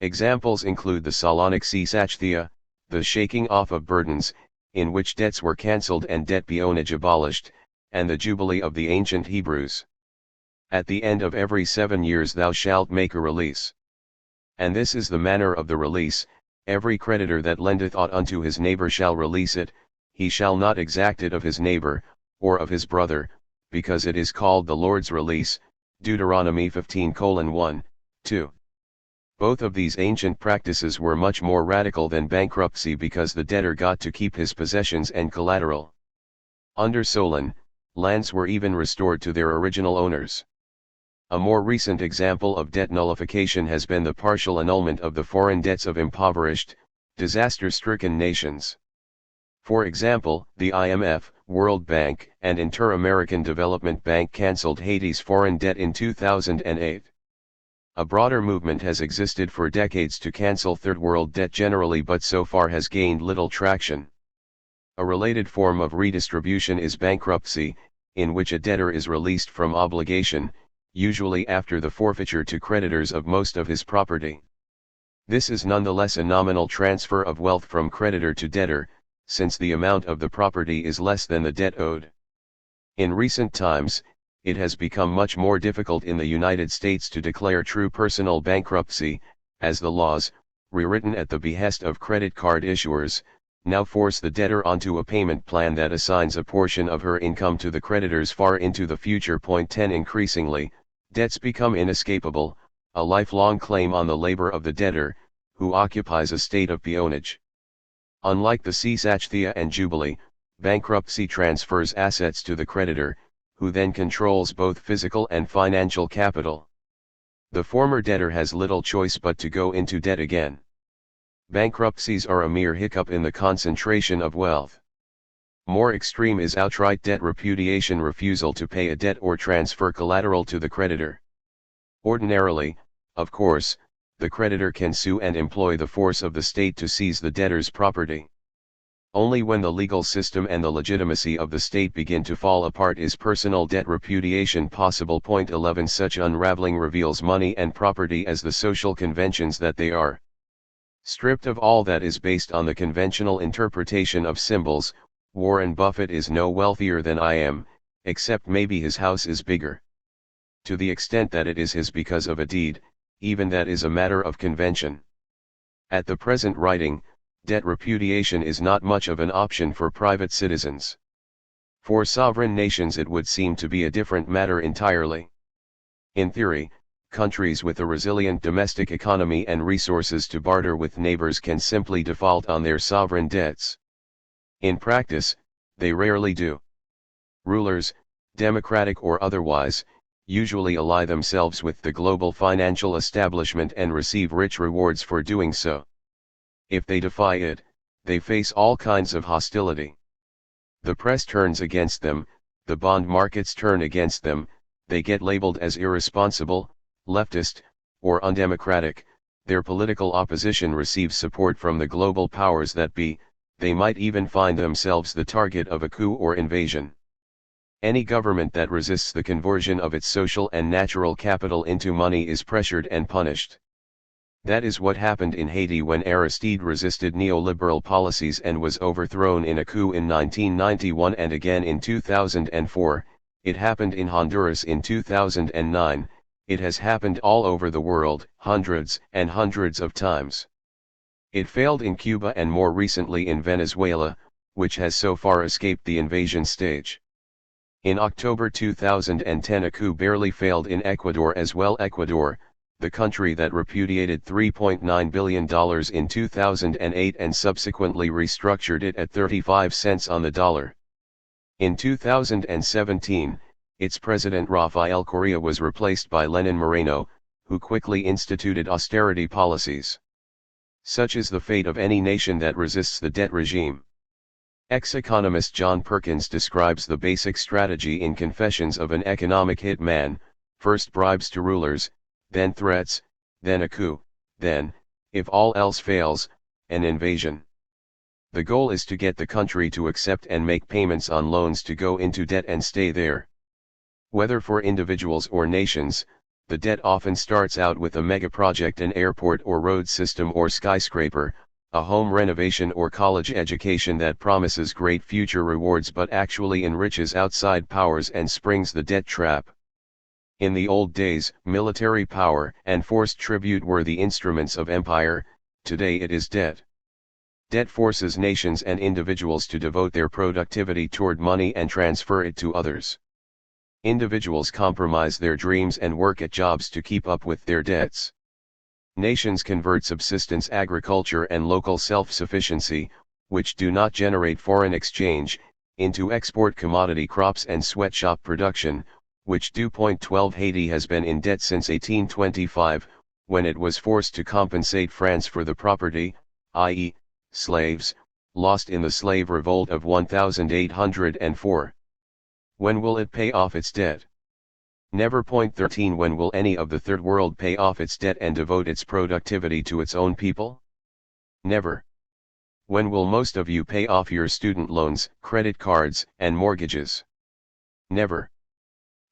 Examples include the Solonic Scarcity, the shaking off of burdens, in which debts were cancelled and debt peonage abolished, and the Jubilee of the ancient Hebrews. At the end of every 7 years thou shalt make a release. And this is the manner of the release: every creditor that lendeth aught unto his neighbor shall release it, he shall not exact it of his neighbor, or of his brother, because it is called the Lord's release, Deuteronomy 15:1, 2. Both of these ancient practices were much more radical than bankruptcy because the debtor got to keep his possessions and collateral. Under Solon, lands were even restored to their original owners. A more recent example of debt nullification has been the partial annulment of the foreign debts of impoverished, disaster-stricken nations. For example, the IMF, World Bank, and Inter-American Development Bank cancelled Haiti's foreign debt in 2008. A broader movement has existed for decades to cancel third world debt generally, but so far has gained little traction. A related form of redistribution is bankruptcy, in which a debtor is released from obligation, usually after the forfeiture to creditors of most of his property. This is nonetheless a nominal transfer of wealth from creditor to debtor, since the amount of the property is less than the debt owed. In recent times, it has become much more difficult in the United States to declare true personal bankruptcy, as the laws, rewritten at the behest of credit card issuers, now force the debtor onto a payment plan that assigns a portion of her income to the creditors far into the future. 10 Increasingly, debts become inescapable, a lifelong claim on the labor of the debtor, who occupies a state of peonage. Unlike the Scarcity and Jubilee, bankruptcy transfers assets to the creditor, who then controls both physical and financial capital. The former debtor has little choice but to go into debt again. Bankruptcies are a mere hiccup in the concentration of wealth. More extreme is outright debt repudiation, refusal to pay a debt or transfer collateral to the creditor. Ordinarily, of course, the creditor can sue and employ the force of the state to seize the debtor's property. Only when the legal system and the legitimacy of the state begin to fall apart is personal debt repudiation possible. Point 11 Such unraveling reveals money and property as the social conventions that they are. Stripped of all that is based on the conventional interpretation of symbols, Warren Buffett is no wealthier than I am, except maybe his house is bigger. To the extent that it is his because of a deed, even that is a matter of convention. At the present writing, debt repudiation is not much of an option for private citizens. For sovereign nations it would seem to be a different matter entirely. In theory, countries with a resilient domestic economy and resources to barter with neighbors can simply default on their sovereign debts. In practice, they rarely do. Rulers, democratic or otherwise, usually ally themselves with the global financial establishment and receive rich rewards for doing so. If they defy it, they face all kinds of hostility. The press turns against them, the bond markets turn against them, they get labeled as irresponsible, leftist, or undemocratic, their political opposition receives support from the global powers that be, they might even find themselves the target of a coup or invasion. Any government that resists the conversion of its social and natural capital into money is pressured and punished. That is what happened in Haiti when Aristide resisted neoliberal policies and was overthrown in a coup in 1991 and again in 2004, it happened in Honduras in 2009, it has happened all over the world, hundreds and hundreds of times. It failed in Cuba and more recently in Venezuela, which has so far escaped the invasion stage. In October 2010 a coup barely failed in Ecuador as well. Ecuador, the country that repudiated $3.9 billion in 2008 and subsequently restructured it at 35 cents on the dollar. In 2017, its president Rafael Correa was replaced by Lenin Moreno, who quickly instituted austerity policies. Such is the fate of any nation that resists the debt regime. Ex-economist John Perkins describes the basic strategy in Confessions of an Economic Hitman: first bribes to rulers, then threats, then a coup, then, if all else fails, an invasion. The goal is to get the country to accept and make payments on loans to go into debt and stay there. Whether for individuals or nations, the debt often starts out with a mega project, an airport or road system or skyscraper, a home renovation or college education that promises great future rewards but actually enriches outside powers and springs the debt trap. In the old days, military power and forced tribute were the instruments of empire, today it is debt. Debt forces nations and individuals to devote their productivity toward money and transfer it to others. Individuals compromise their dreams and work at jobs to keep up with their debts. Nations convert subsistence agriculture and local self-sufficiency, which do not generate foreign exchange, into export commodity crops and sweatshop production, which do. 12 Haiti has been in debt since 1825, when it was forced to compensate France for the property, i.e., slaves, lost in the slave revolt of 1804. When will it pay off its debt? Never. 13 When will any of the Third World pay off its debt and devote its productivity to its own people? Never. When will most of you pay off your student loans, credit cards, and mortgages? Never.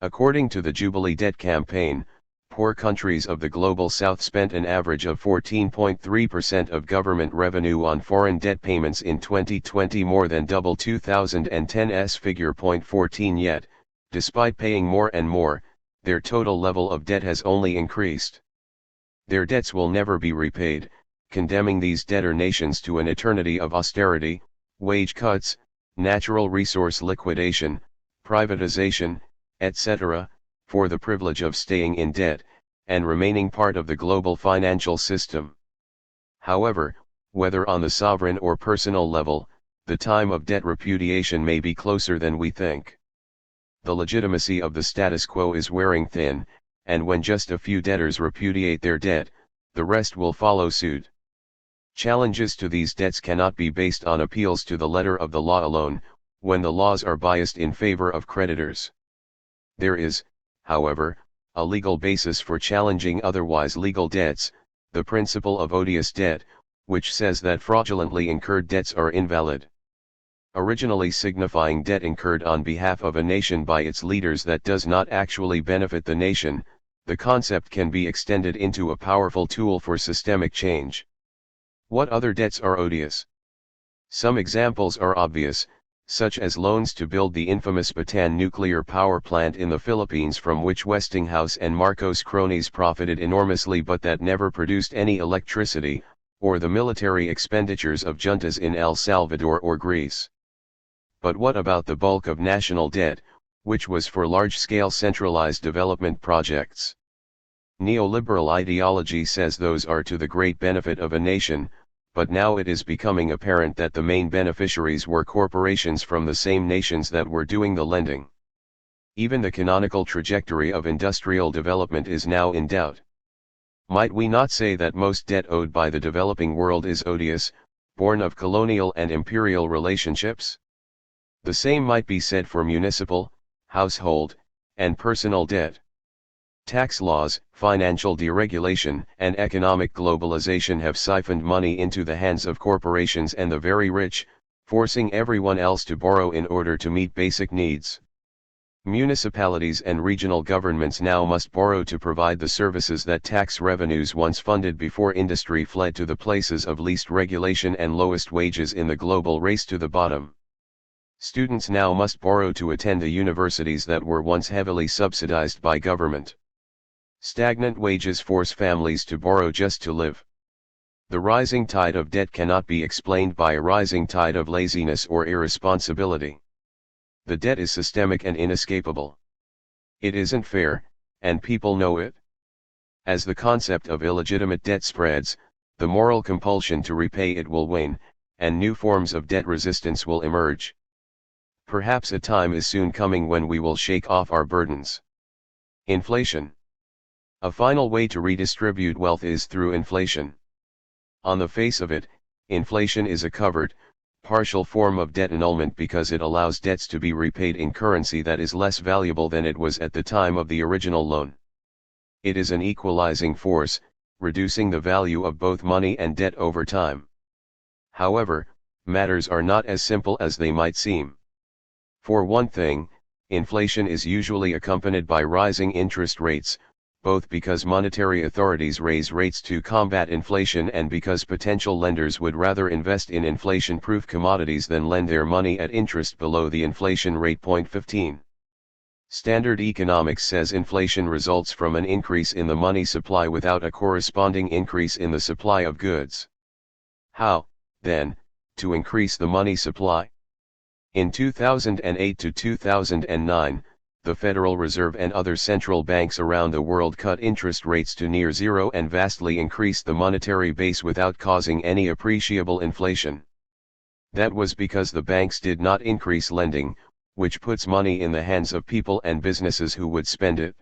According to the Jubilee Debt Campaign, poor countries of the Global South spent an average of 14.3% of government revenue on foreign debt payments in 2020, more than double 2010's figure. 14 Yet, despite paying more and more, their total level of debt has only increased. Their debts will never be repaid, condemning these debtor nations to an eternity of austerity, wage cuts, natural resource liquidation, privatization, etc., for the privilege of staying in debt, and remaining part of the global financial system. However, whether on the sovereign or personal level, the time of debt repudiation may be closer than we think. The legitimacy of the status quo is wearing thin, and when just a few debtors repudiate their debt, the rest will follow suit. Challenges to these debts cannot be based on appeals to the letter of the law alone, when the laws are biased in favor of creditors. There is, however, a legal basis for challenging otherwise legal debts, the principle of odious debt, which says that fraudulently incurred debts are invalid. Originally signifying debt incurred on behalf of a nation by its leaders that does not actually benefit the nation, the concept can be extended into a powerful tool for systemic change. What other debts are odious? Some examples are obvious, such as loans to build the infamous Bataan nuclear power plant in the Philippines, from which Westinghouse and Marcos cronies profited enormously but that never produced any electricity, or the military expenditures of juntas in El Salvador or Greece. But what about the bulk of national debt, which was for large-scale centralized development projects? Neoliberal ideology says those are to the great benefit of a nation, but now it is becoming apparent that the main beneficiaries were corporations from the same nations that were doing the lending. Even the canonical trajectory of industrial development is now in doubt. Might we not say that most debt owed by the developing world is odious, born of colonial and imperial relationships? The same might be said for municipal, household, and personal debt. Tax laws, financial deregulation, and economic globalization have siphoned money into the hands of corporations and the very rich, forcing everyone else to borrow in order to meet basic needs. Municipalities and regional governments now must borrow to provide the services that tax revenues once funded before industry fled to the places of least regulation and lowest wages in the global race to the bottom. Students now must borrow to attend the universities that were once heavily subsidized by government. Stagnant wages force families to borrow just to live. The rising tide of debt cannot be explained by a rising tide of laziness or irresponsibility. The debt is systemic and inescapable. It isn't fair, and people know it. As the concept of illegitimate debt spreads, the moral compulsion to repay it will wane, and new forms of debt resistance will emerge. Perhaps a time is soon coming when we will shake off our burdens. Inflation. A final way to redistribute wealth is through inflation. On the face of it, inflation is a covered, partial form of debt annulment because it allows debts to be repaid in currency that is less valuable than it was at the time of the original loan. It is an equalizing force, reducing the value of both money and debt over time. However, matters are not as simple as they might seem. For one thing, inflation is usually accompanied by rising interest rates, both because monetary authorities raise rates to combat inflation and because potential lenders would rather invest in inflation-proof commodities than lend their money at interest below the inflation rate. 15. Standard economics says inflation results from an increase in the money supply without a corresponding increase in the supply of goods. How, then, to increase the money supply? In 2008 to 2009, the Federal Reserve and other central banks around the world cut interest rates to near zero and vastly increased the monetary base without causing any appreciable inflation. That was because the banks did not increase lending, which puts money in the hands of people and businesses who would spend it.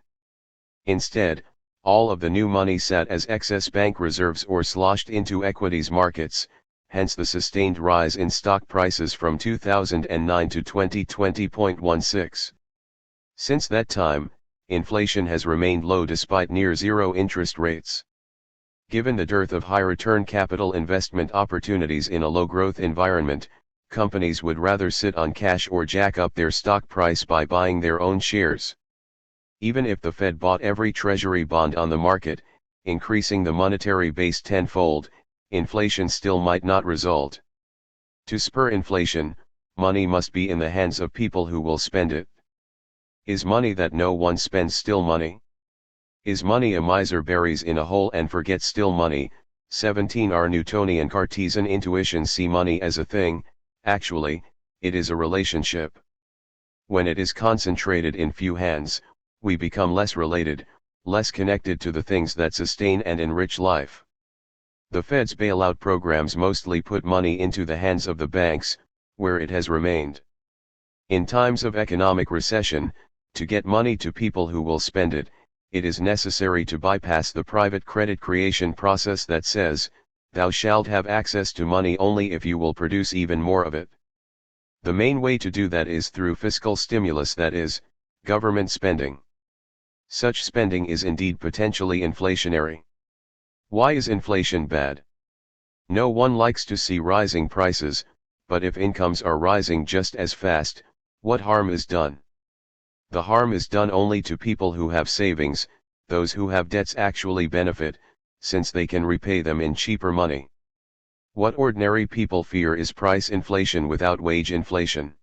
Instead, all of the new money sat as excess bank reserves or sloshed into equities markets, hence the sustained rise in stock prices from 2009 to 2020.16. Since that time, inflation has remained low despite near zero interest rates. Given the dearth of high-return capital investment opportunities in a low-growth environment, companies would rather sit on cash or jack up their stock price by buying their own shares. Even if the Fed bought every treasury bond on the market, increasing the monetary base tenfold, inflation still might not result. To spur inflation, money must be in the hands of people who will spend it. Is money that no one spends still money? Is money a miser buries in a hole and forgets still money? 17. Our Newtonian Cartesian intuitions see money as a thing. Actually, it is a relationship. When it is concentrated in few hands, we become less related, less connected to the things that sustain and enrich life. The Fed's bailout programs mostly put money into the hands of the banks, where it has remained. In times of economic recession, to get money to people who will spend it, it is necessary to bypass the private credit creation process that says, "Thou shalt have access to money only if you will produce even more of it." The main way to do that is through fiscal stimulus, that is, government spending. Such spending is indeed potentially inflationary. Why is inflation bad? No one likes to see rising prices, but if incomes are rising just as fast, what harm is done? The harm is done only to people who have savings. Those who have debts actually benefit, since they can repay them in cheaper money. What ordinary people fear is price inflation without wage inflation.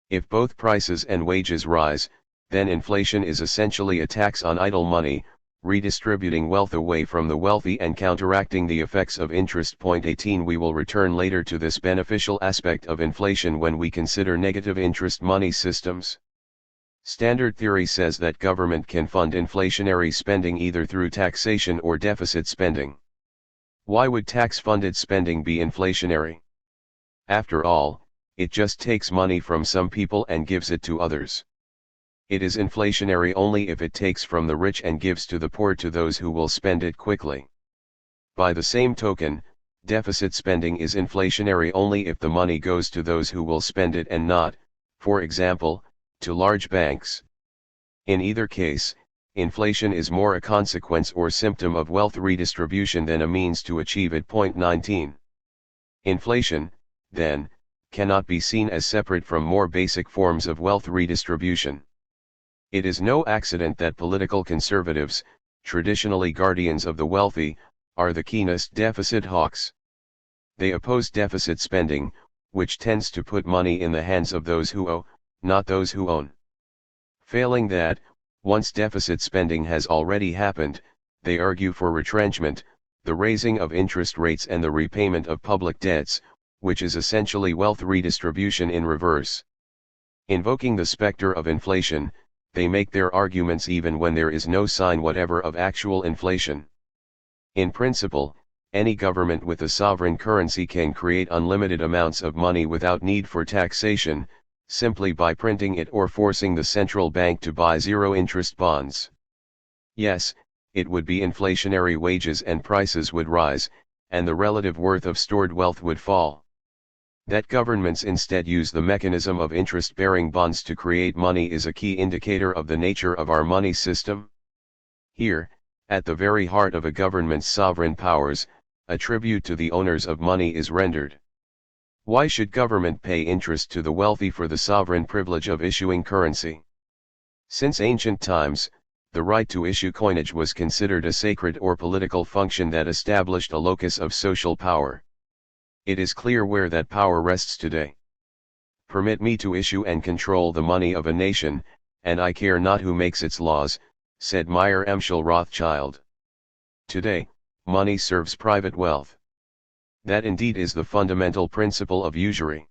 If both prices and wages rise, then inflation is essentially a tax on idle money, redistributing wealth away from the wealthy and counteracting the effects of interest. Point 18. We will return later to this beneficial aspect of inflation when we consider negative interest money systems. Standard theory says that government can fund inflationary spending either through taxation or deficit spending. Why would tax-funded spending be inflationary? After all, it just takes money from some people and gives it to others. It is inflationary only if it takes from the rich and gives to the poor, to those who will spend it quickly. By the same token, deficit spending is inflationary only if the money goes to those who will spend it and not, for example, to large banks. In either case, inflation is more a consequence or symptom of wealth redistribution than a means to achieve it. Point 19. Inflation, then, cannot be seen as separate from more basic forms of wealth redistribution. It is no accident that political conservatives, traditionally guardians of the wealthy, are the keenest deficit hawks. They oppose deficit spending, which tends to put money in the hands of those who owe, not those who own. Failing that, once deficit spending has already happened, they argue for retrenchment, the raising of interest rates and the repayment of public debts, which is essentially wealth redistribution in reverse. Invoking the specter of inflation, they make their arguments even when there is no sign whatever of actual inflation. In principle, any government with a sovereign currency can create unlimited amounts of money without need for taxation, simply by printing it or forcing the central bank to buy zero-interest bonds. Yes, it would be inflationary, wages and prices would rise, and the relative worth of stored wealth would fall. That governments instead use the mechanism of interest-bearing bonds to create money is a key indicator of the nature of our money system. Here, at the very heart of a government's sovereign powers, a tribute to the owners of money is rendered. Why should government pay interest to the wealthy for the sovereign privilege of issuing currency? Since ancient times, the right to issue coinage was considered a sacred or political function that established a locus of social power. It is clear where that power rests today. Permit me to issue and control the money of a nation, and I care not who makes its laws, said Meyer Amschel Rothschild. Today, money serves private wealth. That indeed is the fundamental principle of usury.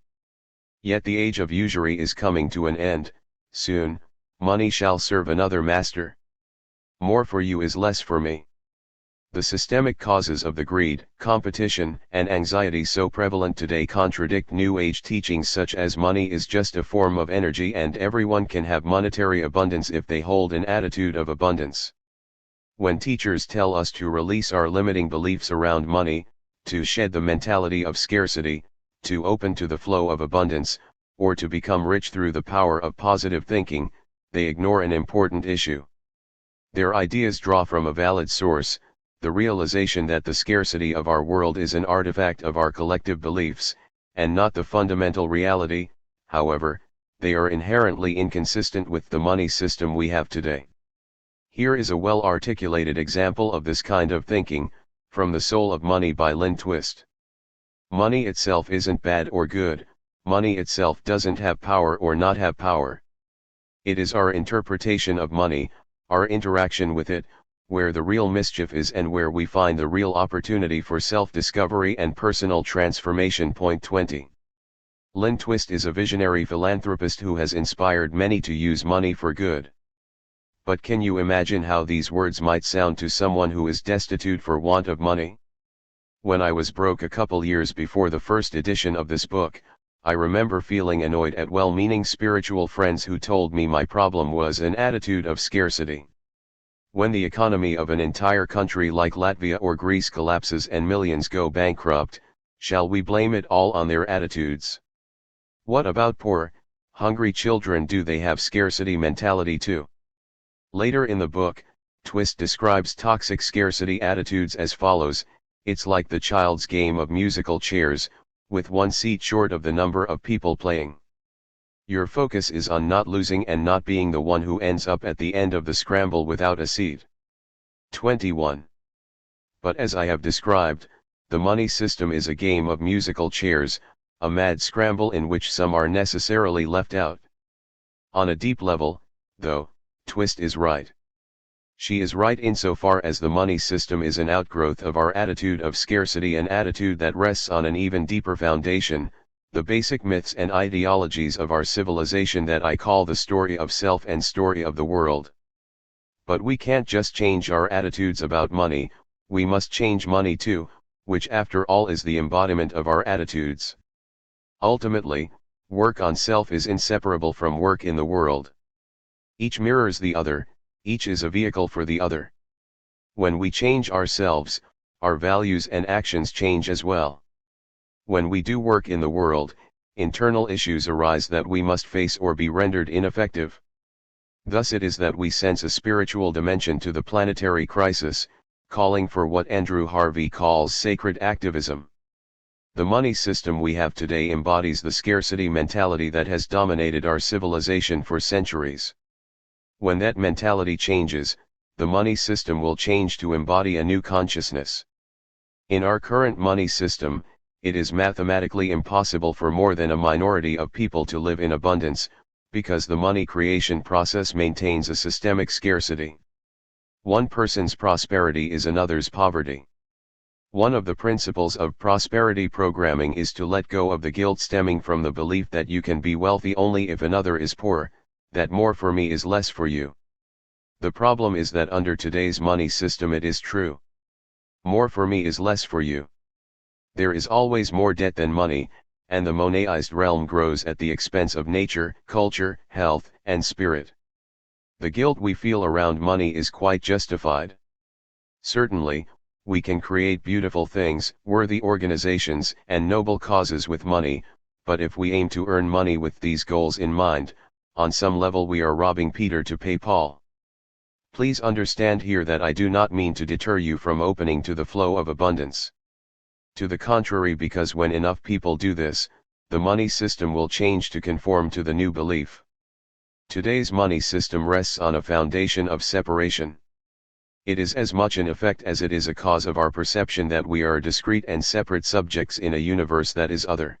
Yet the age of usury is coming to an end. Soon, money shall serve another master. More for you is less for me. The systemic causes of the greed, competition, and anxiety so prevalent today contradict New Age teachings such as money is just a form of energy and everyone can have monetary abundance if they hold an attitude of abundance. When teachers tell us to release our limiting beliefs around money, to shed the mentality of scarcity, to open to the flow of abundance, or to become rich through the power of positive thinking, they ignore an important issue. Their ideas draw from a valid source, the realization that the scarcity of our world is an artifact of our collective beliefs, and not the fundamental reality. However, they are inherently inconsistent with the money system we have today. Here is a well-articulated example of this kind of thinking, from The Soul of Money by Lynn Twist. Money itself isn't bad or good, money itself doesn't have power or not have power. It is our interpretation of money, our interaction with it, where the real mischief is and where we find the real opportunity for self-discovery and personal transformation. Point 20. Lynn Twist is a visionary philanthropist who has inspired many to use money for good. But can you imagine how these words might sound to someone who is destitute for want of money? When I was broke a couple years before the first edition of this book, I remember feeling annoyed at well-meaning spiritual friends who told me my problem was an attitude of scarcity. When the economy of an entire country like Latvia or Greece collapses and millions go bankrupt, shall we blame it all on their attitudes? What about poor, hungry children? Do they have scarcity mentality too? Later in the book, Twist describes toxic scarcity attitudes as follows: it's like the child's game of musical chairs, with one seat short of the number of people playing. Your focus is on not losing and not being the one who ends up at the end of the scramble without a seat. 21. But as I have described, the money system is a game of musical chairs, a mad scramble in which some are necessarily left out. On a deep level, though, Twist is right. She is right insofar as the money system is an outgrowth of our attitude of scarcity, an attitude that rests on an even deeper foundation, the basic myths and ideologies of our civilization that I call the story of self and story of the world. But we can't just change our attitudes about money, we must change money too, which after all is the embodiment of our attitudes. Ultimately, work on self is inseparable from work in the world. Each mirrors the other, each is a vehicle for the other. When we change ourselves, our values and actions change as well. When we do work in the world, internal issues arise that we must face or be rendered ineffective. Thus it is that we sense a spiritual dimension to the planetary crisis, calling for what Andrew Harvey calls sacred activism. The money system we have today embodies the scarcity mentality that has dominated our civilization for centuries. When that mentality changes, the money system will change to embody a new consciousness. In our current money system, it is mathematically impossible for more than a minority of people to live in abundance, because the money creation process maintains a systemic scarcity. One person's prosperity is another's poverty. One of the principles of prosperity programming is to let go of the guilt stemming from the belief that you can be wealthy only if another is poor, that more for me is less for you. The problem is that under today's money system it is true. More for me is less for you. There is always more debt than money, and the monetized realm grows at the expense of nature, culture, health, and spirit. The guilt we feel around money is quite justified. Certainly, we can create beautiful things, worthy organizations, and noble causes with money, but if we aim to earn money with these goals in mind, on some level we are robbing Peter to pay Paul. Please understand here that I do not mean to deter you from opening to the flow of abundance. To the contrary, because when enough people do this, the money system will change to conform to the new belief. Today's money system rests on a foundation of separation. It is as much an effect as it is a cause of our perception that we are discrete and separate subjects in a universe that is other.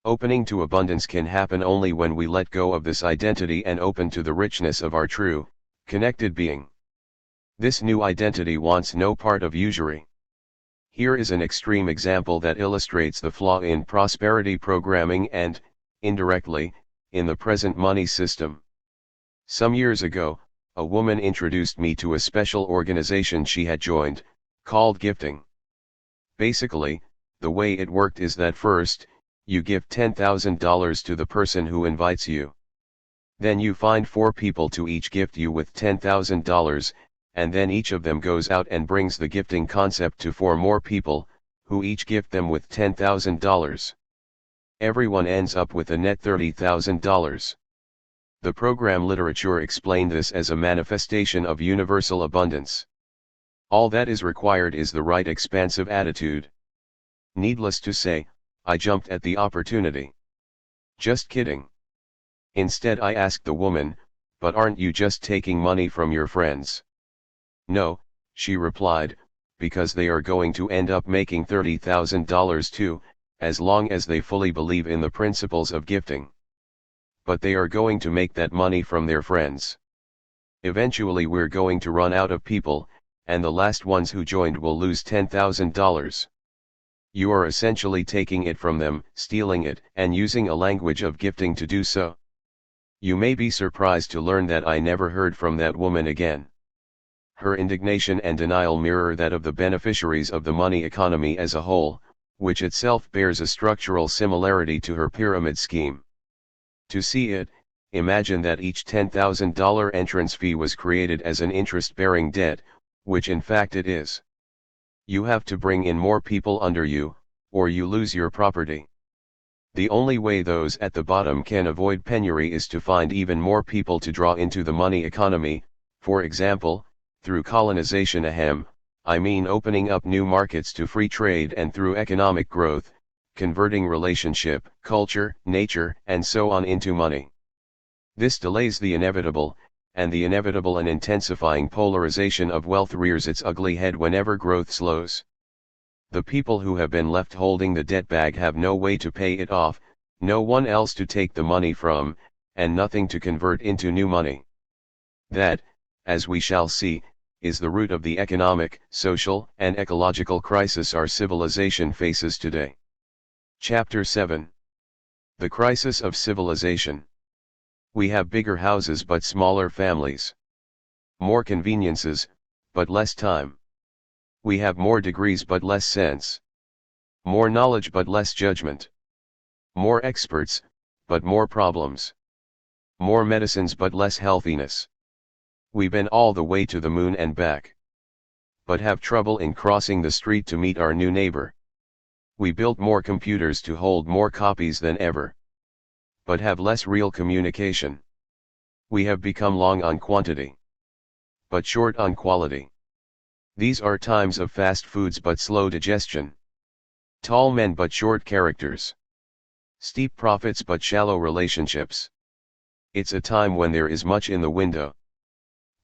Opening to abundance can happen only when we let go of this identity and open to the richness of our true, connected being. This new identity wants no part of usury. Here is an extreme example that illustrates the flaw in prosperity programming and, indirectly, in the present money system. Some years ago, a woman introduced me to a special organization she had joined, called gifting. Basically, the way it worked is that first, you give $10,000 to the person who invites you. Then you find 4 people to each gift you with $10,000, and then each of them goes out and brings the gifting concept to 4 more people, who each gift them with $10,000. Everyone ends up with a net $30,000. The program literature explained this as a manifestation of universal abundance. All that is required is the right expansive attitude. Needless to say, I jumped at the opportunity. Just kidding. Instead I asked the woman, "But aren't you just taking money from your friends?" "No," she replied, "because they are going to end up making $30,000 too, as long as they fully believe in the principles of gifting. But they are going to make that money from their friends. Eventually we're going to run out of people, and the last ones who joined will lose $10,000. You are essentially taking it from them, stealing it, and using a language of gifting to do so." You may be surprised to learn that I never heard from that woman again. Her indignation and denial mirror that of the beneficiaries of the money economy as a whole, which itself bears a structural similarity to her pyramid scheme. To see it, imagine that each $10,000 entrance fee was created as an interest-bearing debt, which in fact it is. You have to bring in more people under you, or you lose your property. The only way those at the bottom can avoid penury is to find even more people to draw into the money economy, for example, through colonization. I mean opening up new markets to free trade, and through economic growth, converting relationship, culture, nature, and so on into money. This delays the inevitable, and the inevitable and intensifying polarization of wealth rears its ugly head whenever growth slows. The people who have been left holding the debt bag have no way to pay it off, no one else to take the money from, and nothing to convert into new money. That, as we shall see, is the root of the economic, social, and ecological crisis our civilization faces today. Chapter 7. The Crisis of Civilization. We have bigger houses but smaller families. More conveniences, but less time. We have more degrees but less sense. More knowledge but less judgment. More experts, but more problems. More medicines but less healthiness. We've been all the way to the moon and back, but have trouble in crossing the street to meet our new neighbor. We built more computers to hold more copies than ever, but have less real communication. We have become long on quantity, but short on quality. These are times of fast foods but slow digestion. Tall men but short characters. Steep profits but shallow relationships. It's a time when there is much in the window,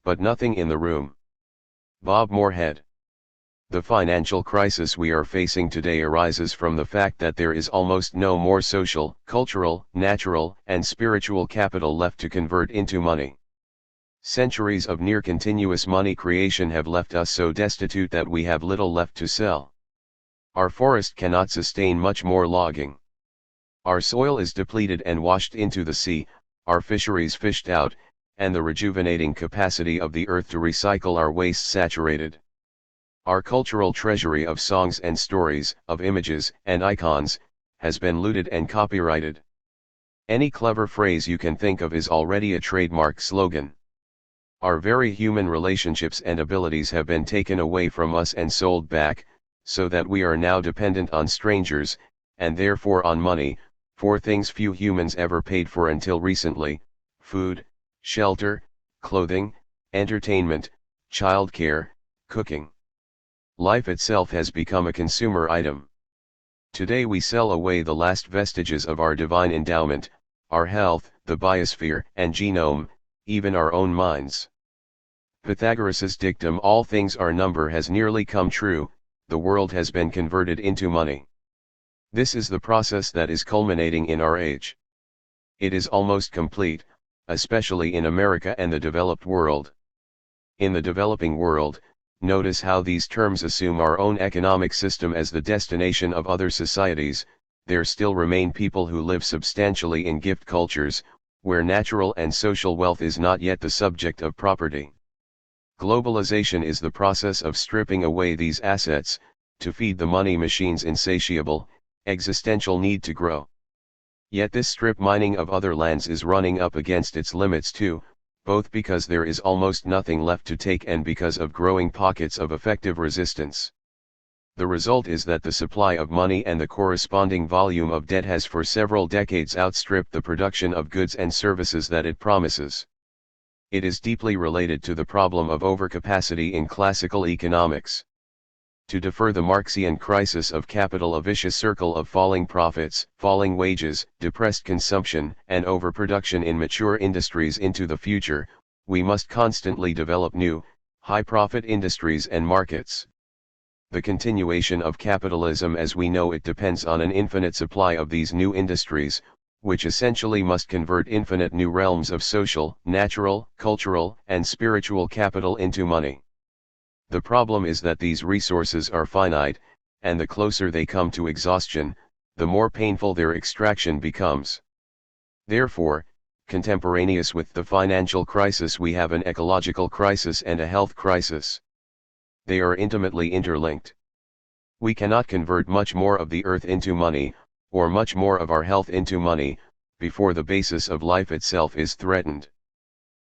but nothing in the room. Bob Moorhead. The financial crisis we are facing today arises from the fact that there is almost no more social, cultural, natural, and spiritual capital left to convert into money. Centuries of near-continuous money creation have left us so destitute that we have little left to sell. Our forest cannot sustain much more logging. Our soil is depleted and washed into the sea, our fisheries fished out, and the rejuvenating capacity of the earth to recycle our waste saturated. Our cultural treasury of songs and stories, of images and icons, has been looted and copyrighted. Any clever phrase you can think of is already a trademark slogan. Our very human relationships and abilities have been taken away from us and sold back, so that we are now dependent on strangers, and therefore on money, for things few humans ever paid for until recently: food, shelter, clothing, entertainment, childcare, cooking. Life itself has become a consumer item. Today we sell away the last vestiges of our divine endowment, our health, the biosphere and genome, even our own minds. Pythagoras's dictum "all things are number" has nearly come true. The world has been converted into money. This is the process that is culminating in our age. It is almost complete, especially in America and the developed world. In the developing world, notice how these terms assume our own economic system as the destination of other societies. There still remain people who live substantially in gift cultures, where natural and social wealth is not yet the subject of property. Globalization is the process of stripping away these assets, to feed the money machine's insatiable, existential need to grow. Yet this strip mining of other lands is running up against its limits too, both because there is almost nothing left to take and because of growing pockets of effective resistance. The result is that the supply of money and the corresponding volume of debt has for several decades outstripped the production of goods and services that it promises. It is deeply related to the problem of overcapacity in classical economics. To defer the Marxian crisis of capital, a vicious circle of falling profits, falling wages, depressed consumption, and overproduction in mature industries into the future, we must constantly develop new, high-profit industries and markets. The continuation of capitalism as we know it depends on an infinite supply of these new industries, which essentially must convert infinite new realms of social, natural, cultural, and spiritual capital into money. The problem is that these resources are finite, and the closer they come to exhaustion, the more painful their extraction becomes. Therefore, contemporaneous with the financial crisis we have an ecological crisis and a health crisis. They are intimately interlinked. We cannot convert much more of the earth into money, or much more of our health into money, before the basis of life itself is threatened.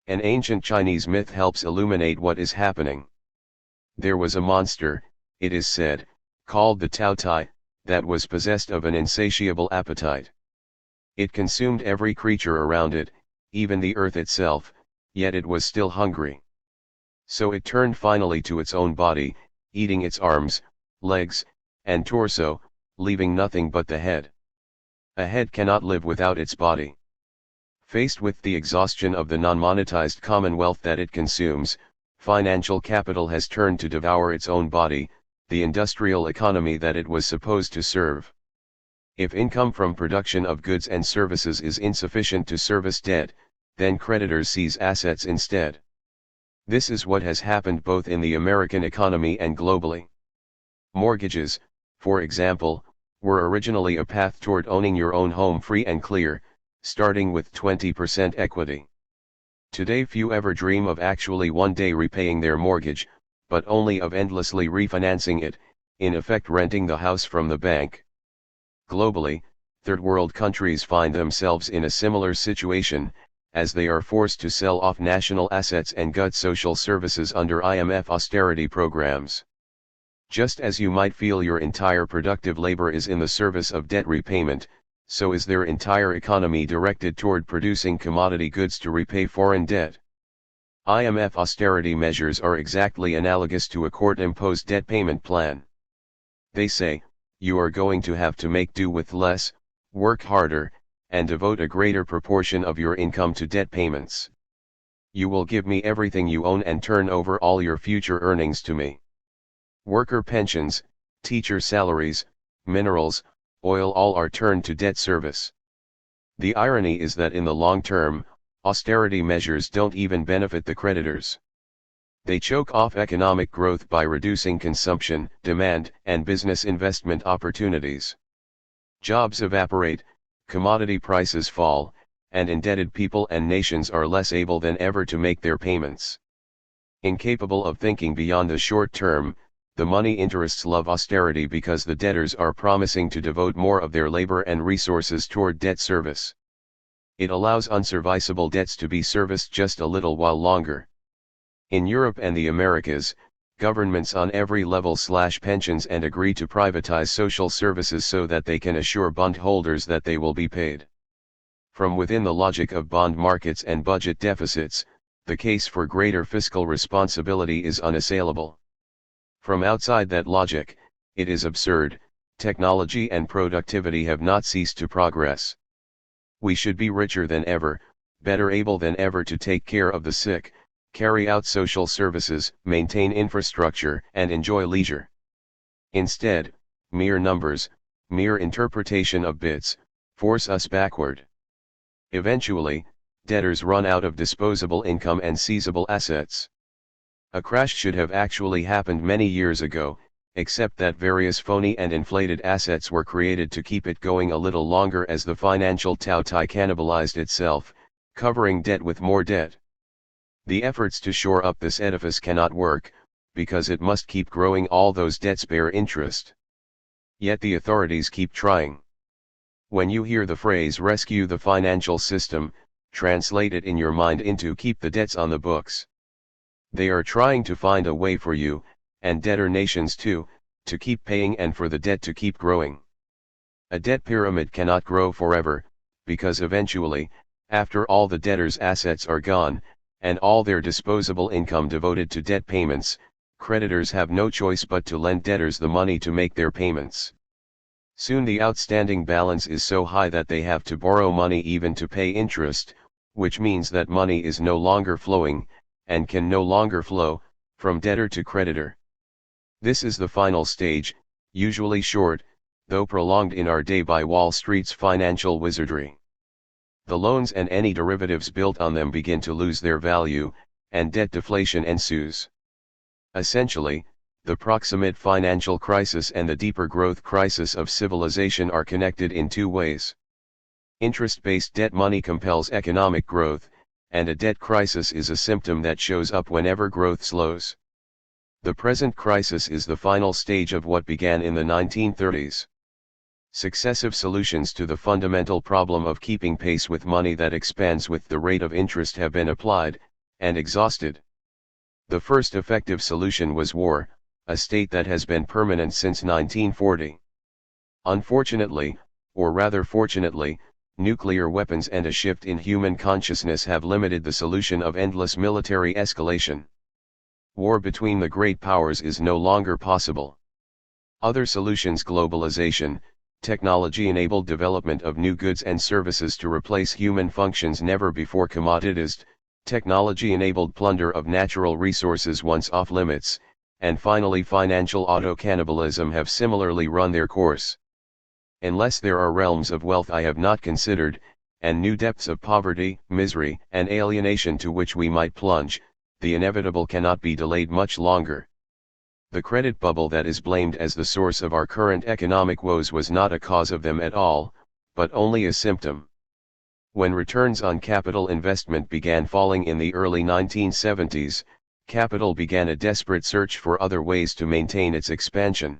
An ancient Chinese myth helps illuminate what is happening. There was a monster, it is said, called the Tao Tai, that was possessed of an insatiable appetite. It consumed every creature around it, even the earth itself, yet it was still hungry. So it turned finally to its own body, eating its arms, legs, and torso, leaving nothing but the head. A head cannot live without its body. Faced with the exhaustion of the non-monetized commonwealth that it consumes, financial capital has turned to devour its own body, the industrial economy that it was supposed to serve. If income from production of goods and services is insufficient to service debt, then creditors seize assets instead. This is what has happened both in the American economy and globally. Mortgages, for example, were originally a path toward owning your own home free and clear, starting with 20% equity. Today few ever dream of actually one day repaying their mortgage, but only of endlessly refinancing it, in effect renting the house from the bank. Globally, third world countries find themselves in a similar situation, as they are forced to sell off national assets and gut social services under IMF austerity programs. Just as you might feel your entire productive labor is in the service of debt repayment, so is their entire economy directed toward producing commodity goods to repay foreign debt. IMF austerity measures are exactly analogous to a court-imposed debt payment plan. They say, you are going to have to make do with less, work harder, and devote a greater proportion of your income to debt payments. You will give me everything you own and turn over all your future earnings to me. Worker pensions, teacher salaries, minerals, oil all are turned to debt service. The irony is that in the long term, austerity measures don't even benefit the creditors. They choke off economic growth by reducing consumption, demand, and business investment opportunities. Jobs evaporate, commodity prices fall, and indebted people and nations are less able than ever to make their payments. Incapable of thinking beyond the short term, the money interests love austerity because the debtors are promising to devote more of their labor and resources toward debt service. It allows unserviceable debts to be serviced just a little while longer. In Europe and the Americas, governments on every level slash pensions and agree to privatize social services so that they can assure bondholders that they will be paid. From within the logic of bond markets and budget deficits, the case for greater fiscal responsibility is unassailable. From outside that logic, it is absurd. Technology and productivity have not ceased to progress. We should be richer than ever, better able than ever to take care of the sick, carry out social services, maintain infrastructure, and enjoy leisure. Instead, mere numbers, mere interpretation of bits, force us backward. Eventually, debtors run out of disposable income and seizable assets. A crash should have actually happened many years ago, except that various phony and inflated assets were created to keep it going a little longer as the financial Tao-Tai cannibalized itself, covering debt with more debt. The efforts to shore up this edifice cannot work, because it must keep growing. All those debts bear interest. Yet the authorities keep trying. When you hear the phrase rescue the financial system, translate it in your mind into keep the debts on the books. They are trying to find a way for you, and debtor nations too, to keep paying and for the debt to keep growing. A debt pyramid cannot grow forever, because eventually, after all the debtors' assets are gone, and all their disposable income devoted to debt payments, creditors have no choice but to lend debtors the money to make their payments. Soon the outstanding balance is so high that they have to borrow money even to pay interest, which means that money is no longer flowing, and can no longer flow, from debtor to creditor. This is the final stage, usually short, though prolonged in our day by Wall Street's financial wizardry. The loans and any derivatives built on them begin to lose their value, and debt deflation ensues. Essentially, the proximate financial crisis and the deeper growth crisis of civilization are connected in two ways. Interest-based debt money compels economic growth, and a debt crisis is a symptom that shows up whenever growth slows. The present crisis is the final stage of what began in the 1930s. Successive solutions to the fundamental problem of keeping pace with money that expands with the rate of interest have been applied, and exhausted. The first effective solution was war, a state that has been permanent since 1940. Unfortunately, or rather fortunately, nuclear weapons and a shift in human consciousness have limited the solution of endless military escalation. War between the great powers is no longer possible. Other solutions: globalization, technology-enabled development of new goods and services to replace human functions never before commoditized, technology-enabled plunder of natural resources once off limits, and finally financial auto-cannibalism have similarly run their course. Unless there are realms of wealth I have not considered, and new depths of poverty, misery, and alienation to which we might plunge, the inevitable cannot be delayed much longer. The credit bubble that is blamed as the source of our current economic woes was not a cause of them at all, but only a symptom. When returns on capital investment began falling in the early 1970s, capital began a desperate search for other ways to maintain its expansion.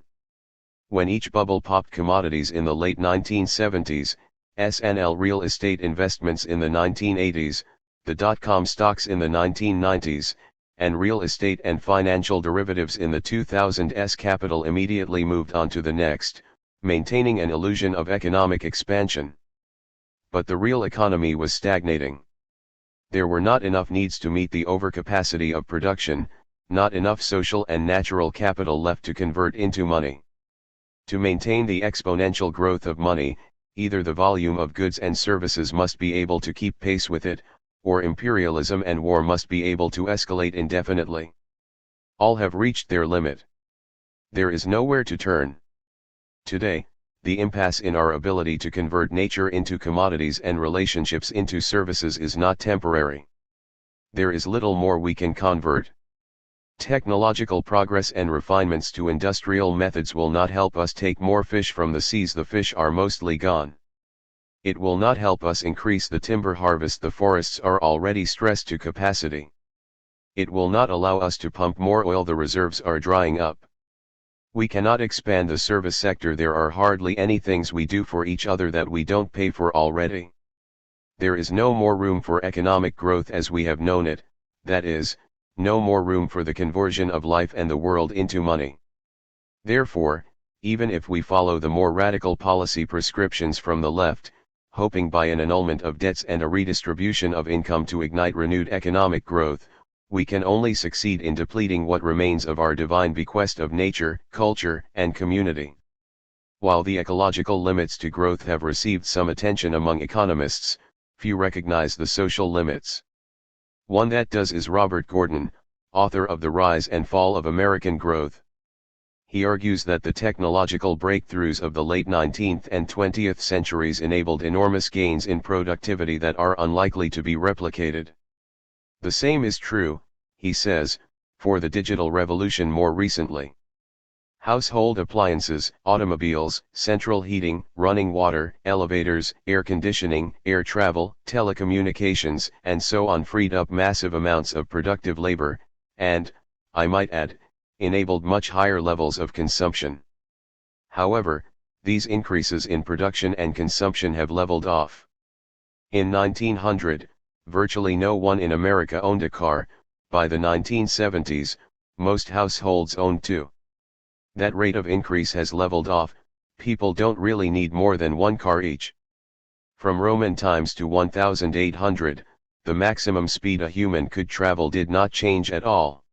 When each bubble popped, commodities in the late 1970s, S&L real estate investments in the 1980s, the dot-com stocks in the 1990s, and real estate and financial derivatives in the 2000s, capital immediately moved on to the next, maintaining an illusion of economic expansion. But the real economy was stagnating. There were not enough needs to meet the overcapacity of production, not enough social and natural capital left to convert into money. To maintain the exponential growth of money, either the volume of goods and services must be able to keep pace with it, or imperialism and war must be able to escalate indefinitely. All have reached their limit. There is nowhere to turn. Today, the impasse in our ability to convert nature into commodities and relationships into services is not temporary. There is little more we can convert. Technological progress and refinements to industrial methods will not help us take more fish from the seas. The fish are mostly gone. It will not help us increase the timber harvest. The forests are already stressed to capacity. It will not allow us to pump more oil. The reserves are drying up. We cannot expand the service sector. There are hardly any things we do for each other that we don't pay for already. There is no more room for economic growth as we have known it, that is, no more room for the conversion of life and the world into money. Therefore, even if we follow the more radical policy prescriptions from the left, hoping by an annulment of debts and a redistribution of income to ignite renewed economic growth, we can only succeed in depleting what remains of our divine bequest of nature, culture, and community. While the ecological limits to growth have received some attention among economists, few recognize the social limits. One that does is Robert Gordon, author of The Rise and Fall of American Growth. He argues that the technological breakthroughs of the late 19th and 20th centuries enabled enormous gains in productivity that are unlikely to be replicated. The same is true, he says, for the digital revolution more recently. Household appliances, automobiles, central heating, running water, elevators, air conditioning, air travel, telecommunications, and so on freed up massive amounts of productive labor, and, I might add, enabled much higher levels of consumption. However, these increases in production and consumption have leveled off. In 1900, virtually no one in America owned a car. By the 1970s, most households owned two. That rate of increase has leveled off. People don't really need more than one car each. From Roman times to 1800, the maximum speed a human could travel did not change at all.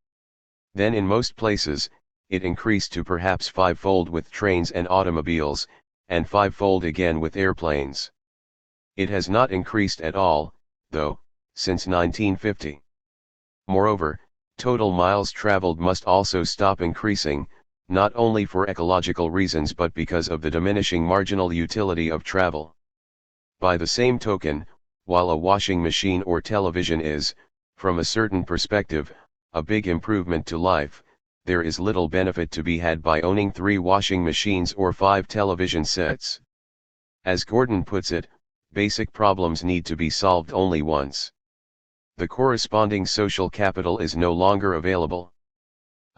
Then in most places, it increased to perhaps fivefold with trains and automobiles, and fivefold again with airplanes. It has not increased at all, though, since 1950. Moreover, total miles traveled must also stop increasing, not only for ecological reasons but because of the diminishing marginal utility of travel. By the same token, while a washing machine or television is, from a certain perspective, a big improvement to life, there is little benefit to be had by owning 3 washing machines or 5 television sets. As Gordon puts it, basic problems need to be solved only once. The corresponding social capital is no longer available.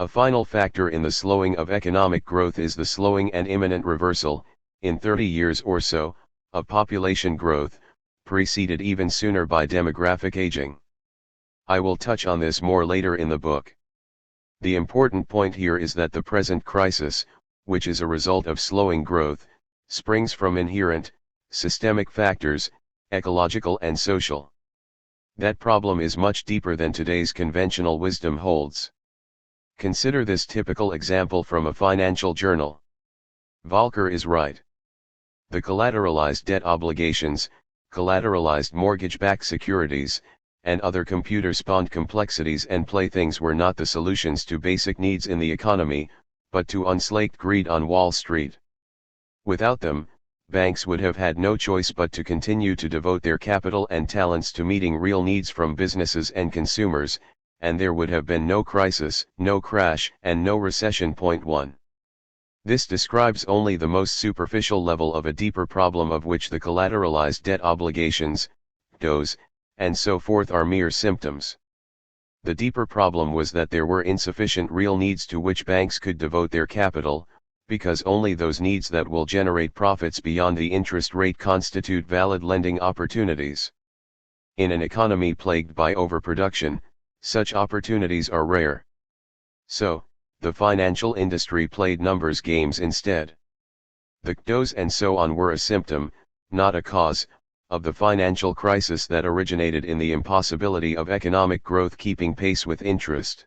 A final factor in the slowing of economic growth is the slowing and imminent reversal, in 30 years or so, of population growth, preceded even sooner by demographic aging. I will touch on this more later in the book. The important point here is that the present crisis, which is a result of slowing growth, springs from inherent, systemic factors, ecological and social. That problem is much deeper than today's conventional wisdom holds. Consider this typical example from a financial journal. Volcker is right. The collateralized debt obligations, collateralized mortgage-backed securities, and other computer-spawned complexities and playthings were not the solutions to basic needs in the economy, but to unslaked greed on Wall Street. Without them, banks would have had no choice but to continue to devote their capital and talents to meeting real needs from businesses and consumers, and there would have been no crisis, no crash, and no recession. Point 1. This describes only the most superficial level of a deeper problem of which the collateralized debt obligations, DOs, and so forth are mere symptoms. The deeper problem was that there were insufficient real needs to which banks could devote their capital, because only those needs that will generate profits beyond the interest rate constitute valid lending opportunities. In an economy plagued by overproduction, such opportunities are rare. So, the financial industry played numbers games instead. The DOs and so on were a symptom, not a cause, of the financial crisis that originated in the impossibility of economic growth keeping pace with interest.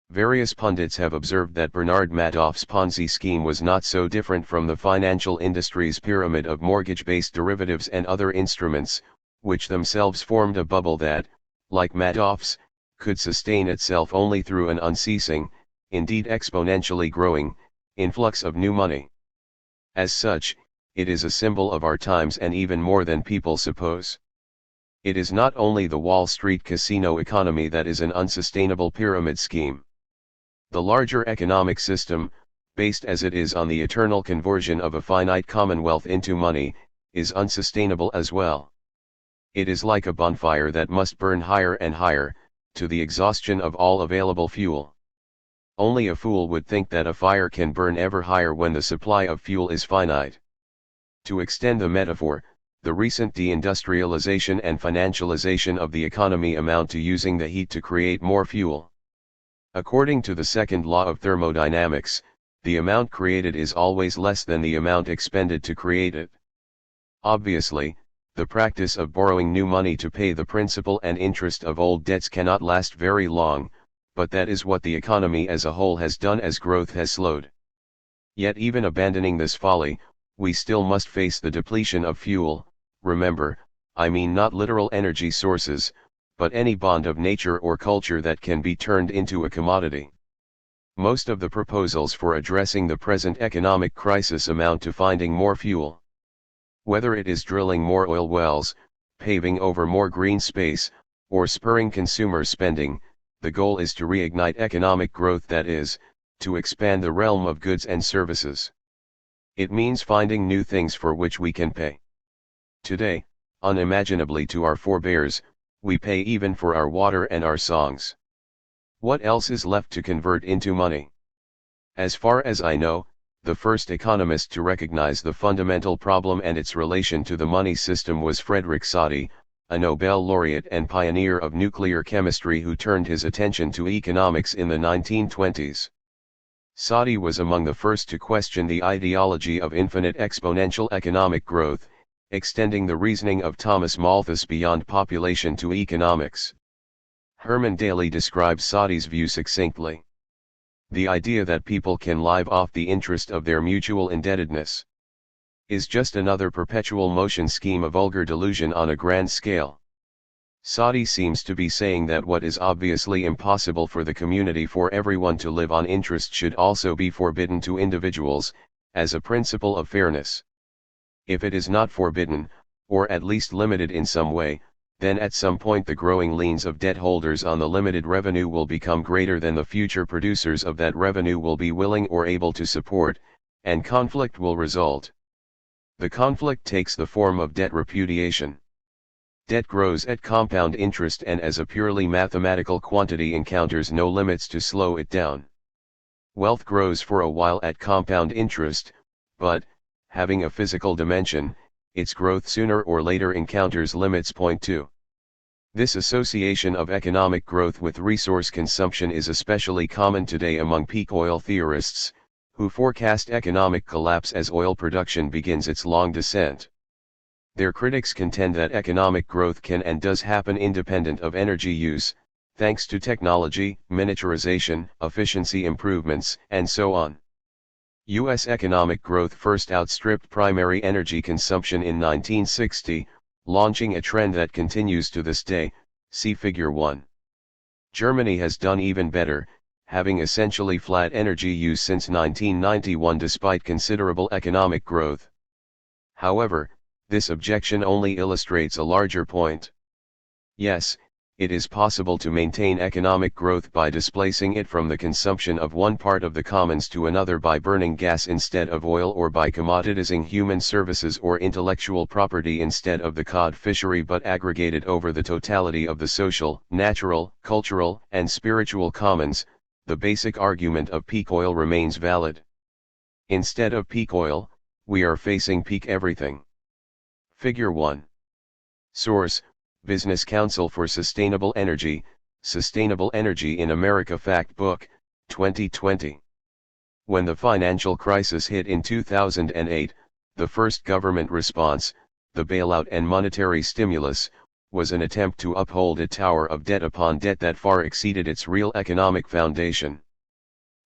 Various pundits have observed that Bernard Madoff's Ponzi scheme was not so different from the financial industry's pyramid of mortgage-based derivatives and other instruments, which themselves formed a bubble that, like Madoff's, could sustain itself only through an unceasing, indeed exponentially growing, influx of new money. As such, it is a symbol of our times and even more than people suppose. It is not only the Wall Street casino economy that is an unsustainable pyramid scheme. The larger economic system, based as it is on the eternal conversion of a finite commonwealth into money, is unsustainable as well. It is like a bonfire that must burn higher and higher, to the exhaustion of all available fuel. Only a fool would think that a fire can burn ever higher when the supply of fuel is finite. To extend the metaphor, the recent deindustrialization and financialization of the economy amount to using the heat to create more fuel. According to the second law of thermodynamics, the amount created is always less than the amount expended to create it. Obviously, the practice of borrowing new money to pay the principal and interest of old debts cannot last very long, but that is what the economy as a whole has done as growth has slowed. Yet even abandoning this folly, we still must face the depletion of fuel. Remember, I mean not literal energy sources, but any bond of nature or culture that can be turned into a commodity. Most of the proposals for addressing the present economic crisis amount to finding more fuel. Whether it is drilling more oil wells, paving over more green space, or spurring consumer spending, the goal is to reignite economic growth, that is, to expand the realm of goods and services. It means finding new things for which we can pay. Today, unimaginably to our forebears, we pay even for our water and our songs. What else is left to convert into money? As far as I know, the first economist to recognize the fundamental problem and its relation to the money system was Frederick Soddy, a Nobel laureate and pioneer of nuclear chemistry who turned his attention to economics in the 1920s. Soddy was among the first to question the ideology of infinite exponential economic growth, extending the reasoning of Thomas Malthus beyond population to economics. Herman Daly describes Soddy's view succinctly. The idea that people can live off the interest of their mutual indebtedness is just another perpetual motion scheme, a vulgar delusion on a grand scale. Soddy seems to be saying that what is obviously impossible for the community, for everyone to live on interest, should also be forbidden to individuals, as a principle of fairness. If it is not forbidden, or at least limited in some way, then at some point the growing liens of debt holders on the limited revenue will become greater than the future producers of that revenue will be willing or able to support, and conflict will result. The conflict takes the form of debt repudiation. Debt grows at compound interest and as a purely mathematical quantity encounters no limits to slow it down. Wealth grows for a while at compound interest, but, having a physical dimension, its growth sooner or later encounters limits. Point 2. This association of economic growth with resource consumption is especially common today among peak oil theorists, who forecast economic collapse as oil production begins its long descent. Their critics contend that economic growth can and does happen independent of energy use, thanks to technology, miniaturization, efficiency improvements, and so on. U.S. economic growth first outstripped primary energy consumption in 1960, launching a trend that continues to this day, see Figure 1. Germany has done even better, having essentially flat energy use since 1991 despite considerable economic growth. However, this objection only illustrates a larger point. Yes, it is possible to maintain economic growth by displacing it from the consumption of one part of the commons to another by burning gas instead of oil or by commoditizing human services or intellectual property instead of the cod fishery but aggregated over the totality of the social, natural, cultural, and spiritual commons. The basic argument of peak oil remains valid. Instead of peak oil, we are facing peak everything. Figure 1. Source: Business Council for Sustainable Energy, Sustainable Energy in America Fact Book, 2020. When the financial crisis hit in 2008, the first government response, the bailout and monetary stimulus, was an attempt to uphold a tower of debt upon debt that far exceeded its real economic foundation.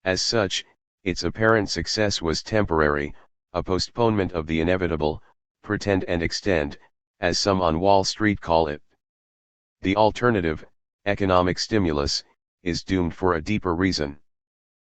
As such, its apparent success was temporary, a postponement of the inevitable, pretend and extend, as some on Wall Street call it. The alternative, economic stimulus, is doomed for a deeper reason.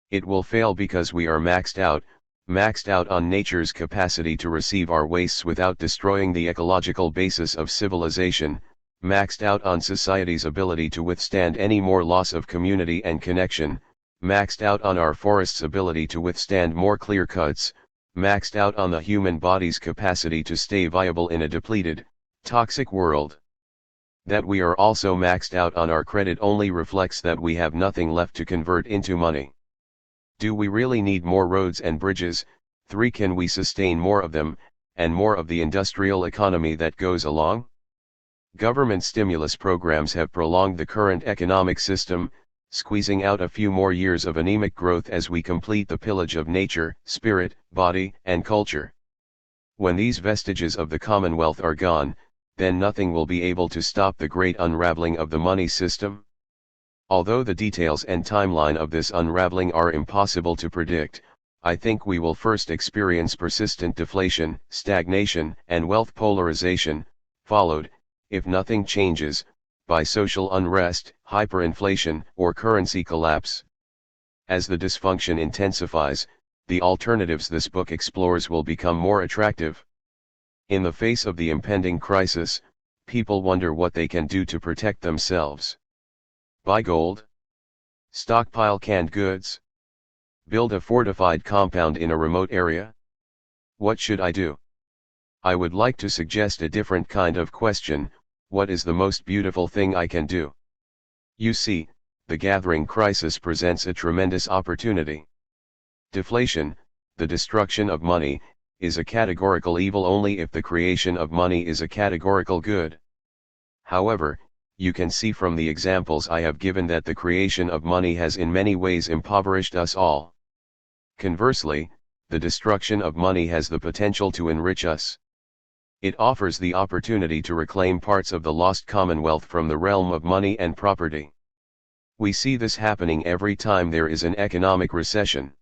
It will fail because we are maxed out on nature's capacity to receive our wastes without destroying the ecological basis of civilization, maxed out on society's ability to withstand any more loss of community and connection, maxed out on our forests' ability to withstand more clear cuts, maxed out on the human body's capacity to stay viable in a depleted, toxic world. That we are also maxed out on our credit only reflects that we have nothing left to convert into money. Do we really need more roads and bridges? 3. Can we sustain more of them, and more of the industrial economy that goes along? Government stimulus programs have prolonged the current economic system, squeezing out a few more years of anemic growth as we complete the pillage of nature, spirit, body, and culture. When these vestiges of the Commonwealth are gone, then nothing will be able to stop the great unraveling of the money system. Although the details and timeline of this unraveling are impossible to predict, I think we will first experience persistent deflation, stagnation, and wealth polarization, followed, if nothing changes, by social unrest, hyperinflation, or currency collapse. As the dysfunction intensifies, the alternatives this book explores will become more attractive. In the face of the impending crisis, people wonder what they can do to protect themselves. Buy gold? Stockpile canned goods? Build a fortified compound in a remote area? What should I do? I would like to suggest a different kind of question: what is the most beautiful thing I can do? You see, the gathering crisis presents a tremendous opportunity. Deflation, the destruction of money, is a categorical evil only if the creation of money is a categorical good. However, you can see from the examples I have given that the creation of money has in many ways impoverished us all. Conversely, the destruction of money has the potential to enrich us. It offers the opportunity to reclaim parts of the lost commonwealth from the realm of money and property. We see this happening every time there is an economic recession.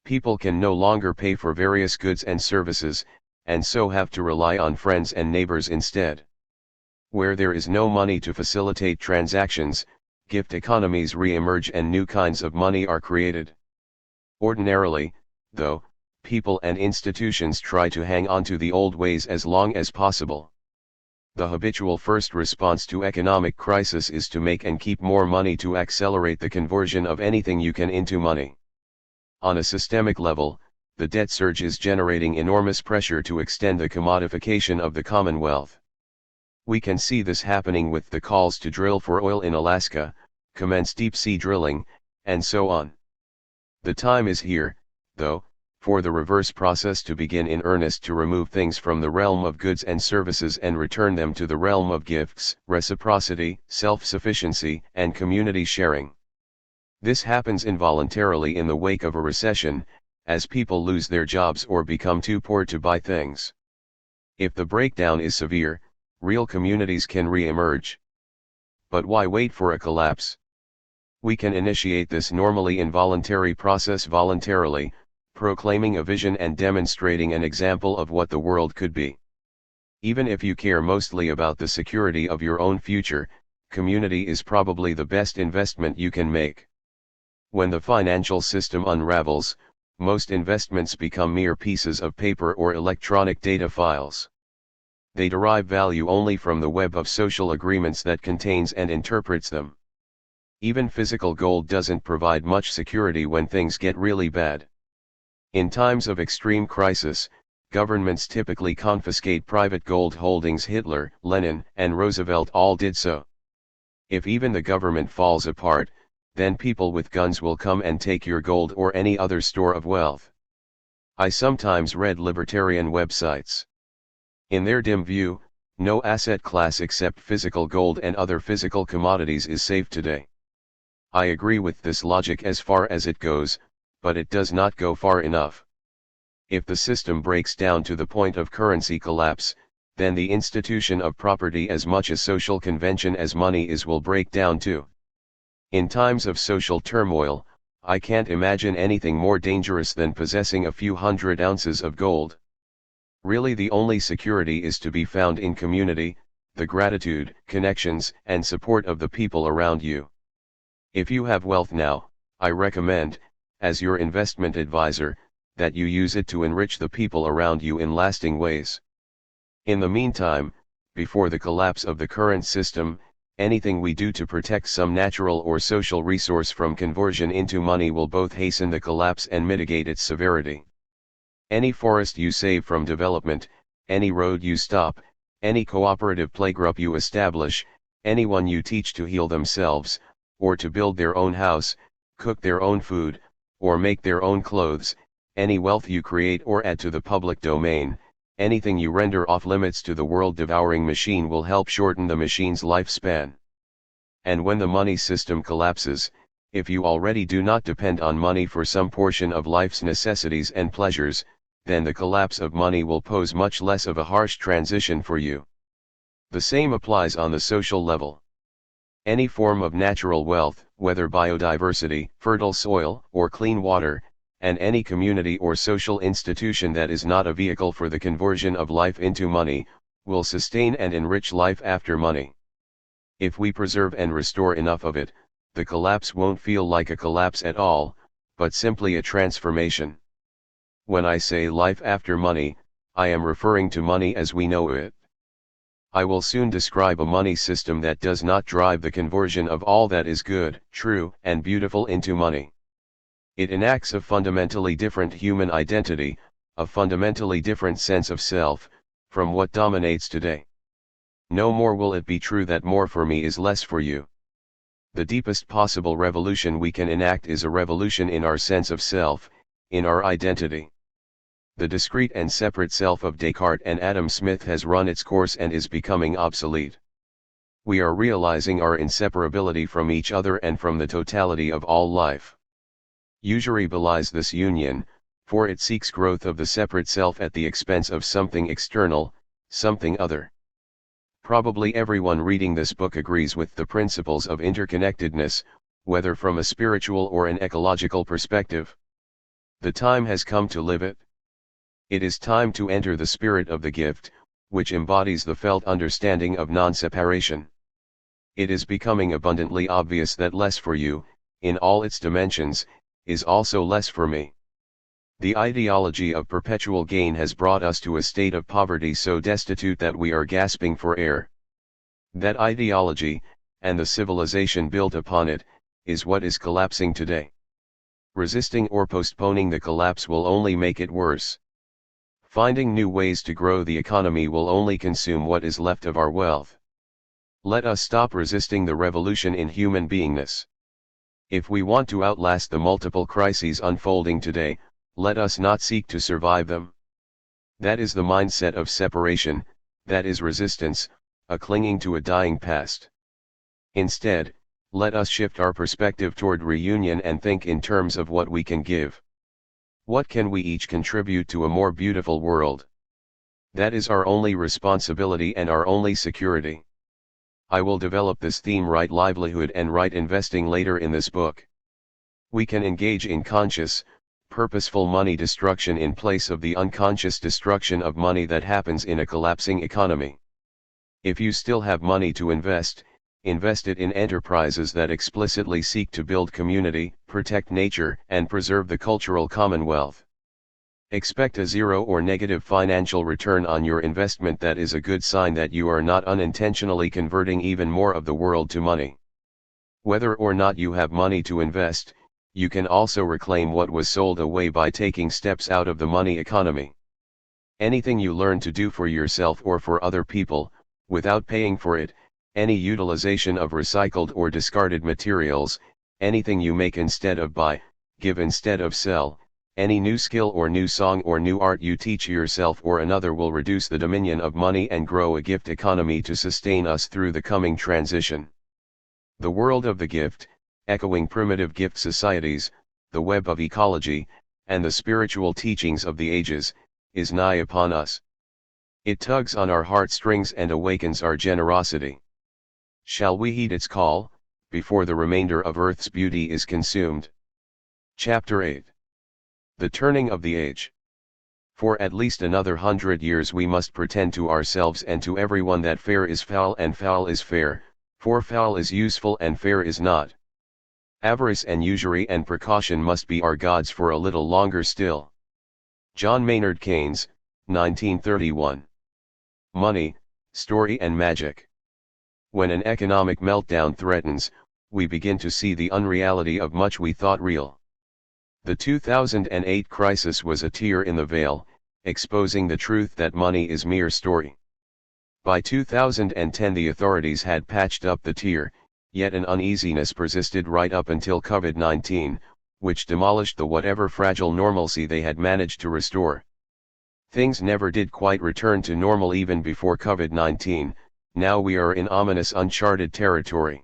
People can no longer pay for various goods and services, and so have to rely on friends and neighbors instead. Where there is no money to facilitate transactions, gift economies re-emerge and new kinds of money are created. Ordinarily, though, people and institutions try to hang on to the old ways as long as possible. The habitual first response to economic crisis is to make and keep more money to accelerate the conversion of anything you can into money. On a systemic level, the debt surge is generating enormous pressure to extend the commodification of the Commonwealth. We can see this happening with the calls to drill for oil in Alaska, commence deep-sea drilling, and so on. The time is here, though, for the reverse process to begin in earnest, to remove things from the realm of goods and services and return them to the realm of gifts, reciprocity, self-sufficiency, and community sharing. This happens involuntarily in the wake of a recession, as people lose their jobs or become too poor to buy things. If the breakdown is severe, real communities can re-emerge. But why wait for a collapse? We can initiate this normally involuntary process voluntarily, proclaiming a vision and demonstrating an example of what the world could be. Even if you care mostly about the security of your own future, community is probably the best investment you can make. When the financial system unravels, most investments become mere pieces of paper or electronic data files. They derive value only from the web of social agreements that contains and interprets them. Even physical gold doesn't provide much security when things get really bad. In times of extreme crisis, governments typically confiscate private gold holdings. Hitler, Lenin, and Roosevelt all did so. If even the government falls apart, then people with guns will come and take your gold or any other store of wealth. I sometimes read libertarian websites. In their dim view, no asset class except physical gold and other physical commodities is safe today. I agree with this logic as far as it goes, but it does not go far enough. If the system breaks down to the point of currency collapse, then the institution of property as much as social convention as money is will break down too. In times of social turmoil, I can't imagine anything more dangerous than possessing a few hundred ounces of gold. Really, the only security is to be found in community, the gratitude, connections, and support of the people around you. If you have wealth now, I recommend, as your investment advisor, that you use it to enrich the people around you in lasting ways. In the meantime, before the collapse of the current system, anything we do to protect some natural or social resource from conversion into money will both hasten the collapse and mitigate its severity. Any forest you save from development, any road you stop, any cooperative playgroup you establish, anyone you teach to heal themselves, or to build their own house, cook their own food, or make their own clothes, any wealth you create or add to the public domain, anything you render off limits to the world-devouring machine will help shorten the machine's lifespan. And when the money system collapses, if you already do not depend on money for some portion of life's necessities and pleasures, then the collapse of money will pose much less of a harsh transition for you. The same applies on the social level. Any form of natural wealth, whether biodiversity, fertile soil, or clean water, and any community or social institution that is not a vehicle for the conversion of life into money, will sustain and enrich life after money. If we preserve and restore enough of it, the collapse won't feel like a collapse at all, but simply a transformation. When I say life after money, I am referring to money as we know it. I will soon describe a money system that does not drive the conversion of all that is good, true, and beautiful into money. It enacts a fundamentally different human identity, a fundamentally different sense of self, from what dominates today. No more will it be true that more for me is less for you. The deepest possible revolution we can enact is a revolution in our sense of self, in our identity. The discrete and separate self of Descartes and Adam Smith has run its course and is becoming obsolete. We are realizing our inseparability from each other and from the totality of all life. Usury belies this union, for it seeks growth of the separate self at the expense of something external, something other. Probably everyone reading this book agrees with the principles of interconnectedness, whether from a spiritual or an ecological perspective. The time has come to live it. It is time to enter the spirit of the gift, which embodies the felt understanding of non-separation. It is becoming abundantly obvious that less for you, in all its dimensions, is also less for me. The ideology of perpetual gain has brought us to a state of poverty so destitute that we are gasping for air. That ideology, and the civilization built upon it, is what is collapsing today. Resisting or postponing the collapse will only make it worse. Finding new ways to grow the economy will only consume what is left of our wealth. Let us stop resisting the revolution in human beingness. If we want to outlast the multiple crises unfolding today, let us not seek to survive them. That is the mindset of separation, that is resistance, a clinging to a dying past. Instead, let us shift our perspective toward reunion and think in terms of what we can give. What can we each contribute to a more beautiful world? That is our only responsibility and our only security. I will develop this theme, right livelihood and right investing, later in this book. We can engage in conscious, purposeful money destruction in place of the unconscious destruction of money that happens in a collapsing economy. If you still have money to invest, invest it in enterprises that explicitly seek to build community, protect nature, and preserve the cultural commonwealth. Expect a zero or negative financial return on your investment. That is a good sign that you are not unintentionally converting even more of the world to money. Whether or not you have money to invest, you can also reclaim what was sold away by taking steps out of the money economy. Anything you learn to do for yourself or for other people, without paying for it, any utilization of recycled or discarded materials, anything you make instead of buy, give instead of sell, any new skill or new song or new art you teach yourself or another will reduce the dominion of money and grow a gift economy to sustain us through the coming transition. The world of the gift, echoing primitive gift societies, the web of ecology, and the spiritual teachings of the ages, is nigh upon us. It tugs on our heartstrings and awakens our generosity. Shall we heed its call, before the remainder of earth's beauty is consumed? Chapter 8. The Turning of the Age. For at least another 100 years we must pretend to ourselves and to everyone that fair is foul and foul is fair, for foul is useful and fair is not. Avarice and usury and precaution must be our gods for a little longer still. John Maynard Keynes, 1931. Money, Story and Magic. When an economic meltdown threatens, we begin to see the unreality of much we thought real. The 2008 crisis was a tear in the veil, exposing the truth that money is mere story. By 2010 the authorities had patched up the tear, yet an uneasiness persisted right up until COVID-19, which demolished the whatever fragile normalcy they had managed to restore. Things never did quite return to normal even before COVID-19, now we are in ominous uncharted territory.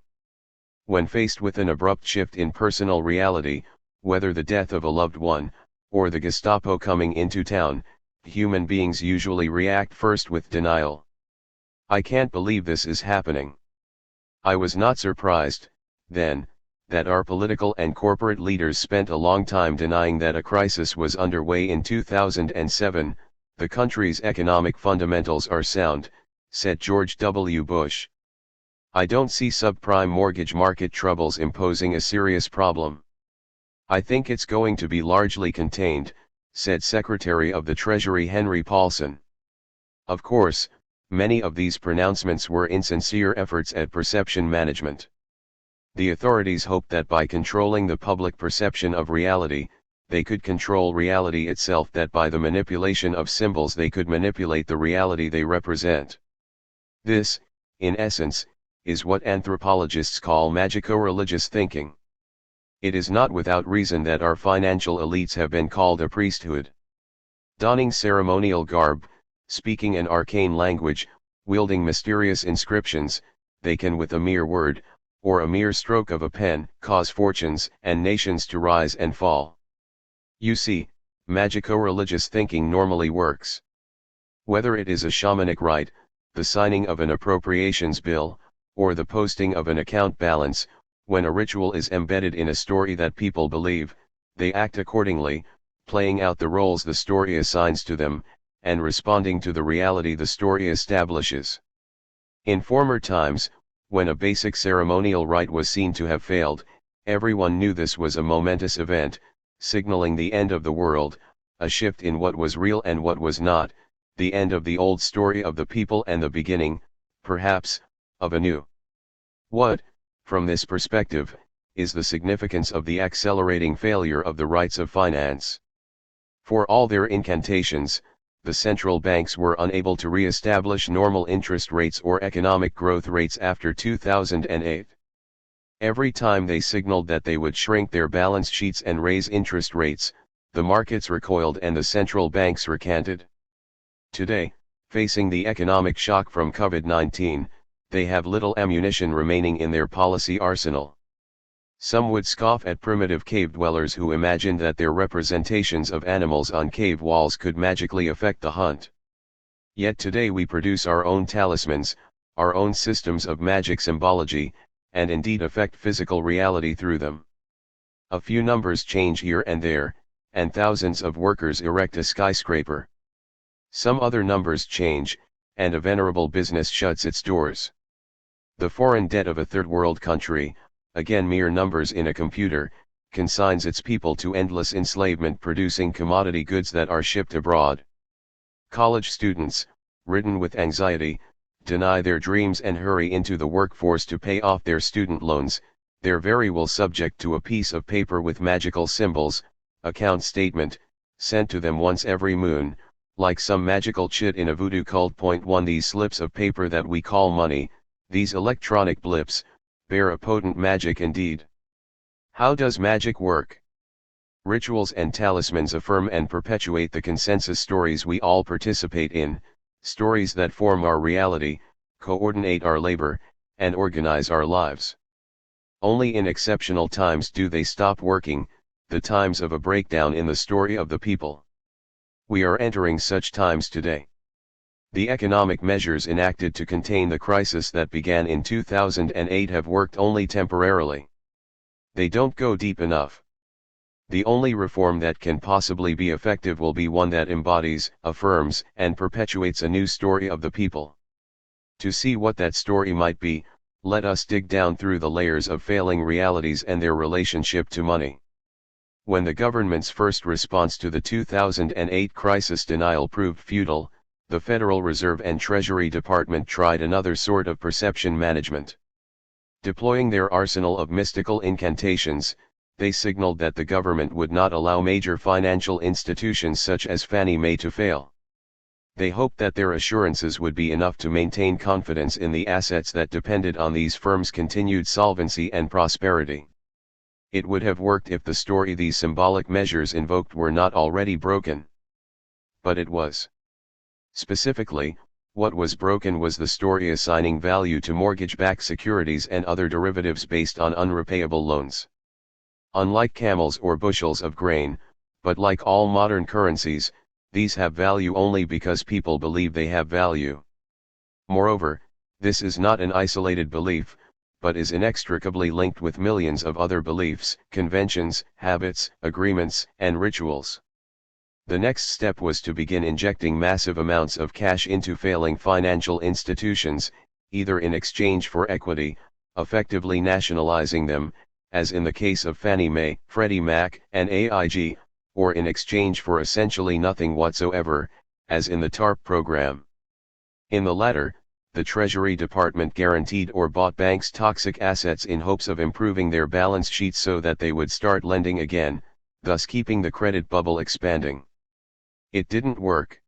When faced with an abrupt shift in personal reality, whether the death of a loved one, or the Gestapo coming into town, human beings usually react first with denial. I can't believe this is happening. I was not surprised, then, that our political and corporate leaders spent a long time denying that a crisis was underway in 2007, the country's economic fundamentals are sound, said George W. Bush. I don't see subprime mortgage market troubles imposing a serious problem. I think it's going to be largely contained, said Secretary of the Treasury Henry Paulson. Of course, many of these pronouncements were insincere efforts at perception management. The authorities hoped that by controlling the public perception of reality, they could control reality itself, that by the manipulation of symbols they could manipulate the reality they represent. This, in essence, is what anthropologists call magico-religious thinking. It is not without reason that our financial elites have been called a priesthood. Donning ceremonial garb, speaking an arcane language, wielding mysterious inscriptions, they can with a mere word, or a mere stroke of a pen, cause fortunes and nations to rise and fall. You see, magico-religious thinking normally works. Whether it is a shamanic rite, the signing of an appropriations bill, or the posting of an account balance, when a ritual is embedded in a story that people believe, they act accordingly, playing out the roles the story assigns to them, and responding to the reality the story establishes. In former times, when a basic ceremonial rite was seen to have failed, everyone knew this was a momentous event, signaling the end of the world, a shift in what was real and what was not, the end of the old story of the people and the beginning, perhaps, of a new. What, from this perspective, is the significance of the accelerating failure of the rites of finance? For all their incantations, the central banks were unable to re-establish normal interest rates or economic growth rates after 2008. Every time they signaled that they would shrink their balance sheets and raise interest rates, the markets recoiled and the central banks recanted. Today, facing the economic shock from COVID-19, they have little ammunition remaining in their policy arsenal. Some would scoff at primitive cave dwellers who imagined that their representations of animals on cave walls could magically affect the hunt. Yet today we produce our own talismans, our own systems of magic symbology, and indeed affect physical reality through them. A few numbers change here and there, and thousands of workers erect a skyscraper. Some other numbers change, and a venerable business shuts its doors. The foreign debt of a third world country, again mere numbers in a computer, consigns its people to endless enslavement producing commodity goods that are shipped abroad. College students, ridden with anxiety, deny their dreams and hurry into the workforce to pay off their student loans, their very will subject to a piece of paper with magical symbols, account statement, sent to them once every moon, like some magical chit in a voodoo cult. 1 These slips of paper that we call money, these electronic blips, bear a potent magic indeed. How does magic work? Rituals and talismans affirm and perpetuate the consensus stories we all participate in, stories that form our reality, coordinate our labor, and organize our lives. Only in exceptional times do they stop working, the times of a breakdown in the story of the people. We are entering such times today. The economic measures enacted to contain the crisis that began in 2008 have worked only temporarily. They don't go deep enough. The only reform that can possibly be effective will be one that embodies, affirms, and perpetuates a new story of the people. To see what that story might be, let us dig down through the layers of failing realities and their relationship to money. When the government's first response to the 2008 crisis denial proved futile, the Federal Reserve and Treasury Department tried another sort of perception management. Deploying their arsenal of mystical incantations, they signaled that the government would not allow major financial institutions such as Fannie Mae to fail. They hoped that their assurances would be enough to maintain confidence in the assets that depended on these firms' continued solvency and prosperity. It would have worked if the story these symbolic measures invoked were not already broken. But it was. Specifically, what was broken was the story assigning value to mortgage-backed securities and other derivatives based on unrepayable loans. Unlike camels or bushels of grain, but like all modern currencies, these have value only because people believe they have value. Moreover, this is not an isolated belief, but is inextricably linked with millions of other beliefs, conventions, habits, agreements, and rituals. The next step was to begin injecting massive amounts of cash into failing financial institutions, either in exchange for equity, effectively nationalizing them, as in the case of Fannie Mae, Freddie Mac, and AIG, or in exchange for essentially nothing whatsoever, as in the TARP program. In the latter, the Treasury Department guaranteed or bought banks' toxic assets in hopes of improving their balance sheets so that they would start lending again, thus keeping the credit bubble expanding. It didn't work.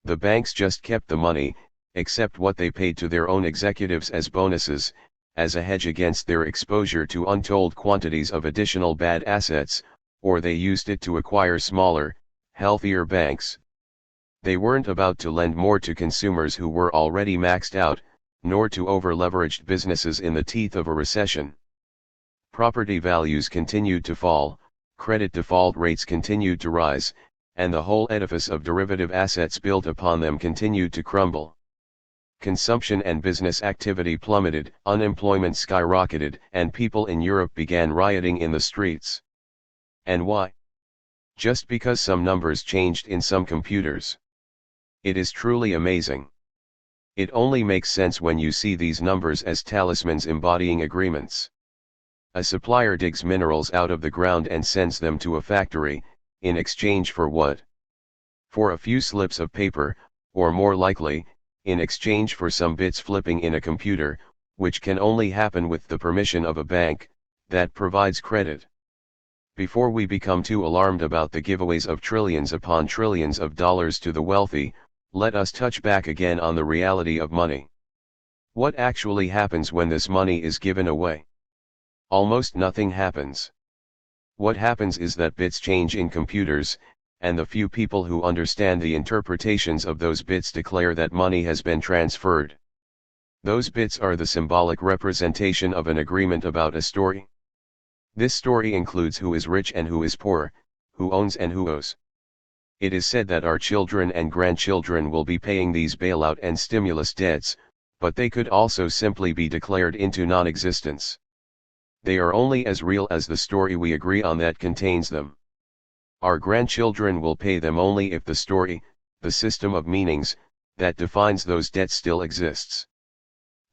The banks just kept the money, except what they paid to their own executives as bonuses, as a hedge against their exposure to untold quantities of additional bad assets, or they used it to acquire smaller, healthier banks. They weren't about to lend more to consumers who were already maxed out, nor to over-leveraged businesses in the teeth of a recession. Property values continued to fall, credit default rates continued to rise, and the whole edifice of derivative assets built upon them continued to crumble. Consumption and business activity plummeted, unemployment skyrocketed, and people in Europe began rioting in the streets. And why? Just because some numbers changed in some computers. It is truly amazing. It only makes sense when you see these numbers as talismans embodying agreements. A supplier digs minerals out of the ground and sends them to a factory, in exchange for what? For a few slips of paper, or more likely, in exchange for some bits flipping in a computer, which can only happen with the permission of a bank that provides credit. Before we become too alarmed about the giveaways of trillions upon trillions of dollars to the wealthy, let us touch back again on the reality of money. What actually happens when this money is given away? Almost nothing happens. What happens is that bits change in computers, and the few people who understand the interpretations of those bits declare that money has been transferred. Those bits are the symbolic representation of an agreement about a story. This story includes who is rich and who is poor, who owns and who owes. It is said that our children and grandchildren will be paying these bailout and stimulus debts, but they could also simply be declared into non-existence. They are only as real as the story we agree on that contains them. Our grandchildren will pay them only if the story, the system of meanings, that defines those debts still exists.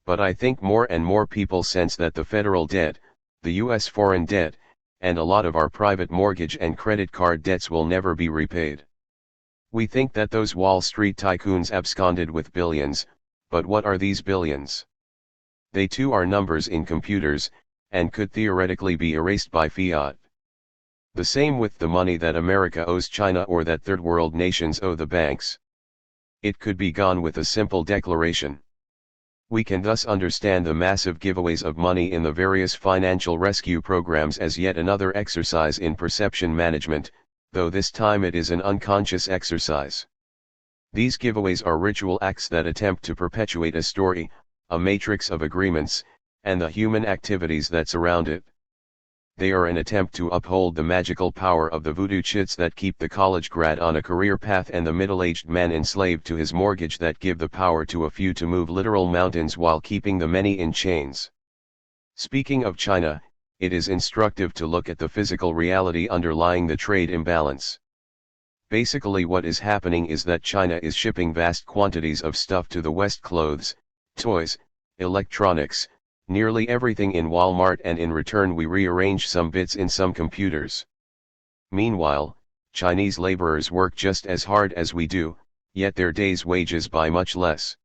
But I think more and more people sense that the federal debt, the US foreign debt, and a lot of our private mortgage and credit card debts will never be repaid. We think that those Wall Street tycoons absconded with billions, but what are these billions? They too are numbers in computers, and could theoretically be erased by fiat. The same with the money that America owes China or that third world nations owe the banks. It could be gone with a simple declaration. We can thus understand the massive giveaways of money in the various financial rescue programs as yet another exercise in perception management, though this time it is an unconscious exercise. These giveaways are ritual acts that attempt to perpetuate a story, a matrix of agreements, and the human activities that surround it. They are an attempt to uphold the magical power of the voodoo chits that keep the college grad on a career path and the middle-aged man enslaved to his mortgage that give the power to a few to move literal mountains while keeping the many in chains. Speaking of China, it is instructive to look at the physical reality underlying the trade imbalance. Basically what is happening is that China is shipping vast quantities of stuff to the West: clothes, toys, electronics, nearly everything in Walmart, and in return we rearrange some bits in some computers. Meanwhile, Chinese laborers work just as hard as we do, yet their day's wages buy much less.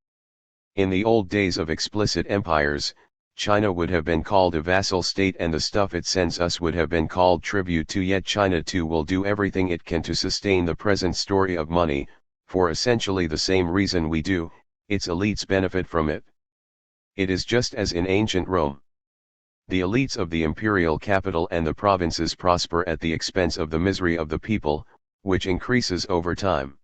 In the old days of explicit empires, China would have been called a vassal state and the stuff it sends us would have been called tribute to, yet China too will do everything it can to sustain the present story of money, for essentially the same reason we do. Its elites benefit from it. It is just as in ancient Rome. The elites of the imperial capital and the provinces prosper at the expense of the misery of the people, which increases over time.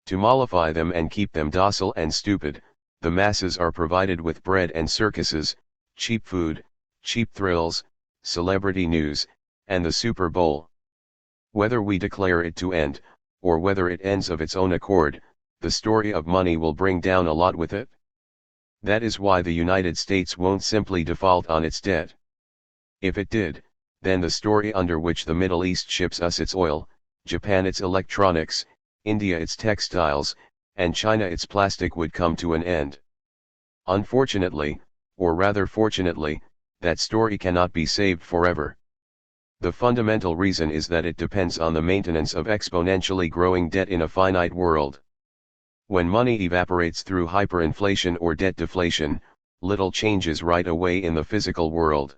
To mollify them and keep them docile and stupid, the masses are provided with bread and circuses, cheap food, cheap thrills, celebrity news, and the Super Bowl. Whether we declare it to end, or whether it ends of its own accord, the story of money will bring down a lot with it. That is why the United States won't simply default on its debt. If it did, then the story under which the Middle East ships us its oil, Japan its electronics, India its textiles, and China its plastic would come to an end. Unfortunately, or rather fortunately, that story cannot be saved forever. The fundamental reason is that it depends on the maintenance of exponentially growing debt in a finite world. When money evaporates through hyperinflation or debt deflation, little changes right away in the physical world.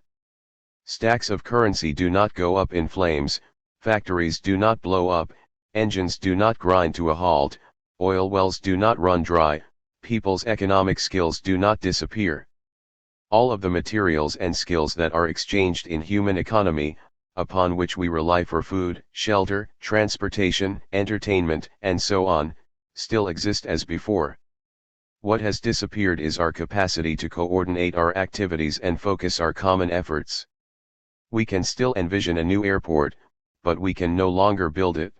Stacks of currency do not go up in flames, factories do not blow up, engines do not grind to a halt, oil wells do not run dry, people's economic skills do not disappear. All of the materials and skills that are exchanged in human economy, upon which we rely for food, shelter, transportation, entertainment, and so on, still exist as before. What has disappeared is our capacity to coordinate our activities and focus our common efforts. We can still envision a new airport, but we can no longer build it.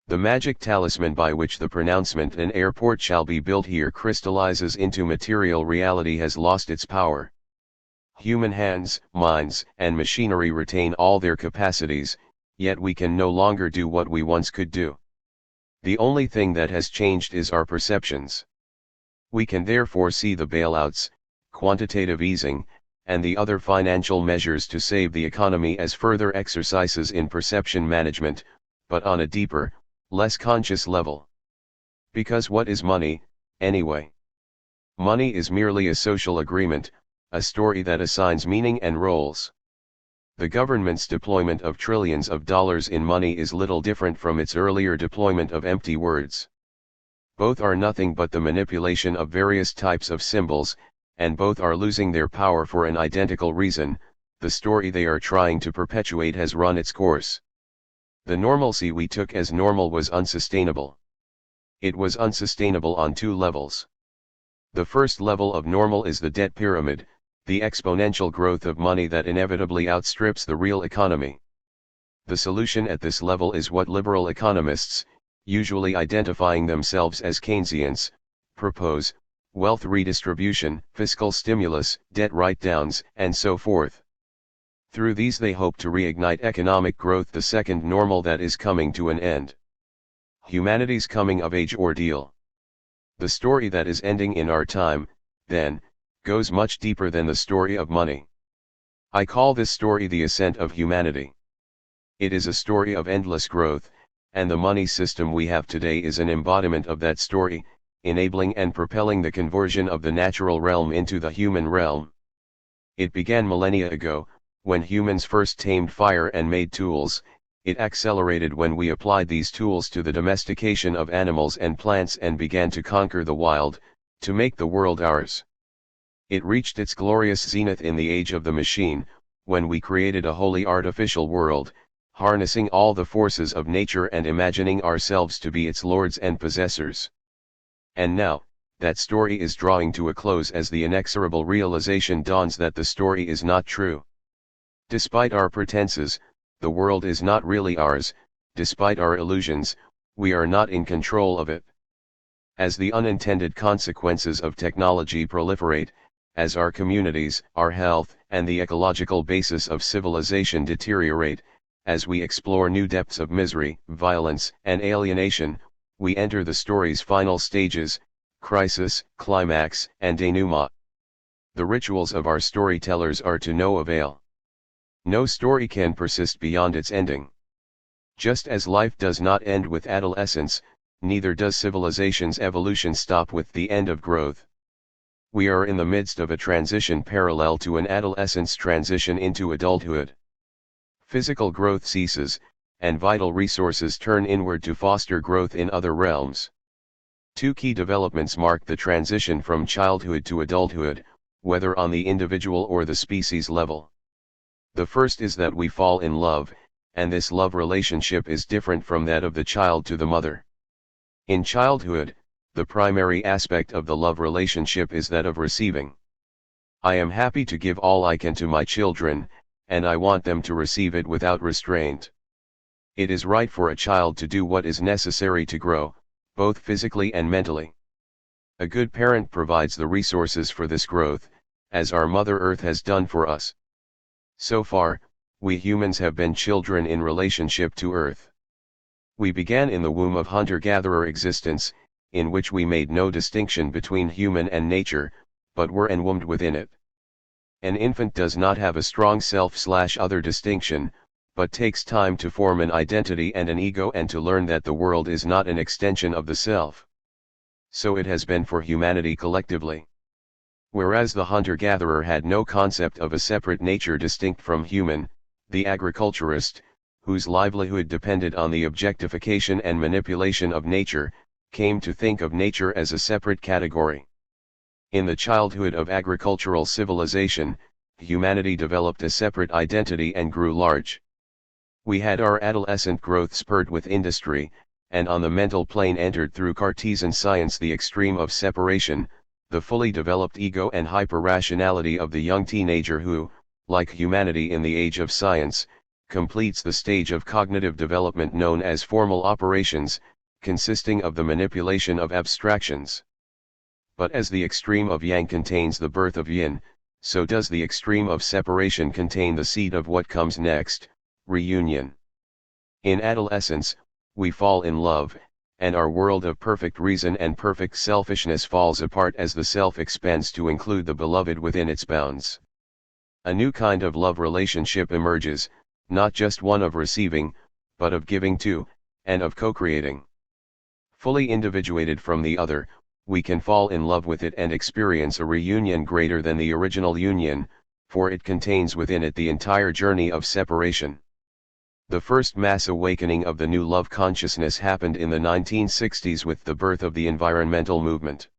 The magic talisman by which the pronouncement "an airport shall be built here" crystallizes into material reality has lost its power. Human hands, minds, and machinery retain all their capacities, yet we can no longer do what we once could do. The only thing that has changed is our perceptions. We can therefore see the bailouts, quantitative easing, and the other financial measures to save the economy as further exercises in perception management, but on a deeper, less conscious level. Because what is money, anyway? Money is merely a social agreement, a story that assigns meaning and roles. The government's deployment of trillions of dollars in money is little different from its earlier deployment of empty words. Both are nothing but the manipulation of various types of symbols, and both are losing their power for an identical reason: the story they are trying to perpetuate has run its course. The normalcy we took as normal was unsustainable. It was unsustainable on two levels. The first level of normal is the debt pyramid, the exponential growth of money that inevitably outstrips the real economy. The solution at this level is what liberal economists, usually identifying themselves as Keynesians, propose wealth redistribution, fiscal stimulus, debt write-downs, and so forth. Through these they hope to reignite economic growth, the second normal that is coming to an end. Humanity's coming of age ordeal. The story that is ending in our time, then, goes much deeper than the story of money. I call this story the ascent of humanity. It is a story of endless growth, and the money system we have today is an embodiment of that story, enabling and propelling the conversion of the natural realm into the human realm. It began millennia ago, when humans first tamed fire and made tools. It accelerated when we applied these tools to the domestication of animals and plants and began to conquer the wild, to make the world ours. It reached its glorious zenith in the age of the machine, when we created a wholly artificial world, harnessing all the forces of nature and imagining ourselves to be its lords and possessors. And now, that story is drawing to a close as the inexorable realization dawns that the story is not true. Despite our pretenses, the world is not really ours. Despite our illusions, we are not in control of it. As the unintended consequences of technology proliferate, as our communities, our health, and the ecological basis of civilization deteriorate, as we explore new depths of misery, violence, and alienation, we enter the story's final stages: crisis, climax, and denouement. The rituals of our storytellers are to no avail. No story can persist beyond its ending. Just as life does not end with adolescence, neither does civilization's evolution stop with the end of growth. We are in the midst of a transition parallel to an adolescent's transition into adulthood. Physical growth ceases, and vital resources turn inward to foster growth in other realms. Two key developments mark the transition from childhood to adulthood, whether on the individual or the species level. The first is that we fall in love, and this love relationship is different from that of the child to the mother. In childhood, the primary aspect of the love relationship is that of receiving. I am happy to give all I can to my children, and I want them to receive it without restraint. It is right for a child to do what is necessary to grow, both physically and mentally. A good parent provides the resources for this growth, as our Mother Earth has done for us. So far, we humans have been children in relationship to Earth. We began in the womb of hunter-gatherer existence, in which we made no distinction between human and nature, but were enwombed within it. An infant does not have a strong self/other distinction, but takes time to form an identity and an ego and to learn that the world is not an extension of the self. So it has been for humanity collectively. Whereas the hunter-gatherer had no concept of a separate nature distinct from human, the agriculturist, whose livelihood depended on the objectification and manipulation of nature, came to think of nature as a separate category. In the childhood of agricultural civilization, humanity developed a separate identity and grew large. We had our adolescent growth spurred with industry, and on the mental plane entered through Cartesian science the extreme of separation, the fully developed ego and hyper-rationality of the young teenager who, like humanity in the age of science, completes the stage of cognitive development known as formal operations, consisting of the manipulation of abstractions. But as the extreme of yang contains the birth of yin, so does the extreme of separation contain the seed of what comes next, reunion. In adolescence, we fall in love, and our world of perfect reason and perfect selfishness falls apart as the self expands to include the beloved within its bounds. A new kind of love relationship emerges, not just one of receiving, but of giving to, and of co-creating. Fully individuated from the other, we can fall in love with it and experience a reunion greater than the original union, for it contains within it the entire journey of separation. The first mass awakening of the new love consciousness happened in the 1960s with the birth of the environmental movement.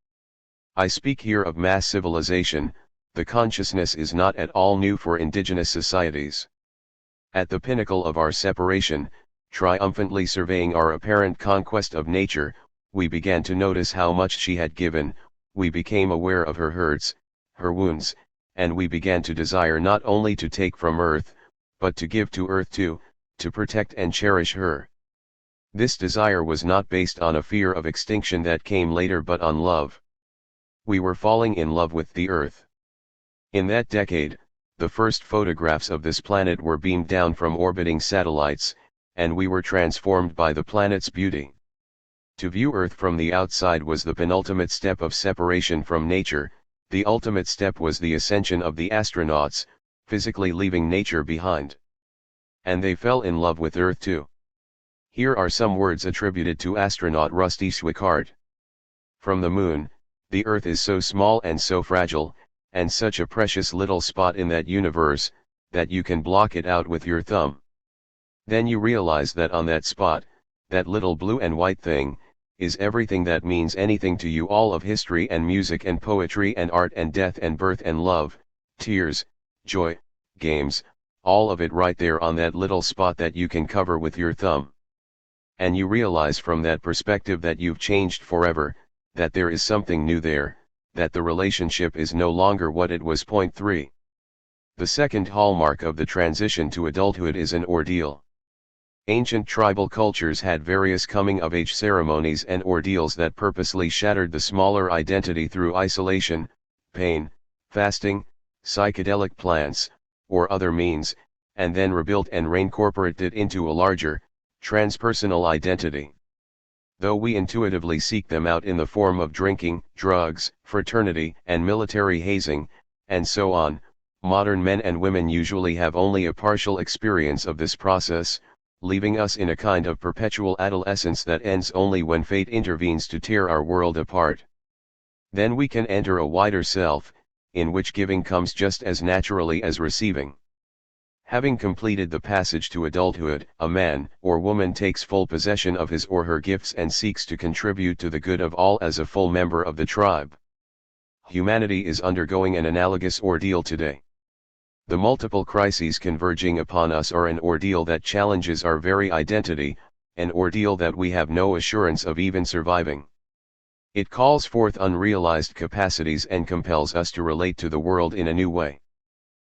I speak here of mass civilization. The consciousness is not at all new for indigenous societies. At the pinnacle of our separation, triumphantly surveying our apparent conquest of nature, we began to notice how much she had given. We became aware of her hurts, her wounds, and we began to desire not only to take from Earth, but to give to Earth too, to protect and cherish her. This desire was not based on a fear of extinction that came later but on love. We were falling in love with the Earth. In that decade, the first photographs of this planet were beamed down from orbiting satellites, and we were transformed by the planet's beauty. To view Earth from the outside was the penultimate step of separation from nature. The ultimate step was the ascension of the astronauts, physically leaving nature behind. And they fell in love with Earth too. Here are some words attributed to astronaut Rusty Schweickart. From the Moon, the Earth is so small and so fragile, and such a precious little spot in that universe, that you can block it out with your thumb. Then you realize that on that spot, that little blue and white thing, is everything that means anything to you, all of history and music and poetry and art and death and birth and love, tears, joy, games, all of it right there on that little spot that you can cover with your thumb. And you realize from that perspective that you've changed forever, that there is something new there, that the relationship is no longer what it was. Point 3. The second hallmark of the transition to adulthood is an ordeal. Ancient tribal cultures had various coming-of-age ceremonies and ordeals that purposely shattered the smaller identity through isolation, pain, fasting, psychedelic plants, or other means, and then rebuilt and reincorporated it into a larger, transpersonal identity. Though we intuitively seek them out in the form of drinking, drugs, fraternity, and military hazing, and so on, modern men and women usually have only a partial experience of this process, leaving us in a kind of perpetual adolescence that ends only when fate intervenes to tear our world apart. Then we can enter a wider self, in which giving comes just as naturally as receiving. Having completed the passage to adulthood, a man or woman takes full possession of his or her gifts and seeks to contribute to the good of all as a full member of the tribe. Humanity is undergoing an analogous ordeal today. The multiple crises converging upon us are an ordeal that challenges our very identity, an ordeal that we have no assurance of even surviving. It calls forth unrealized capacities and compels us to relate to the world in a new way.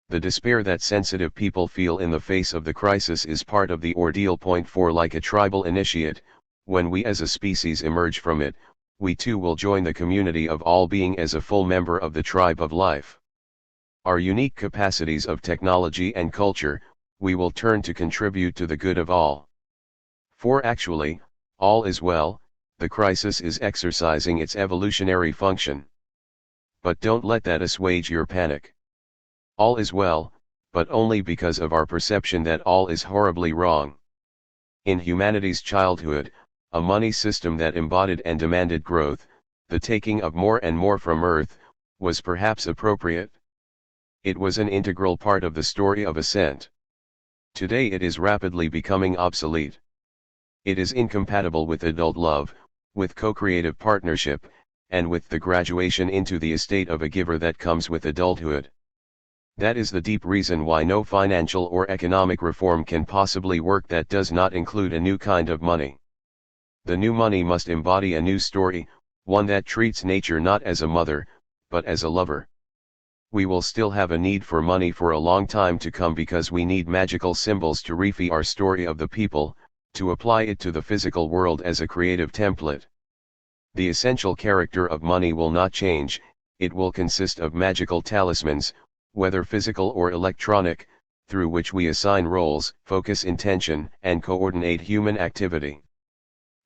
The despair that sensitive people feel in the face of the crisis is part of the ordeal. Point 4. Like a tribal initiate, when we as a species emerge from it, we too will join the community of all being as a full member of the tribe of life. Our unique capacities of technology and culture, we will turn to contribute to the good of all. For actually, all is well, the crisis is exercising its evolutionary function. But don't let that assuage your panic. All is well, but only because of our perception that all is horribly wrong. In humanity's childhood, a money system that embodied and demanded growth, the taking of more and more from Earth, was perhaps appropriate. It was an integral part of the story of ascent. Today it is rapidly becoming obsolete. It is incompatible with adult love, with co-creative partnership, and with the graduation into the estate of a giver that comes with adulthood. That is the deep reason why no financial or economic reform can possibly work that does not include a new kind of money. The new money must embody a new story, one that treats nature not as a mother, but as a lover. We will still have a need for money for a long time to come because we need magical symbols to refy our story of the people, to apply it to the physical world as a creative template. The essential character of money will not change, it will consist of magical talismans, whether physical or electronic, through which we assign roles, focus intention, and coordinate human activity.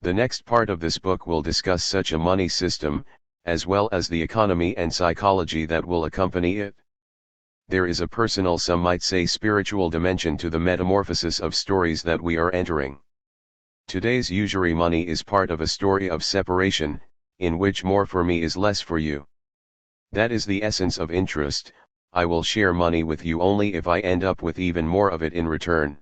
The next part of this book will discuss such a money system, as well as the economy and psychology that will accompany it. There is a personal, some might say spiritual dimension to the metamorphosis of stories that we are entering. Today's usury money is part of a story of separation, in which more for me is less for you. That is the essence of interest. I will share money with you only if I end up with even more of it in return.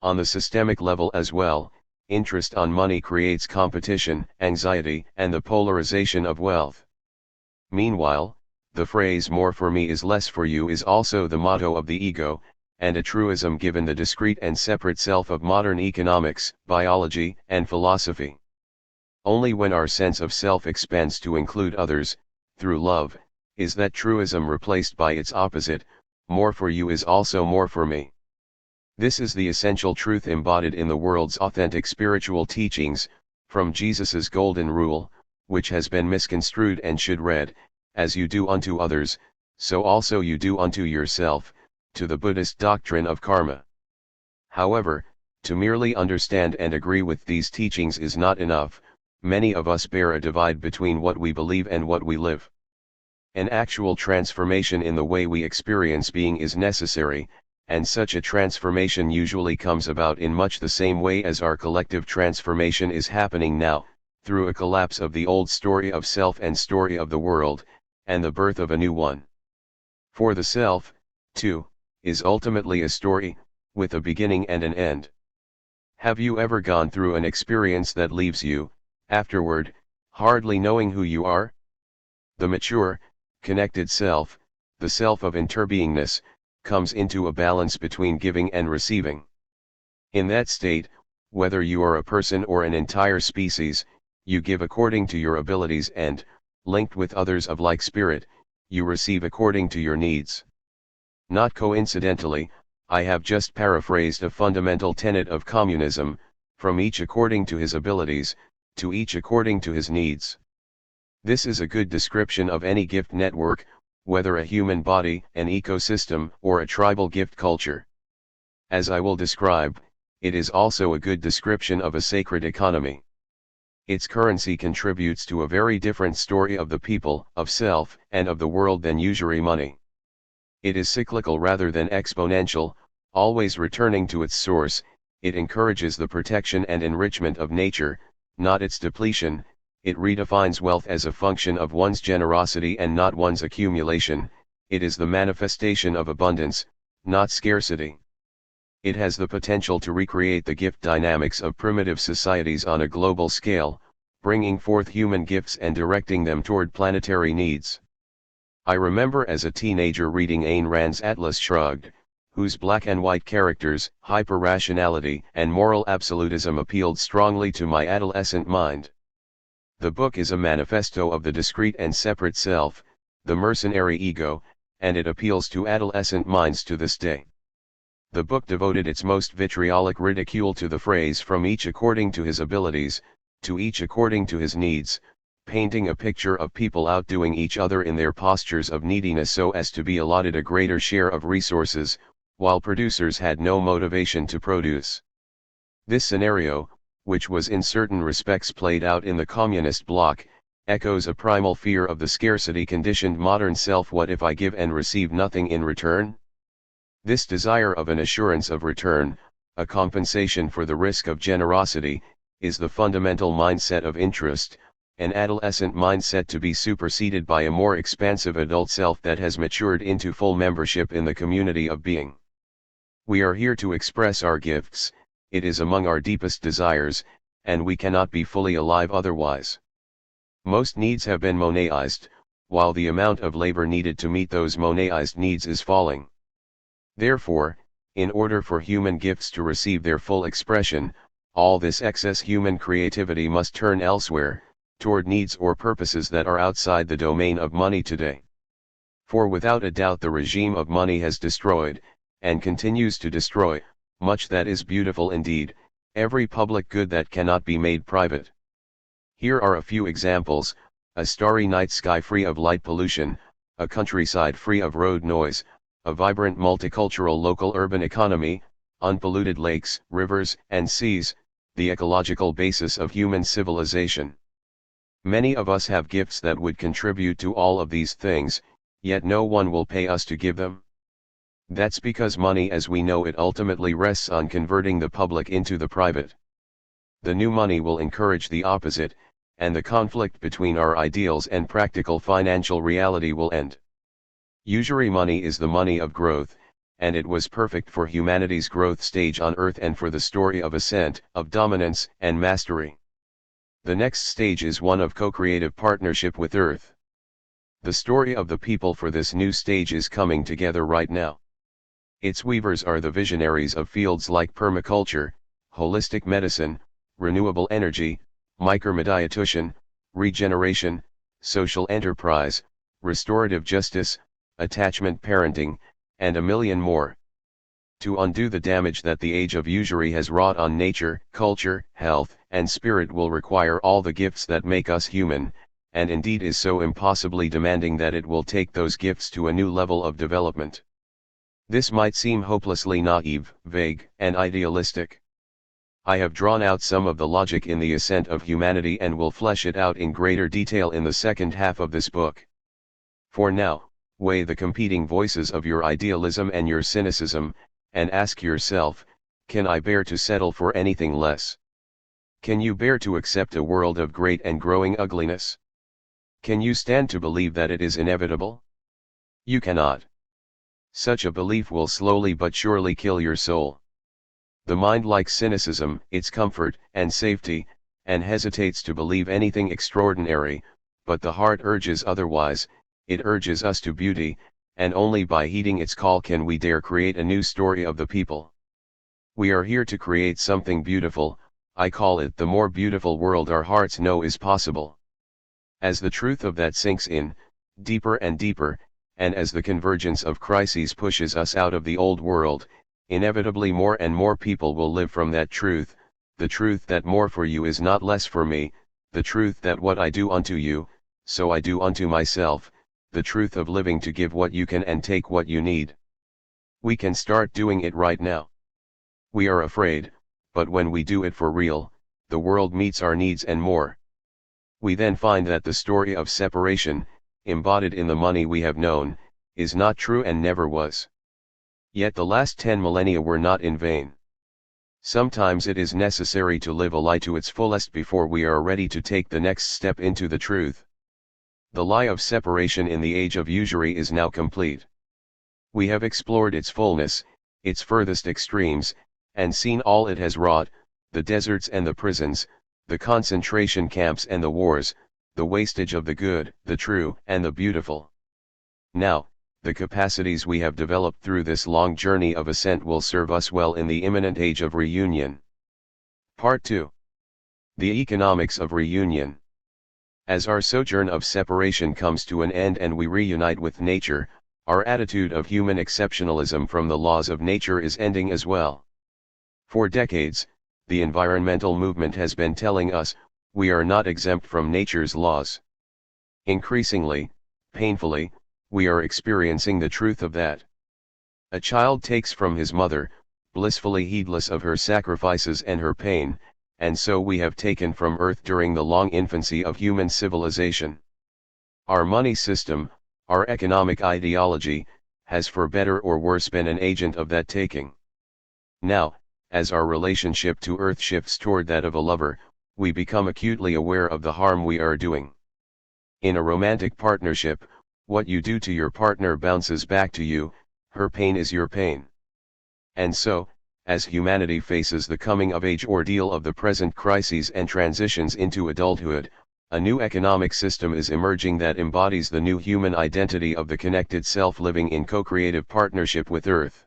On the systemic level as well, interest on money creates competition, anxiety, and the polarization of wealth. Meanwhile, the phrase "more for me is less for you" is also the motto of the ego, and a truism given the discrete and separate self of modern economics, biology, and philosophy. Only when our sense of self expands to include others, through love, is that truism replaced by its opposite, "more for you is also more for me." This is the essential truth embodied in the world's authentic spiritual teachings, from Jesus's golden rule, which has been misconstrued and should read, as you do unto others, so also you do unto yourself, to the Buddhist doctrine of karma. However, to merely understand and agree with these teachings is not enough. Many of us bear a divide between what we believe and what we live. An actual transformation in the way we experience being is necessary, and such a transformation usually comes about in much the same way as our collective transformation is happening now, through a collapse of the old story of self and story of the world, and the birth of a new one. For the self, too, is ultimately a story, with a beginning and an end. Have you ever gone through an experience that leaves you, afterward, hardly knowing who you are? The mature, connected self, the self of interbeingness, comes into a balance between giving and receiving. In that state, whether you are a person or an entire species, you give according to your abilities and, linked with others of like spirit, you receive according to your needs. Not coincidentally, I have just paraphrased a fundamental tenet of communism, from each according to his abilities, to each according to his needs. This is a good description of any gift network, whether a human body, an ecosystem, or a tribal gift culture. As I will describe, it is also a good description of a sacred economy. Its currency contributes to a very different story of the people, of self, and of the world than usury money. It is cyclical rather than exponential, always returning to its source. It encourages the protection and enrichment of nature, not its depletion. It redefines wealth as a function of one's generosity and not one's accumulation. It is the manifestation of abundance, not scarcity. It has the potential to recreate the gift dynamics of primitive societies on a global scale, bringing forth human gifts and directing them toward planetary needs. I remember as a teenager reading Ayn Rand's Atlas Shrugged, whose black and white characters, hyper-rationality, and moral absolutism appealed strongly to my adolescent mind. The book is a manifesto of the discrete and separate self, the mercenary ego, and it appeals to adolescent minds to this day. The book devoted its most vitriolic ridicule to the phrase "from each according to his abilities, to each according to his needs," painting a picture of people outdoing each other in their postures of neediness so as to be allotted a greater share of resources, while producers had no motivation to produce. This scenario, which was in certain respects played out in the communist bloc, echoes a primal fear of the scarcity-conditioned modern self. What if I give and receive nothing in return? This desire of an assurance of return, a compensation for the risk of generosity, is the fundamental mindset of interest, an adolescent mindset to be superseded by a more expansive adult self that has matured into full membership in the community of being. We are here to express our gifts. It is among our deepest desires, and we cannot be fully alive otherwise. Most needs have been Monetized, while the amount of labor needed to meet those Monetized needs is falling. Therefore, in order for human gifts to receive their full expression, all this excess human creativity must turn elsewhere, toward needs or purposes that are outside the domain of money today. For without a doubt the regime of money has destroyed, and continues to destroy, much that is beautiful indeed, every public good that cannot be made private. Here are a few examples: a starry night sky free of light pollution, a countryside free of road noise, a vibrant multicultural local urban economy, unpolluted lakes, rivers, and seas, the ecological basis of human civilization. Many of us have gifts that would contribute to all of these things, yet no one will pay us to give them. That's because money as we know it ultimately rests on converting the public into the private. The new money will encourage the opposite, and the conflict between our ideals and practical financial reality will end. Usury money is the money of growth, and it was perfect for humanity's growth stage on Earth and for the story of ascent, of dominance and mastery. The next stage is one of co-creative partnership with Earth. The story of the people for this new stage is coming together right now. Its weavers are the visionaries of fields like permaculture, holistic medicine, renewable energy, micromediation, regeneration, social enterprise, restorative justice, attachment parenting, and a million more. to undo the damage that the age of usury has wrought on nature, culture, health, and spirit will require all the gifts that make us human, and indeed is so impossibly demanding that it will take those gifts to a new level of development. This might seem hopelessly naive, vague, and idealistic. I have drawn out some of the logic in the ascent of humanity and will flesh it out in greater detail in the second half of this book. For now, weigh the competing voices of your idealism and your cynicism, and ask yourself, can I bear to settle for anything less? Can you bear to accept a world of great and growing ugliness? Can you stand to believe that it is inevitable? You cannot. Such a belief will slowly but surely kill your soul. The mind likes cynicism, its comfort and safety, and hesitates to believe anything extraordinary, but the heart urges otherwise. It urges us to beauty, and only by heeding its call can we dare create a new story of the people. We are here to create something beautiful. I call it the more beautiful world our hearts know is possible. As the truth of that sinks in, deeper and deeper, and as the convergence of crises pushes us out of the old world, inevitably more and more people will live from that truth, the truth that more for you is not less for me, the truth that what I do unto you, so I do unto myself, the truth of living to give what you can and take what you need. We can start doing it right now. We are afraid, but when we do it for real, the world meets our needs and more. We then find that the story of separation, embodied in the money we have known, is not true and never was. Yet the last 10 millennia were not in vain. Sometimes it is necessary to live a lie to its fullest before we are ready to take the next step into the truth. The lie of separation in the age of usury is now complete. We have explored its fullness, its furthest extremes, and seen all it has wrought, the deserts and the prisons, the concentration camps and the wars, the wastage of the good, the true, and the beautiful. Now, the capacities we have developed through this long journey of ascent will serve us well in the imminent age of reunion. Part 2. The economics of reunion. As our sojourn of separation comes to an end and we reunite with nature, our attitude of human exceptionalism from the laws of nature is ending as well. For decades, the environmental movement has been telling us, we are not exempt from nature's laws. Increasingly, painfully, we are experiencing the truth of that. A child takes from his mother, blissfully heedless of her sacrifices and her pain, and so we have taken from Earth during the long infancy of human civilization. Our money system, our economic ideology, has for better or worse been an agent of that taking. Now, as our relationship to Earth shifts toward that of a lover, we become acutely aware of the harm we are doing. In a romantic partnership, what you do to your partner bounces back to you, her pain is your pain. And so, as humanity faces the coming-of-age ordeal of the present crises and transitions into adulthood, a new economic system is emerging that embodies the new human identity of the connected self living in co-creative partnership with Earth.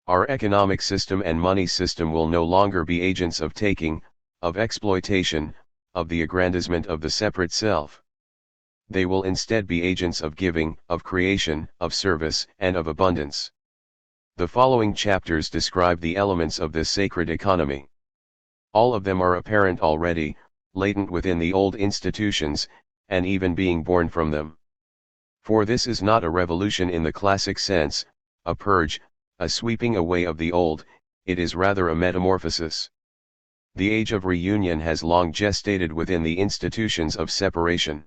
Our economic system and money system will no longer be agents of taking, of exploitation, of the aggrandizement of the separate self. They will instead be agents of giving, of creation, of service, and of abundance. The following chapters describe the elements of this sacred economy. All of them are apparent already, latent within the old institutions, and even being born from them. For this is not a revolution in the classic sense, a purge, a sweeping away of the old, it is rather a metamorphosis. The age of reunion has long gestated within the institutions of separation.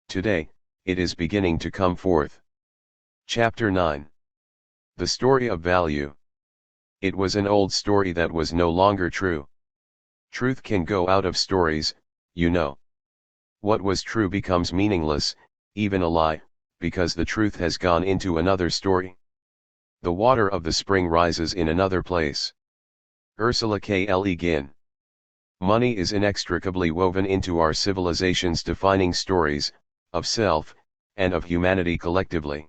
Today, it is beginning to come forth. Chapter 9. The story of value. It was an old story that was no longer true. Truth can go out of stories, you know. What was true becomes meaningless, even a lie, because the truth has gone into another story. The water of the spring rises in another place. Ursula K. Le Guin. Money is inextricably woven into our civilization's defining stories, of self, and of humanity collectively.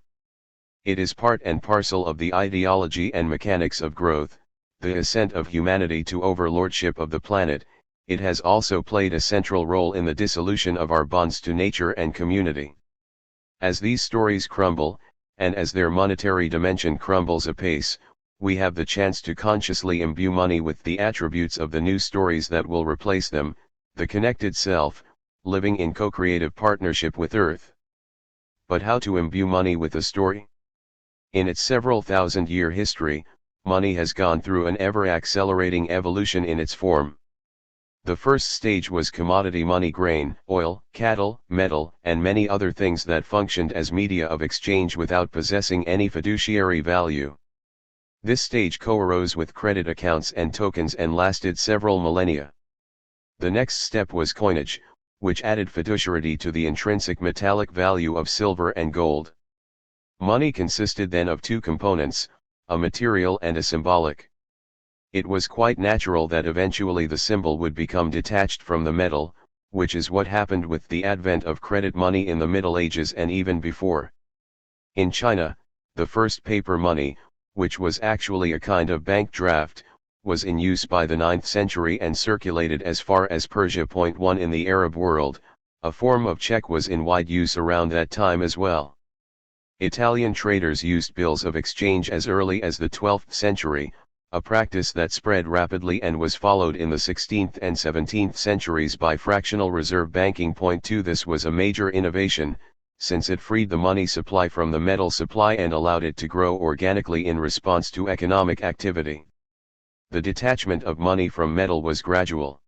It is part and parcel of the ideology and mechanics of growth, the ascent of humanity to overlordship of the planet. It has also played a central role in the dissolution of our bonds to nature and community. As these stories crumble, and as their monetary dimension crumbles apace, we have the chance to consciously imbue money with the attributes of the new stories that will replace them, the connected self, living in co-creative partnership with Earth. But how to imbue money with a story? In its several thousand-year history, money has gone through an ever-accelerating evolution in its form. The first stage was commodity money: grain, oil, cattle, metal, and many other things that functioned as media of exchange without possessing any fiduciary value. This stage co-arose with credit accounts and tokens and lasted several millennia. The next step was coinage, which added fiduciarity to the intrinsic metallic value of silver and gold. Money consisted then of two components, a material and a symbolic. It was quite natural that eventually the symbol would become detached from the metal, which is what happened with the advent of credit money in the Middle Ages and even before. In China, the first paper money, which was actually a kind of bank draft, was in use by the 9th century and circulated as far as Persia. 1 In the Arab world, a form of check was in wide use around that time as well. Italian traders used bills of exchange as early as the 12th century, a practice that spread rapidly and was followed in the 16th and 17th centuries by fractional reserve banking. 2 This was a major innovation, since it freed the money supply from the metal supply and allowed it to grow organically in response to economic activity. The detachment of money from metal was gradual.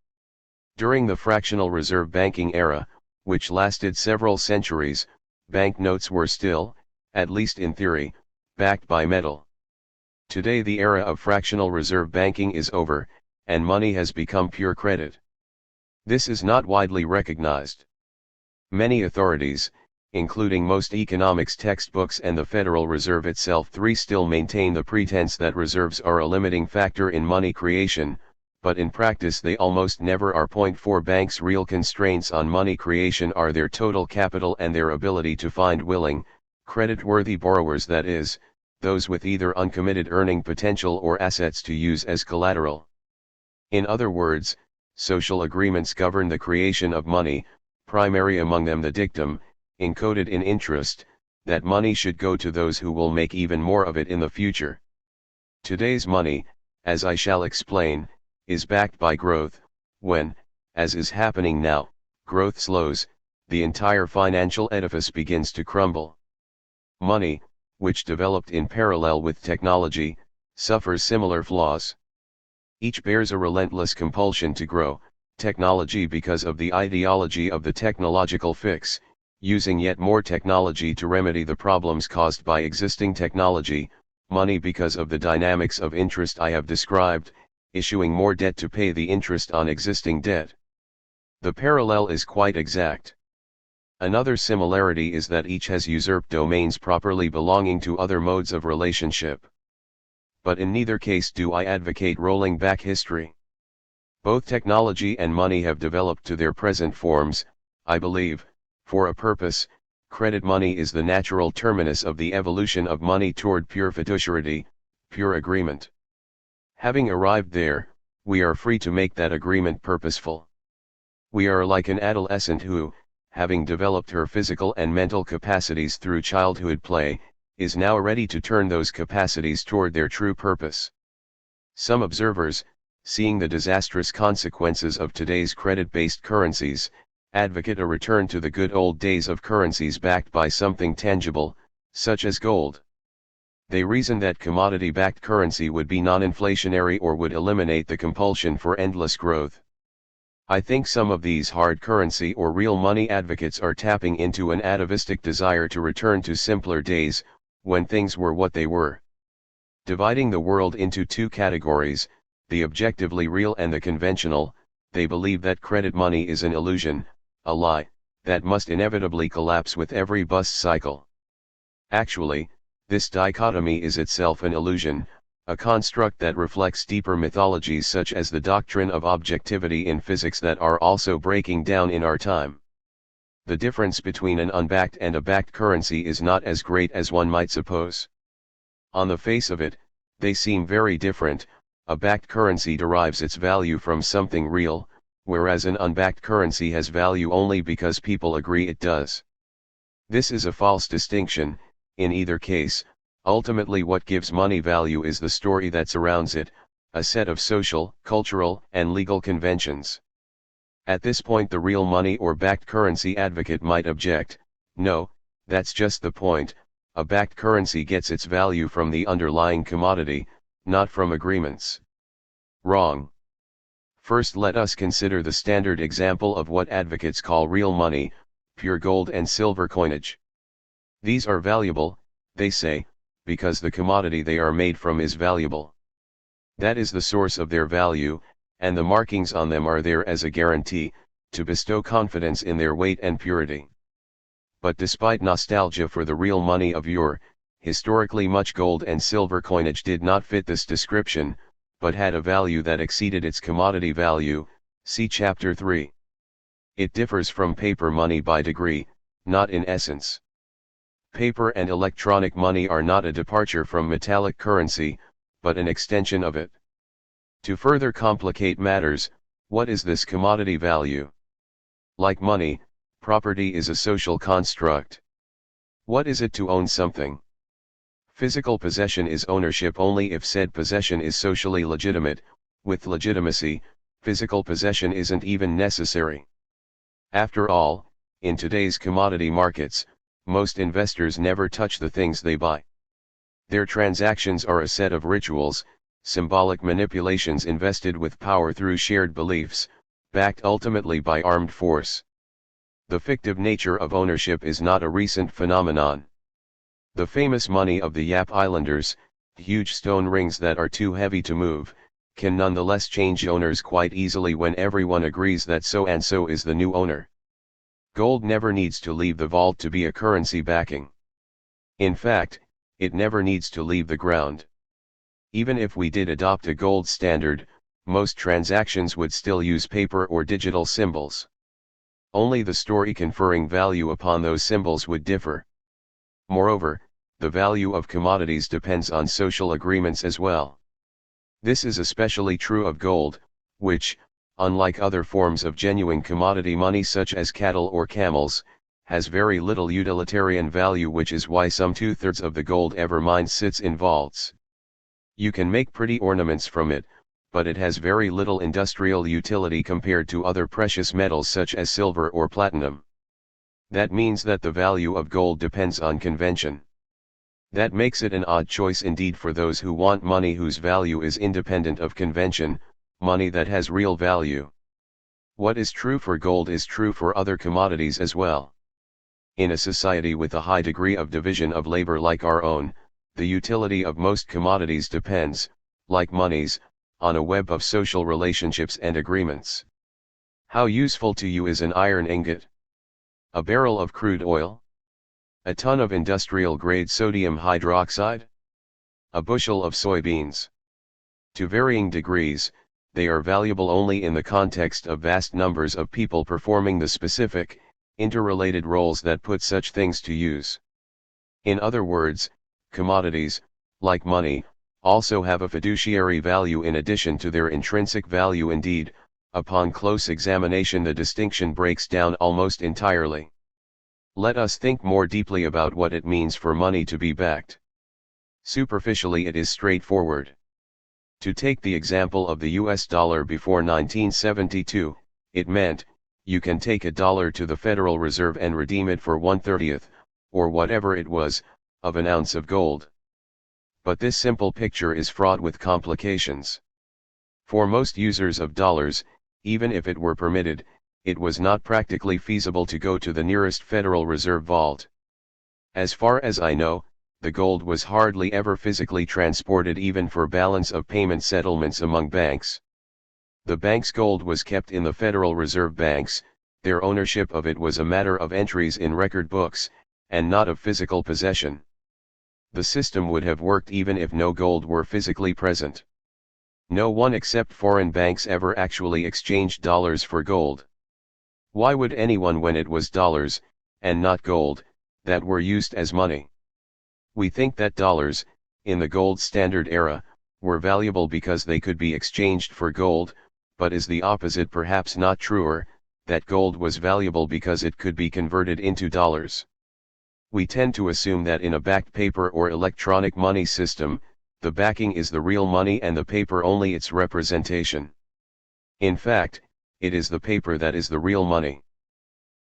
During the fractional reserve banking era, which lasted several centuries, banknotes were still, at least in theory, backed by metal. Today the era of fractional reserve banking is over, and money has become pure credit. This is not widely recognized. Many authorities, including most economics textbooks and the Federal Reserve itself, still maintain the pretense that reserves are a limiting factor in money creation, but in practice they almost never are. 4 Banks' real constraints on money creation are their total capital and their ability to find willing, credit-worthy borrowers, that is, those with either uncommitted earning potential or assets to use as collateral. In other words, social agreements govern the creation of money, primary among them the dictum, encoded in interest, that money should go to those who will make even more of it in the future. Today's money, as I shall explain, is backed by growth. When, as is happening now, growth slows, the entire financial edifice begins to crumble. Money, which developed in parallel with technology, suffers similar flaws. Each bears a relentless compulsion to grow: technology because of the ideology of the technological fix, using yet more technology to remedy the problems caused by existing technology; money because of the dynamics of interest I have described, issuing more debt to pay the interest on existing debt. The parallel is quite exact. Another similarity is that each has usurped domains properly belonging to other modes of relationship. But in neither case do I advocate rolling back history. Both technology and money have developed to their present forms, I believe, for a purpose. Credit money is the natural terminus of the evolution of money toward pure fiduciarity, pure agreement. Having arrived there, we are free to make that agreement purposeful. We are like an adolescent who, having developed her physical and mental capacities through childhood play, is now ready to turn those capacities toward their true purpose. Some observers, seeing the disastrous consequences of today's credit-based currencies, advocate a return to the good old days of currencies backed by something tangible, such as gold. They reason that commodity-backed currency would be non-inflationary or would eliminate the compulsion for endless growth. I think some of these hard currency or real money advocates are tapping into an atavistic desire to return to simpler days, when things were what they were. Dividing the world into two categories, the objectively real and the conventional, they believe that credit money is an illusion, a lie, that must inevitably collapse with every bust cycle. Actually, this dichotomy is itself an illusion, a construct that reflects deeper mythologies such as the doctrine of objectivity in physics that are also breaking down in our time. The difference between an unbacked and a backed currency is not as great as one might suppose. On the face of it, they seem very different. A backed currency derives its value from something real, whereas an unbacked currency has value only because people agree it does. This is a false distinction. In either case, Ultimately, what gives money value is the story that surrounds it, a set of social, cultural, and legal conventions. At this point, the real money or backed currency advocate might object, no, that's just the point, a backed currency gets its value from the underlying commodity, not from agreements. Wrong. First, let us consider the standard example of what advocates call real money, pure gold and silver coinage. These are valuable, they say, because the commodity they are made from is valuable. That is the source of their value, and the markings on them are there as a guarantee, to bestow confidence in their weight and purity. But despite nostalgia for the real money of yore, historically much gold and silver coinage did not fit this description, but had a value that exceeded its commodity value, see Chapter 3. It differs from paper money by degree, not in essence. Paper and electronic money are not a departure from metallic currency, but an extension of it. To further complicate matters, what is this commodity value? Like money, property is a social construct. What is it to own something? Physical possession is ownership only if said possession is socially legitimate. With legitimacy, physical possession isn't even necessary. After all, in today's commodity markets, most investors never touch the things they buy. Their transactions are a set of rituals, symbolic manipulations invested with power through shared beliefs, backed ultimately by armed force. The fictive nature of ownership is not a recent phenomenon. The famous money of the Yap Islanders, huge stone rings that are too heavy to move, can nonetheless change owners quite easily when everyone agrees that so-and-so is the new owner. Gold never needs to leave the vault to be a currency backing. In fact, it never needs to leave the ground. Even if we did adopt a gold standard, most transactions would still use paper or digital symbols. Only the story conferring value upon those symbols would differ. Moreover, the value of commodities depends on social agreements as well. This is especially true of gold, which, unlike other forms of genuine commodity money such as cattle or camels, has very little utilitarian value, which is why some 2/3 of the gold ever mined sits in vaults. You can make pretty ornaments from it, but it has very little industrial utility compared to other precious metals such as silver or platinum. That means that the value of gold depends on convention. That makes it an odd choice indeed for those who want money whose value is independent of convention, money that has real value. What is true for gold is true for other commodities as well. In a society with a high degree of division of labor like our own, the utility of most commodities depends, like monies, on a web of social relationships and agreements. How useful to you is an iron ingot? A barrel of crude oil? A ton of industrial-grade sodium hydroxide? A bushel of soybeans? To varying degrees, they are valuable only in the context of vast numbers of people performing the specific, interrelated roles that put such things to use. In other words, commodities, like money, also have a fiduciary value in addition to their intrinsic value. Indeed, upon close examination the distinction breaks down almost entirely. Let us think more deeply about what it means for money to be backed. Superficially, it is straightforward. To take the example of the US dollar before 1972, it meant, you can take a dollar to the Federal Reserve and redeem it for 1/30th, or whatever it was, of an ounce of gold. But this simple picture is fraught with complications. For most users of dollars, even if it were permitted, it was not practically feasible to go to the nearest Federal Reserve vault. As far as I know, the gold was hardly ever physically transported even for balance of payment settlements among banks. The bank's gold was kept in the Federal Reserve banks, their ownership of it was a matter of entries in record books, and not of physical possession. The system would have worked even if no gold were physically present. No one except foreign banks ever actually exchanged dollars for gold. Why would anyone when it was dollars, and not gold, that were used as money? We think that dollars, in the gold standard era, were valuable because they could be exchanged for gold, but is the opposite perhaps not truer, that gold was valuable because it could be converted into dollars? We tend to assume that in a backed paper or electronic money system, the backing is the real money and the paper only its representation. In fact, it is the paper that is the real money.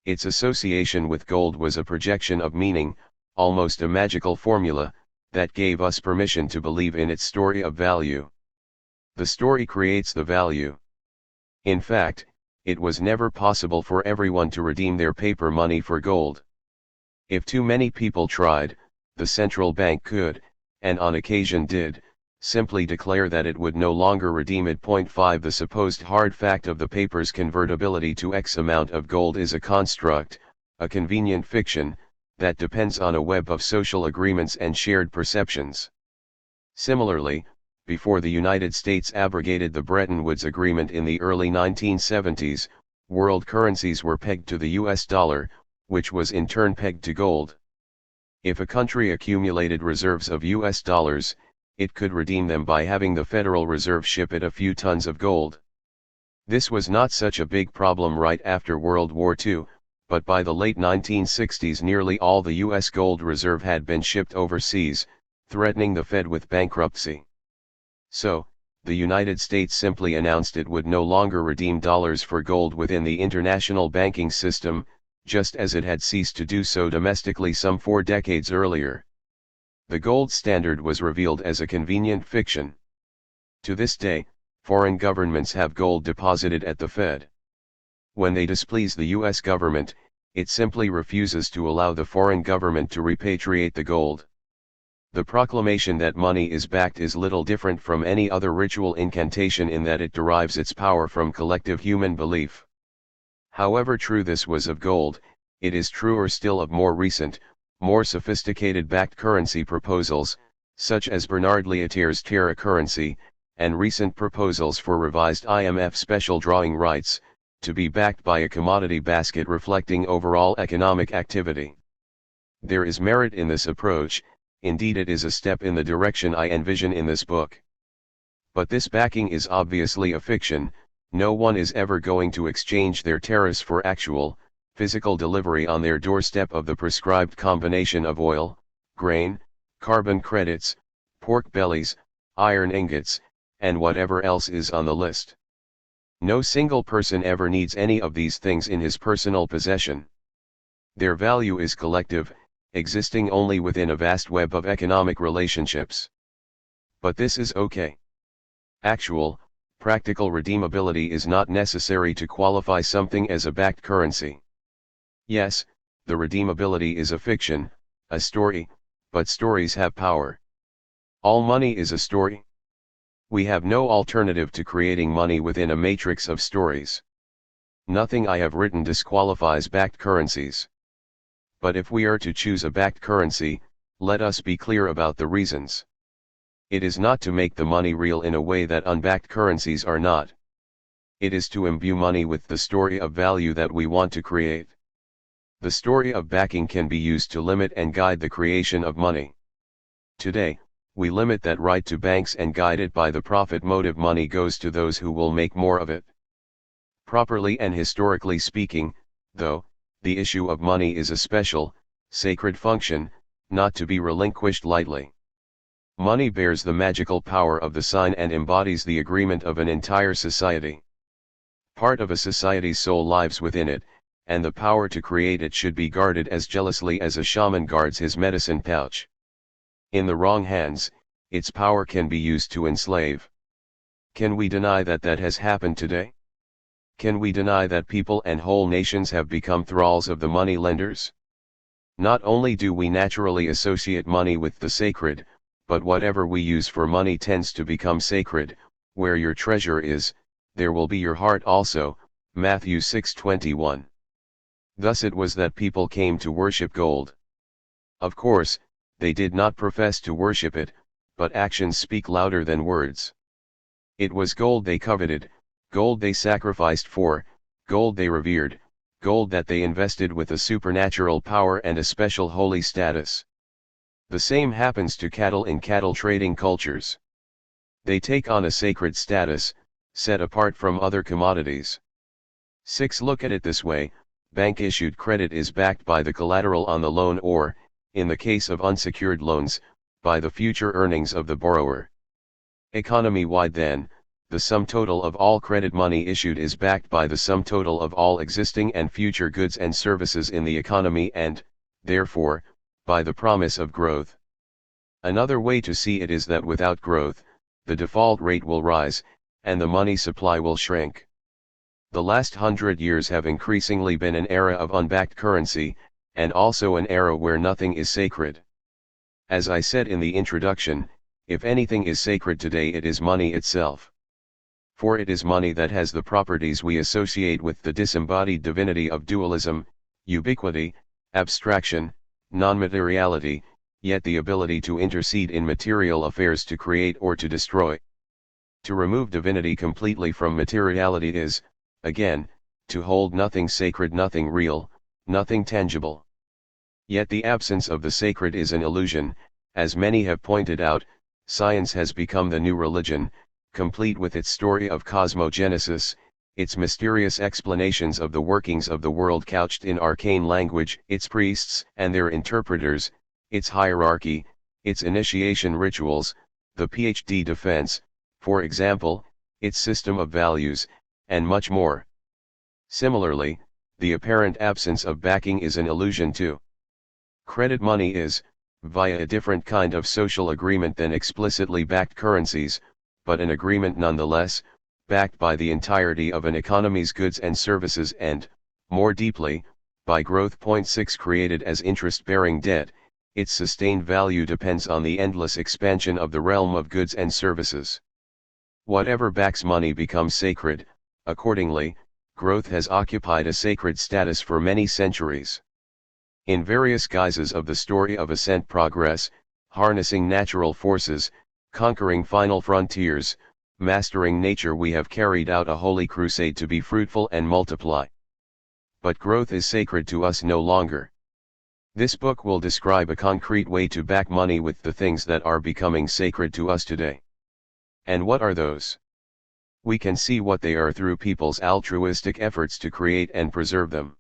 Its association with gold was a projection of meaning, almost a magical formula, that gave us permission to believe in its story of value. The story creates the value. In fact, it was never possible for everyone to redeem their paper money for gold. If too many people tried, the central bank could, and on occasion did, simply declare that it would no longer redeem it. 5 The supposed hard fact of the paper's convertibility to X amount of gold is a construct, a convenient fiction, that depends on a web of social agreements and shared perceptions. Similarly, before the United States abrogated the Bretton Woods Agreement in the early 1970s, world currencies were pegged to the US dollar, which was in turn pegged to gold. If a country accumulated reserves of US dollars, it could redeem them by having the Federal Reserve ship it a few tons of gold. This was not such a big problem right after World War II, but by the late 1960s nearly all the US gold reserve had been shipped overseas, threatening the Fed with bankruptcy. So, the United States simply announced it would no longer redeem dollars for gold within the international banking system, just as it had ceased to do so domestically some 4 decades earlier. The gold standard was revealed as a convenient fiction. To this day, foreign governments have gold deposited at the Fed. When they displease the US government, it simply refuses to allow the foreign government to repatriate the gold. The proclamation that money is backed is little different from any other ritual incantation in that it derives its power from collective human belief. However true this was of gold, it is truer still of more recent, more sophisticated backed currency proposals, such as Bernard Lietaer's Terra currency, and recent proposals for revised IMF special drawing rights, to be backed by a commodity basket reflecting overall economic activity. There is merit in this approach, indeed it is a step in the direction I envision in this book. But this backing is obviously a fiction. No one is ever going to exchange their terrace for actual, physical delivery on their doorstep of the prescribed combination of oil, grain, carbon credits, pork bellies, iron ingots, and whatever else is on the list. No single person ever needs any of these things in his personal possession. Their value is collective, existing only within a vast web of economic relationships. But this is okay. Actual, practical redeemability is not necessary to qualify something as a backed currency. Yes, the redeemability is a fiction, a story, but stories have power. All money is a story. We have no alternative to creating money within a matrix of stories. Nothing I have written disqualifies backed currencies. But if we are to choose a backed currency, let us be clear about the reasons. It is not to make the money real in a way that unbacked currencies are not. It is to imbue money with the story of value that we want to create. The story of backing can be used to limit and guide the creation of money. Today, we limit that right to banks and guide it by the profit motive. Money goes to those who will make more of it. Properly and historically speaking, though, the issue of money is a special, sacred function, not to be relinquished lightly. Money bears the magical power of the sign and embodies the agreement of an entire society. Part of a society's soul lives within it, and the power to create it should be guarded as jealously as a shaman guards his medicine pouch. In the wrong hands, its power can be used to enslave. Can we deny that that has happened today? Can we deny that people and whole nations have become thralls of the money lenders? Not only do we naturally associate money with the sacred, but whatever we use for money tends to become sacred. Where your treasure is, there will be your heart also, Matthew 6:21. Thus it was that people came to worship gold. Of course, they did not profess to worship it, but actions speak louder than words. It was gold they coveted, gold they sacrificed for, gold they revered, gold that they invested with a supernatural power and a special holy status. The same happens to cattle in cattle trading cultures. They take on a sacred status, set apart from other commodities. 6. Look at it this way, bank-issued credit is backed by the collateral on the loan or, in the case of unsecured loans, by the future earnings of the borrower. Economy-wide then, the sum total of all credit money issued is backed by the sum total of all existing and future goods and services in the economy and, therefore, by the promise of growth. Another way to see it is that without growth, the default rate will rise, and the money supply will shrink. The last 100 years have increasingly been an era of unbacked currency, and also an era where nothing is sacred. As I said in the introduction, if anything is sacred today, it is money itself. For it is money that has the properties we associate with the disembodied divinity of dualism, ubiquity, abstraction, non-materiality, yet the ability to intercede in material affairs to create or to destroy. To remove divinity completely from materiality is, again, to hold nothing sacred, nothing real, nothing tangible. Yet the absence of the sacred is an illusion. As many have pointed out, science has become the new religion, complete with its story of cosmogenesis, its mysterious explanations of the workings of the world couched in arcane language, its priests and their interpreters, its hierarchy, its initiation rituals, the PhD defense, for example, its system of values, and much more. Similarly, the apparent absence of backing is an illusion too. Credit money is, via a different kind of social agreement than explicitly backed currencies, but an agreement nonetheless, backed by the entirety of an economy's goods and services and, more deeply, by growth. 6 Created as interest-bearing debt, its sustained value depends on the endless expansion of the realm of goods and services. Whatever backs money becomes sacred. Accordingly, growth has occupied a sacred status for many centuries. In various guises of the story of ascent progress, harnessing natural forces, conquering final frontiers, mastering nature, we have carried out a holy crusade to be fruitful and multiply. But growth is sacred to us no longer. This book will describe a concrete way to back money with the things that are becoming sacred to us today. And what are those? We can see what they are through people's altruistic efforts to create and preserve them.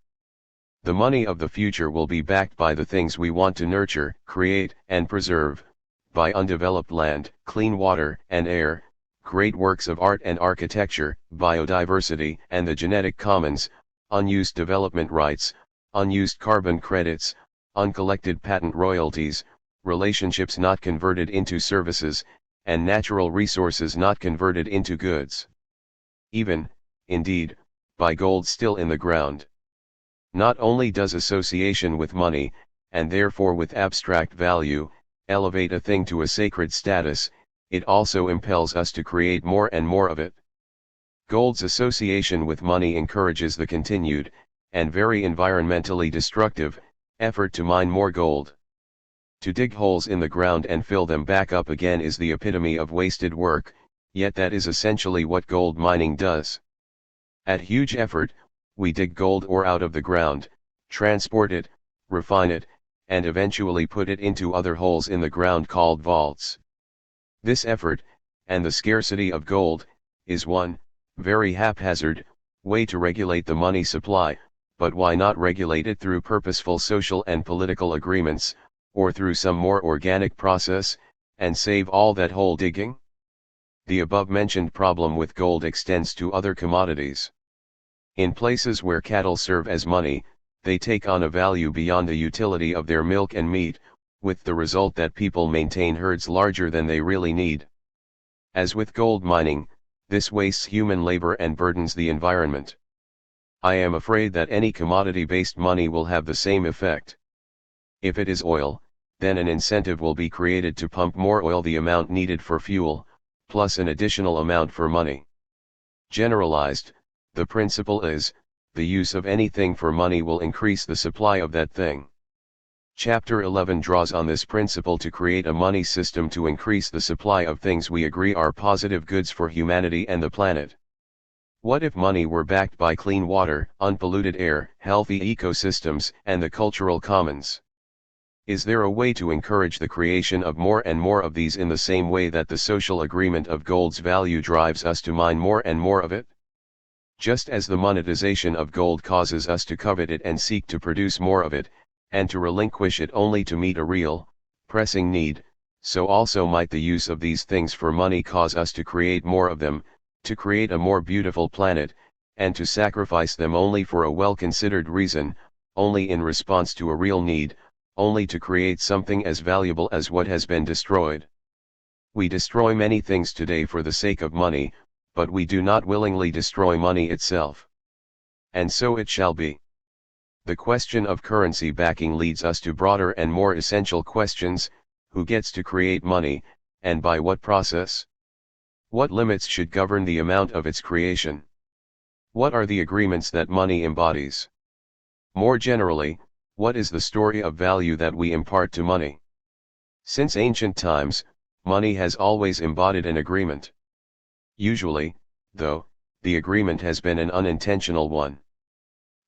The money of the future will be backed by the things we want to nurture, create, and preserve, by undeveloped land, clean water and air, great works of art and architecture, biodiversity and the genetic commons, unused development rights, unused carbon credits, uncollected patent royalties, relationships not converted into services, and natural resources not converted into goods. Even, indeed, by gold still in the ground. Not only does association with money, and therefore with abstract value, elevate a thing to a sacred status, it also impels us to create more and more of it. Gold's association with money encourages the continued, and very environmentally destructive, effort to mine more gold. To dig holes in the ground and fill them back up again is the epitome of wasted work, yet that is essentially what gold mining does. At huge effort, we dig gold ore out of the ground, transport it, refine it, and eventually put it into other holes in the ground called vaults. This effort, and the scarcity of gold, is one, very haphazard, way to regulate the money supply, but why not regulate it through purposeful social and political agreements, or through some more organic process, and save all that hole digging? The above-mentioned problem with gold extends to other commodities. In places where cattle serve as money, they take on a value beyond the utility of their milk and meat, with the result that people maintain herds larger than they really need. As with gold mining, this wastes human labor and burdens the environment. I am afraid that any commodity-based money will have the same effect. If it is oil, then an incentive will be created to pump more oil, the amount needed for fuel, plus an additional amount for money. Generalized, the principle is, the use of anything for money will increase the supply of that thing. Chapter 11 draws on this principle to create a money system to increase the supply of things we agree are positive goods for humanity and the planet. What if money were backed by clean water, unpolluted air, healthy ecosystems, and the cultural commons? Is there a way to encourage the creation of more and more of these in the same way that the social agreement of gold's value drives us to mine more and more of it? Just as the monetization of gold causes us to covet it and seek to produce more of it, and to relinquish it only to meet a real, pressing need, so also might the use of these things for money cause us to create more of them, to create a more beautiful planet, and to sacrifice them only for a well-considered reason, only in response to a real need, only to create something as valuable as what has been destroyed. We destroy many things today for the sake of money, but we do not willingly destroy money itself. And so it shall be. The question of currency backing leads us to broader and more essential questions: who gets to create money, and by what process? What limits should govern the amount of its creation? What are the agreements that money embodies? More generally, what is the story of value that we impart to money? Since ancient times, money has always embodied an agreement. Usually, though, the agreement has been an unintentional one.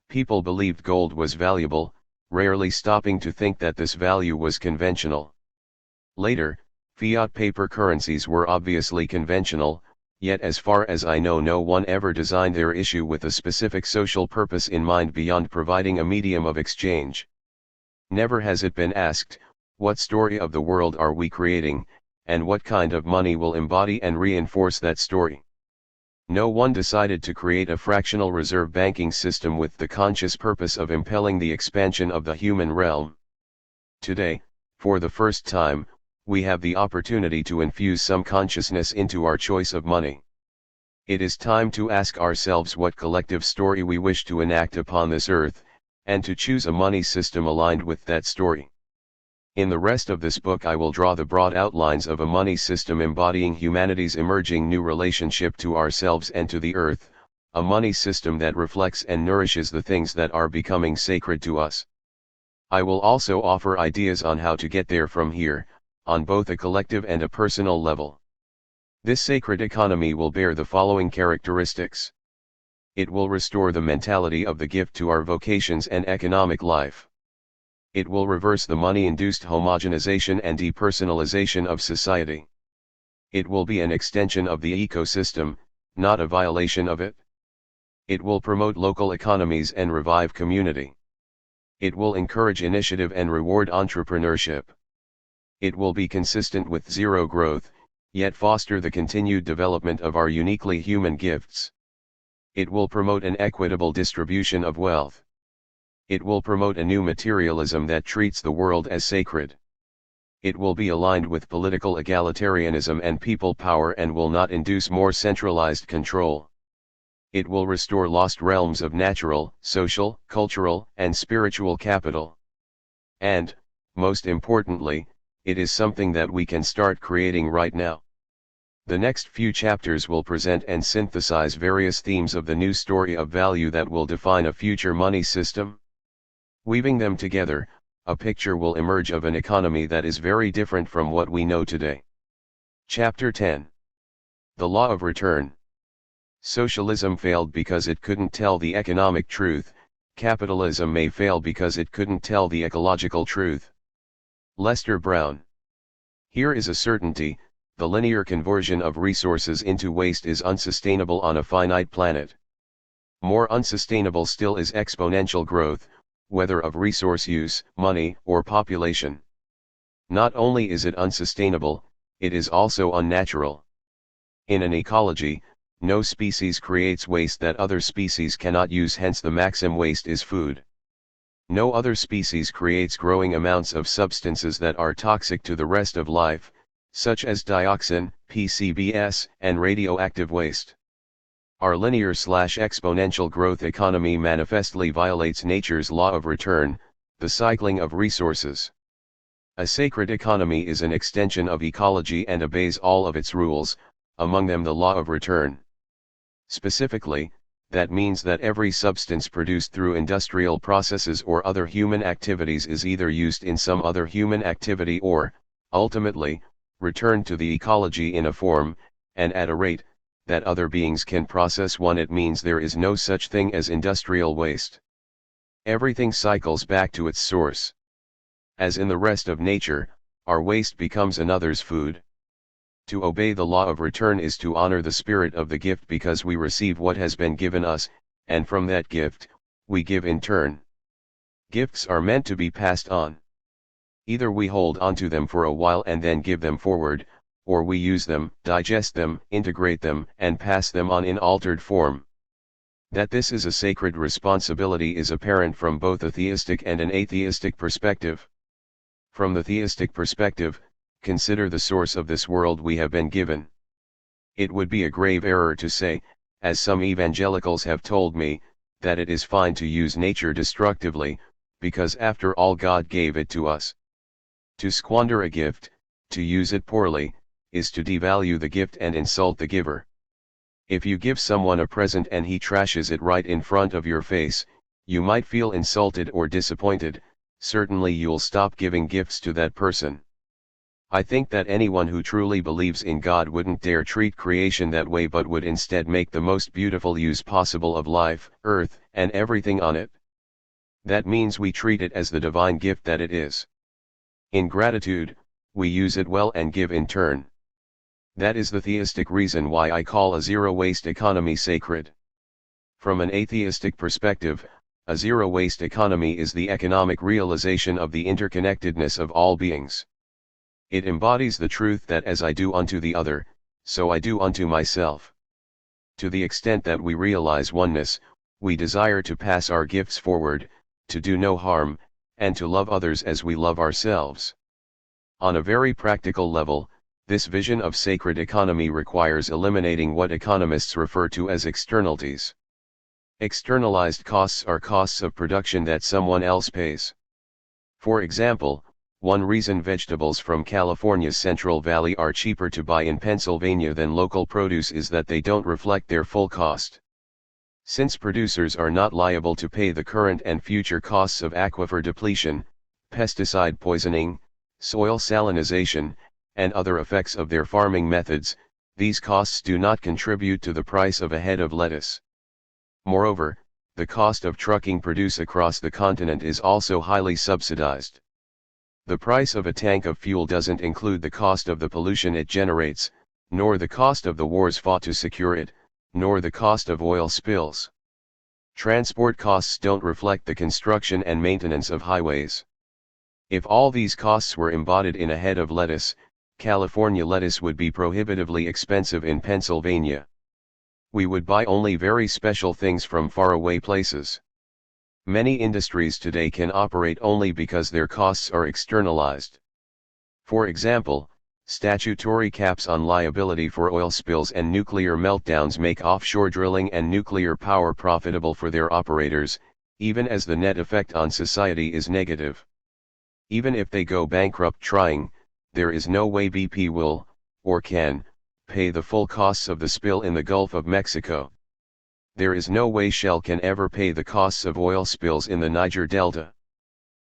People believed gold was valuable, rarely stopping to think that this value was conventional. Later, fiat paper currencies were obviously conventional, yet as far as I know no one ever designed their issue with a specific social purpose in mind beyond providing a medium of exchange. Never has it been asked, what story of the world are we creating, and what kind of money will embody and reinforce that story? No one decided to create a fractional reserve banking system with the conscious purpose of impelling the expansion of the human realm. Today, for the first time, we have the opportunity to infuse some consciousness into our choice of money. It is time to ask ourselves what collective story we wish to enact upon this earth, and to choose a money system aligned with that story. In the rest of this book I will draw the broad outlines of a money system embodying humanity's emerging new relationship to ourselves and to the earth, a money system that reflects and nourishes the things that are becoming sacred to us. I will also offer ideas on how to get there from here, on both a collective and a personal level. This sacred economy will bear the following characteristics. It will restore the mentality of the gift to our vocations and economic life. It will reverse the money-induced homogenization and depersonalization of society. It will be an extension of the ecosystem, not a violation of it. It will promote local economies and revive community. It will encourage initiative and reward entrepreneurship. It will be consistent with zero growth, yet foster the continued development of our uniquely human gifts. It will promote an equitable distribution of wealth. It will promote a new materialism that treats the world as sacred. It will be aligned with political egalitarianism and people power and will not induce more centralized control. It will restore lost realms of natural, social, cultural, and spiritual capital. And, most importantly, it is something that we can start creating right now. The next few chapters will present and synthesize various themes of the new story of value that will define a future money system. Weaving them together, a picture will emerge of an economy that is very different from what we know today. Chapter 10. The Law of Return. Socialism failed because it couldn't tell the economic truth. Capitalism may fail because it couldn't tell the ecological truth. Lester Brown. Here is a certainty: the linear conversion of resources into waste is unsustainable on a finite planet. More unsustainable still is exponential growth, whether of resource use, money, or population. Not only is it unsustainable, it is also unnatural. In an ecology, no species creates waste that other species cannot use, hence the maxim waste is food. No other species creates growing amounts of substances that are toxic to the rest of life, such as dioxin, PCBs, and radioactive waste. Our linear/exponential growth economy manifestly violates nature's law of return, the cycling of resources. A sacred economy is an extension of ecology and obeys all of its rules, among them the law of return. Specifically, that means that every substance produced through industrial processes or other human activities is either used in some other human activity or, ultimately, returned to the ecology in a form, and at a rate, that other beings can process. It means there is no such thing as industrial waste. Everything cycles back to its source. As in the rest of nature, our waste becomes another's food. To obey the law of return is to honor the spirit of the gift because we receive what has been given us, and from that gift, we give in turn. Gifts are meant to be passed on. Either we hold onto them for a while and then give them forward, or we use them, digest them, integrate them, and pass them on in altered form. That this is a sacred responsibility is apparent from both a theistic and an atheistic perspective. From the theistic perspective, consider the source of this world we have been given. It would be a grave error to say, as some evangelicals have told me, that it is fine to use nature destructively, because after all God gave it to us. To squander a gift, to use it poorly, is to devalue the gift and insult the giver. If you give someone a present and he trashes it right in front of your face, you might feel insulted or disappointed. Certainly you'll stop giving gifts to that person. I think that anyone who truly believes in God wouldn't dare treat creation that way, but would instead make the most beautiful use possible of life, earth, and everything on it. That means we treat it as the divine gift that it is. In gratitude, we use it well and give in turn. That is the theistic reason why I call a zero-waste economy sacred. From an atheistic perspective, a zero-waste economy is the economic realization of the interconnectedness of all beings. It embodies the truth that as I do unto the other, so I do unto myself. To the extent that we realize oneness, we desire to pass our gifts forward, to do no harm, and to love others as we love ourselves. On a very practical level, this vision of sacred economy requires eliminating what economists refer to as externalities. Externalized costs are costs of production that someone else pays. For example, one reason vegetables from California's Central Valley are cheaper to buy in Pennsylvania than local produce is that they don't reflect their full cost. Since producers are not liable to pay the current and future costs of aquifer depletion, pesticide poisoning, soil salinization, and other effects of their farming methods, these costs do not contribute to the price of a head of lettuce. Moreover, the cost of trucking produce across the continent is also highly subsidized. The price of a tank of fuel doesn't include the cost of the pollution it generates, nor the cost of the wars fought to secure it, nor the cost of oil spills. Transport costs don't reflect the construction and maintenance of highways. If all these costs were embodied in a head of lettuce, California lettuce would be prohibitively expensive in Pennsylvania. We would buy only very special things from faraway places. Many industries today can operate only because their costs are externalized. For example, statutory caps on liability for oil spills and nuclear meltdowns make offshore drilling and nuclear power profitable for their operators, even as the net effect on society is negative. Even if they go bankrupt trying, there is no way BP will, or can, pay the full costs of the spill in the Gulf of Mexico. There is no way Shell can ever pay the costs of oil spills in the Niger Delta.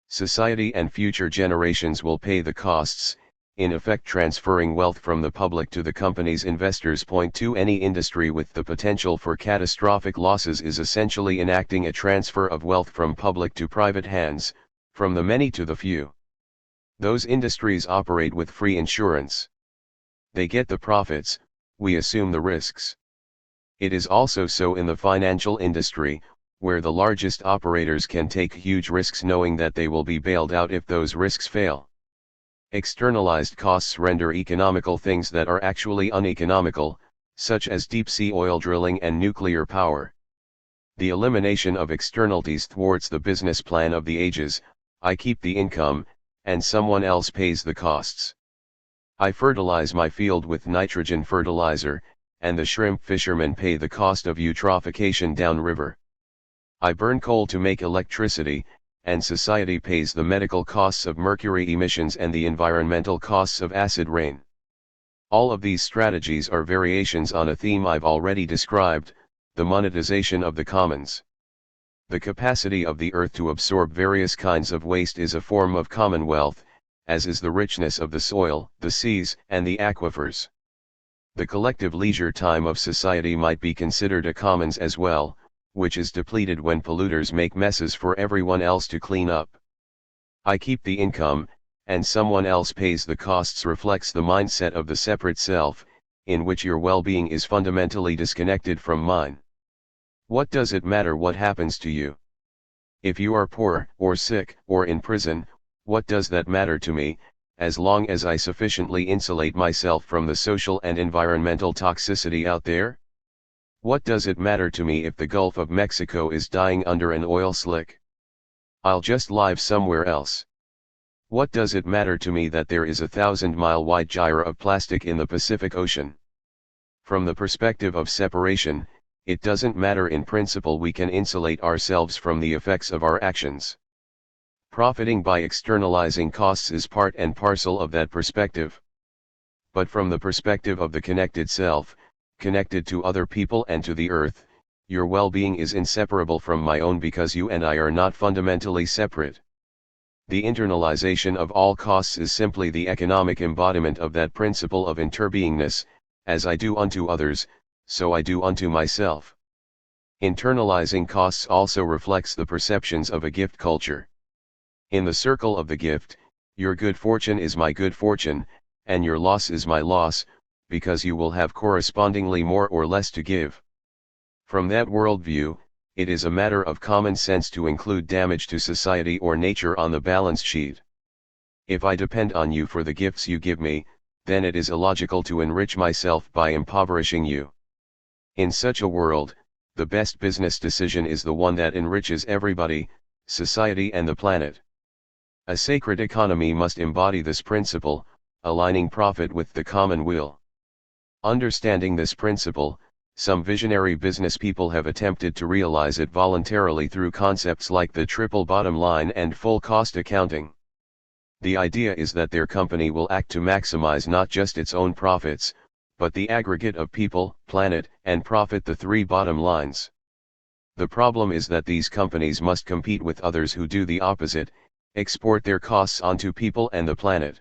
Society and future generations will pay the costs, in effect transferring wealth from the public to the company's investors. Point 2. Any industry with the potential for catastrophic losses is essentially enacting a transfer of wealth from public to private hands, from the many to the few. Those industries operate with free insurance. They get the profits, we assume the risks. It is also so in the financial industry, where the largest operators can take huge risks knowing that they will be bailed out if those risks fail. Externalized costs render economical things that are actually uneconomical, such as deep-sea oil drilling and nuclear power. The elimination of externalities thwarts the business plan of the ages: I keep the income, and someone else pays the costs. I fertilize my field with nitrogen fertilizer, and the shrimp fishermen pay the cost of eutrophication downriver. I burn coal to make electricity, and society pays the medical costs of mercury emissions and the environmental costs of acid rain. All of these strategies are variations on a theme I've already described: the monetization of the commons. The capacity of the earth to absorb various kinds of waste is a form of commonwealth, as is the richness of the soil, the seas, and the aquifers. The collective leisure time of society might be considered a commons as well, which is depleted when polluters make messes for everyone else to clean up. I keep the income, and someone else pays the costs reflects the mindset of the separate self, in which your well-being is fundamentally disconnected from mine. What does it matter what happens to you? If you are poor, or sick, or in prison, what does that matter to me, as long as I sufficiently insulate myself from the social and environmental toxicity out there? What does it matter to me if the Gulf of Mexico is dying under an oil slick? I'll just live somewhere else. What does it matter to me that there is 1,000-mile wide gyre of plastic in the Pacific Ocean? From the perspective of separation, it doesn't matter. In principle, we can insulate ourselves from the effects of our actions. Profiting by externalizing costs is part and parcel of that perspective. But from the perspective of the connected self, connected to other people and to the earth, your well-being is inseparable from my own, because you and I are not fundamentally separate. The internalization of all costs is simply the economic embodiment of that principle of interbeingness: as I do unto others, so I do unto myself. Internalizing costs also reflects the perceptions of a gift culture. In the circle of the gift, your good fortune is my good fortune, and your loss is my loss, because you will have correspondingly more or less to give. From that worldview, it is a matter of common sense to include damage to society or nature on the balance sheet. If I depend on you for the gifts you give me, then it is illogical to enrich myself by impoverishing you. In such a world, the best business decision is the one that enriches everybody, society and the planet. A sacred economy must embody this principle, aligning profit with the common will. Understanding this principle, some visionary business people have attempted to realize it voluntarily through concepts like the triple bottom line and full cost accounting. The idea is that their company will act to maximize not just its own profits, but the aggregate of people, planet, and profit, the three bottom lines. The problem is that these companies must compete with others who do the opposite, export their costs onto people and the planet.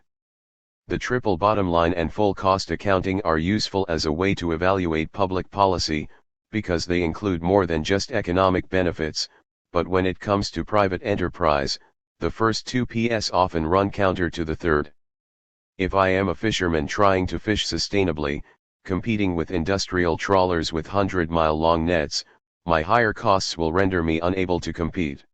The triple bottom line and full cost accounting are useful as a way to evaluate public policy, because they include more than just economic benefits, but when it comes to private enterprise, the first two Ps often run counter to the third. If I am a fisherman trying to fish sustainably, competing with industrial trawlers with 100-mile-long nets, my higher costs will render me unable to compete.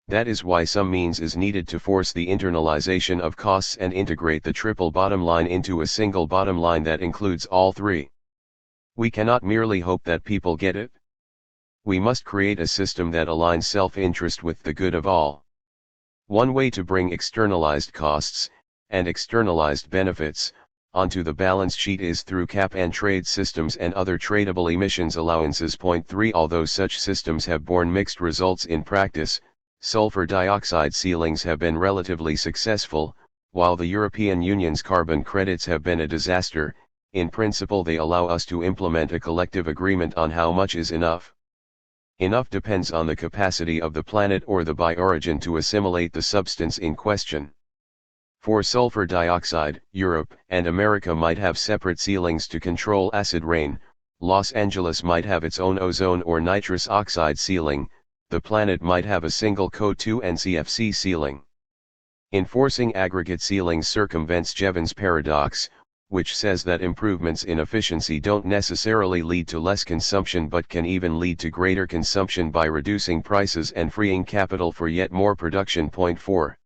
That is why some means is needed to force the internalization of costs and integrate the triple bottom line into a single bottom line that includes all three. We cannot merely hope that people get it. We must create a system that aligns self-interest with the good of all. One way to bring externalized costs, and externalized benefits, onto the balance sheet is through cap-and-trade systems and other tradable emissions allowances. Point 3. Although such systems have borne mixed results in practice, sulfur dioxide ceilings have been relatively successful, while the European Union's carbon credits have been a disaster. In principle, they allow us to implement a collective agreement on how much is enough. Enough depends on the capacity of the planet or the bioorigin to assimilate the substance in question. For sulfur dioxide, Europe and America might have separate ceilings to control acid rain. Los Angeles might have its own ozone or nitrous oxide ceiling. The planet might have a single CO2 and CFC ceiling. Enforcing aggregate ceilings circumvents Jevons paradox, which says that improvements in efficiency don't necessarily lead to less consumption but can even lead to greater consumption by reducing prices and freeing capital for yet more production. Point 4.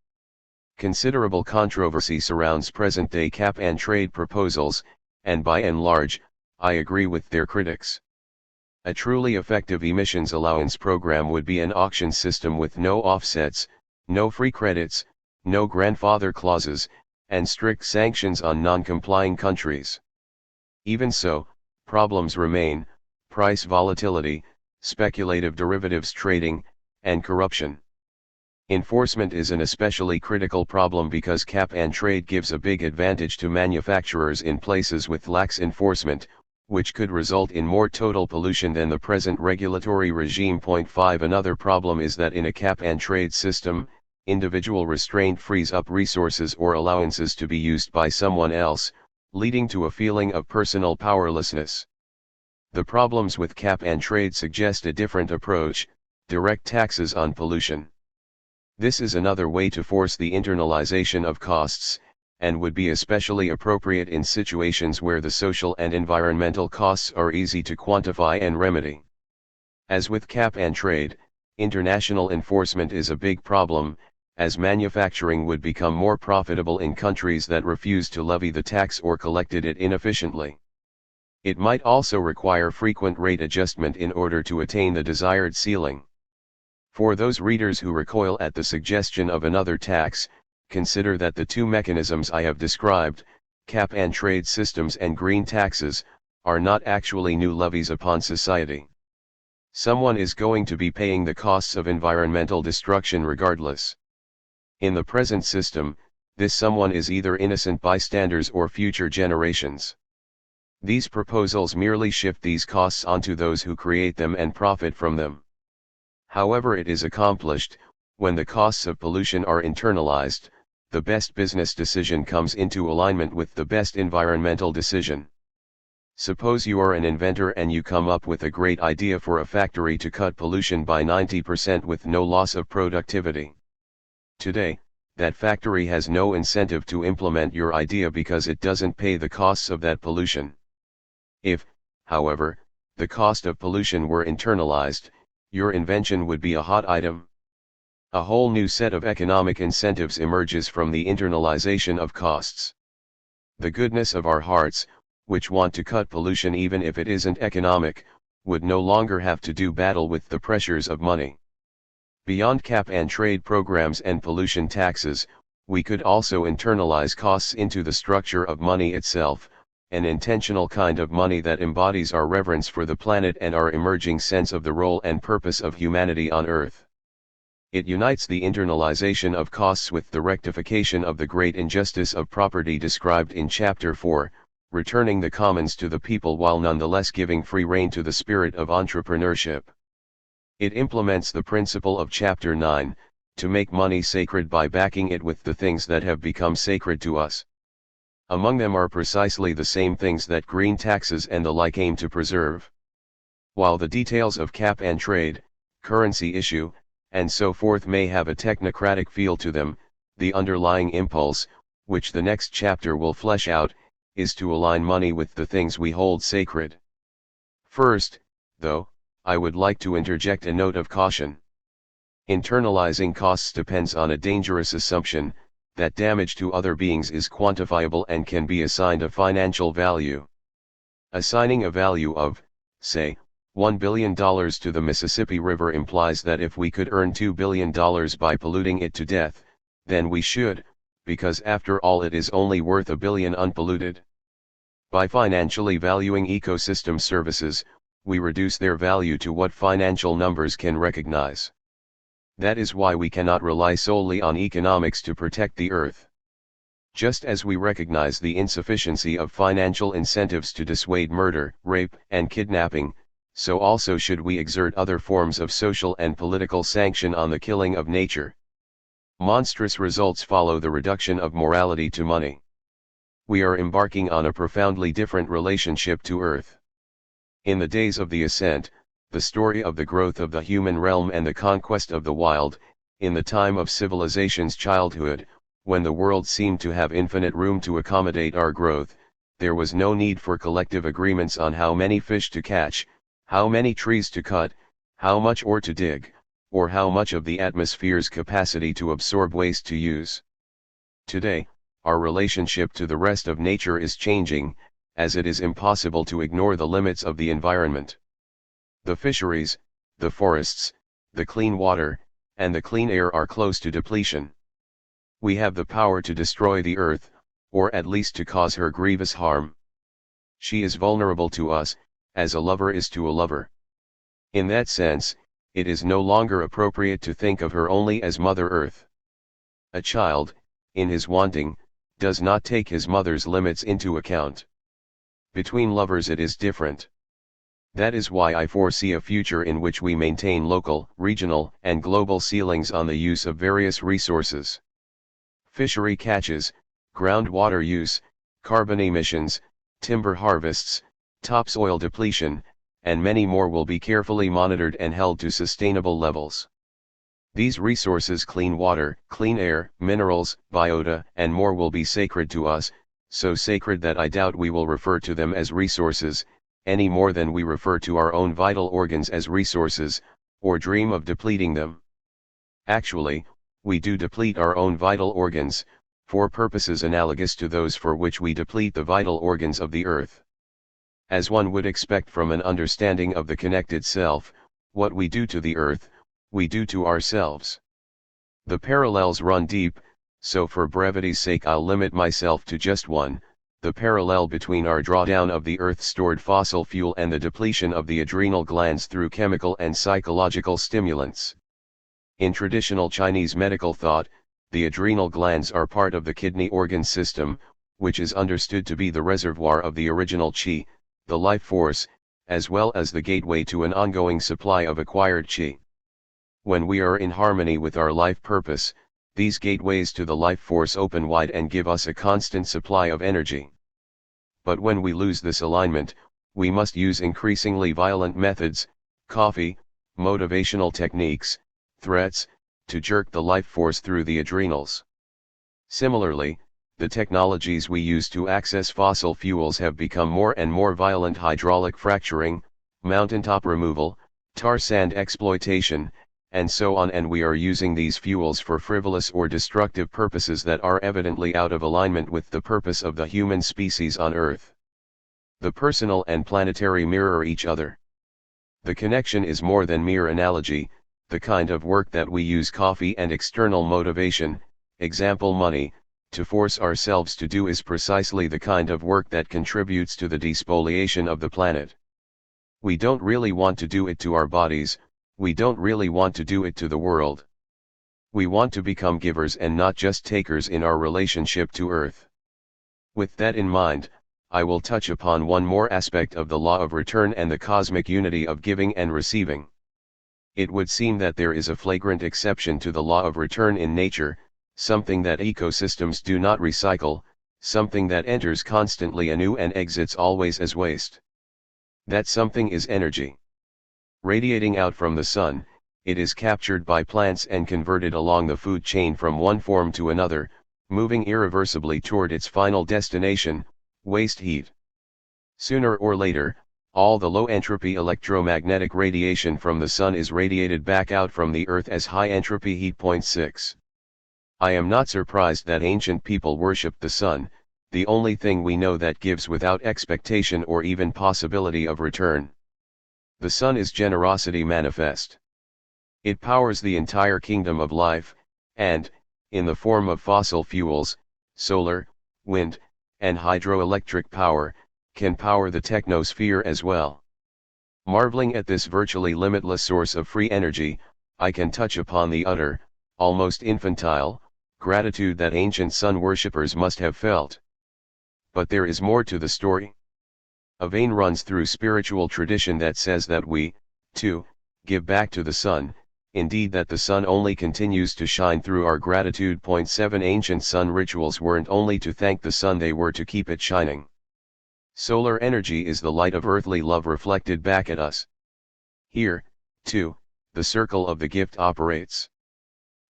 Considerable controversy surrounds present-day cap-and-trade proposals, and by and large, I agree with their critics. A truly effective emissions allowance program would be an auction system with no offsets, no free credits, no grandfather clauses, and strict sanctions on non-complying countries. Even so, problems remain: price volatility, speculative derivatives trading, and corruption. Enforcement is an especially critical problem because cap-and-trade gives a big advantage to manufacturers in places with lax enforcement, which could result in more total pollution than the present regulatory regime. Point 5. Another problem is that in a cap-and-trade system, individual restraint frees up resources or allowances to be used by someone else, leading to a feeling of personal powerlessness. The problems with cap-and-trade suggest a different approach: direct taxes on pollution. This is another way to force the internalization of costs, and would be especially appropriate in situations where the social and environmental costs are easy to quantify and remedy. As with cap-and-trade, International enforcement is a big problem, as manufacturing would become more profitable in countries that refuse to levy the tax or collected it inefficiently. It might also require frequent rate adjustment in order to attain the desired ceiling. For those readers who recoil at the suggestion of another tax, consider that the two mechanisms I have described, cap and trade systems and green taxes, are not actually new levies upon society. Someone is going to be paying the costs of environmental destruction regardless. In the present system, this someone is either innocent bystanders or future generations. These proposals merely shift these costs onto those who create them and profit from them. However it is accomplished, when the costs of pollution are internalized, the best business decision comes into alignment with the best environmental decision. Suppose you are an inventor and you come up with a great idea for a factory to cut pollution by 90% with no loss of productivity. Today, that factory has no incentive to implement your idea because it doesn't pay the costs of that pollution. If, however, the cost of pollution were internalized, your invention would be a hot item. A whole new set of economic incentives emerges from the internalization of costs. The goodness of our hearts, which want to cut pollution even if it isn't economic, would no longer have to do battle with the pressures of money. Beyond cap and trade programs and pollution taxes, we could also internalize costs into the structure of money itself, an intentional kind of money that embodies our reverence for the planet and our emerging sense of the role and purpose of humanity on Earth. It unites the internalization of costs with the rectification of the great injustice of property described in Chapter 4, returning the commons to the people while nonetheless giving free rein to the spirit of entrepreneurship. It implements the principle of Chapter 9, to make money sacred by backing it with the things that have become sacred to us. Among them are precisely the same things that green taxes and the like aim to preserve. While the details of cap and trade, currency issue, and so forth may have a technocratic feel to them, the underlying impulse, which the next chapter will flesh out, is to align money with the things we hold sacred. First, though, I would like to interject a note of caution. Internalizing costs depends on a dangerous assumption, that damage to other beings is quantifiable and can be assigned a financial value. Assigning a value of, say, $1 billion to the Mississippi River implies that if we could earn $2 billion by polluting it to death, then we should, because after all it is only worth $1 billion unpolluted. By financially valuing ecosystem services, we reduce their value to what financial numbers can recognize. That is why we cannot rely solely on economics to protect the earth. Just as we recognize the insufficiency of financial incentives to dissuade murder, rape, and kidnapping, so also should we exert other forms of social and political sanction on the killing of nature. Monstrous results follow the reduction of morality to money. We are embarking on a profoundly different relationship to Earth. In the days of the ascent, the story of the growth of the human realm and the conquest of the wild, in the time of civilization's childhood, when the world seemed to have infinite room to accommodate our growth, there was no need for collective agreements on how many fish to catch, how many trees to cut, how much ore to dig, or how much of the atmosphere's capacity to absorb waste to use. Today, our relationship to the rest of nature is changing, as it is impossible to ignore the limits of the environment. The fisheries, the forests, the clean water, and the clean air are close to depletion. We have the power to destroy the earth, or at least to cause her grievous harm. She is vulnerable to us, as a lover is to a lover. In that sense, it is no longer appropriate to think of her only as Mother Earth. A child, in his wanting, does not take his mother's limits into account. Between lovers it is different. That is why I foresee a future in which we maintain local, regional, and global ceilings on the use of various resources. Fishery catches, groundwater use, carbon emissions, timber harvests, topsoil depletion, and many more will be carefully monitored and held to sustainable levels. These resources, clean water, clean air, minerals, biota, and more, will be sacred to us, so sacred that I doubt we will refer to them as resources, any more than we refer to our own vital organs as resources, or dream of depleting them. Actually, we do deplete our own vital organs, for purposes analogous to those for which we deplete the vital organs of the earth. As one would expect from an understanding of the connected self, what we do to the earth, we do to ourselves. The parallels run deep, so for brevity's sake I'll limit myself to just one, the parallel between our drawdown of the earth's stored fossil fuel and the depletion of the adrenal glands through chemical and psychological stimulants. In traditional Chinese medical thought, the adrenal glands are part of the kidney organ system, which is understood to be the reservoir of the original qi, the life force, as well as the gateway to an ongoing supply of acquired qi. When we are in harmony with our life purpose, these gateways to the life force open wide and give us a constant supply of energy. But when we lose this alignment, we must use increasingly violent methods, coffee, motivational techniques, threats, to jerk the life force through the adrenals. Similarly, the technologies we use to access fossil fuels have become more and more violent: hydraulic fracturing, mountaintop removal, tar sand exploitation, and so on, and we are using these fuels for frivolous or destructive purposes that are evidently out of alignment with the purpose of the human species on Earth. The personal and planetary mirror each other. The connection is more than mere analogy. The kind of work that we use coffee and external motivation, example money, to force ourselves to do is precisely the kind of work that contributes to the despoliation of the planet. We don't really want to do it to our bodies, we don't really want to do it to the world. We want to become givers and not just takers in our relationship to Earth. With that in mind, I will touch upon one more aspect of the law of return and the cosmic unity of giving and receiving. It would seem that there is a flagrant exception to the law of return in nature, something that ecosystems do not recycle, something that enters constantly anew and exits always as waste. That something is energy. Radiating out from the sun, it is captured by plants and converted along the food chain from one form to another, moving irreversibly toward its final destination, waste heat. Sooner or later, all the low-entropy electromagnetic radiation from the sun is radiated back out from the earth as high-entropy heat. 6. I am not surprised that ancient people worshipped the sun, the only thing we know that gives without expectation or even possibility of return. The sun is generosity manifest. It powers the entire kingdom of life, and, in the form of fossil fuels, solar, wind, and hydroelectric power, can power the technosphere as well. Marveling at this virtually limitless source of free energy, I can touch upon the utter, almost infantile, gratitude that ancient sun worshippers must have felt. But there is more to the story. A vein runs through spiritual tradition that says that we, too, give back to the sun, indeed that the sun only continues to shine through our gratitude. 7 Ancient sun rituals weren't only to thank the sun, they were to keep it shining. Solar energy is the light of earthly love reflected back at us. Here, too, the circle of the gift operates.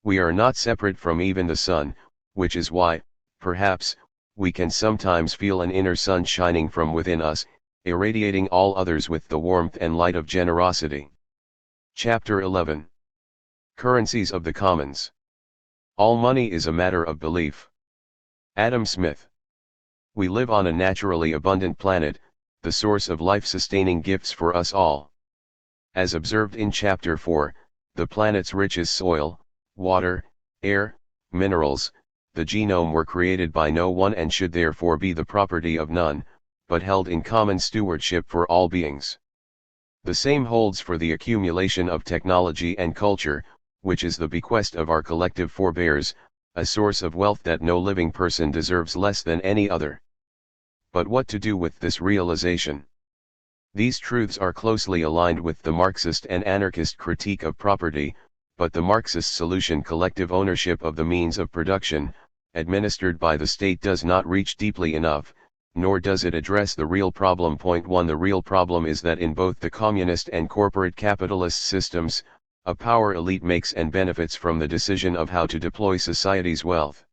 We are not separate from even the sun, which is why, perhaps, we can sometimes feel an inner sun shining from within us, irradiating all others with the warmth and light of generosity. Chapter 11. Currencies of the Commons. All money is a matter of belief. Adam Smith. We live on a naturally abundant planet, the source of life-sustaining gifts for us all. As observed in Chapter 4, the planet's richest soil, water, air, minerals, the genome were created by no one and should therefore be the property of none, but held in common stewardship for all beings. The same holds for the accumulation of technology and culture, which is the bequest of our collective forebears, a source of wealth that no living person deserves less than any other. But what to do with this realization? These truths are closely aligned with the Marxist and anarchist critique of property, but the Marxist solution, collective ownership of the means of production, administered by the state, does not reach deeply enough, nor does it address the real problem. 1 The real problem is that in both the communist and corporate capitalist systems, a power elite makes and benefits from the decision of how to deploy society's wealth.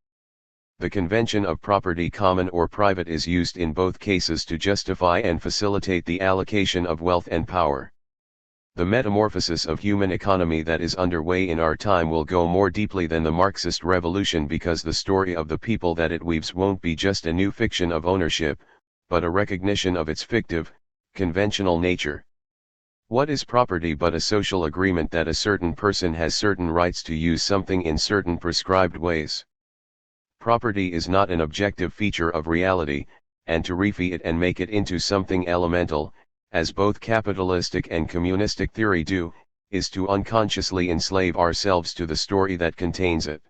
The convention of property, common or private, is used in both cases to justify and facilitate the allocation of wealth and power. The metamorphosis of human economy that is underway in our time will go more deeply than the Marxist revolution, because the story of the people that it weaves won't be just a new fiction of ownership, but a recognition of its fictive, conventional nature. What is property but a social agreement that a certain person has certain rights to use something in certain prescribed ways? Property is not an objective feature of reality, and to refy it and make it into something elemental, as both capitalistic and communistic theory do, is to unconsciously enslave ourselves to the story that contains it.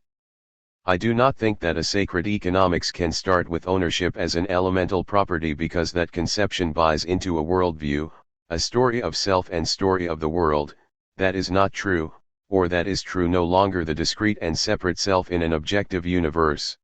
I do not think that a sacred economics can start with ownership as an elemental property, because that conception buys into a worldview, a story of self and story of the world, that is not true, or that is true no longer the discrete and separate self in an objective universe.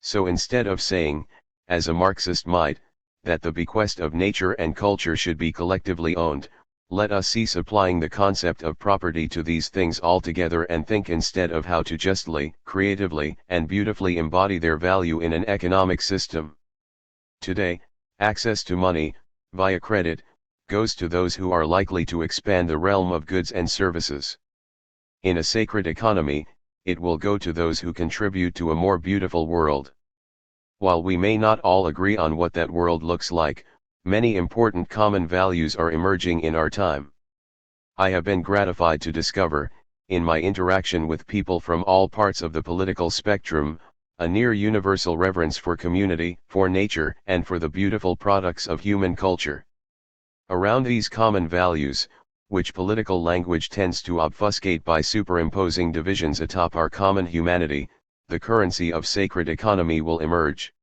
So instead of saying, as a Marxist might, that the bequest of nature and culture should be collectively owned, let us cease applying the concept of property to these things altogether and think instead of how to justly, creatively, and beautifully embody their value in an economic system. Today, access to money, via credit, goes to those who are likely to expand the realm of goods and services. In a sacred economy, it will go to those who contribute to a more beautiful world. While we may not all agree on what that world looks like, many important common values are emerging in our time. I have been gratified to discover, in my interaction with people from all parts of the political spectrum, a near universal reverence for community, for nature, and for the beautiful products of human culture. Around these common values, which political language tends to obfuscate by superimposing divisions atop our common humanity, the currency of sacred economy will emerge.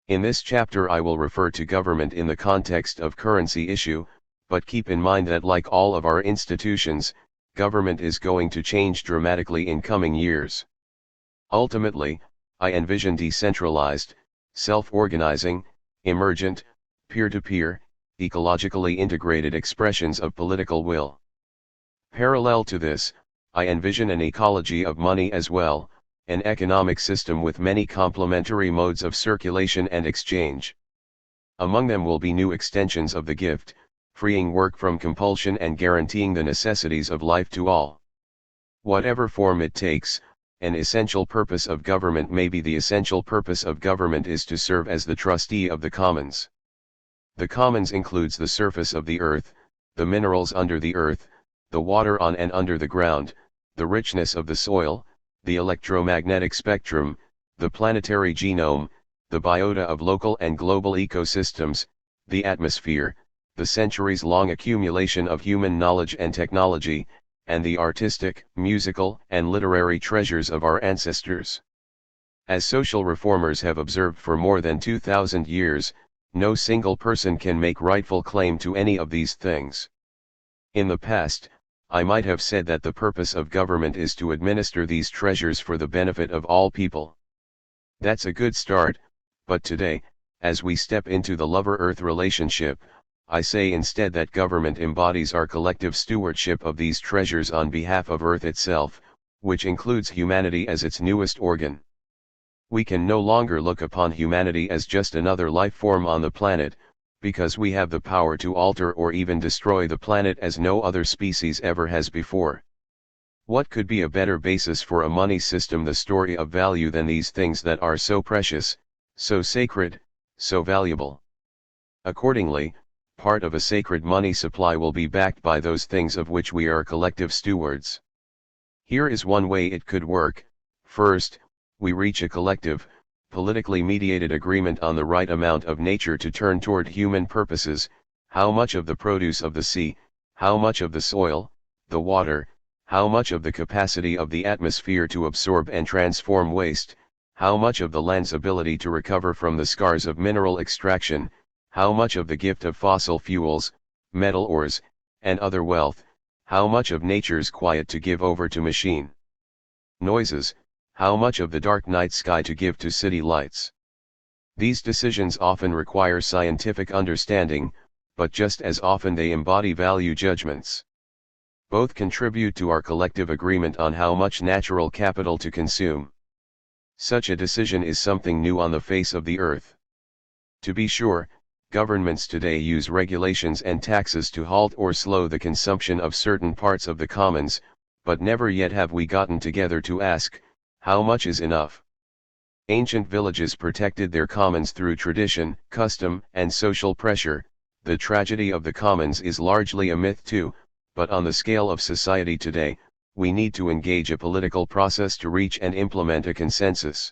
In this chapter I will refer to government in the context of currency issue, but keep in mind that like all of our institutions, government is going to change dramatically in coming years. Ultimately, I envision decentralized, self-organizing, emergent, peer-to-peer, ecologically integrated expressions of political will. Parallel to this, I envision an ecology of money as well, an economic system with many complementary modes of circulation and exchange. Among them will be new extensions of the gift, freeing work from compulsion and guaranteeing the necessities of life to all. Whatever form it takes, an essential purpose of government, maybe the essential purpose of government is to serve as the trustee of the commons. The commons includes the surface of the earth, the minerals under the earth, the water on and under the ground, the richness of the soil, the electromagnetic spectrum, the planetary genome, the biota of local and global ecosystems, the atmosphere, the centuries-long accumulation of human knowledge and technology, and the artistic, musical, and literary treasures of our ancestors. As social reformers have observed for more than 2,000 years, no single person can make rightful claim to any of these things. In the past, I might have said that the purpose of government is to administer these treasures for the benefit of all people. That's a good start, but today, as we step into the lover-earth relationship, I say instead that government embodies our collective stewardship of these treasures on behalf of Earth itself, which includes humanity as its newest organ. We can no longer look upon humanity as just another life form on the planet, because we have the power to alter or even destroy the planet as no other species ever has before. What could be a better basis for a money system, the story of value, than these things that are so precious, so sacred, so valuable? Accordingly, part of a sacred money supply will be backed by those things of which we are collective stewards. Here is one way it could work. First, we reach a collective, politically mediated agreement on the right amount of nature to turn toward human purposes, how much of the produce of the sea, how much of the soil, the water, how much of the capacity of the atmosphere to absorb and transform waste, how much of the land's ability to recover from the scars of mineral extraction, how much of the gift of fossil fuels, metal ores, and other wealth, how much of nature's quiet to give over to machine noises, how much of the dark night sky to give to city lights. These decisions often require scientific understanding, but just as often they embody value judgments. Both contribute to our collective agreement on how much natural capital to consume. Such a decision is something new on the face of the earth. To be sure, Governments today use regulations and taxes to halt or slow the consumption of certain parts of the commons, but never yet have we gotten together to ask, how much is enough? Ancient villages protected their commons through tradition, custom, and social pressure. The tragedy of the commons is largely a myth too, but on the scale of society today, we need to engage a political process to reach and implement a consensus.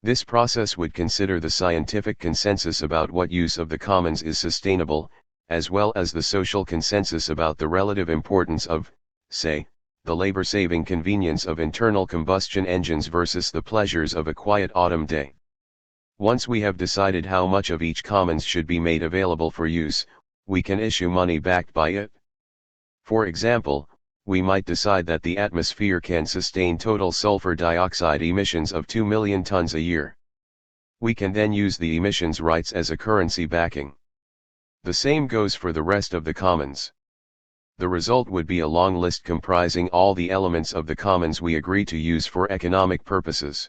This process would consider the scientific consensus about what use of the commons is sustainable, as well as the social consensus about the relative importance of, say, the labor-saving convenience of internal combustion engines versus the pleasures of a quiet autumn day. Once we have decided how much of each commons should be made available for use, we can issue money backed by it. For example, we might decide that the atmosphere can sustain total sulfur dioxide emissions of 2 million tons a year. We can then use the emissions rights as a currency backing. The same goes for the rest of the commons. The result would be a long list comprising all the elements of the commons we agree to use for economic purposes.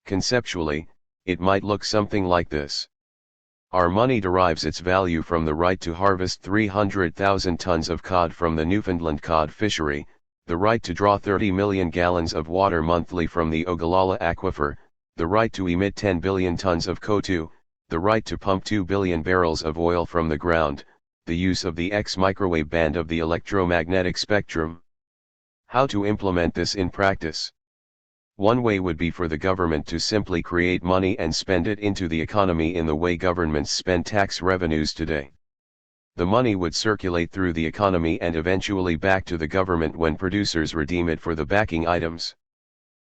Conceptually, it might look something like this. Our money derives its value from the right to harvest 300,000 tons of cod from the Newfoundland cod fishery, the right to draw 30 million gallons of water monthly from the Ogallala aquifer, the right to emit 10 billion tons of CO2, the right to pump 2 billion barrels of oil from the ground, the use of the X-microwave band of the electromagnetic spectrum. How to implement this in practice? One way would be for the government to simply create money and spend it into the economy in the way governments spend tax revenues today. The money would circulate through the economy and eventually back to the government when producers redeem it for the backing items.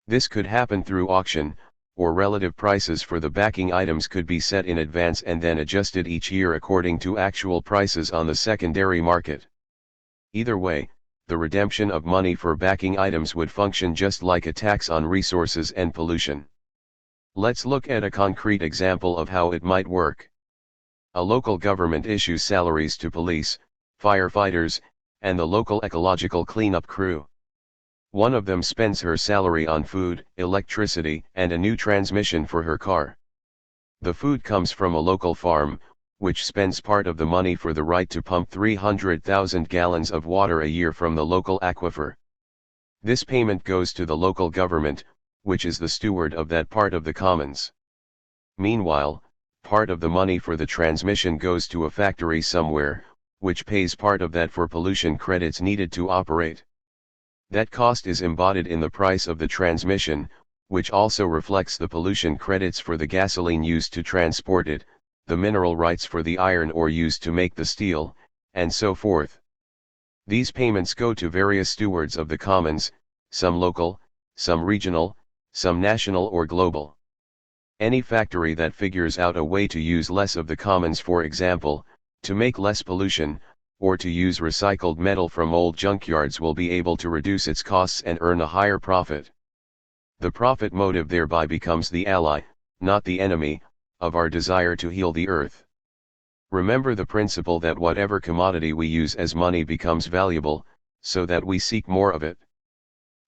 This could happen through auction, or relative prices for the backing items could be set in advance and then adjusted each year according to actual prices on the secondary market. Either way, the redemption of money for backing items would function just like a tax on resources and pollution. Let's look at a concrete example of how it might work. A local government issues salaries to police, firefighters, and the local ecological cleanup crew. One of them spends her salary on food, electricity, and a new transmission for her car. The food comes from a local farm, which spends part of the money for the right to pump 300,000 gallons of water a year from the local aquifer. This payment goes to the local government, which is the steward of that part of the commons. Meanwhile, part of the money for the transmission goes to a factory somewhere, which pays part of that for pollution credits needed to operate. That cost is embodied in the price of the transmission, which also reflects the pollution credits for the gasoline used to transport it, the mineral rights for the iron ore used to make the steel, and so forth. These payments go to various stewards of the commons, some local, some regional, some national or global. Any factory that figures out a way to use less of the commons, for example, to make less pollution, or to use recycled metal from old junkyards, will be able to reduce its costs and earn a higher profit. The profit motive thereby becomes the ally, not the enemy, of our desire to heal the earth. Remember the principle that whatever commodity we use as money becomes valuable, so that we seek more of it.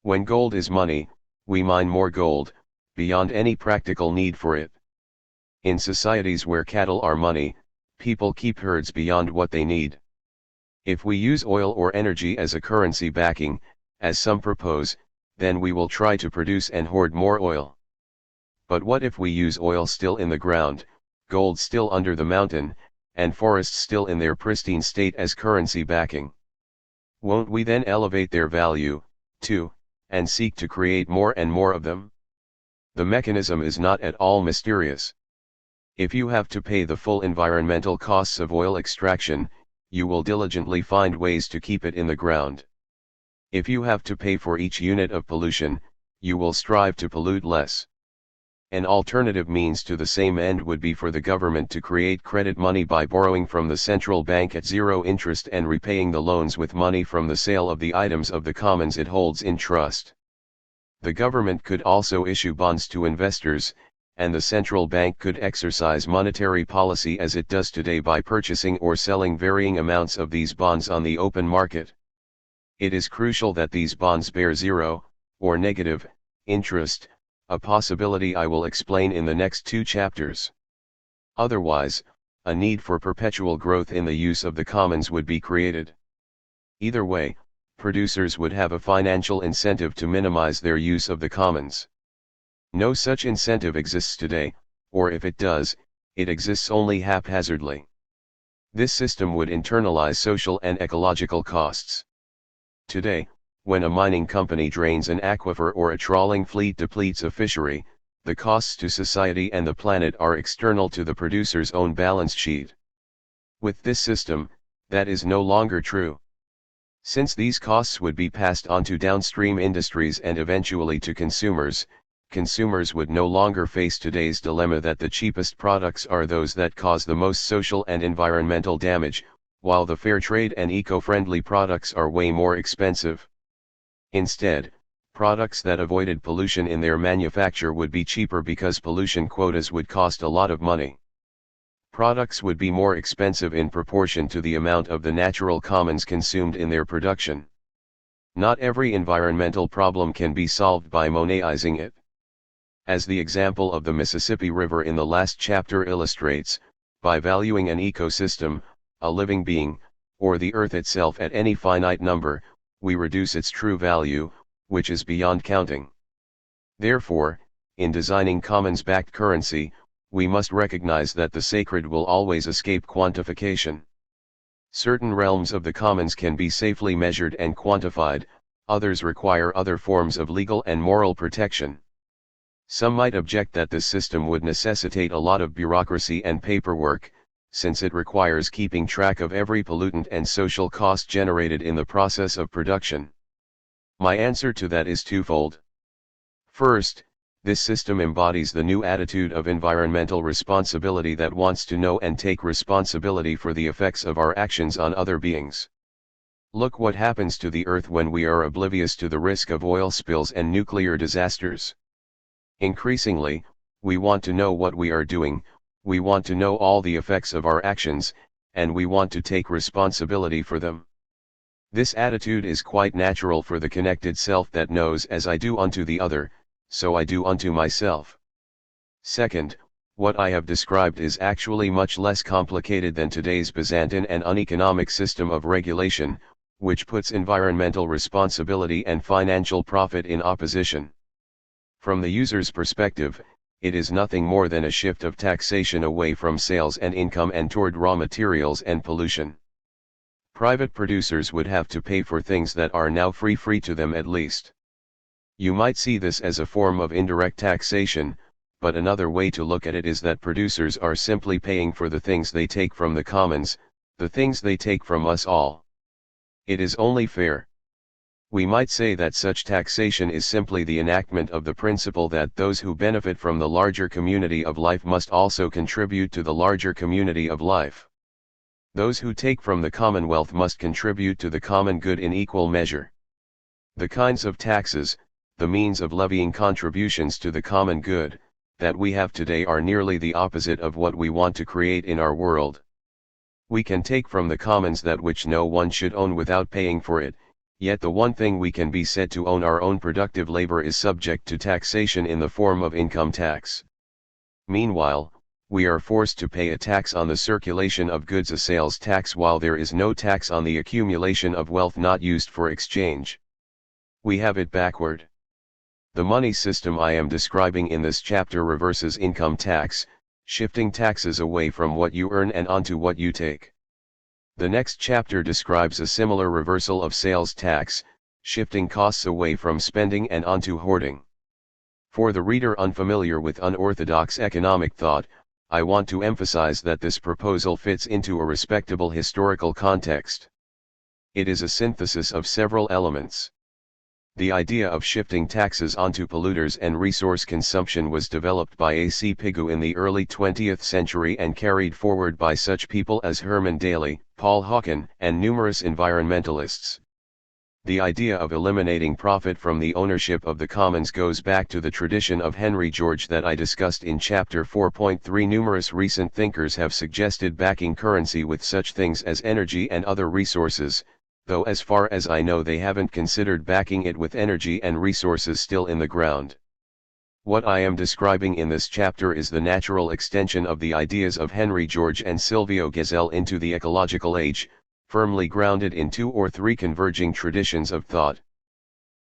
When gold is money, we mine more gold, beyond any practical need for it. In societies where cattle are money, people keep herds beyond what they need. If we use oil or energy as a currency backing, as some propose, then we will try to produce and hoard more oil. But what if we use oil still in the ground, gold still under the mountain, and forests still in their pristine state as currency backing? Won't we then elevate their value, too, and seek to create more and more of them? The mechanism is not at all mysterious. If you have to pay the full environmental costs of oil extraction, you will diligently find ways to keep it in the ground. If you have to pay for each unit of pollution, you will strive to pollute less. An alternative means to the same end would be for the government to create credit money by borrowing from the central bank at zero interest and repaying the loans with money from the sale of the items of the commons it holds in trust. The government could also issue bonds to investors, and the central bank could exercise monetary policy as it does today by purchasing or selling varying amounts of these bonds on the open market. It is crucial that these bonds bear zero, or negative, interest, a possibility I will explain in the next 2 chapters. Otherwise, a need for perpetual growth in the use of the commons would be created. Either way, producers would have a financial incentive to minimize their use of the commons. No such incentive exists today, or if it does, it exists only haphazardly. This system would internalize social and ecological costs. Today, when a mining company drains an aquifer or a trawling fleet depletes a fishery, the costs to society and the planet are external to the producer's own balance sheet. With this system, that is no longer true. Since these costs would be passed on to downstream industries and eventually to consumers, consumers would no longer face today's dilemma that the cheapest products are those that cause the most social and environmental damage, while the fair trade and eco-friendly products are way more expensive. Instead, products that avoided pollution in their manufacture would be cheaper because pollution quotas would cost a lot of money. Products would be more expensive in proportion to the amount of the natural commons consumed in their production. Not every environmental problem can be solved by monetizing it. As the example of the Mississippi River in the last chapter illustrates, by valuing an ecosystem, a living being, or the earth itself at any finite number, we reduce its true value, which is beyond counting. Therefore, in designing commons-backed currency, we must recognize that the sacred will always escape quantification. Certain realms of the commons can be safely measured and quantified, others require other forms of legal and moral protection. Some might object that this system would necessitate a lot of bureaucracy and paperwork, since it requires keeping track of every pollutant and social cost generated in the process of production. My answer to that is twofold. First, this system embodies the new attitude of environmental responsibility that wants to know and take responsibility for the effects of our actions on other beings. Look what happens to the Earth when we are oblivious to the risk of oil spills and nuclear disasters. Increasingly, we want to know what we are doing, we want to know all the effects of our actions, and we want to take responsibility for them. This attitude is quite natural for the connected self that knows as I do unto the other, so I do unto myself. Second, what I have described is actually much less complicated than today's Byzantine and uneconomic system of regulation, which puts environmental responsibility and financial profit in opposition. From the user's perspective, it is nothing more than a shift of taxation away from sales and income and toward raw materials and pollution. Private producers would have to pay for things that are now free to them at least. You might see this as a form of indirect taxation, but another way to look at it is that producers are simply paying for the things they take from the commons, the things they take from us all. It is only fair. We might say that such taxation is simply the enactment of the principle that those who benefit from the larger community of life must also contribute to the larger community of life. Those who take from the commonwealth must contribute to the common good in equal measure. The kinds of taxes, the means of levying contributions to the common good, that we have today are nearly the opposite of what we want to create in our world. We can take from the commons that which no one should own without paying for it, yet the one thing we can be said to own, our own productive labor, is subject to taxation in the form of income tax. Meanwhile, we are forced to pay a tax on the circulation of goods, a sales tax, while there is no tax on the accumulation of wealth not used for exchange. We have it backward. The money system I am describing in this chapter reverses income tax, shifting taxes away from what you earn and onto what you take. The next chapter describes a similar reversal of sales tax, shifting costs away from spending and onto hoarding. For the reader unfamiliar with unorthodox economic thought, I want to emphasize that this proposal fits into a respectable historical context. It is a synthesis of several elements. The idea of shifting taxes onto polluters and resource consumption was developed by A.C. Pigou in the early 20th century and carried forward by such people as Herman Daly, Paul Hawken, and numerous environmentalists. The idea of eliminating profit from the ownership of the commons goes back to the tradition of Henry George that I discussed in chapter 4.3. Numerous recent thinkers have suggested backing currency with such things as energy and other resources, though as far as I know they haven't considered backing it with energy and resources still in the ground. What I am describing in this chapter is the natural extension of the ideas of Henry George and Silvio Gesell into the ecological age, firmly grounded in 2 or 3 converging traditions of thought.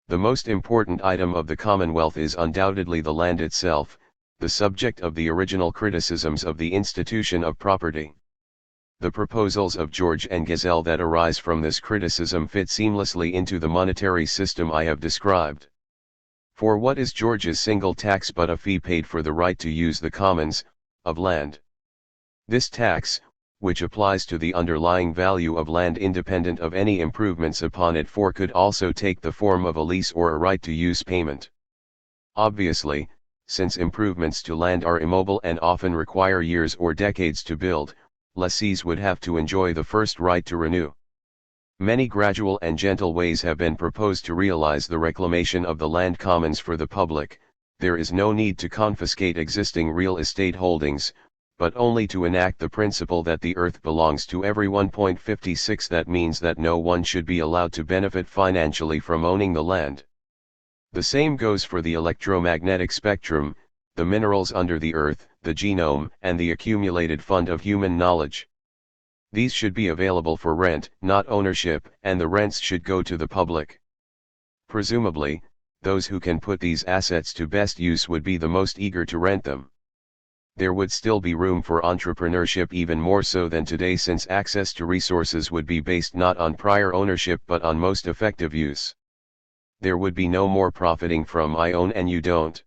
The most important item of the Commonwealth is undoubtedly the land itself, the subject of the original criticisms of the institution of property. The proposals of George and Gesell that arise from this criticism fit seamlessly into the monetary system I have described. For what is George's single tax but a fee paid for the right to use the commons of land? This tax, which applies to the underlying value of land independent of any improvements upon it, could also take the form of a lease or a right to use payment. Obviously, since improvements to land are immobile and often require years or decades to build, lessees would have to enjoy the first right to renew. Many gradual and gentle ways have been proposed to realize the reclamation of the land commons for the public. There is no need to confiscate existing real estate holdings, but only to enact the principle that the earth belongs to everyone. 56 That means that no one should be allowed to benefit financially from owning the land. The same goes for the electromagnetic spectrum, the minerals under the earth, the genome, and the accumulated fund of human knowledge. These should be available for rent, not ownership, and the rents should go to the public. Presumably, those who can put these assets to best use would be the most eager to rent them. There would still be room for entrepreneurship, even more so than today, since access to resources would be based not on prior ownership but on most effective use. There would be no more profiting from I own and you don't.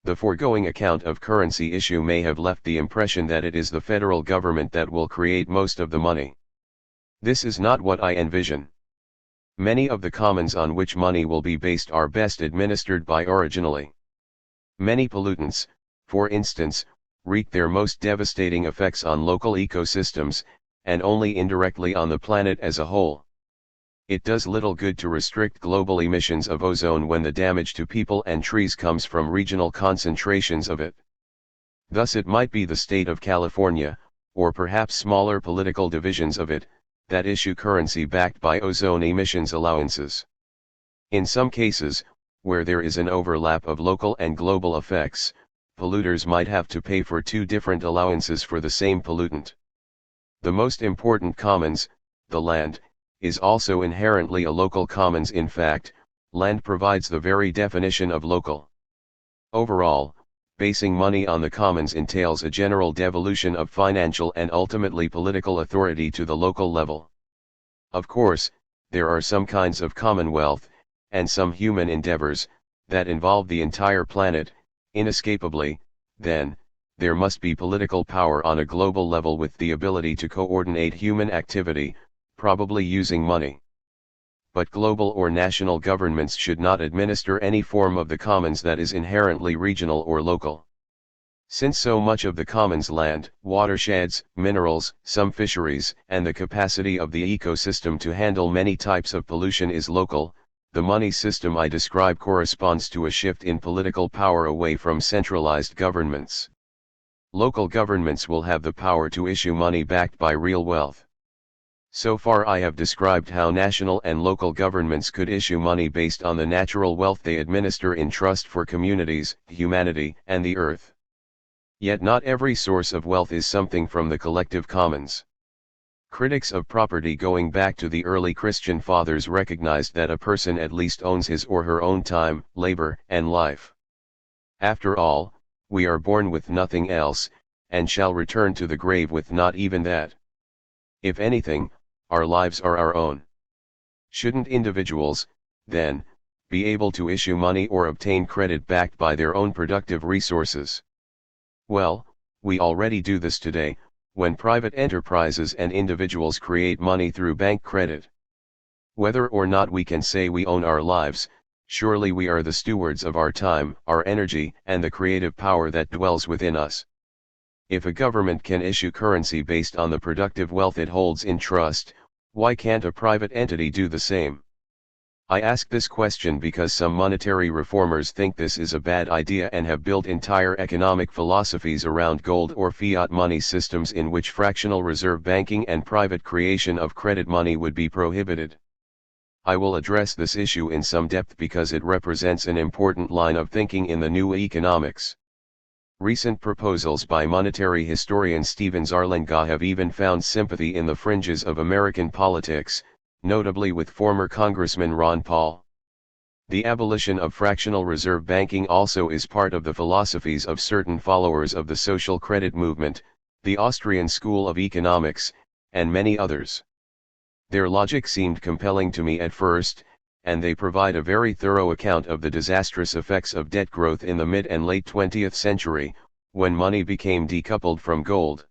The foregoing account of currency issue may have left the impression that it is the federal government that will create most of the money. This is not what I envision. Many of the commons on which money will be based are best administered by originally. Many pollutants, for instance, wreak their most devastating effects on local ecosystems, and only indirectly on the planet as a whole. It does little good to restrict global emissions of ozone when the damage to people and trees comes from regional concentrations of it. Thus it might be the state of California, or perhaps smaller political divisions of it, that issue currency backed by ozone emissions allowances. In some cases, where there is an overlap of local and global effects, polluters might have to pay for 2 different allowances for the same pollutant. The most important commons, the land, is also inherently a local commons. In fact, land provides the very definition of local. Overall, basing money on the commons entails a general devolution of financial and ultimately political authority to the local level. Of course, there are some kinds of commonwealth, and some human endeavors, that involve the entire planet. Inescapably, then, there must be political power on a global level with the ability to coordinate human activity, probably using money. But global or national governments should not administer any form of the commons that is inherently regional or local. Since so much of the commons, land, watersheds, minerals, some fisheries, and the capacity of the ecosystem to handle many types of pollution is local, the money system I describe corresponds to a shift in political power away from centralized governments. Local governments will have the power to issue money backed by real wealth. So far I have described how national and local governments could issue money based on the natural wealth they administer in trust for communities, humanity, and the earth. Yet not every source of wealth is something from the collective commons. Critics of property going back to the early Christian fathers recognized that a person at least owns his or her own time, labor, and life. After all, we are born with nothing else, and shall return to the grave with not even that. If anything, our lives are our own. Shouldn't individuals, then, be able to issue money or obtain credit backed by their own productive resources? Well, we already do this today, when private enterprises and individuals create money through bank credit. Whether or not we can say we own our lives, surely we are the stewards of our time, our energy, and the creative power that dwells within us. If a government can issue currency based on the productive wealth it holds in trust, why can't a private entity do the same? I ask this question because some monetary reformers think this is a bad idea and have built entire economic philosophies around gold or fiat money systems in which fractional reserve banking and private creation of credit money would be prohibited. I will address this issue in some depth because it represents an important line of thinking in the new economics. Recent proposals by monetary historian Stephen Zarlenga have even found sympathy in the fringes of American politics, notably with former Congressman Ron Paul. The abolition of fractional reserve banking also is part of the philosophies of certain followers of the social credit movement, the Austrian School of Economics, and many others. Their logic seemed compelling to me at first, and they provide a very thorough account of the disastrous effects of debt growth in the mid and late 20th century, when money became decoupled from gold.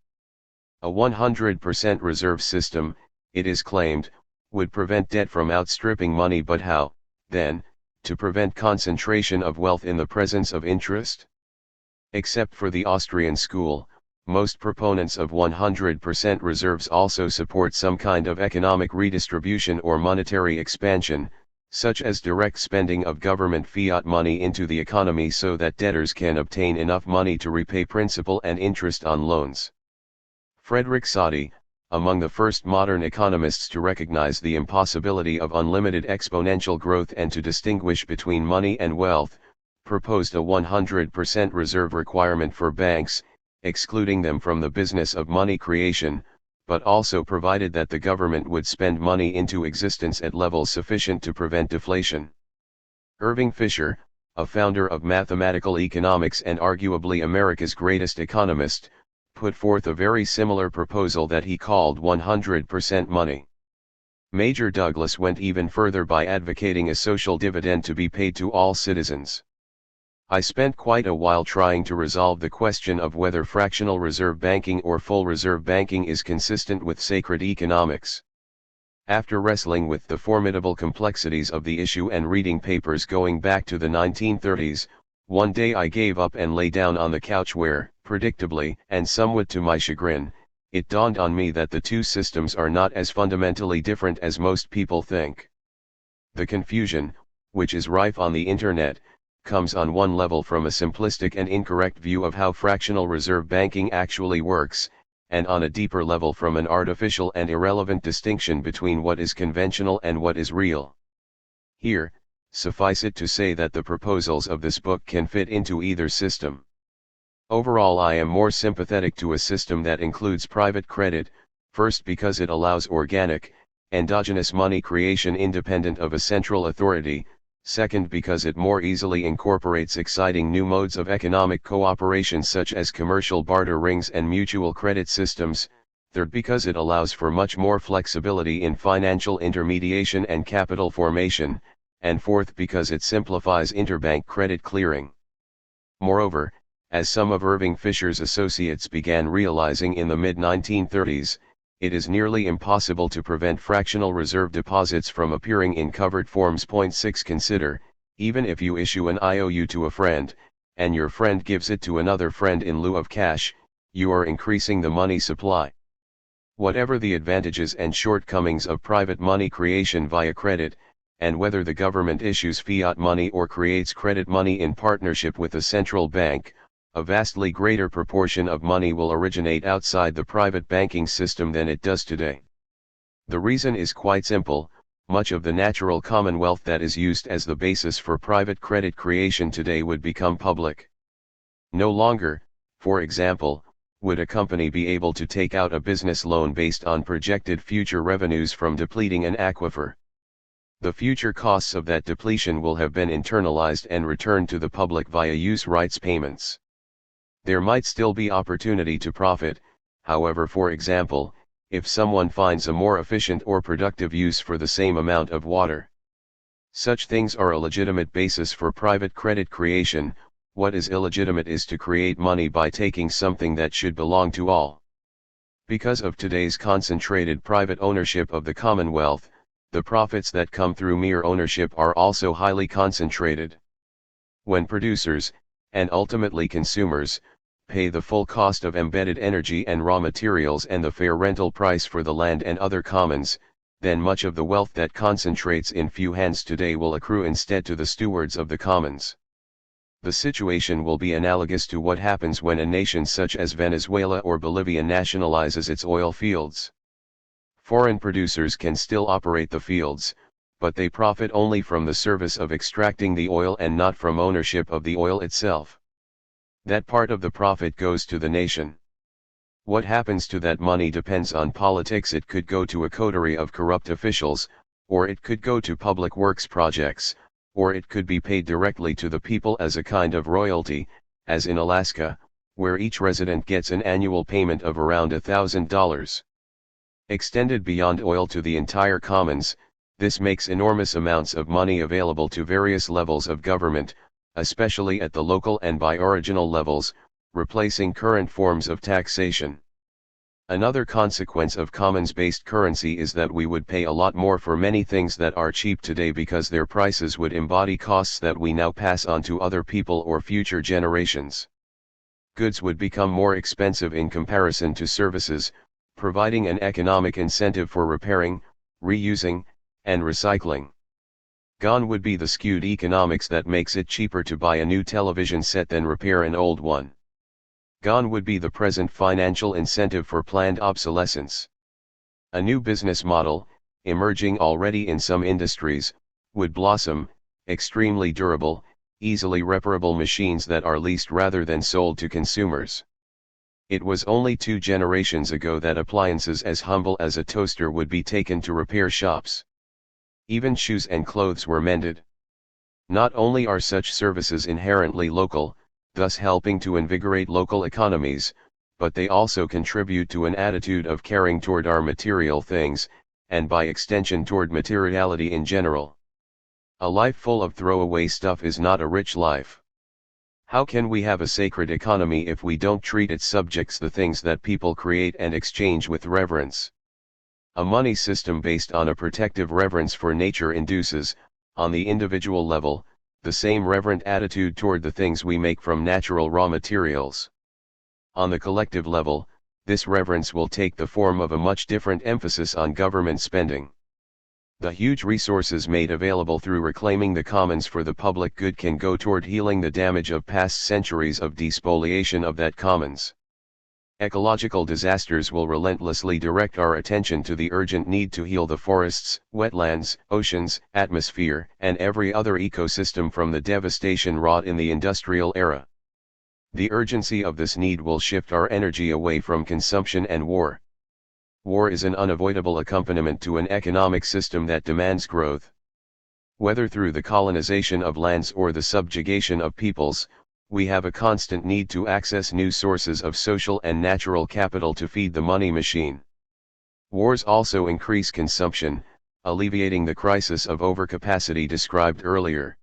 A 100% reserve system, it is claimed, would prevent debt from outstripping money, but how, then, to prevent concentration of wealth in the presence of interest? Except for the Austrian school, most proponents of 100% reserves also support some kind of economic redistribution or monetary expansion, such as direct spending of government fiat money into the economy so that debtors can obtain enough money to repay principal and interest on loans. Frederick Soddy, among the first modern economists to recognize the impossibility of unlimited exponential growth and to distinguish between money and wealth, proposed a 100% reserve requirement for banks, excluding them from the business of money creation, but also provided that the government would spend money into existence at levels sufficient to prevent deflation. Irving Fisher, a founder of mathematical economics and arguably America's greatest economist, put forth a very similar proposal that he called 100% money. Major Douglas went even further by advocating a social dividend to be paid to all citizens. I spent quite a while trying to resolve the question of whether fractional reserve banking or full reserve banking is consistent with sacred economics. After wrestling with the formidable complexities of the issue and reading papers going back to the 1930s, one day I gave up and lay down on the couch where, predictably, and somewhat to my chagrin, it dawned on me that the two systems are not as fundamentally different as most people think. The confusion, which is rife on the internet, comes on one level from a simplistic and incorrect view of how fractional reserve banking actually works, and on a deeper level from an artificial and irrelevant distinction between what is conventional and what is real. Here, suffice it to say that the proposals of this book can fit into either system. Overall, I am more sympathetic to a system that includes private credit, first because it allows organic, endogenous money creation independent of a central authority, second because it more easily incorporates exciting new modes of economic cooperation such as commercial barter rings and mutual credit systems, third because it allows for much more flexibility in financial intermediation and capital formation, and fourth because it simplifies interbank credit clearing. Moreover, as some of Irving Fisher's associates began realizing in the mid-1930s, it is nearly impossible to prevent fractional reserve deposits from appearing in covered forms. 6 Consider, even if you issue an IOU to a friend, and your friend gives it to another friend in lieu of cash, you are increasing the money supply. Whatever the advantages and shortcomings of private money creation via credit, and whether the government issues fiat money or creates credit money in partnership with a central bank, a vastly greater proportion of money will originate outside the private banking system than it does today. The reason is quite simple: much of the natural commonwealth that is used as the basis for private credit creation today would become public. No longer, for example, would a company be able to take out a business loan based on projected future revenues from depleting an aquifer. The future costs of that depletion will have been internalized and returned to the public via use rights payments. There might still be opportunity to profit, however, for example, if someone finds a more efficient or productive use for the same amount of water. Such things are a legitimate basis for private credit creation. What is illegitimate is to create money by taking something that should belong to all. Because of today's concentrated private ownership of the Commonwealth, the profits that come through mere ownership are also highly concentrated. When producers, and ultimately consumers, pay the full cost of embedded energy and raw materials and the fair rental price for the land and other commons, then much of the wealth that concentrates in few hands today will accrue instead to the stewards of the commons. The situation will be analogous to what happens when a nation such as Venezuela or Bolivia nationalizes its oil fields. Foreign producers can still operate the fields, but they profit only from the service of extracting the oil and not from ownership of the oil itself. That part of the profit goes to the nation. What happens to that money depends on politics. It could go to a coterie of corrupt officials, or it could go to public works projects, or it could be paid directly to the people as a kind of royalty, as in Alaska, where each resident gets an annual payment of around $1,000. Extended beyond oil to the entire commons, this makes enormous amounts of money available to various levels of government, especially at the local and bi-original levels, replacing current forms of taxation. Another consequence of commons-based currency is that we would pay a lot more for many things that are cheap today because their prices would embody costs that we now pass on to other people or future generations. Goods would become more expensive in comparison to services, providing an economic incentive for repairing, reusing, and recycling. Gone would be the skewed economics that makes it cheaper to buy a new television set than repair an old one. Gone would be the present financial incentive for planned obsolescence. A new business model, emerging already in some industries, would blossom: extremely durable, easily reparable machines that are leased rather than sold to consumers. It was only 2 generations ago that appliances as humble as a toaster would be taken to repair shops. Even shoes and clothes were mended. Not only are such services inherently local, thus helping to invigorate local economies, but they also contribute to an attitude of caring toward our material things, and by extension toward materiality in general. A life full of throwaway stuff is not a rich life. How can we have a sacred economy if we don't treat its subjects, the things that people create and exchange, with reverence? A money system based on a protective reverence for nature induces, on the individual level, the same reverent attitude toward the things we make from natural raw materials. On the collective level, this reverence will take the form of a much different emphasis on government spending. The huge resources made available through reclaiming the commons for the public good can go toward healing the damage of past centuries of despoliation of that commons. Ecological disasters will relentlessly direct our attention to the urgent need to heal the forests, wetlands, oceans, atmosphere, and every other ecosystem from the devastation wrought in the industrial era. The urgency of this need will shift our energy away from consumption and war. War is an unavoidable accompaniment to an economic system that demands growth. Whether through the colonization of lands or the subjugation of peoples, we have a constant need to access new sources of social and natural capital to feed the money machine. Wars also increase consumption, alleviating the crisis of overcapacity described earlier.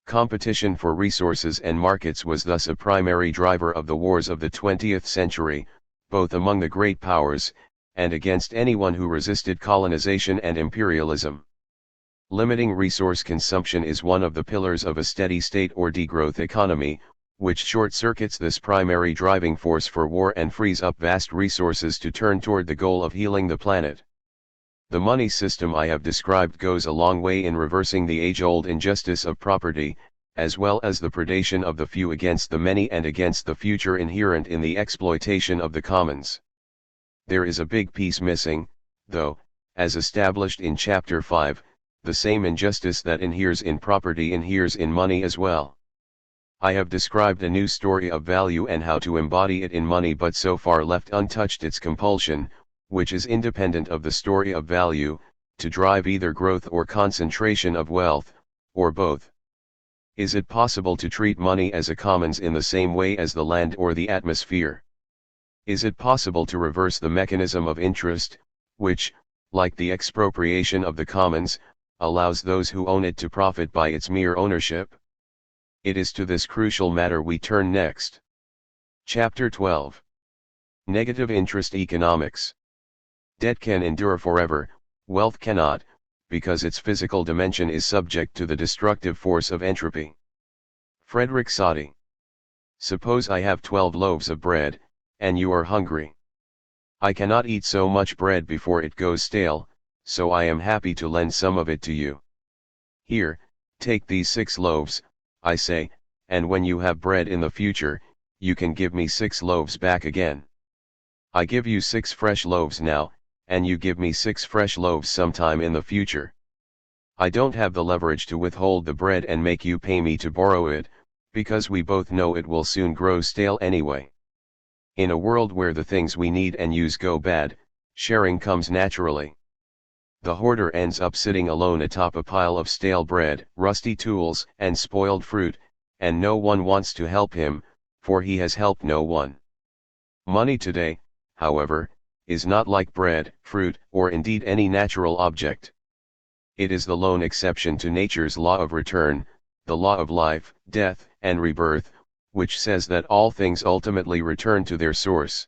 Competition for resources and markets was thus a primary driver of the wars of the 20th century, both among the great powers, and against anyone who resisted colonization and imperialism. Limiting resource consumption is one of the pillars of a steady-state or degrowth economy, which short-circuits this primary driving force for war and frees up vast resources to turn toward the goal of healing the planet. The money system I have described goes a long way in reversing the age-old injustice of property, as well as the predation of the few against the many and against the future inherent in the exploitation of the commons. There is a big piece missing, though, as established in Chapter 5, the same injustice that inheres in property inheres in money as well. I have described a new story of value and how to embody it in money, but so far left untouched its compulsion, which is independent of the story of value, to drive either growth or concentration of wealth, or both. Is it possible to treat money as a commons in the same way as the land or the atmosphere? Is it possible to reverse the mechanism of interest, which, like the expropriation of the commons, allows those who own it to profit by its mere ownership? It is to this crucial matter we turn next. Chapter 12. Negative Interest Economics. Debt can endure forever, wealth cannot, because its physical dimension is subject to the destructive force of entropy. Frederick Soddy. Suppose I have 12 loaves of bread, and you are hungry. I cannot eat so much bread before it goes stale, so I am happy to lend some of it to you. Here, take these 6 loaves, I say, and when you have bread in the future, you can give me 6 loaves back again. I give you 6 fresh loaves now, and you give me 6 fresh loaves sometime in the future. I don't have the leverage to withhold the bread and make you pay me to borrow it, because we both know it will soon grow stale anyway. In a world where the things we need and use go bad, sharing comes naturally. The hoarder ends up sitting alone atop a pile of stale bread, rusty tools, and spoiled fruit, and no one wants to help him, for he has helped no one. Money today, however, is not like bread, fruit, or indeed any natural object. It is the lone exception to nature's law of return, the law of life, death, and rebirth, which says that all things ultimately return to their source.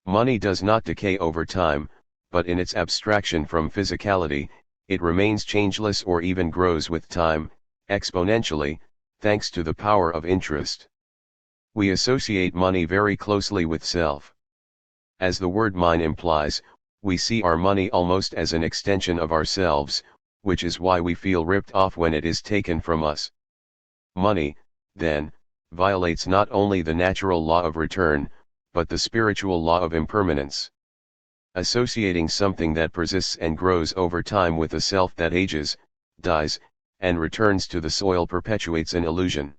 Money does not decay over time, but in its abstraction from physicality, it remains changeless or even grows with time, exponentially, thanks to the power of interest. We associate money very closely with self. As the word mine implies, we see our money almost as an extension of ourselves, which is why we feel ripped off when it is taken from us. Money, then, violates not only the natural law of return, but the spiritual law of impermanence. Associating something that persists and grows over time with a self that ages, dies, and returns to the soil perpetuates an illusion.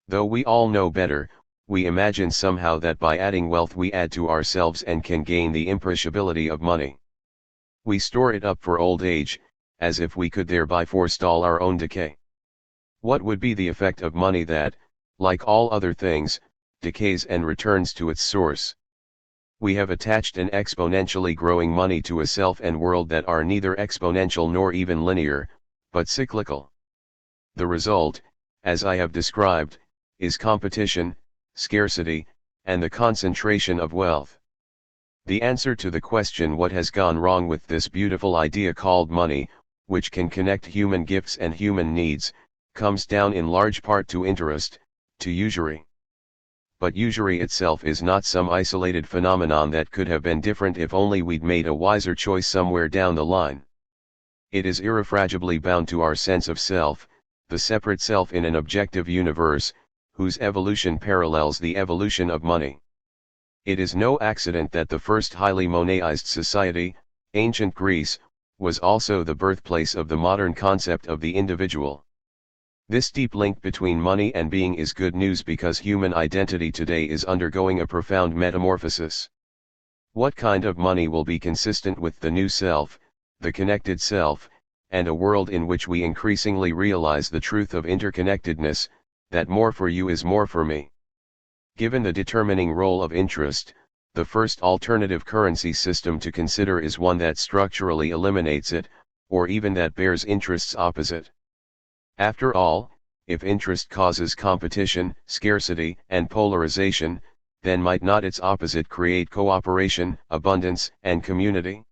Though we all know better, we imagine somehow that by adding wealth we add to ourselves and can gain the imperishability of money. We store it up for old age, as if we could thereby forestall our own decay. What would be the effect of money that, like all other things, decays and returns to its source? We have attached an exponentially growing money to a self and world that are neither exponential nor even linear, but cyclical. The result, as I have described, is competition, scarcity, and the concentration of wealth. The answer to the question what has gone wrong with this beautiful idea called money, which can connect human gifts and human needs, comes down in large part to interest, to usury. But usury itself is not some isolated phenomenon that could have been different if only we'd made a wiser choice somewhere down the line. It is irrefragably bound to our sense of self, the separate self in an objective universe, whose evolution parallels the evolution of money. It is no accident that the first highly moneized society, ancient Greece, was also the birthplace of the modern concept of the individual. This deep link between money and being is good news because human identity today is undergoing a profound metamorphosis. What kind of money will be consistent with the new self, the connected self, and a world in which we increasingly realize the truth of interconnectedness, that more for you is more for me? Given the determining role of interest, the first alternative currency system to consider is one that structurally eliminates it, or even that bears interest's opposite. After all, if interest causes competition, scarcity, and polarization, then might not its opposite create cooperation, abundance, and community?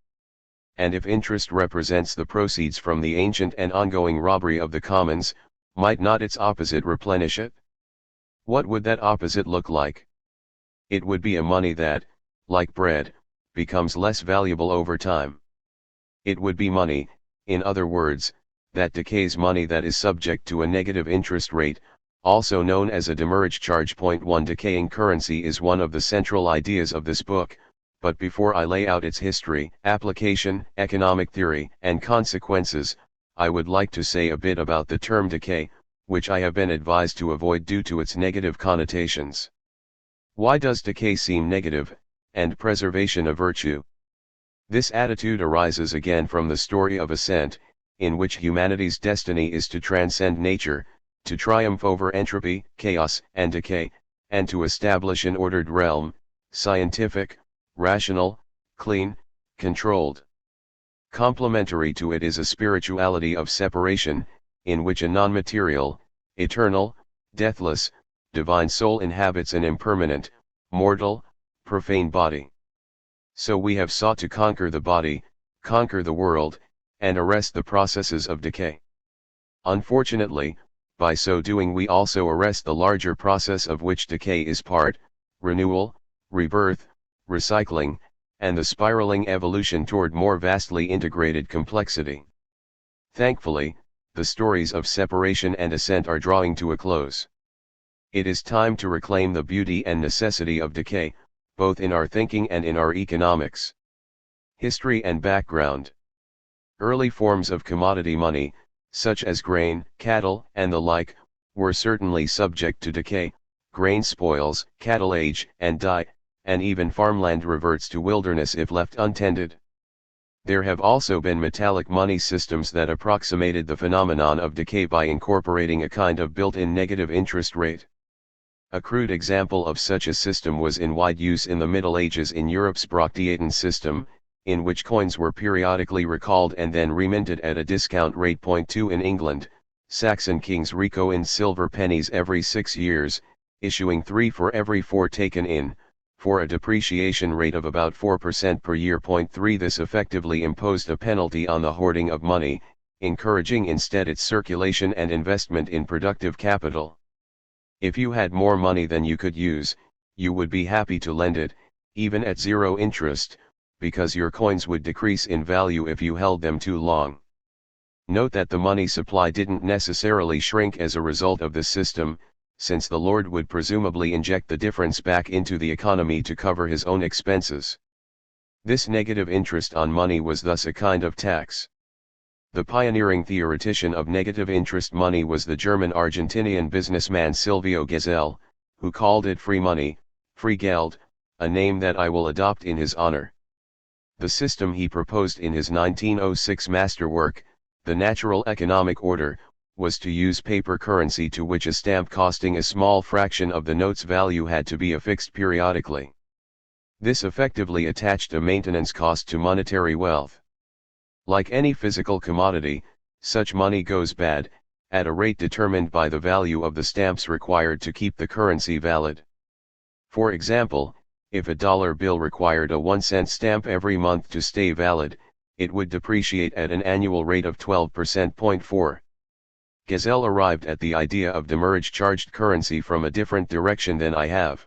And if interest represents the proceeds from the ancient and ongoing robbery of the commons, might not its opposite replenish it? What would that opposite look like? It would be a money that, like bread, becomes less valuable over time. It would be money, in other words, that decays, money that is subject to a negative interest rate, also known as a demurrage charge. Point 1. Decaying currency is one of the central ideas of this book, but before I lay out its history, application, economic theory, and consequences, I would like to say a bit about the term decay, which I have been advised to avoid due to its negative connotations. Why does decay seem negative, and preservation a virtue? This attitude arises again from the story of ascent, in which humanity's destiny is to transcend nature, to triumph over entropy, chaos, and decay, and to establish an ordered realm, scientific, rational, clean, controlled. Complementary to it is a spirituality of separation, in which a non-material, eternal, deathless, divine soul inhabits an impermanent, mortal, profane body. So we have sought to conquer the body, conquer the world, and arrest the processes of decay. Unfortunately, by so doing we also arrest the larger process of which decay is part, renewal, rebirth, recycling, and the spiraling evolution toward more vastly integrated complexity. Thankfully, the stories of separation and ascent are drawing to a close. It is time to reclaim the beauty and necessity of decay, both in our thinking and in our economics. History and background. Early forms of commodity money, such as grain, cattle, and the like, were certainly subject to decay. Grain spoils, cattle age and die, and even farmland reverts to wilderness if left untended. There have also been metallic money systems that approximated the phenomenon of decay by incorporating a kind of built-in negative interest rate. A crude example of such a system was in wide use in the Middle Ages in Europe's Broctiaten system, in which coins were periodically recalled and then reminted at a discount rate. 2 In England, Saxon kings recoined silver pennies every 6 years, issuing 3 for every 4 taken in, for a depreciation rate of about 4% per year. 3 This effectively imposed a penalty on the hoarding of money, encouraging instead its circulation and investment in productive capital. If you had more money than you could use, you would be happy to lend it, even at zero interest, because your coins would decrease in value if you held them too long. Note that the money supply didn't necessarily shrink as a result of this system, since the Lord would presumably inject the difference back into the economy to cover his own expenses. This negative interest on money was thus a kind of tax. The pioneering theoretician of negative interest money was the German-Argentinian businessman Silvio Gesell, who called it free money, free Geld, a name that I will adopt in his honor. The system he proposed in his 1906 masterwork, The Natural Economic Order, was to use paper currency to which a stamp costing a small fraction of the note's value had to be affixed periodically. This effectively attached a maintenance cost to monetary wealth. Like any physical commodity, such money goes bad, at a rate determined by the value of the stamps required to keep the currency valid. For example, if a dollar bill required a 1-cent stamp every month to stay valid, it would depreciate at an annual rate of 12%. 4. Gesell arrived at the idea of demurrage charged currency from a different direction than I have.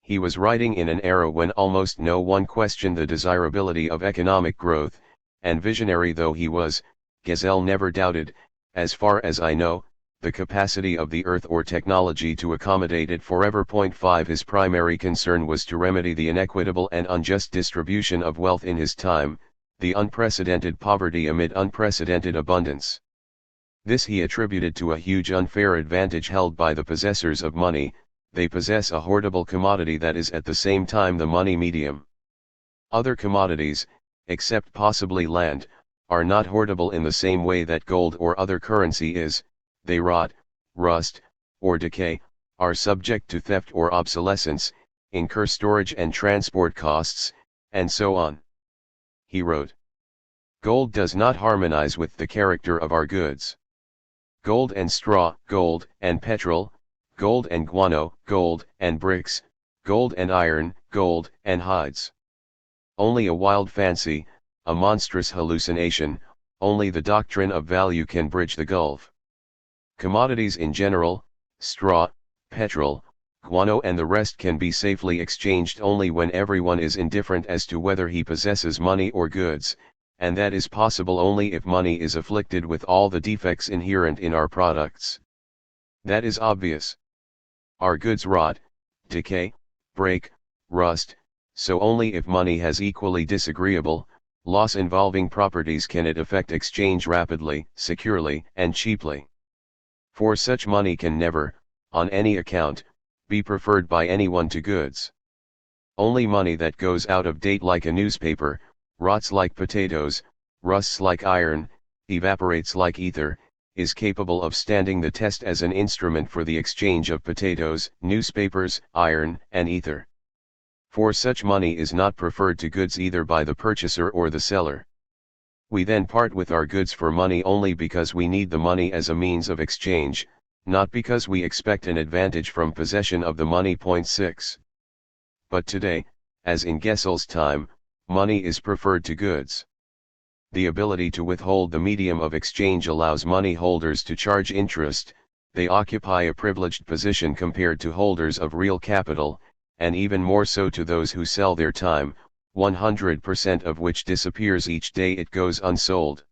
He was writing in an era when almost no one questioned the desirability of economic growth, and visionary though he was, Gesell never doubted, as far as I know, the capacity of the earth or technology to accommodate it forever. 5 His primary concern was to remedy the inequitable and unjust distribution of wealth in his time, the unprecedented poverty amid unprecedented abundance. This he attributed to a huge unfair advantage held by the possessors of money. They possess a hoardable commodity that is at the same time the money medium. Other commodities, except possibly land, are not hoardable in the same way that gold or other currency is. They rot, rust, or decay, are subject to theft or obsolescence, incur storage and transport costs, and so on. He wrote, "Gold does not harmonize with the character of our goods. Gold and straw, gold and petrol, gold and guano, gold and bricks, gold and iron, gold and hides. Only a wild fancy, a monstrous hallucination, only the doctrine of value can bridge the gulf. Commodities in general, straw, petrol, guano and the rest can be safely exchanged only when everyone is indifferent as to whether he possesses money or goods, and that is possible only if money is afflicted with all the defects inherent in our products. That is obvious. Our goods rot, decay, break, rust, so only if money has equally disagreeable, loss-involving properties can it effect exchange rapidly, securely, and cheaply. For such money can never, on any account, be preferred by anyone to goods. Only money that goes out of date like a newspaper, rots like potatoes, rusts like iron, evaporates like ether, is capable of standing the test as an instrument for the exchange of potatoes, newspapers, iron, and ether. For such money is not preferred to goods either by the purchaser or the seller. We then part with our goods for money only because we need the money as a means of exchange, not because we expect an advantage from possession of the money. 6. But today, as in Gesell's time, money is preferred to goods. The ability to withhold the medium of exchange allows money holders to charge interest. They occupy a privileged position compared to holders of real capital, and even more so to those who sell their time, 100% of which disappears each day it goes unsold.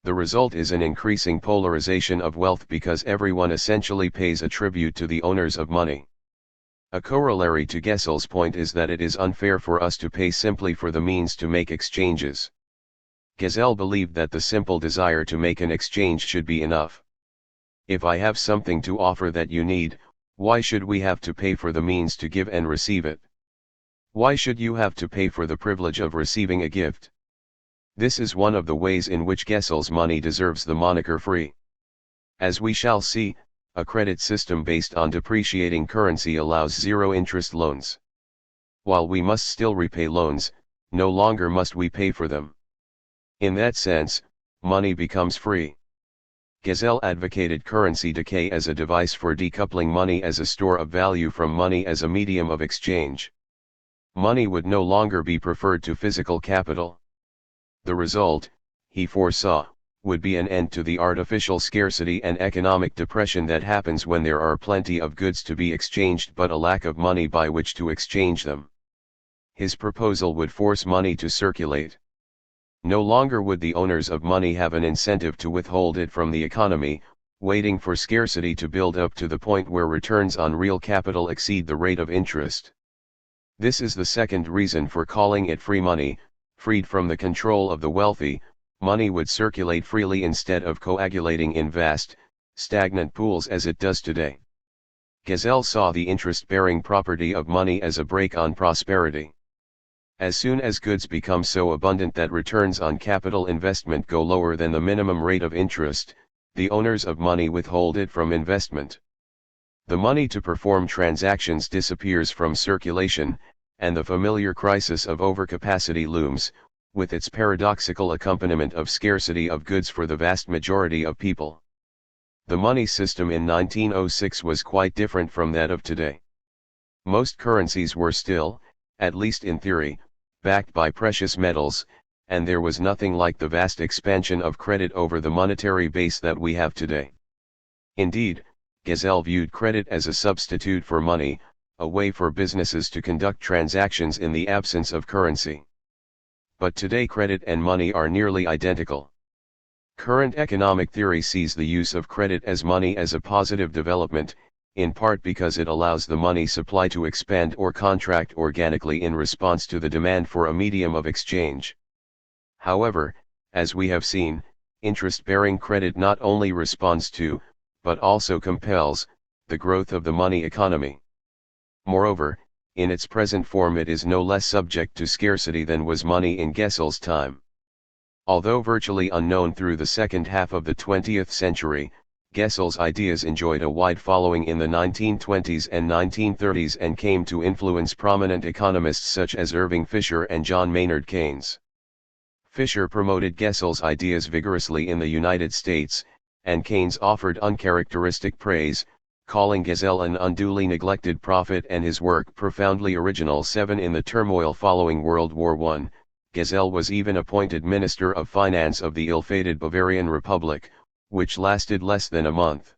The result is an increasing polarization of wealth because everyone essentially pays a tribute to the owners of money. A corollary to Gesell's point is that it is unfair for us to pay simply for the means to make exchanges. Gesell believed that the simple desire to make an exchange should be enough. If I have something to offer that you need, why should we have to pay for the means to give and receive it? Why should you have to pay for the privilege of receiving a gift? This is one of the ways in which Gesell's money deserves the moniker free. As we shall see, a credit system based on depreciating currency allows zero-interest loans. While we must still repay loans, no longer must we pay for them. In that sense, money becomes free. Gesell advocated currency decay as a device for decoupling money as a store of value from money as a medium of exchange. Money would no longer be preferred to physical capital. The result, he foresaw, would be an end to the artificial scarcity and economic depression that happens when there are plenty of goods to be exchanged but a lack of money by which to exchange them. His proposal would force money to circulate. No longer would the owners of money have an incentive to withhold it from the economy, waiting for scarcity to build up to the point where returns on real capital exceed the rate of interest. This is the second reason for calling it free money. Freed from the control of the wealthy, money would circulate freely instead of coagulating in vast, stagnant pools as it does today. Gesell saw the interest-bearing property of money as a brake on prosperity. As soon as goods become so abundant that returns on capital investment go lower than the minimum rate of interest, the owners of money withhold it from investment. The money to perform transactions disappears from circulation, and the familiar crisis of overcapacity looms, with its paradoxical accompaniment of scarcity of goods for the vast majority of people. The money system in 1906 was quite different from that of today. Most currencies were still, at least in theory, backed by precious metals, and there was nothing like the vast expansion of credit over the monetary base that we have today. Indeed, Gesell viewed credit as a substitute for money, a way for businesses to conduct transactions in the absence of currency. But today credit and money are nearly identical. Current economic theory sees the use of credit as money as a positive development, in part because it allows the money supply to expand or contract organically in response to the demand for a medium of exchange. However, as we have seen, interest-bearing credit not only responds to, but also compels, the growth of the money economy. Moreover, in its present form it is no less subject to scarcity than was money in Gesell's time. Although virtually unknown through the second half of the 20th century, Gesell's ideas enjoyed a wide following in the 1920s and 1930s and came to influence prominent economists such as Irving Fisher and John Maynard Keynes. Fisher promoted Gesell's ideas vigorously in the United States, and Keynes offered uncharacteristic praise, calling Gesell an unduly neglected prophet and his work profoundly original. 7 In the turmoil following World War I, Gesell was even appointed Minister of Finance of the ill-fated Bavarian Republic, which lasted less than a month.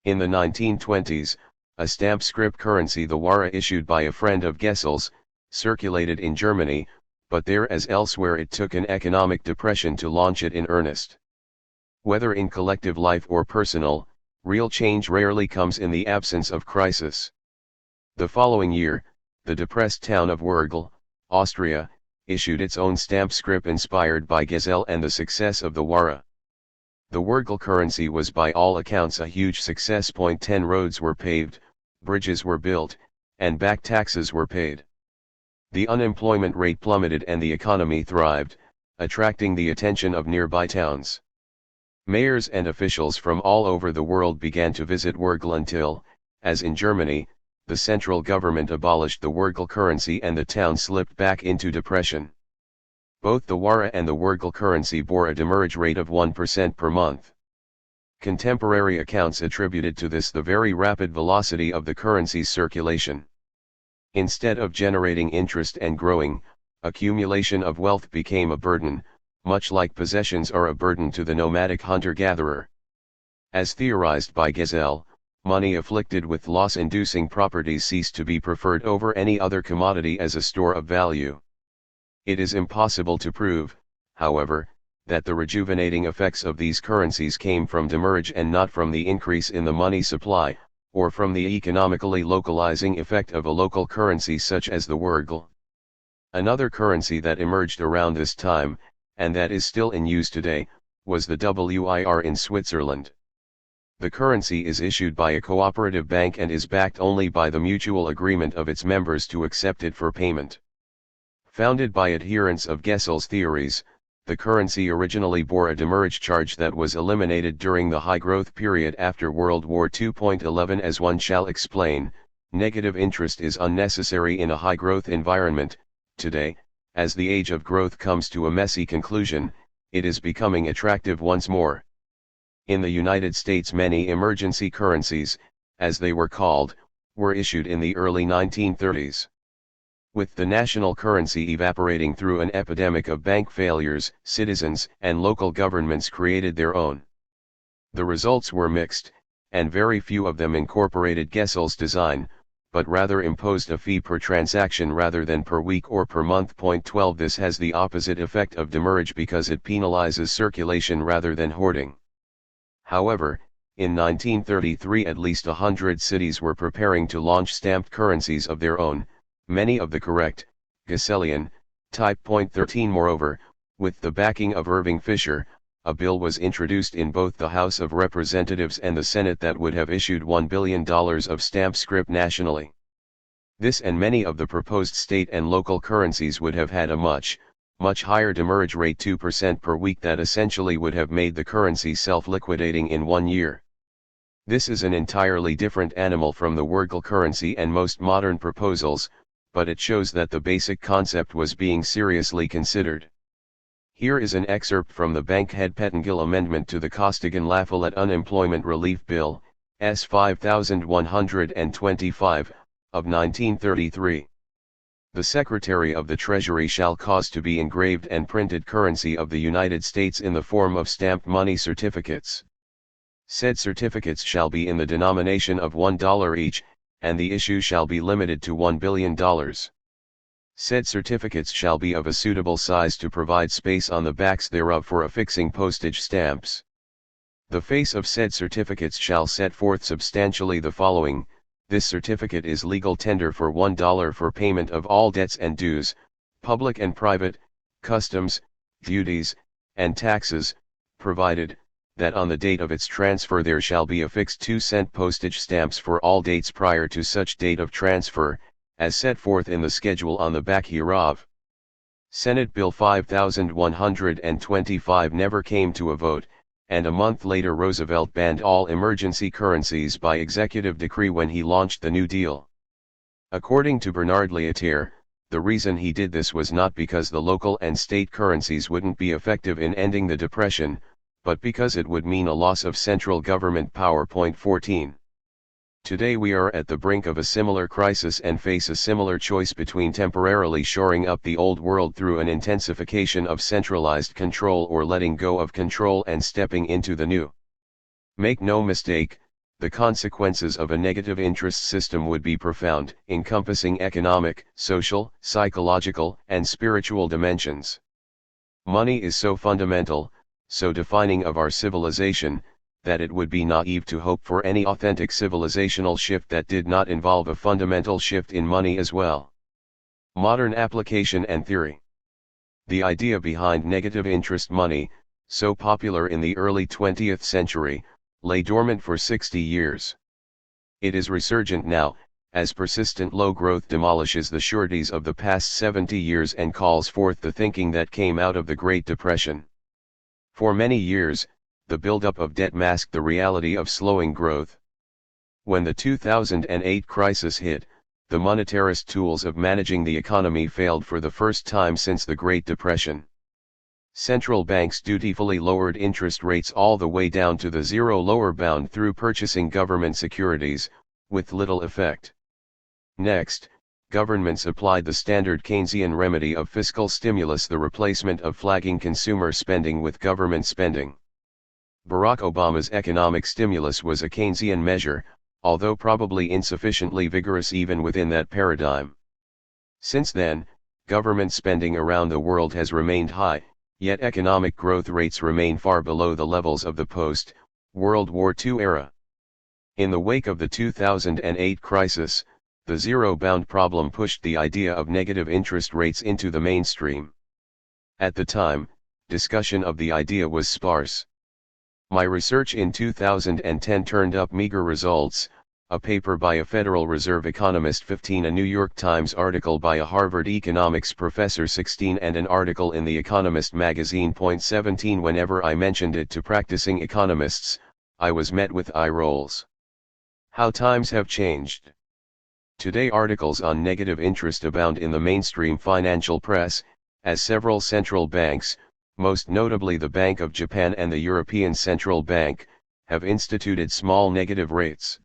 In the 1920s, a stamp scrip currency, the Wara, issued by a friend of Gesell's, circulated in Germany, but there as elsewhere it took an economic depression to launch it in earnest. Whether in collective life or personal, real change rarely comes in the absence of crisis. The following year, the depressed town of Wurgl, Austria, issued its own stamp scrip inspired by Gesell and the success of the Wara. The Wurgl currency was by all accounts a huge success. 10 Roads were paved, bridges were built, and back taxes were paid. The unemployment rate plummeted and the economy thrived, attracting the attention of nearby towns. Mayors and officials from all over the world began to visit Wurgl until, as in Germany, the central government abolished the Wurgl currency and the town slipped back into depression. Both the Wara and the Wurgl currency bore a demurrage rate of 1% per month. Contemporary accounts attributed to this the very rapid velocity of the currency's circulation. Instead of generating interest and growing, accumulation of wealth became a burden, much like possessions are a burden to the nomadic hunter-gatherer. As theorized by Gesell, money afflicted with loss-inducing properties ceased to be preferred over any other commodity as a store of value. It is impossible to prove, however, that the rejuvenating effects of these currencies came from demurrage and not from the increase in the money supply, or from the economically localizing effect of a local currency such as the Wurgl. Another currency that emerged around this time, and that is still in use today, was the WIR in Switzerland. The currency is issued by a cooperative bank and is backed only by the mutual agreement of its members to accept it for payment. Founded by adherents of Gesell's theories, the currency originally bore a demurrage charge that was eliminated during the high-growth period after World War II. 11 As one shall explain, negative interest is unnecessary in a high-growth environment. Today, as the age of growth comes to a messy conclusion, it is becoming attractive once more. In the United States, many emergency currencies, as they were called, were issued in the early 1930s. With the national currency evaporating through an epidemic of bank failures, citizens and local governments created their own. The results were mixed, and very few of them incorporated Gesell's design, but rather imposed a fee per transaction rather than per week or per month. 12 This has the opposite effect of demurrage because it penalizes circulation rather than hoarding. However, in 1933 at least 100 cities were preparing to launch stamped currencies of their own, many of the correct, Gesellian, type. 13 Moreover, with the backing of Irving Fisher, a bill was introduced in both the House of Representatives and the Senate that would have issued $1 billion of stamp scrip nationally. This and many of the proposed state and local currencies would have had a much higher demurrage rate, 2% per week, that essentially would have made the currency self-liquidating in 1 year. This is an entirely different animal from the Wurgel currency and most modern proposals, but it shows that the basic concept was being seriously considered. Here is an excerpt from the Bankhead-Pettengill Amendment to the Costigan-Lafollette Unemployment Relief Bill, S. 5125, of 1933. The Secretary of the Treasury shall cause to be engraved and printed currency of the United States in the form of stamped money certificates. Said certificates shall be in the denomination of $1 each, and the issue shall be limited to $1 billion. Said certificates shall be of a suitable size to provide space on the backs thereof for affixing postage stamps. The face of said certificates shall set forth substantially the following: this certificate is legal tender for $1 for payment of all debts and dues, public and private, customs, duties, and taxes, provided that on the date of its transfer there shall be affixed 2-cent postage stamps for all dates prior to such date of transfer, as set forth in the schedule on the back hereof. Senate Bill 5125 never came to a vote, and a month later Roosevelt banned all emergency currencies by executive decree when he launched the New Deal. According to Bernard Lietaer, the reason he did this was not because the local and state currencies wouldn't be effective in ending the Depression, but because it would mean a loss of central government power. 14. Today we are at the brink of a similar crisis and face a similar choice between temporarily shoring up the old world through an intensification of centralized control or letting go of control and stepping into the new. Make no mistake, the consequences of a negative interest system would be profound, encompassing economic, social, psychological, and spiritual dimensions. Money is so fundamental, so defining of our civilization, that it would be naive to hope for any authentic civilizational shift that did not involve a fundamental shift in money as well. Modern application and theory. The idea behind negative interest money, so popular in the early 20th century, lay dormant for 60 years. It is resurgent now, as persistent low growth demolishes the sureties of the past 70 years and calls forth the thinking that came out of the Great Depression. For many years, the buildup of debt masked the reality of slowing growth. When the 2008 crisis hit, the monetarist tools of managing the economy failed for the first time since the Great Depression. Central banks dutifully lowered interest rates all the way down to the zero lower bound through purchasing government securities, with little effect. Next, governments applied the standard Keynesian remedy of fiscal stimulus, the replacement of flagging consumer spending with government spending. Barack Obama's economic stimulus was a Keynesian measure, although probably insufficiently vigorous even within that paradigm. Since then, government spending around the world has remained high, yet economic growth rates remain far below the levels of the post-World War II era. In the wake of the 2008 crisis, the zero-bound problem pushed the idea of negative interest rates into the mainstream. At the time, discussion of the idea was sparse. My research in 2010 turned up meager results, a paper by a Federal Reserve economist 15, a New York Times article by a Harvard economics professor 16, and an article in The Economist magazine. 17 Whenever I mentioned it to practicing economists, I was met with eye rolls. How times have changed. Today articles on negative interest abound in the mainstream financial press, as several central banks, most notably the Bank of Japan and the European Central Bank, have instituted small negative rates.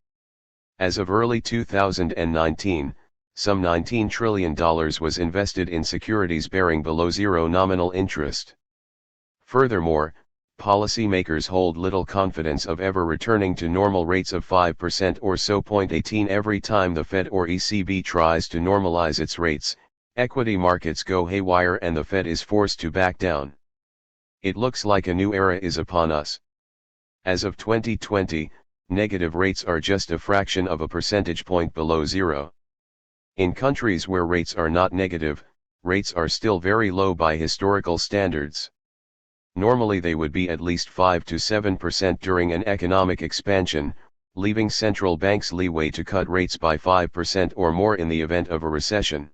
As of early 2019, some $19 trillion was invested in securities bearing below zero nominal interest. Furthermore, policymakers hold little confidence of ever returning to normal rates of 5% or so. 18 Every time the Fed or ECB tries to normalize its rates, equity markets go haywire and the Fed is forced to back down. It looks like a new era is upon us. As of 2020, negative rates are just a fraction of a percentage point below zero. In countries where rates are not negative, rates are still very low by historical standards. Normally they would be at least 5 to 7% during an economic expansion, leaving central banks leeway to cut rates by 5% or more in the event of a recession.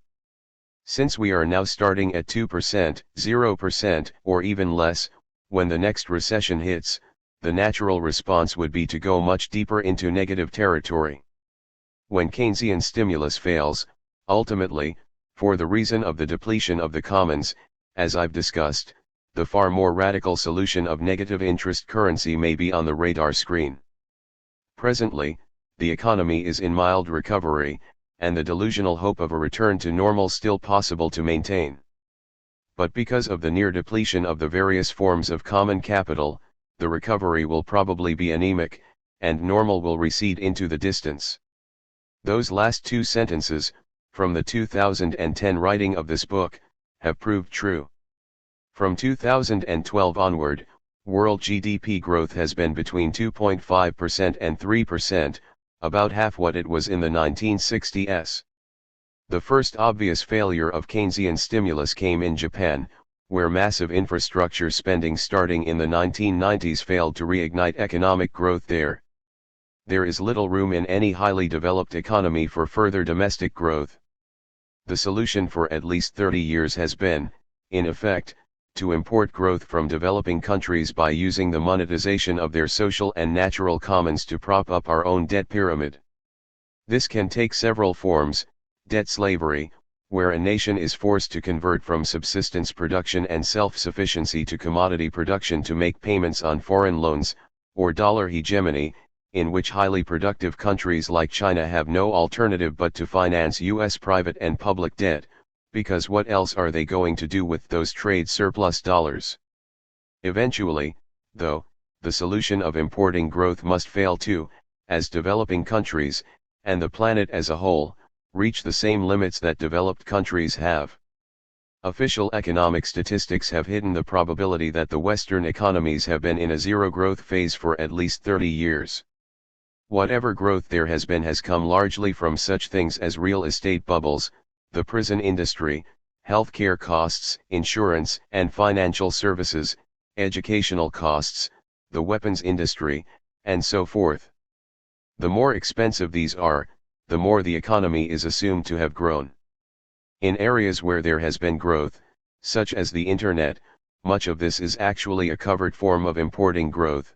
Since we are now starting at 2%, 0%, or even less, when the next recession hits, the natural response would be to go much deeper into negative territory. When Keynesian stimulus fails, ultimately, for the reason of the depletion of the commons, as I've discussed, the far more radical solution of negative interest currency may be on the radar screen. Presently, the economy is in mild recovery, and the delusional hope of a return to normal still possible to maintain. But because of the near depletion of the various forms of common capital, the recovery will probably be anemic, and normal will recede into the distance. Those last two sentences, from the 2010 writing of this book, have proved true. From 2012 onward, world GDP growth has been between 2.5% and 3%, about half what it was in the 1960s. The first obvious failure of Keynesian stimulus came in Japan, where massive infrastructure spending starting in the 1990s failed to reignite economic growth there. There is little room in any highly developed economy for further domestic growth. The solution for at least 30 years has been, in effect, to import growth from developing countries by using the monetization of their social and natural commons to prop up our own debt pyramid. This can take several forms: debt slavery, where a nation is forced to convert from subsistence production and self-sufficiency to commodity production to make payments on foreign loans, or dollar hegemony, in which highly productive countries like China have no alternative but to finance U.S. private and public debt, because what else are they going to do with those trade surplus dollars? Eventually, though, the solution of importing growth must fail too, as developing countries, and the planet as a whole, reach the same limits that developed countries have. Official economic statistics have hidden the probability that the Western economies have been in a zero-growth phase for at least 30 years. Whatever growth there has been has come largely from such things as real estate bubbles, the prison industry, healthcare costs, insurance and financial services, educational costs, the weapons industry, and so forth. The more expensive these are, the more the economy is assumed to have grown. In areas where there has been growth, such as the Internet, much of this is actually a covered form of importing growth.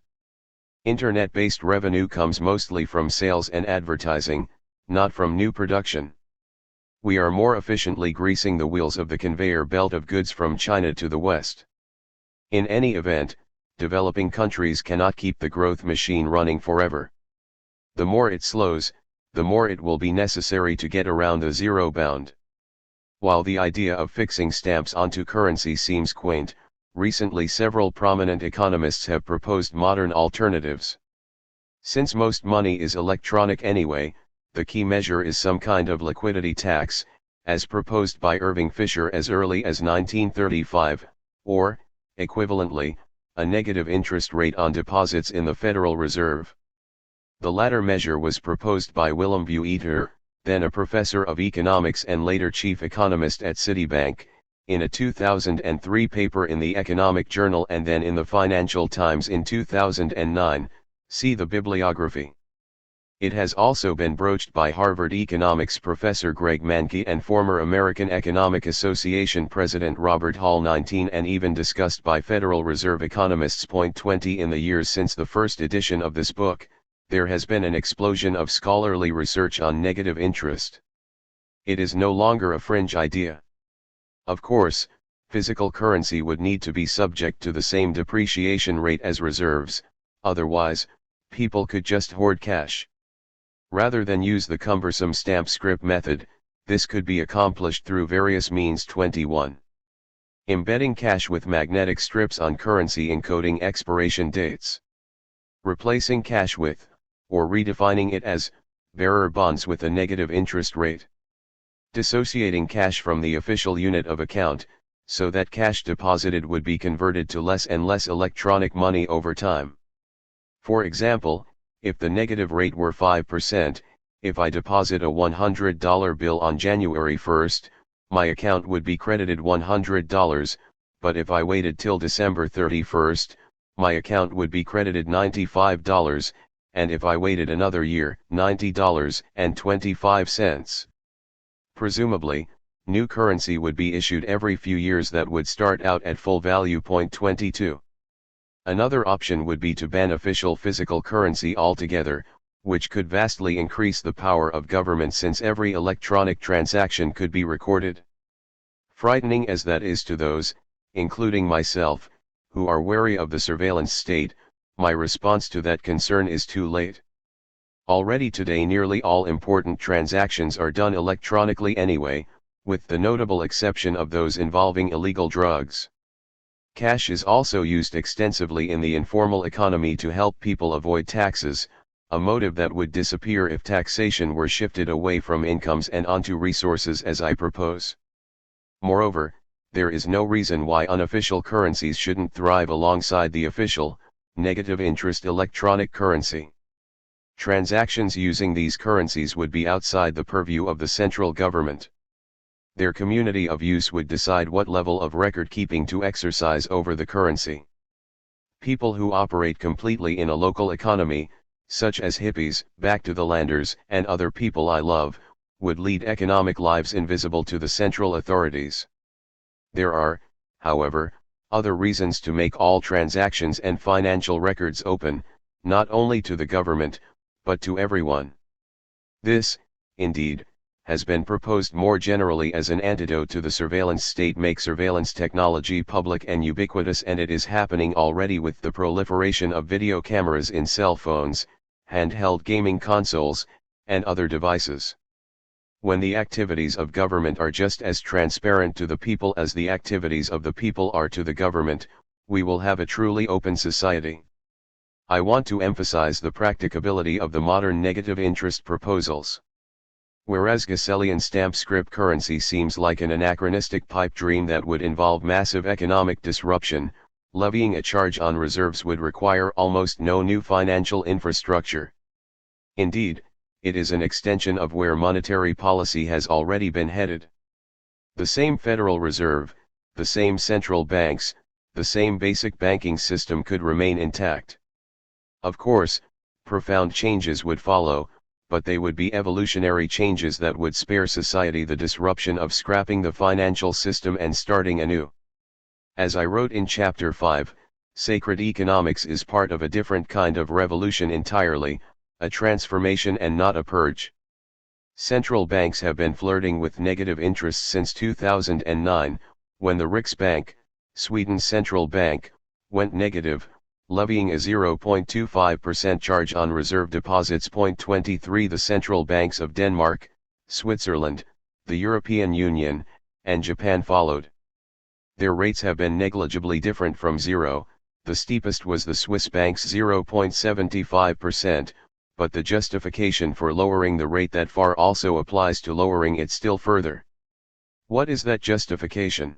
Internet-based revenue comes mostly from sales and advertising, not from new production. We are more efficiently greasing the wheels of the conveyor belt of goods from China to the West. In any event, developing countries cannot keep the growth machine running forever. The more it slows, the more it will be necessary to get around the zero bound. While the idea of fixing stamps onto currency seems quaint, recently several prominent economists have proposed modern alternatives. Since most money is electronic anyway, the key measure is some kind of liquidity tax, as proposed by Irving Fisher as early as 1935, or, equivalently, a negative interest rate on deposits in the Federal Reserve. The latter measure was proposed by Willem Buiter, then a professor of economics and later chief economist at Citibank, in a 2003 paper in the Economic Journal and then in the Financial Times in 2009, see the bibliography. It has also been broached by Harvard economics professor Greg Manke and former American Economic Association President Robert Hall 19 and even discussed by Federal Reserve economists. 20 In the years since the first edition of this book, there has been an explosion of scholarly research on negative interest. It is no longer a fringe idea. Of course, physical currency would need to be subject to the same depreciation rate as reserves, otherwise, people could just hoard cash. Rather than use the cumbersome stamp script method, this could be accomplished through various means. 21. Embedding cash with magnetic strips on currency encoding expiration dates. Replacing cash with, or redefining it as, bearer bonds with a negative interest rate. Dissociating cash from the official unit of account, so that cash deposited would be converted to less and less electronic money over time. For example, if the negative rate were 5%, if I deposit a $100 bill on January 1st, my account would be credited $100, but if I waited till December 31st, my account would be credited $95, and if I waited another year, $90.25. Presumably, new currency would be issued every few years that would start out at full value. 22. Another option would be to ban official physical currency altogether, which could vastly increase the power of government since every electronic transaction could be recorded. Frightening as that is to those, including myself, who are wary of the surveillance state, my response to that concern is too late. Already today nearly all important transactions are done electronically anyway, with the notable exception of those involving illegal drugs. Cash is also used extensively in the informal economy to help people avoid taxes, a motive that would disappear if taxation were shifted away from incomes and onto resources as I propose. Moreover, there is no reason why unofficial currencies shouldn't thrive alongside the official, negative interest electronic currency. Transactions using these currencies would be outside the purview of the central government. Their community of use would decide what level of record-keeping to exercise over the currency. People who operate completely in a local economy, such as hippies, back-to-the-landers, and other people I love, would lead economic lives invisible to the central authorities. There are, however, other reasons to make all transactions and financial records open, not only to the government, but to everyone. This, indeed, has been proposed more generally as an antidote to the surveillance state. Make surveillance technology public and ubiquitous, and it is happening already with the proliferation of video cameras in cell phones, handheld gaming consoles, and other devices. When the activities of government are just as transparent to the people as the activities of the people are to the government, we will have a truly open society. I want to emphasize the practicability of the modern negative interest proposals. Whereas Gassellian stamp script currency seems like an anachronistic pipe dream that would involve massive economic disruption, levying a charge on reserves would require almost no new financial infrastructure. Indeed, it is an extension of where monetary policy has already been headed. The same Federal Reserve, the same central banks, the same basic banking system could remain intact. Of course, profound changes would follow, but they would be evolutionary changes that would spare society the disruption of scrapping the financial system and starting anew. As I wrote in Chapter 5, sacred economics is part of a different kind of revolution entirely, a transformation and not a purge. Central banks have been flirting with negative interest since 2009, when the Riksbank, Sweden's central bank, went negative, levying a 0.25% charge on reserve deposits. 23 The central banks of Denmark, Switzerland, the European Union, and Japan followed. Their rates have been negligibly different from zero. The steepest was the Swiss bank's 0.75%, but the justification for lowering the rate that far also applies to lowering it still further. What is that justification?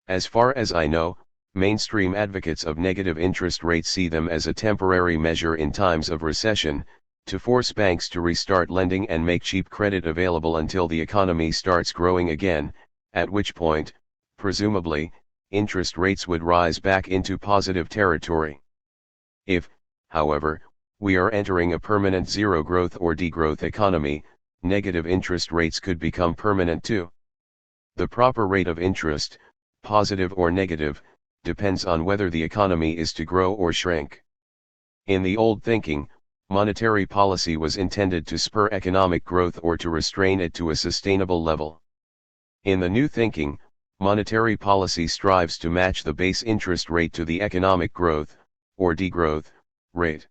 As far as I know, mainstream advocates of negative interest rates see them as a temporary measure in times of recession, to force banks to restart lending and make cheap credit available until the economy starts growing again, at which point, presumably, interest rates would rise back into positive territory. If, however, we are entering a permanent zero growth or degrowth economy, negative interest rates could become permanent too. The proper rate of interest, positive or negative, depends on whether the economy is to grow or shrink. In the old thinking, monetary policy was intended to spur economic growth or to restrain it to a sustainable level. In the new thinking, monetary policy strives to match the base interest rate to the economic growth, or degrowth, rate.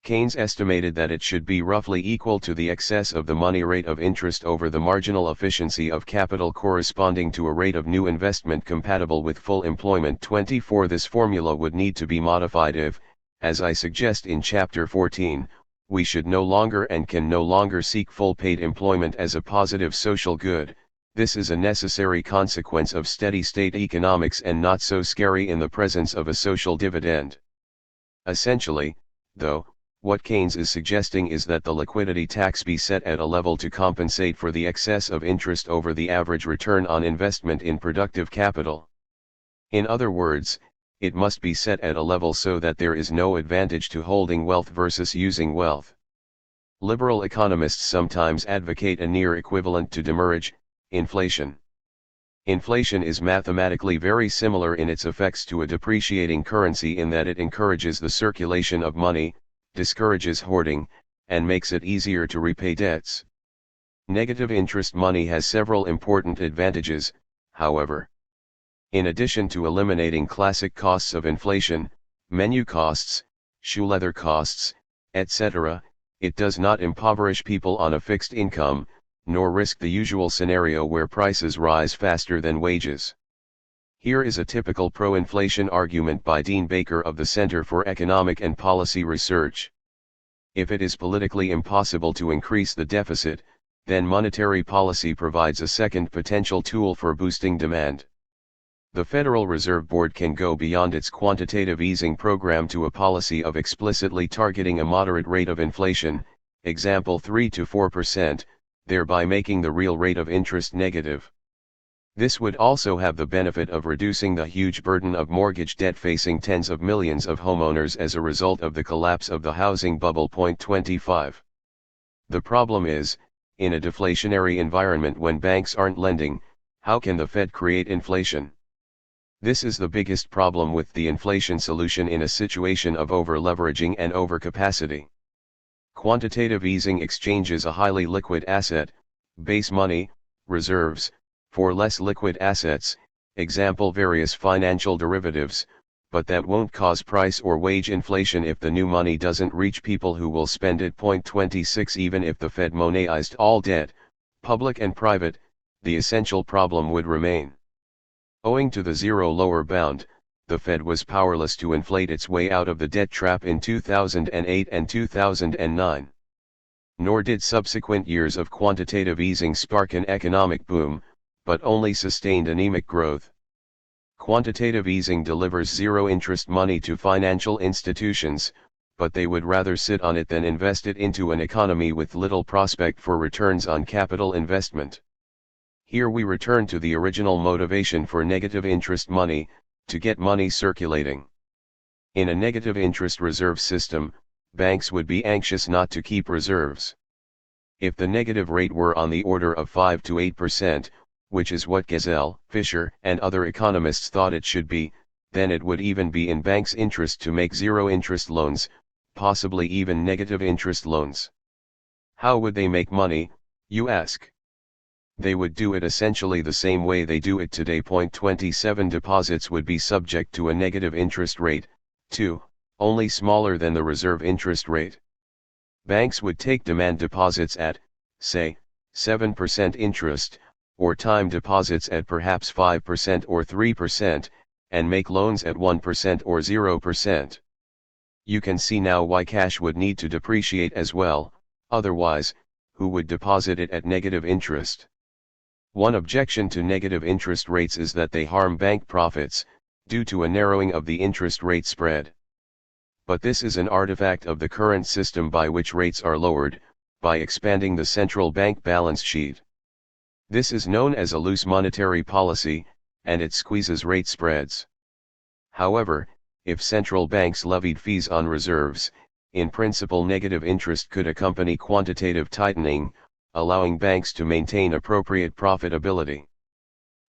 Keynes estimated that it should be roughly equal to the excess of the money rate of interest over the marginal efficiency of capital corresponding to a rate of new investment compatible with full employment. 24 This formula would need to be modified if, as I suggest in Chapter 14, we should no longer and can no longer seek full paid employment as a positive social good. This is a necessary consequence of steady-state economics and not so scary in the presence of a social dividend. Essentially, though, what Keynes is suggesting is that the liquidity tax be set at a level to compensate for the excess of interest over the average return on investment in productive capital. In other words, it must be set at a level so that there is no advantage to holding wealth versus using wealth. Liberal economists sometimes advocate a near equivalent to demurrage, inflation. Inflation is mathematically very similar in its effects to a depreciating currency in that it encourages the circulation of money, discourages hoarding, and makes it easier to repay debts. Negative interest money has several important advantages, however. In addition to eliminating classic costs of inflation, menu costs, shoe leather costs, etc., it does not impoverish people on a fixed income, nor risk the usual scenario where prices rise faster than wages. Here is a typical pro-inflation argument by Dean Baker of the Center for Economic and Policy Research. If it is politically impossible to increase the deficit, then monetary policy provides a second potential tool for boosting demand. The Federal Reserve Board can go beyond its quantitative easing program to a policy of explicitly targeting a moderate rate of inflation, example 3 to 4%, thereby making the real rate of interest negative. This would also have the benefit of reducing the huge burden of mortgage debt facing tens of millions of homeowners as a result of the collapse of the housing bubble. 25. The problem is, in a deflationary environment when banks aren't lending, how can the Fed create inflation? This is the biggest problem with the inflation solution in a situation of over-leveraging and overcapacity. Quantitative easing exchanges a highly liquid asset, base money, reserves, for less liquid assets, example various financial derivatives, but that won't cause price or wage inflation if the new money doesn't reach people who will spend it. 26 Even if the Fed monetized all debt, public and private, the essential problem would remain. Owing to the zero lower bound, the Fed was powerless to inflate its way out of the debt trap in 2008 and 2009. Nor did subsequent years of quantitative easing spark an economic boom, but only sustained anemic growth. Quantitative easing delivers zero-interest money to financial institutions, but they would rather sit on it than invest it into an economy with little prospect for returns on capital investment. Here we return to the original motivation for negative interest money, to get money circulating. In a negative interest reserve system, banks would be anxious not to keep reserves. If the negative rate were on the order of 5 to 8%, which is what Gesell, Fisher, and other economists thought it should be, then it would even be in banks' interest to make zero-interest loans, possibly even negative interest loans. How would they make money, you ask? They would do it essentially the same way they do it today. 27 Deposits would be subject to a negative interest rate, too, only smaller than the reserve interest rate. Banks would take demand deposits at, say, 7% interest, or time deposits at perhaps 5% or 3%, and make loans at 1% or 0%. You can see now why cash would need to depreciate as well, otherwise, who would deposit it at negative interest? One objection to negative interest rates is that they harm bank profits, due to a narrowing of the interest rate spread. But this is an artifact of the current system by which rates are lowered, by expanding the central bank balance sheet. This is known as a loose monetary policy, and it squeezes rate spreads. However, if central banks levied fees on reserves, in principle negative interest could accompany quantitative tightening, allowing banks to maintain appropriate profitability.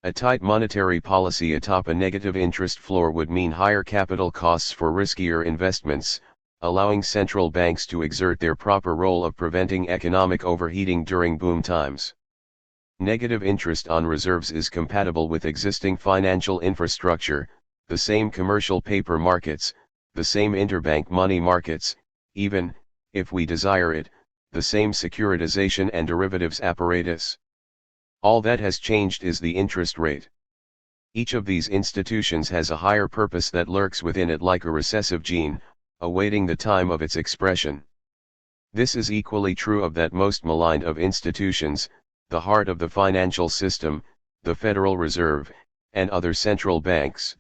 A tight monetary policy atop a negative interest floor would mean higher capital costs for riskier investments, allowing central banks to exert their proper role of preventing economic overheating during boom times. Negative interest on reserves is compatible with existing financial infrastructure, the same commercial paper markets, the same interbank money markets, even, if we desire it, the same securitization and derivatives apparatus. All that has changed is the interest rate. Each of these institutions has a higher purpose that lurks within it like a recessive gene, awaiting the time of its expression. This is equally true of that most maligned of institutions, the heart of the financial system, the Federal Reserve, and other central banks.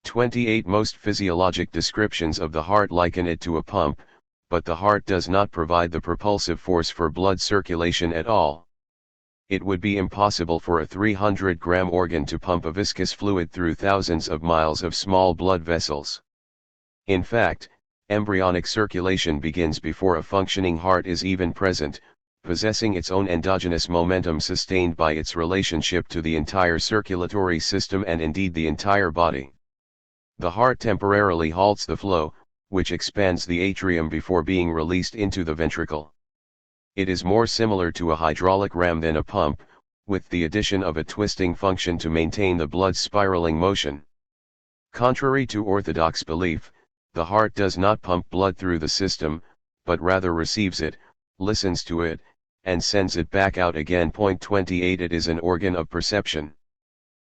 28 Most physiologic descriptions of the heart liken it to a pump, but the heart does not provide the propulsive force for blood circulation at all. It would be impossible for a 300-gram organ to pump a viscous fluid through thousands of miles of small blood vessels. In fact, embryonic circulation begins before a functioning heart is even present, possessing its own endogenous momentum sustained by its relationship to the entire circulatory system and indeed the entire body. The heart temporarily halts the flow, which expands the atrium before being released into the ventricle. It is more similar to a hydraulic ram than a pump, with the addition of a twisting function to maintain the blood's spiraling motion. Contrary to orthodox belief, the heart does not pump blood through the system, but rather receives it, listens to it, and sends it back out again. 28 It is an organ of perception.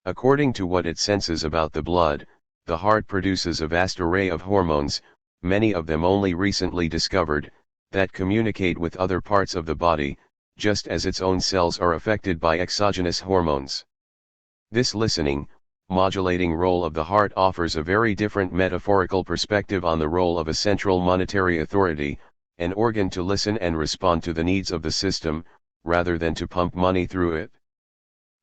According to what it senses about the blood, the heart produces a vast array of hormones, many of them only recently discovered, that communicate with other parts of the body, just as its own cells are affected by exogenous hormones. This listening, modulating role of the heart offers a very different metaphorical perspective on the role of a central monetary authority, an organ to listen and respond to the needs of the system, rather than to pump money through it.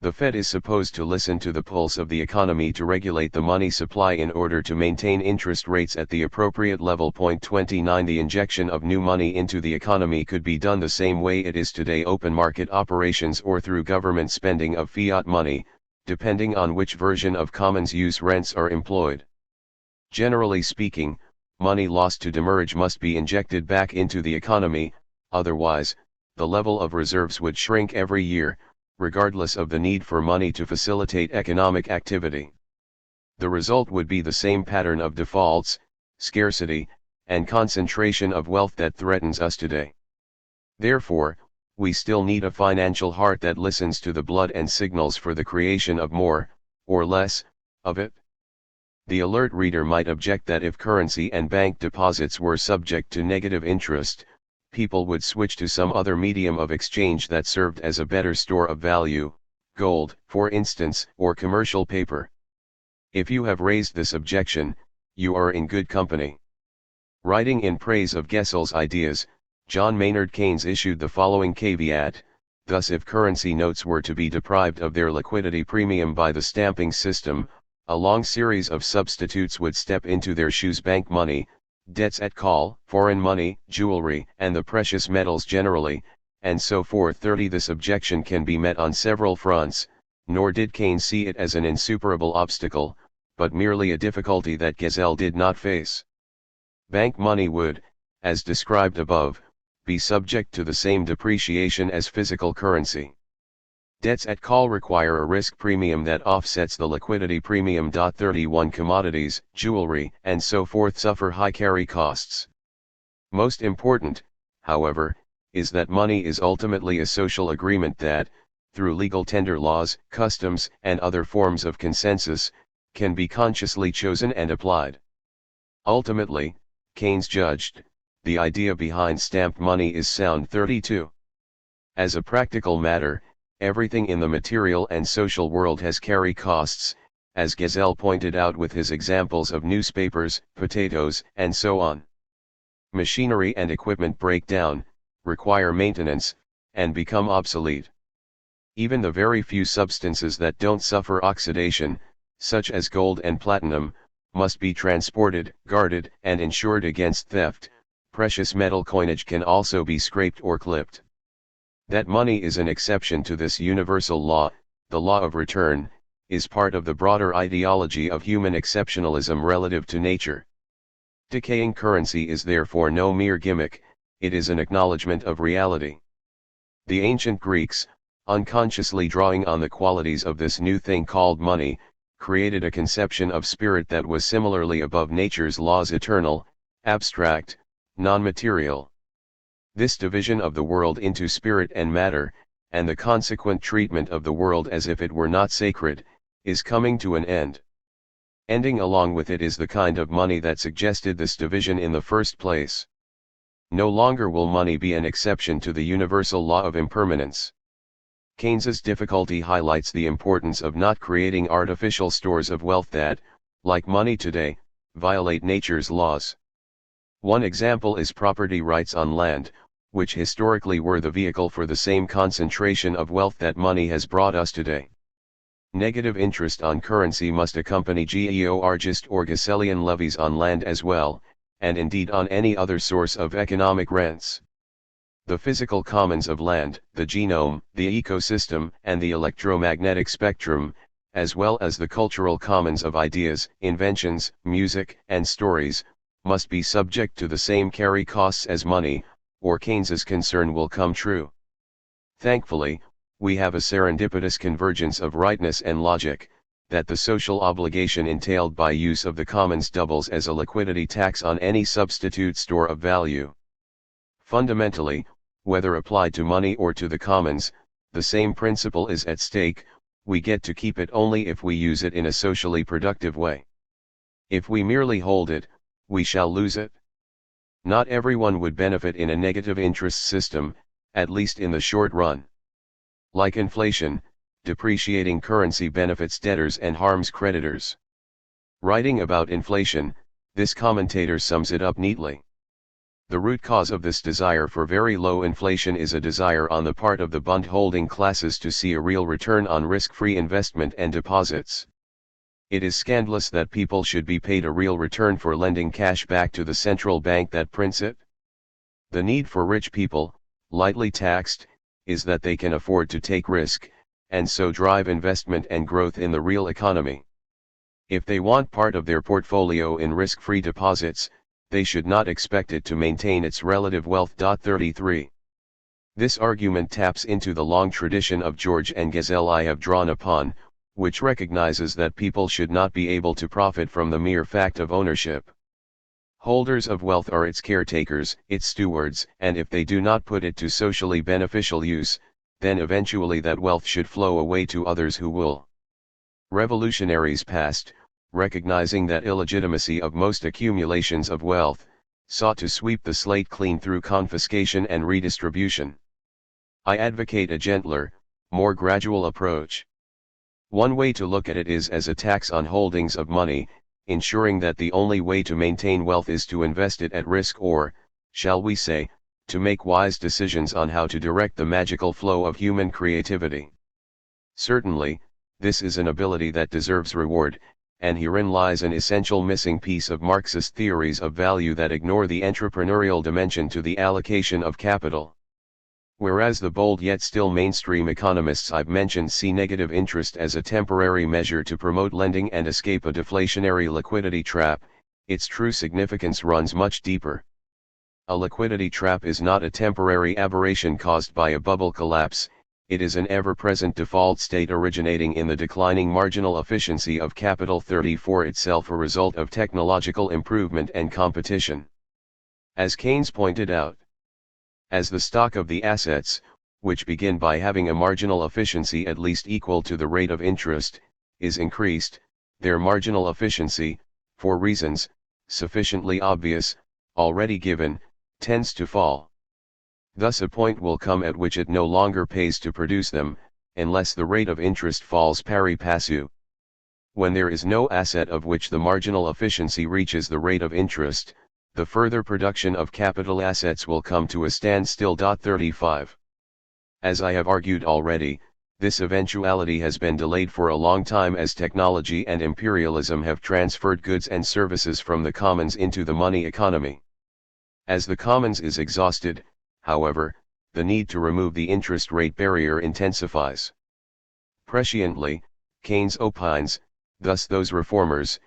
The Fed is supposed to listen to the pulse of the economy to regulate the money supply in order to maintain interest rates at the appropriate level. 29 The injection of new money into the economy could be done the same way it is today, open market operations, or through government spending of fiat money, depending on which version of commons use rents are employed. Generally speaking, money lost to demurrage must be injected back into the economy, otherwise, the level of reserves would shrink every year, regardless of the need for money to facilitate economic activity. The result would be the same pattern of defaults, scarcity, and concentration of wealth that threatens us today. Therefore, we still need a financial heart that listens to the blood and signals for the creation of more, or less, of it. The alert reader might object that if currency and bank deposits were subject to negative interest, people would switch to some other medium of exchange that served as a better store of value, gold, for instance, or commercial paper. If you have raised this objection, you are in good company. Writing in praise of Gesell's ideas, John Maynard Keynes issued the following caveat: thus, if currency notes were to be deprived of their liquidity premium by the stamping system, a long series of substitutes would step into their shoes: bank money, debts at call, foreign money, jewelry, and the precious metals generally, and so forth. 30 This objection can be met on several fronts, nor did Keynes see it as an insuperable obstacle, but merely a difficulty that Gesell did not face. Bank money would, as described above, be subject to the same depreciation as physical currency. Debts at call require a risk premium that offsets the liquidity premium. 31 Commodities, jewelry, and so forth suffer high carry costs. Most important, however, is that money is ultimately a social agreement that, through legal tender laws, customs, and other forms of consensus, can be consciously chosen and applied. Ultimately, Keynes judged, the idea behind stamped money is sound. 32. As a practical matter, everything in the material and social world has carry costs, as Gesell pointed out with his examples of newspapers, potatoes, and so on. Machinery and equipment break down, require maintenance, and become obsolete. Even the very few substances that don't suffer oxidation, such as gold and platinum, must be transported, guarded, and insured against theft. Precious metal coinage can also be scraped or clipped. That money is an exception to this universal law, the law of return, is part of the broader ideology of human exceptionalism relative to nature. Decaying currency is therefore no mere gimmick, it is an acknowledgement of reality. The ancient Greeks, unconsciously drawing on the qualities of this new thing called money, created a conception of spirit that was similarly above nature's laws, eternal, abstract, non-material. This division of the world into spirit and matter, and the consequent treatment of the world as if it were not sacred, is coming to an end. Ending along with it is the kind of money that suggested this division in the first place. No longer will money be an exception to the universal law of impermanence. Keynes's difficulty highlights the importance of not creating artificial stores of wealth that, like money today, violate nature's laws. One example is property rights on land, which historically were the vehicle for the same concentration of wealth that money has brought us today. Negative interest on currency must accompany Georgist or Gassellian levies on land as well, and indeed on any other source of economic rents. The physical commons of land, the genome, the ecosystem, and the electromagnetic spectrum, as well as the cultural commons of ideas, inventions, music, and stories, must be subject to the same carry costs as money, or Keynes's concern will come true. Thankfully, we have a serendipitous convergence of rightness and logic, that the social obligation entailed by use of the commons doubles as a liquidity tax on any substitute store of value. Fundamentally, whether applied to money or to the commons, the same principle is at stake: we get to keep it only if we use it in a socially productive way. If we merely hold it, we shall lose it. Not everyone would benefit in a negative interest system, at least in the short run. Like inflation, depreciating currency benefits debtors and harms creditors. Writing about inflation, this commentator sums it up neatly. The root cause of this desire for very low inflation is a desire on the part of the bond-holding classes to see a real return on risk-free investment and deposits. It is scandalous that people should be paid a real return for lending cash back to the central bank that prints it. The need for rich people, lightly taxed, is that they can afford to take risk, and so drive investment and growth in the real economy. If they want part of their portfolio in risk-free deposits, they should not expect it to maintain its relative wealth. 33. This argument taps into the long tradition of George and Gazelle I have drawn upon, which recognizes that people should not be able to profit from the mere fact of ownership. Holders of wealth are its caretakers, its stewards, and if they do not put it to socially beneficial use, then eventually that wealth should flow away to others who will. Revolutionaries past, recognizing that illegitimacy of most accumulations of wealth, sought to sweep the slate clean through confiscation and redistribution. I advocate a gentler, more gradual approach. One way to look at it is as a tax on holdings of money, ensuring that the only way to maintain wealth is to invest it at risk or, shall we say, to make wise decisions on how to direct the magical flow of human creativity. Certainly, this is an ability that deserves reward, and herein lies an essential missing piece of Marxist theories of value that ignore the entrepreneurial dimension to the allocation of capital. Whereas the bold yet still mainstream economists I've mentioned see negative interest as a temporary measure to promote lending and escape a deflationary liquidity trap, its true significance runs much deeper. A liquidity trap is not a temporary aberration caused by a bubble collapse, it is an ever-present default state originating in the declining marginal efficiency of capital, 34 itself a result of technological improvement and competition. As Keynes pointed out, as the stock of the assets, which begin by having a marginal efficiency at least equal to the rate of interest, is increased, their marginal efficiency, for reasons, sufficiently obvious, already given, tends to fall. Thus a point will come at which it no longer pays to produce them, unless the rate of interest falls pari passu. When there is no asset of which the marginal efficiency reaches the rate of interest, the further production of capital assets will come to a standstill. 35. As I have argued already, This eventuality has been delayed for a long time as technology and imperialism have transferred goods and services from the commons into the money economy. As the commons is exhausted, however, the need to remove the interest rate barrier intensifies. Presciently, Keynes opines, thus those reformers,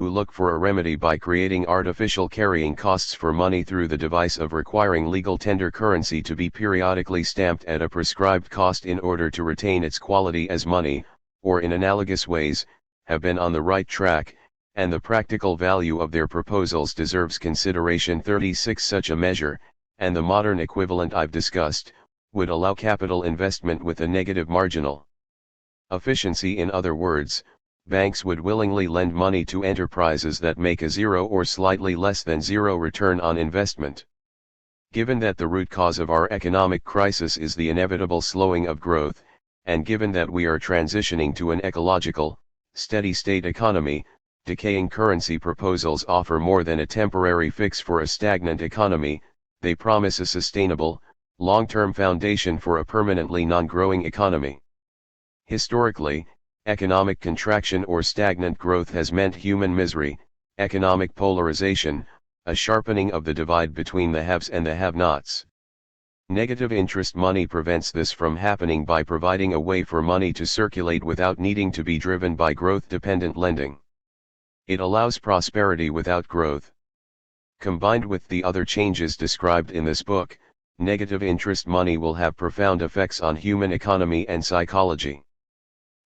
who look for a remedy by creating artificial carrying costs for money through the device of requiring legal tender currency to be periodically stamped at a prescribed cost in order to retain its quality as money, or in analogous ways, have been on the right track, and the practical value of their proposals deserves consideration. 36 Such a measure, and the modern equivalent I've discussed, would allow capital investment with a negative marginal efficiency. In other words, banks would willingly lend money to enterprises that make a zero or slightly less than zero return on investment. Given that the root cause of our economic crisis is the inevitable slowing of growth, and given that we are transitioning to an ecological, steady-state economy, decaying currency proposals offer more than a temporary fix for a stagnant economy. They promise a sustainable, long-term foundation for a permanently non-growing economy. Historically, economic contraction or stagnant growth has meant human misery, economic polarization, a sharpening of the divide between the haves and the have-nots. Negative interest money prevents this from happening by providing a way for money to circulate without needing to be driven by growth-dependent lending. It allows prosperity without growth. Combined with the other changes described in this book, negative interest money will have profound effects on human economy and psychology.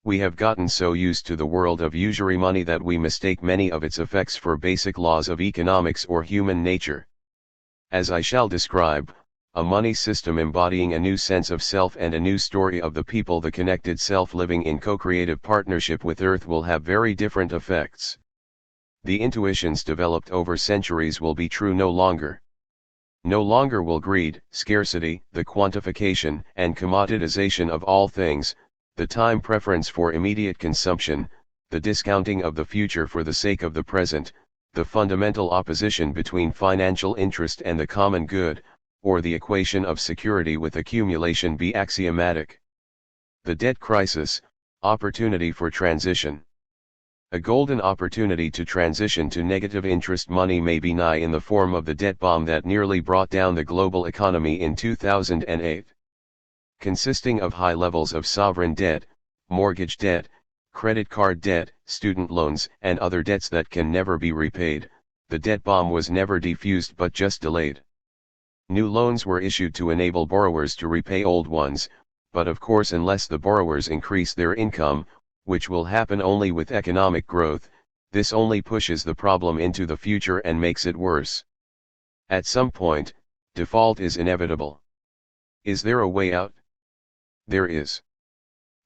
We have gotten so used to the world of usury money that we mistake many of its effects for basic laws of economics or human nature. As I shall describe, a money system embodying a new sense of self and a new story of the people, the connected self living in co-creative partnership with Earth, will have very different effects. The intuitions developed over centuries will be true no longer. No longer will greed, scarcity, the quantification and commoditization of all things, the time preference for immediate consumption, the discounting of the future for the sake of the present, the fundamental opposition between financial interest and the common good, or the equation of security with accumulation be axiomatic. The debt crisis, opportunity for transition. A golden opportunity to transition to negative interest money may be nigh in the form of the debt bomb that nearly brought down the global economy in 2008. Consisting of high levels of sovereign debt, mortgage debt, credit card debt, student loans, and other debts that can never be repaid, the debt bomb was never defused but just delayed. New loans were issued to enable borrowers to repay old ones, but of course unless the borrowers increase their income, which will happen only with economic growth, this only pushes the problem into the future and makes it worse. At some point, default is inevitable. Is there a way out? There is.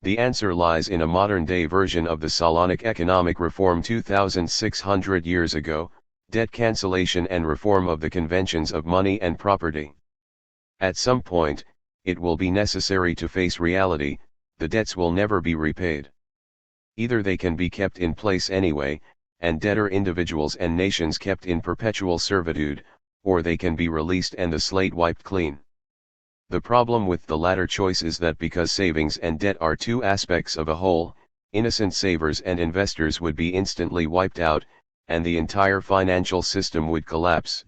The answer lies in a modern-day version of the Solonic economic reform 2,600 years ago, debt cancellation and reform of the conventions of money and property. At some point, it will be necessary to face reality, the debts will never be repaid. Either they can be kept in place anyway, and debtor individuals and nations kept in perpetual servitude, or they can be released and the slate wiped clean. The problem with the latter choice is that because savings and debt are two aspects of a whole, innocent savers and investors would be instantly wiped out, and the entire financial system would collapse.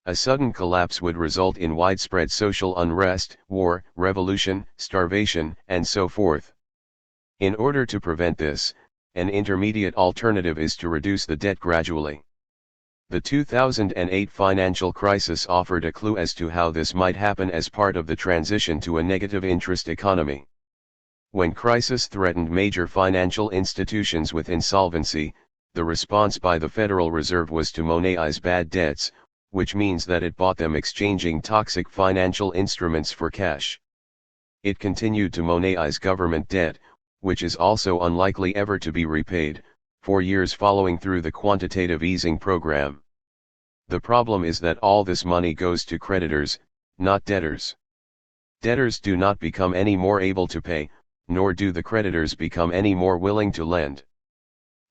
A sudden collapse would result in widespread social unrest, war, revolution, starvation, and so forth. In order to prevent this, an intermediate alternative is to reduce the debt gradually. The 2008 financial crisis offered a clue as to how this might happen as part of the transition to a negative interest economy. When crisis threatened major financial institutions with insolvency, the response by the Federal Reserve was to monetize bad debts, which means that it bought them exchanging toxic financial instruments for cash. It continued to monetize government debt, which is also unlikely ever to be repaid, for years following through the quantitative easing program. The problem is that all this money goes to creditors, not debtors. Debtors do not become any more able to pay, nor do the creditors become any more willing to lend.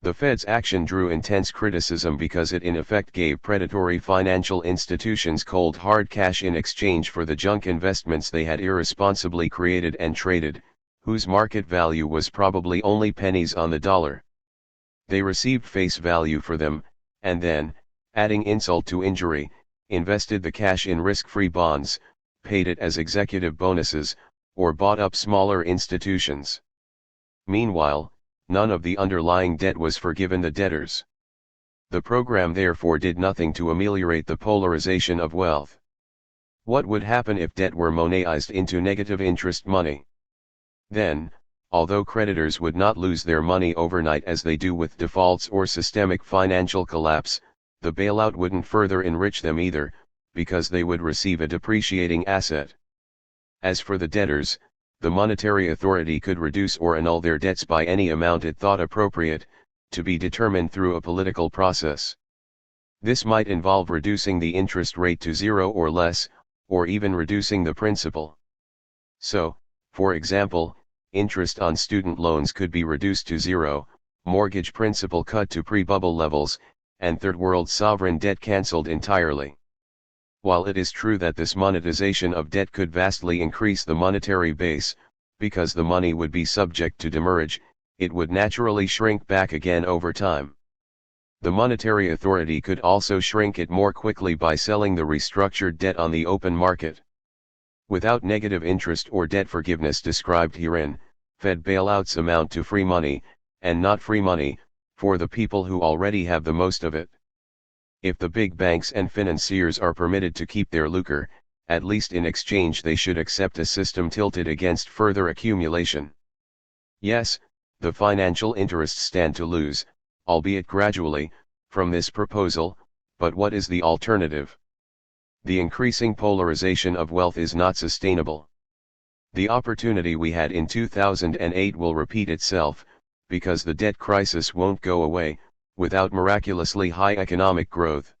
The Fed's action drew intense criticism because it in effect gave predatory financial institutions cold hard cash in exchange for the junk investments they had irresponsibly created and traded, whose market value was probably only pennies on the dollar. They received face value for them, and then, adding insult to injury, invested the cash in risk-free bonds, paid it as executive bonuses, or bought up smaller institutions. Meanwhile, none of the underlying debt was forgiven the debtors. The program therefore did nothing to ameliorate the polarization of wealth. What would happen if debt were monetized into negative interest money? Then, although creditors would not lose their money overnight as they do with defaults or systemic financial collapse, the bailout wouldn't further enrich them either, because they would receive a depreciating asset. As for the debtors, the monetary authority could reduce or annul their debts by any amount it thought appropriate, to be determined through a political process. This might involve reducing the interest rate to 0 or less, or even reducing the principal. So, for example, interest on student loans could be reduced to 0, mortgage principal cut to pre-bubble levels, and third world sovereign debt cancelled entirely. While it is true that this monetization of debt could vastly increase the monetary base, because the money would be subject to demurrage, it would naturally shrink back again over time. The monetary authority could also shrink it more quickly by selling the restructured debt on the open market. Without negative interest or debt forgiveness described herein, Fed bailouts amount to free money, and not free money, for the people who already have the most of it. If the big banks and financiers are permitted to keep their lucre, at least in exchange they should accept a system tilted against further accumulation. Yes, the financial interests stand to lose, albeit gradually, from this proposal, but what is the alternative? The increasing polarization of wealth is not sustainable. The opportunity we had in 2008 will repeat itself, because the debt crisis won't go away, without miraculously high economic growth.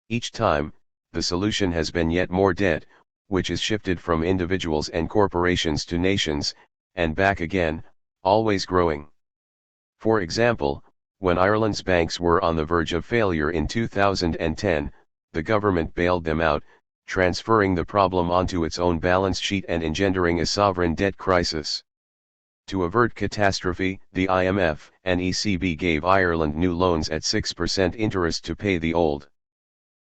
Each time, the solution has been yet more debt, which is shifted from individuals and corporations to nations, and back again, always growing. For example, when Ireland's banks were on the verge of failure in 2010, the government bailed them out, transferring the problem onto its own balance sheet and engendering a sovereign debt crisis. To avert catastrophe, the IMF and ECB gave Ireland new loans at 6% interest to pay the old.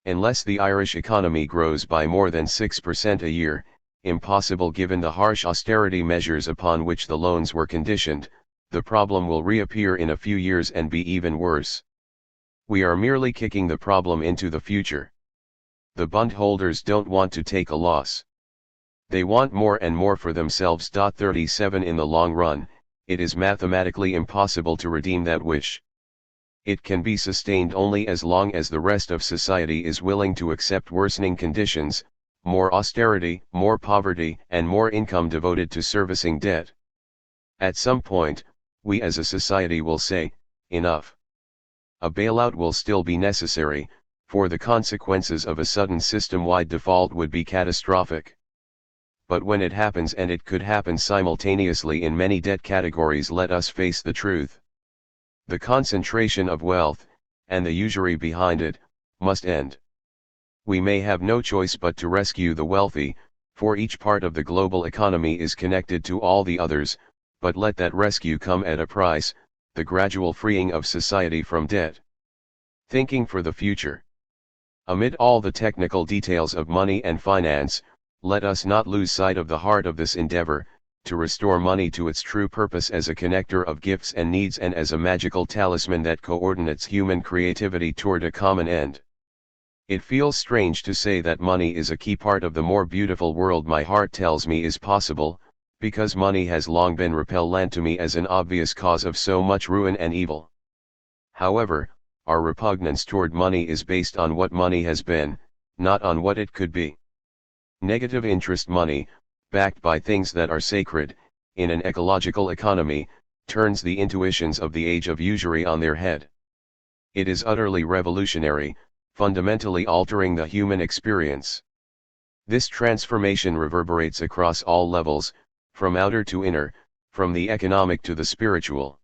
Unless the Irish economy grows by more than 6% a year, impossible given the harsh austerity measures upon which the loans were conditioned, the problem will reappear in a few years and be even worse. We are merely kicking the problem into the future. The bondholders don't want to take a loss. They want more and more for themselves. 37 In the long run, it is mathematically impossible to redeem that wish. It can be sustained only as long as the rest of society is willing to accept worsening conditions, more austerity, more poverty, and more income devoted to servicing debt. At some point, we as a society will say, enough. A bailout will still be necessary, for the consequences of a sudden system-wide default would be catastrophic. But when it happens, and it could happen simultaneously in many debt categories, let us face the truth. The concentration of wealth, and the usury behind it, must end. We may have no choice but to rescue the wealthy, for each part of the global economy is connected to all the others, but let that rescue come at a price, the gradual freeing of society from debt. Thinking for the future. Amid all the technical details of money and finance, let us not lose sight of the heart of this endeavor, to restore money to its true purpose as a connector of gifts and needs and as a magical talisman that coordinates human creativity toward a common end. It feels strange to say that money is a key part of the more beautiful world my heart tells me is possible, because money has long been repellent to me as an obvious cause of so much ruin and evil. However, our repugnance toward money is based on what money has been, not on what it could be. Negative interest money, backed by things that are sacred, in an ecological economy, turns the intuitions of the age of usury on their head. It is utterly revolutionary, fundamentally altering the human experience. This transformation reverberates across all levels, from outer to inner, from the economic to the spiritual.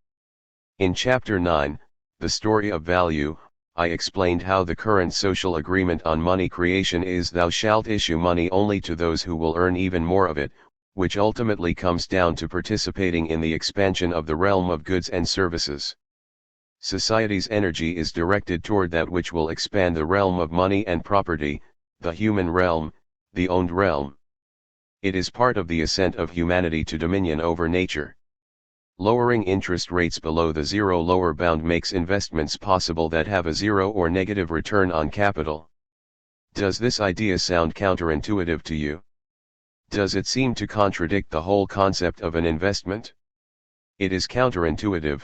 In Chapter 9, The Story of Value, I explained how the current social agreement on money creation is thou shalt issue money only to those who will earn even more of it, which ultimately comes down to participating in the expansion of the realm of goods and services. Society's energy is directed toward that which will expand the realm of money and property, the human realm, the owned realm. It is part of the ascent of humanity to dominion over nature. Lowering interest rates below the zero lower bound makes investments possible that have a zero or negative return on capital. Does this idea sound counterintuitive to you? Does it seem to contradict the whole concept of an investment? It is counterintuitive,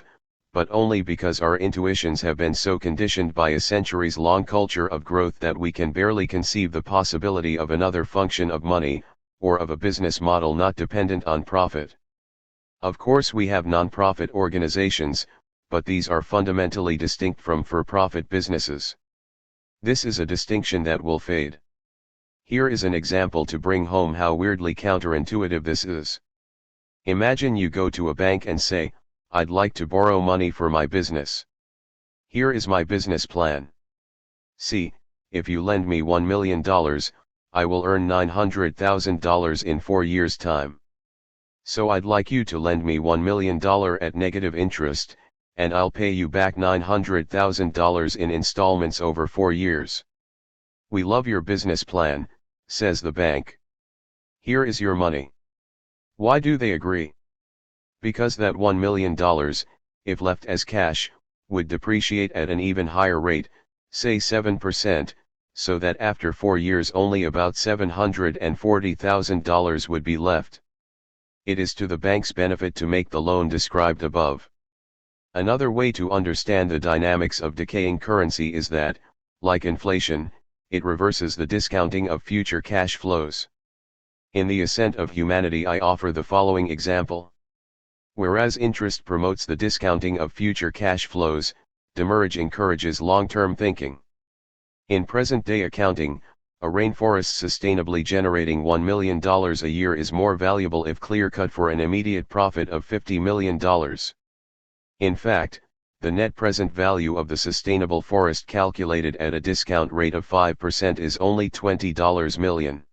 but only because our intuitions have been so conditioned by a centuries-long culture of growth that we can barely conceive the possibility of another function of money, or of a business model not dependent on profit. Of course we have non-profit organizations, but these are fundamentally distinct from for-profit businesses. This is a distinction that will fade. Here is an example to bring home how weirdly counterintuitive this is. Imagine you go to a bank and say, "I'd like to borrow money for my business. Here is my business plan. See, if you lend me $1 million, I will earn $900,000 in 4 years' time. So I'd like you to lend me $1 million at negative interest, and I'll pay you back $900,000 in installments over 4 years. We love your business plan," says the bank. "Here is your money." Why do they agree? Because that $1 million, if left as cash, would depreciate at an even higher rate, say 7%, so that after 4 years only about $740,000 would be left. It is to the bank's benefit to make the loan described above. Another way to understand the dynamics of decaying currency is that, like inflation, it reverses the discounting of future cash flows. In The Ascent of Humanity I offer the following example. Whereas interest promotes the discounting of future cash flows, demurrage encourages long-term thinking. In present-day accounting, a rainforest sustainably generating $1 million a year is more valuable if clear-cut for an immediate profit of $50 million. In fact, the net present value of the sustainable forest calculated at a discount rate of 5% is only $20 million.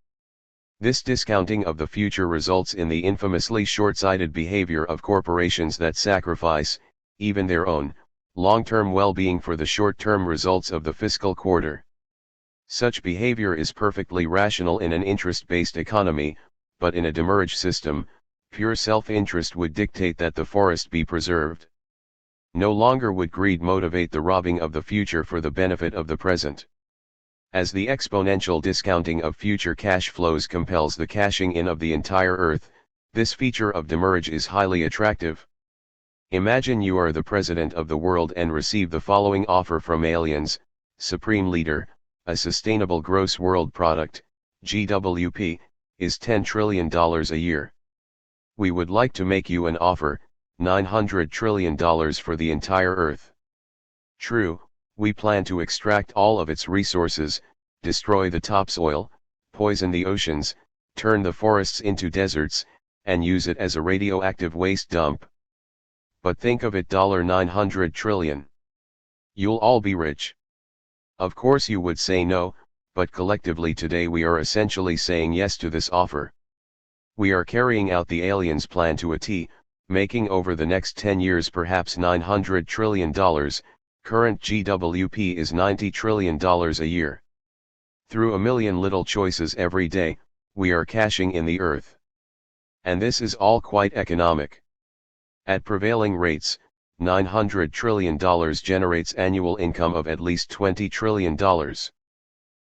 This discounting of the future results in the infamously short-sighted behavior of corporations that sacrifice, even their own, long-term well-being for the short-term results of the fiscal quarter. Such behavior is perfectly rational in an interest-based economy, but in a demurrage system, pure self-interest would dictate that the forest be preserved. No longer would greed motivate the robbing of the future for the benefit of the present. As the exponential discounting of future cash flows compels the cashing in of the entire earth, this feature of demurrage is highly attractive. Imagine you are the president of the world and receive the following offer from aliens: Supreme Leader, a sustainable gross world product, GWP, is $10 trillion a year. We would like to make you an offer, $900 trillion for the entire earth. True, we plan to extract all of its resources, destroy the topsoil, poison the oceans, turn the forests into deserts, and use it as a radioactive waste dump. But think of it, $900 trillion. You'll all be rich. Of course you would say no, but collectively today we are essentially saying yes to this offer. We are carrying out the aliens' plan to a T, making over the next 10 years perhaps $900 trillion, current GWP is $90 trillion a year. Through a million little choices every day, we are cashing in the earth. And this is all quite economic. At prevailing rates, $900 trillion generates annual income of at least $20 trillion.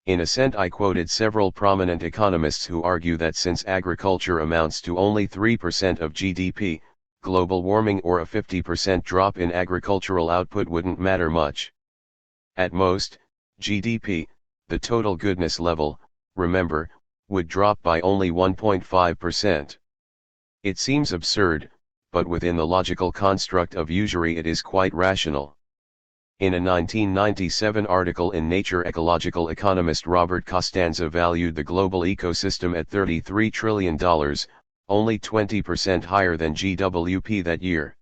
In Ascent I quoted several prominent economists who argue that since agriculture amounts to only 3% of GDP, global warming or a 50% drop in agricultural output wouldn't matter much. At most, GDP, the total goodness level, remember, would drop by only 1.5%. It seems absurd, but within the logical construct of usury it is quite rational. In a 1997 article in Nature, ecological economist Robert Costanza valued the global ecosystem at $33 trillion, only 20% higher than GWP that year.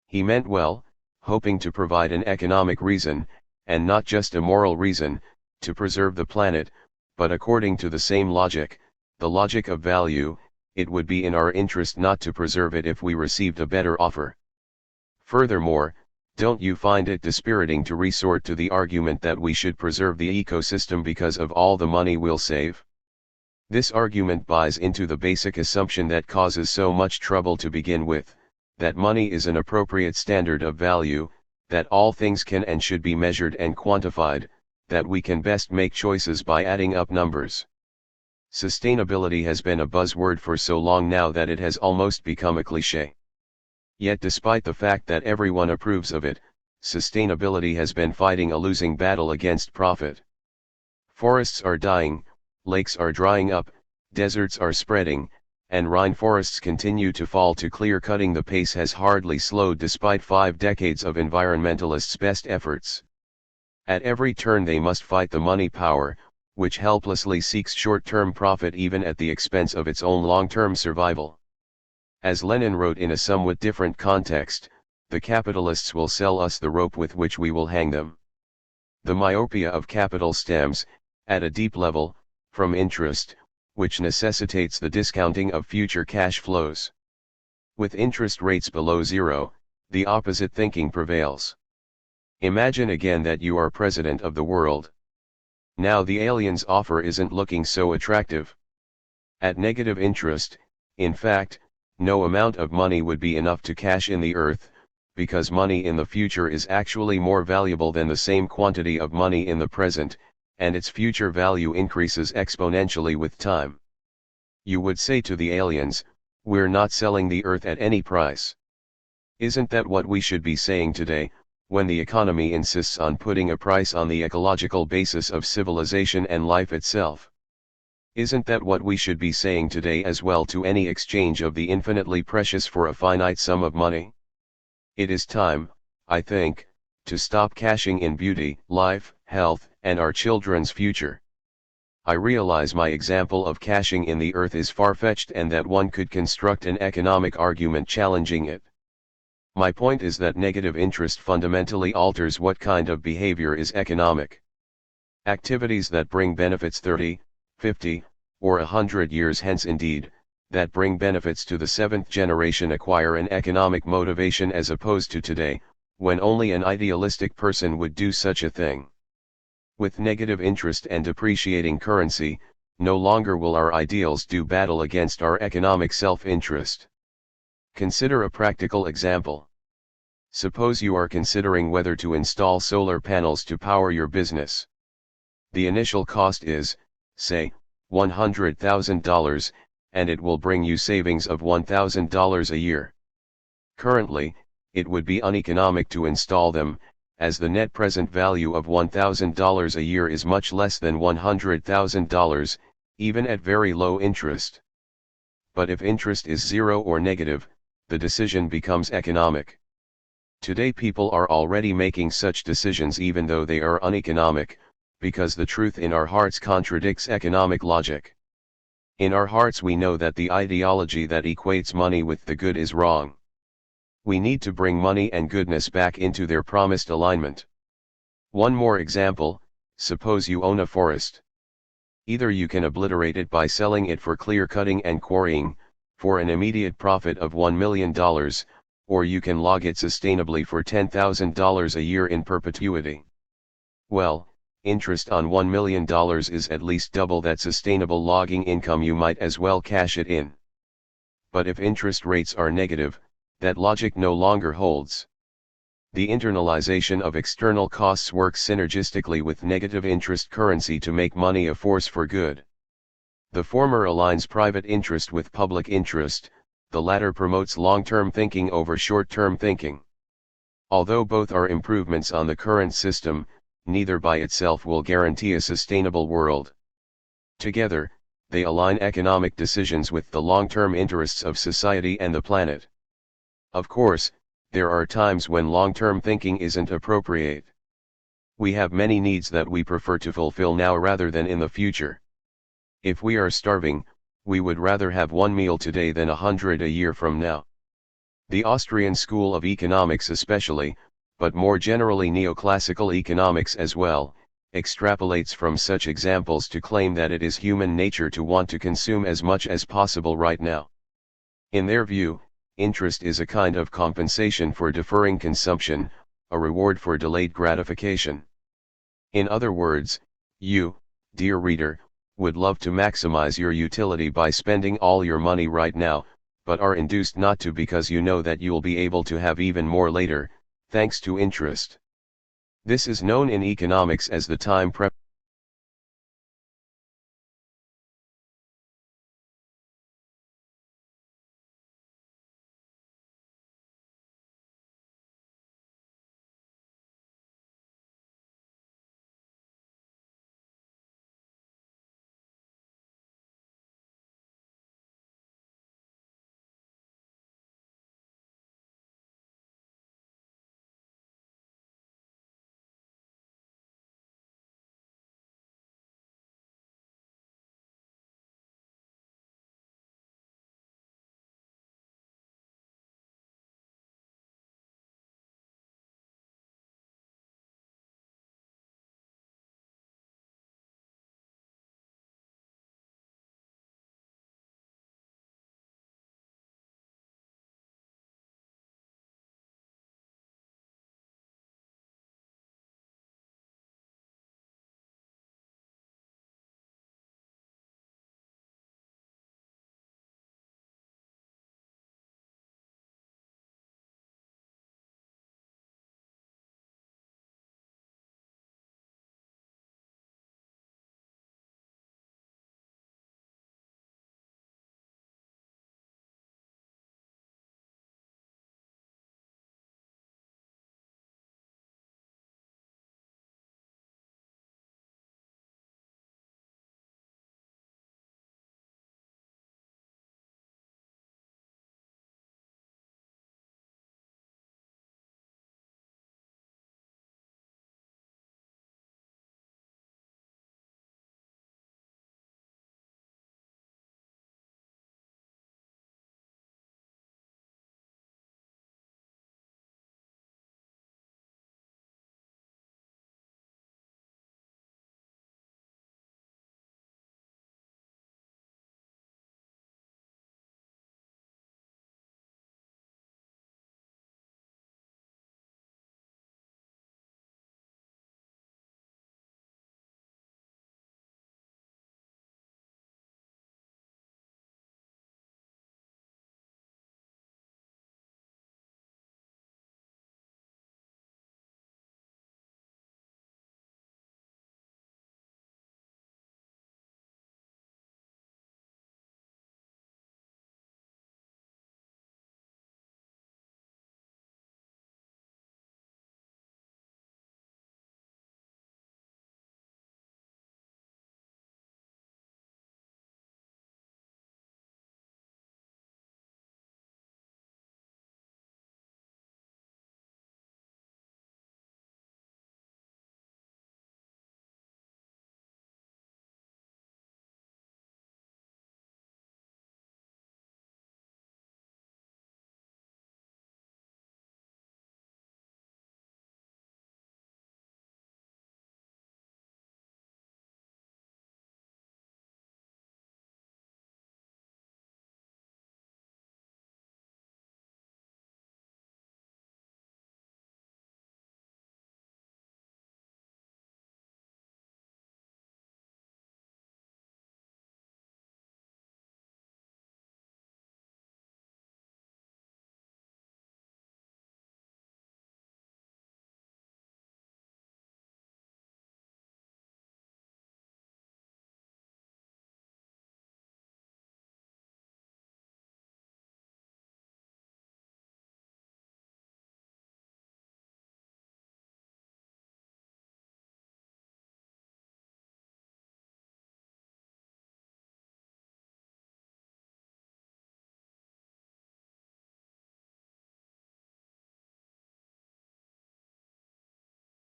He meant well, hoping to provide an economic reason, and not just a moral reason, to preserve the planet, but according to the same logic, the logic of value, it would be in our interest not to preserve it if we received a better offer. Furthermore, don't you find it dispiriting to resort to the argument that we should preserve the ecosystem because of all the money we'll save? This argument buys into the basic assumption that causes so much trouble to begin with, that money is an appropriate standard of value, that all things can and should be measured and quantified, that we can best make choices by adding up numbers. Sustainability has been a buzzword for so long now that it has almost become a cliché. Yet despite the fact that everyone approves of it, sustainability has been fighting a losing battle against profit. Forests are dying, lakes are drying up, deserts are spreading, and rainforests continue to fall to clear-cutting. The pace has hardly slowed despite 5 decades of environmentalists' best efforts. At every turn they must fight the money power, which helplessly seeks short-term profit even at the expense of its own long-term survival. As Lenin wrote in a somewhat different context, the capitalists will sell us the rope with which we will hang them. The myopia of capital stems, at a deep level, from interest, which necessitates the discounting of future cash flows. With interest rates below zero, the opposite thinking prevails. Imagine again that you are president of the world. Now the aliens' offer isn't looking so attractive. At negative interest, in fact, no amount of money would be enough to cash in the earth, because money in the future is actually more valuable than the same quantity of money in the present, and its future value increases exponentially with time. You would say to the aliens, "We're not selling the earth at any price." Isn't that what we should be saying today, when the economy insists on putting a price on the ecological basis of civilization and life itself? Isn't that what we should be saying today as well to any exchange of the infinitely precious for a finite sum of money? It is time, I think, to stop cashing in beauty, life, health, and our children's future. I realize my example of cashing in the earth is far-fetched and that one could construct an economic argument challenging it. My point is that negative interest fundamentally alters what kind of behavior is economic. Activities that bring benefits 30, 50, or 100 years hence, indeed, that bring benefits to the 7th generation, acquire an economic motivation as opposed to today, when only an idealistic person would do such a thing. With negative interest and depreciating currency, no longer will our ideals do battle against our economic self-interest. Consider a practical example. Suppose you are considering whether to install solar panels to power your business. The initial cost is, say, $100,000, and it will bring you savings of $1,000 a year. Currently, it would be uneconomic to install them, as the net present value of $1,000 a year is much less than $100,000, even at very low interest. But if interest is zero or negative, the decision becomes economic. Today people are already making such decisions even though they are uneconomic, because the truth in our hearts contradicts economic logic. In our hearts we know that the ideology that equates money with the good is wrong. We need to bring money and goodness back into their promised alignment. One more example: suppose you own a forest. Either you can obliterate it by selling it for clear-cutting and quarrying, for an immediate profit of $1 million, or you can log it sustainably for $10,000 a year in perpetuity. Well, interest on $1 million is at least double that sustainable logging income. You might as well cash it in. But if interest rates are negative, that logic no longer holds. The internalization of external costs works synergistically with negative interest currency to make money a force for good. The former aligns private interest with public interest, the latter promotes long-term thinking over short-term thinking. Although both are improvements on the current system, neither by itself will guarantee a sustainable world. Together, they align economic decisions with the long-term interests of society and the planet. Of course, there are times when long-term thinking isn't appropriate. We have many needs that we prefer to fulfill now rather than in the future. If we are starving, we would rather have one meal today than 100 a year from now. The Austrian school of economics especially, but more generally neoclassical economics as well, extrapolates from such examples to claim that it is human nature to want to consume as much as possible right now. In their view, interest is a kind of compensation for deferring consumption, a reward for delayed gratification. In other words, you, dear reader, would love to maximize your utility by spending all your money right now, but are induced not to because you know that you'll be able to have even more later, thanks to interest. This is known in economics as the time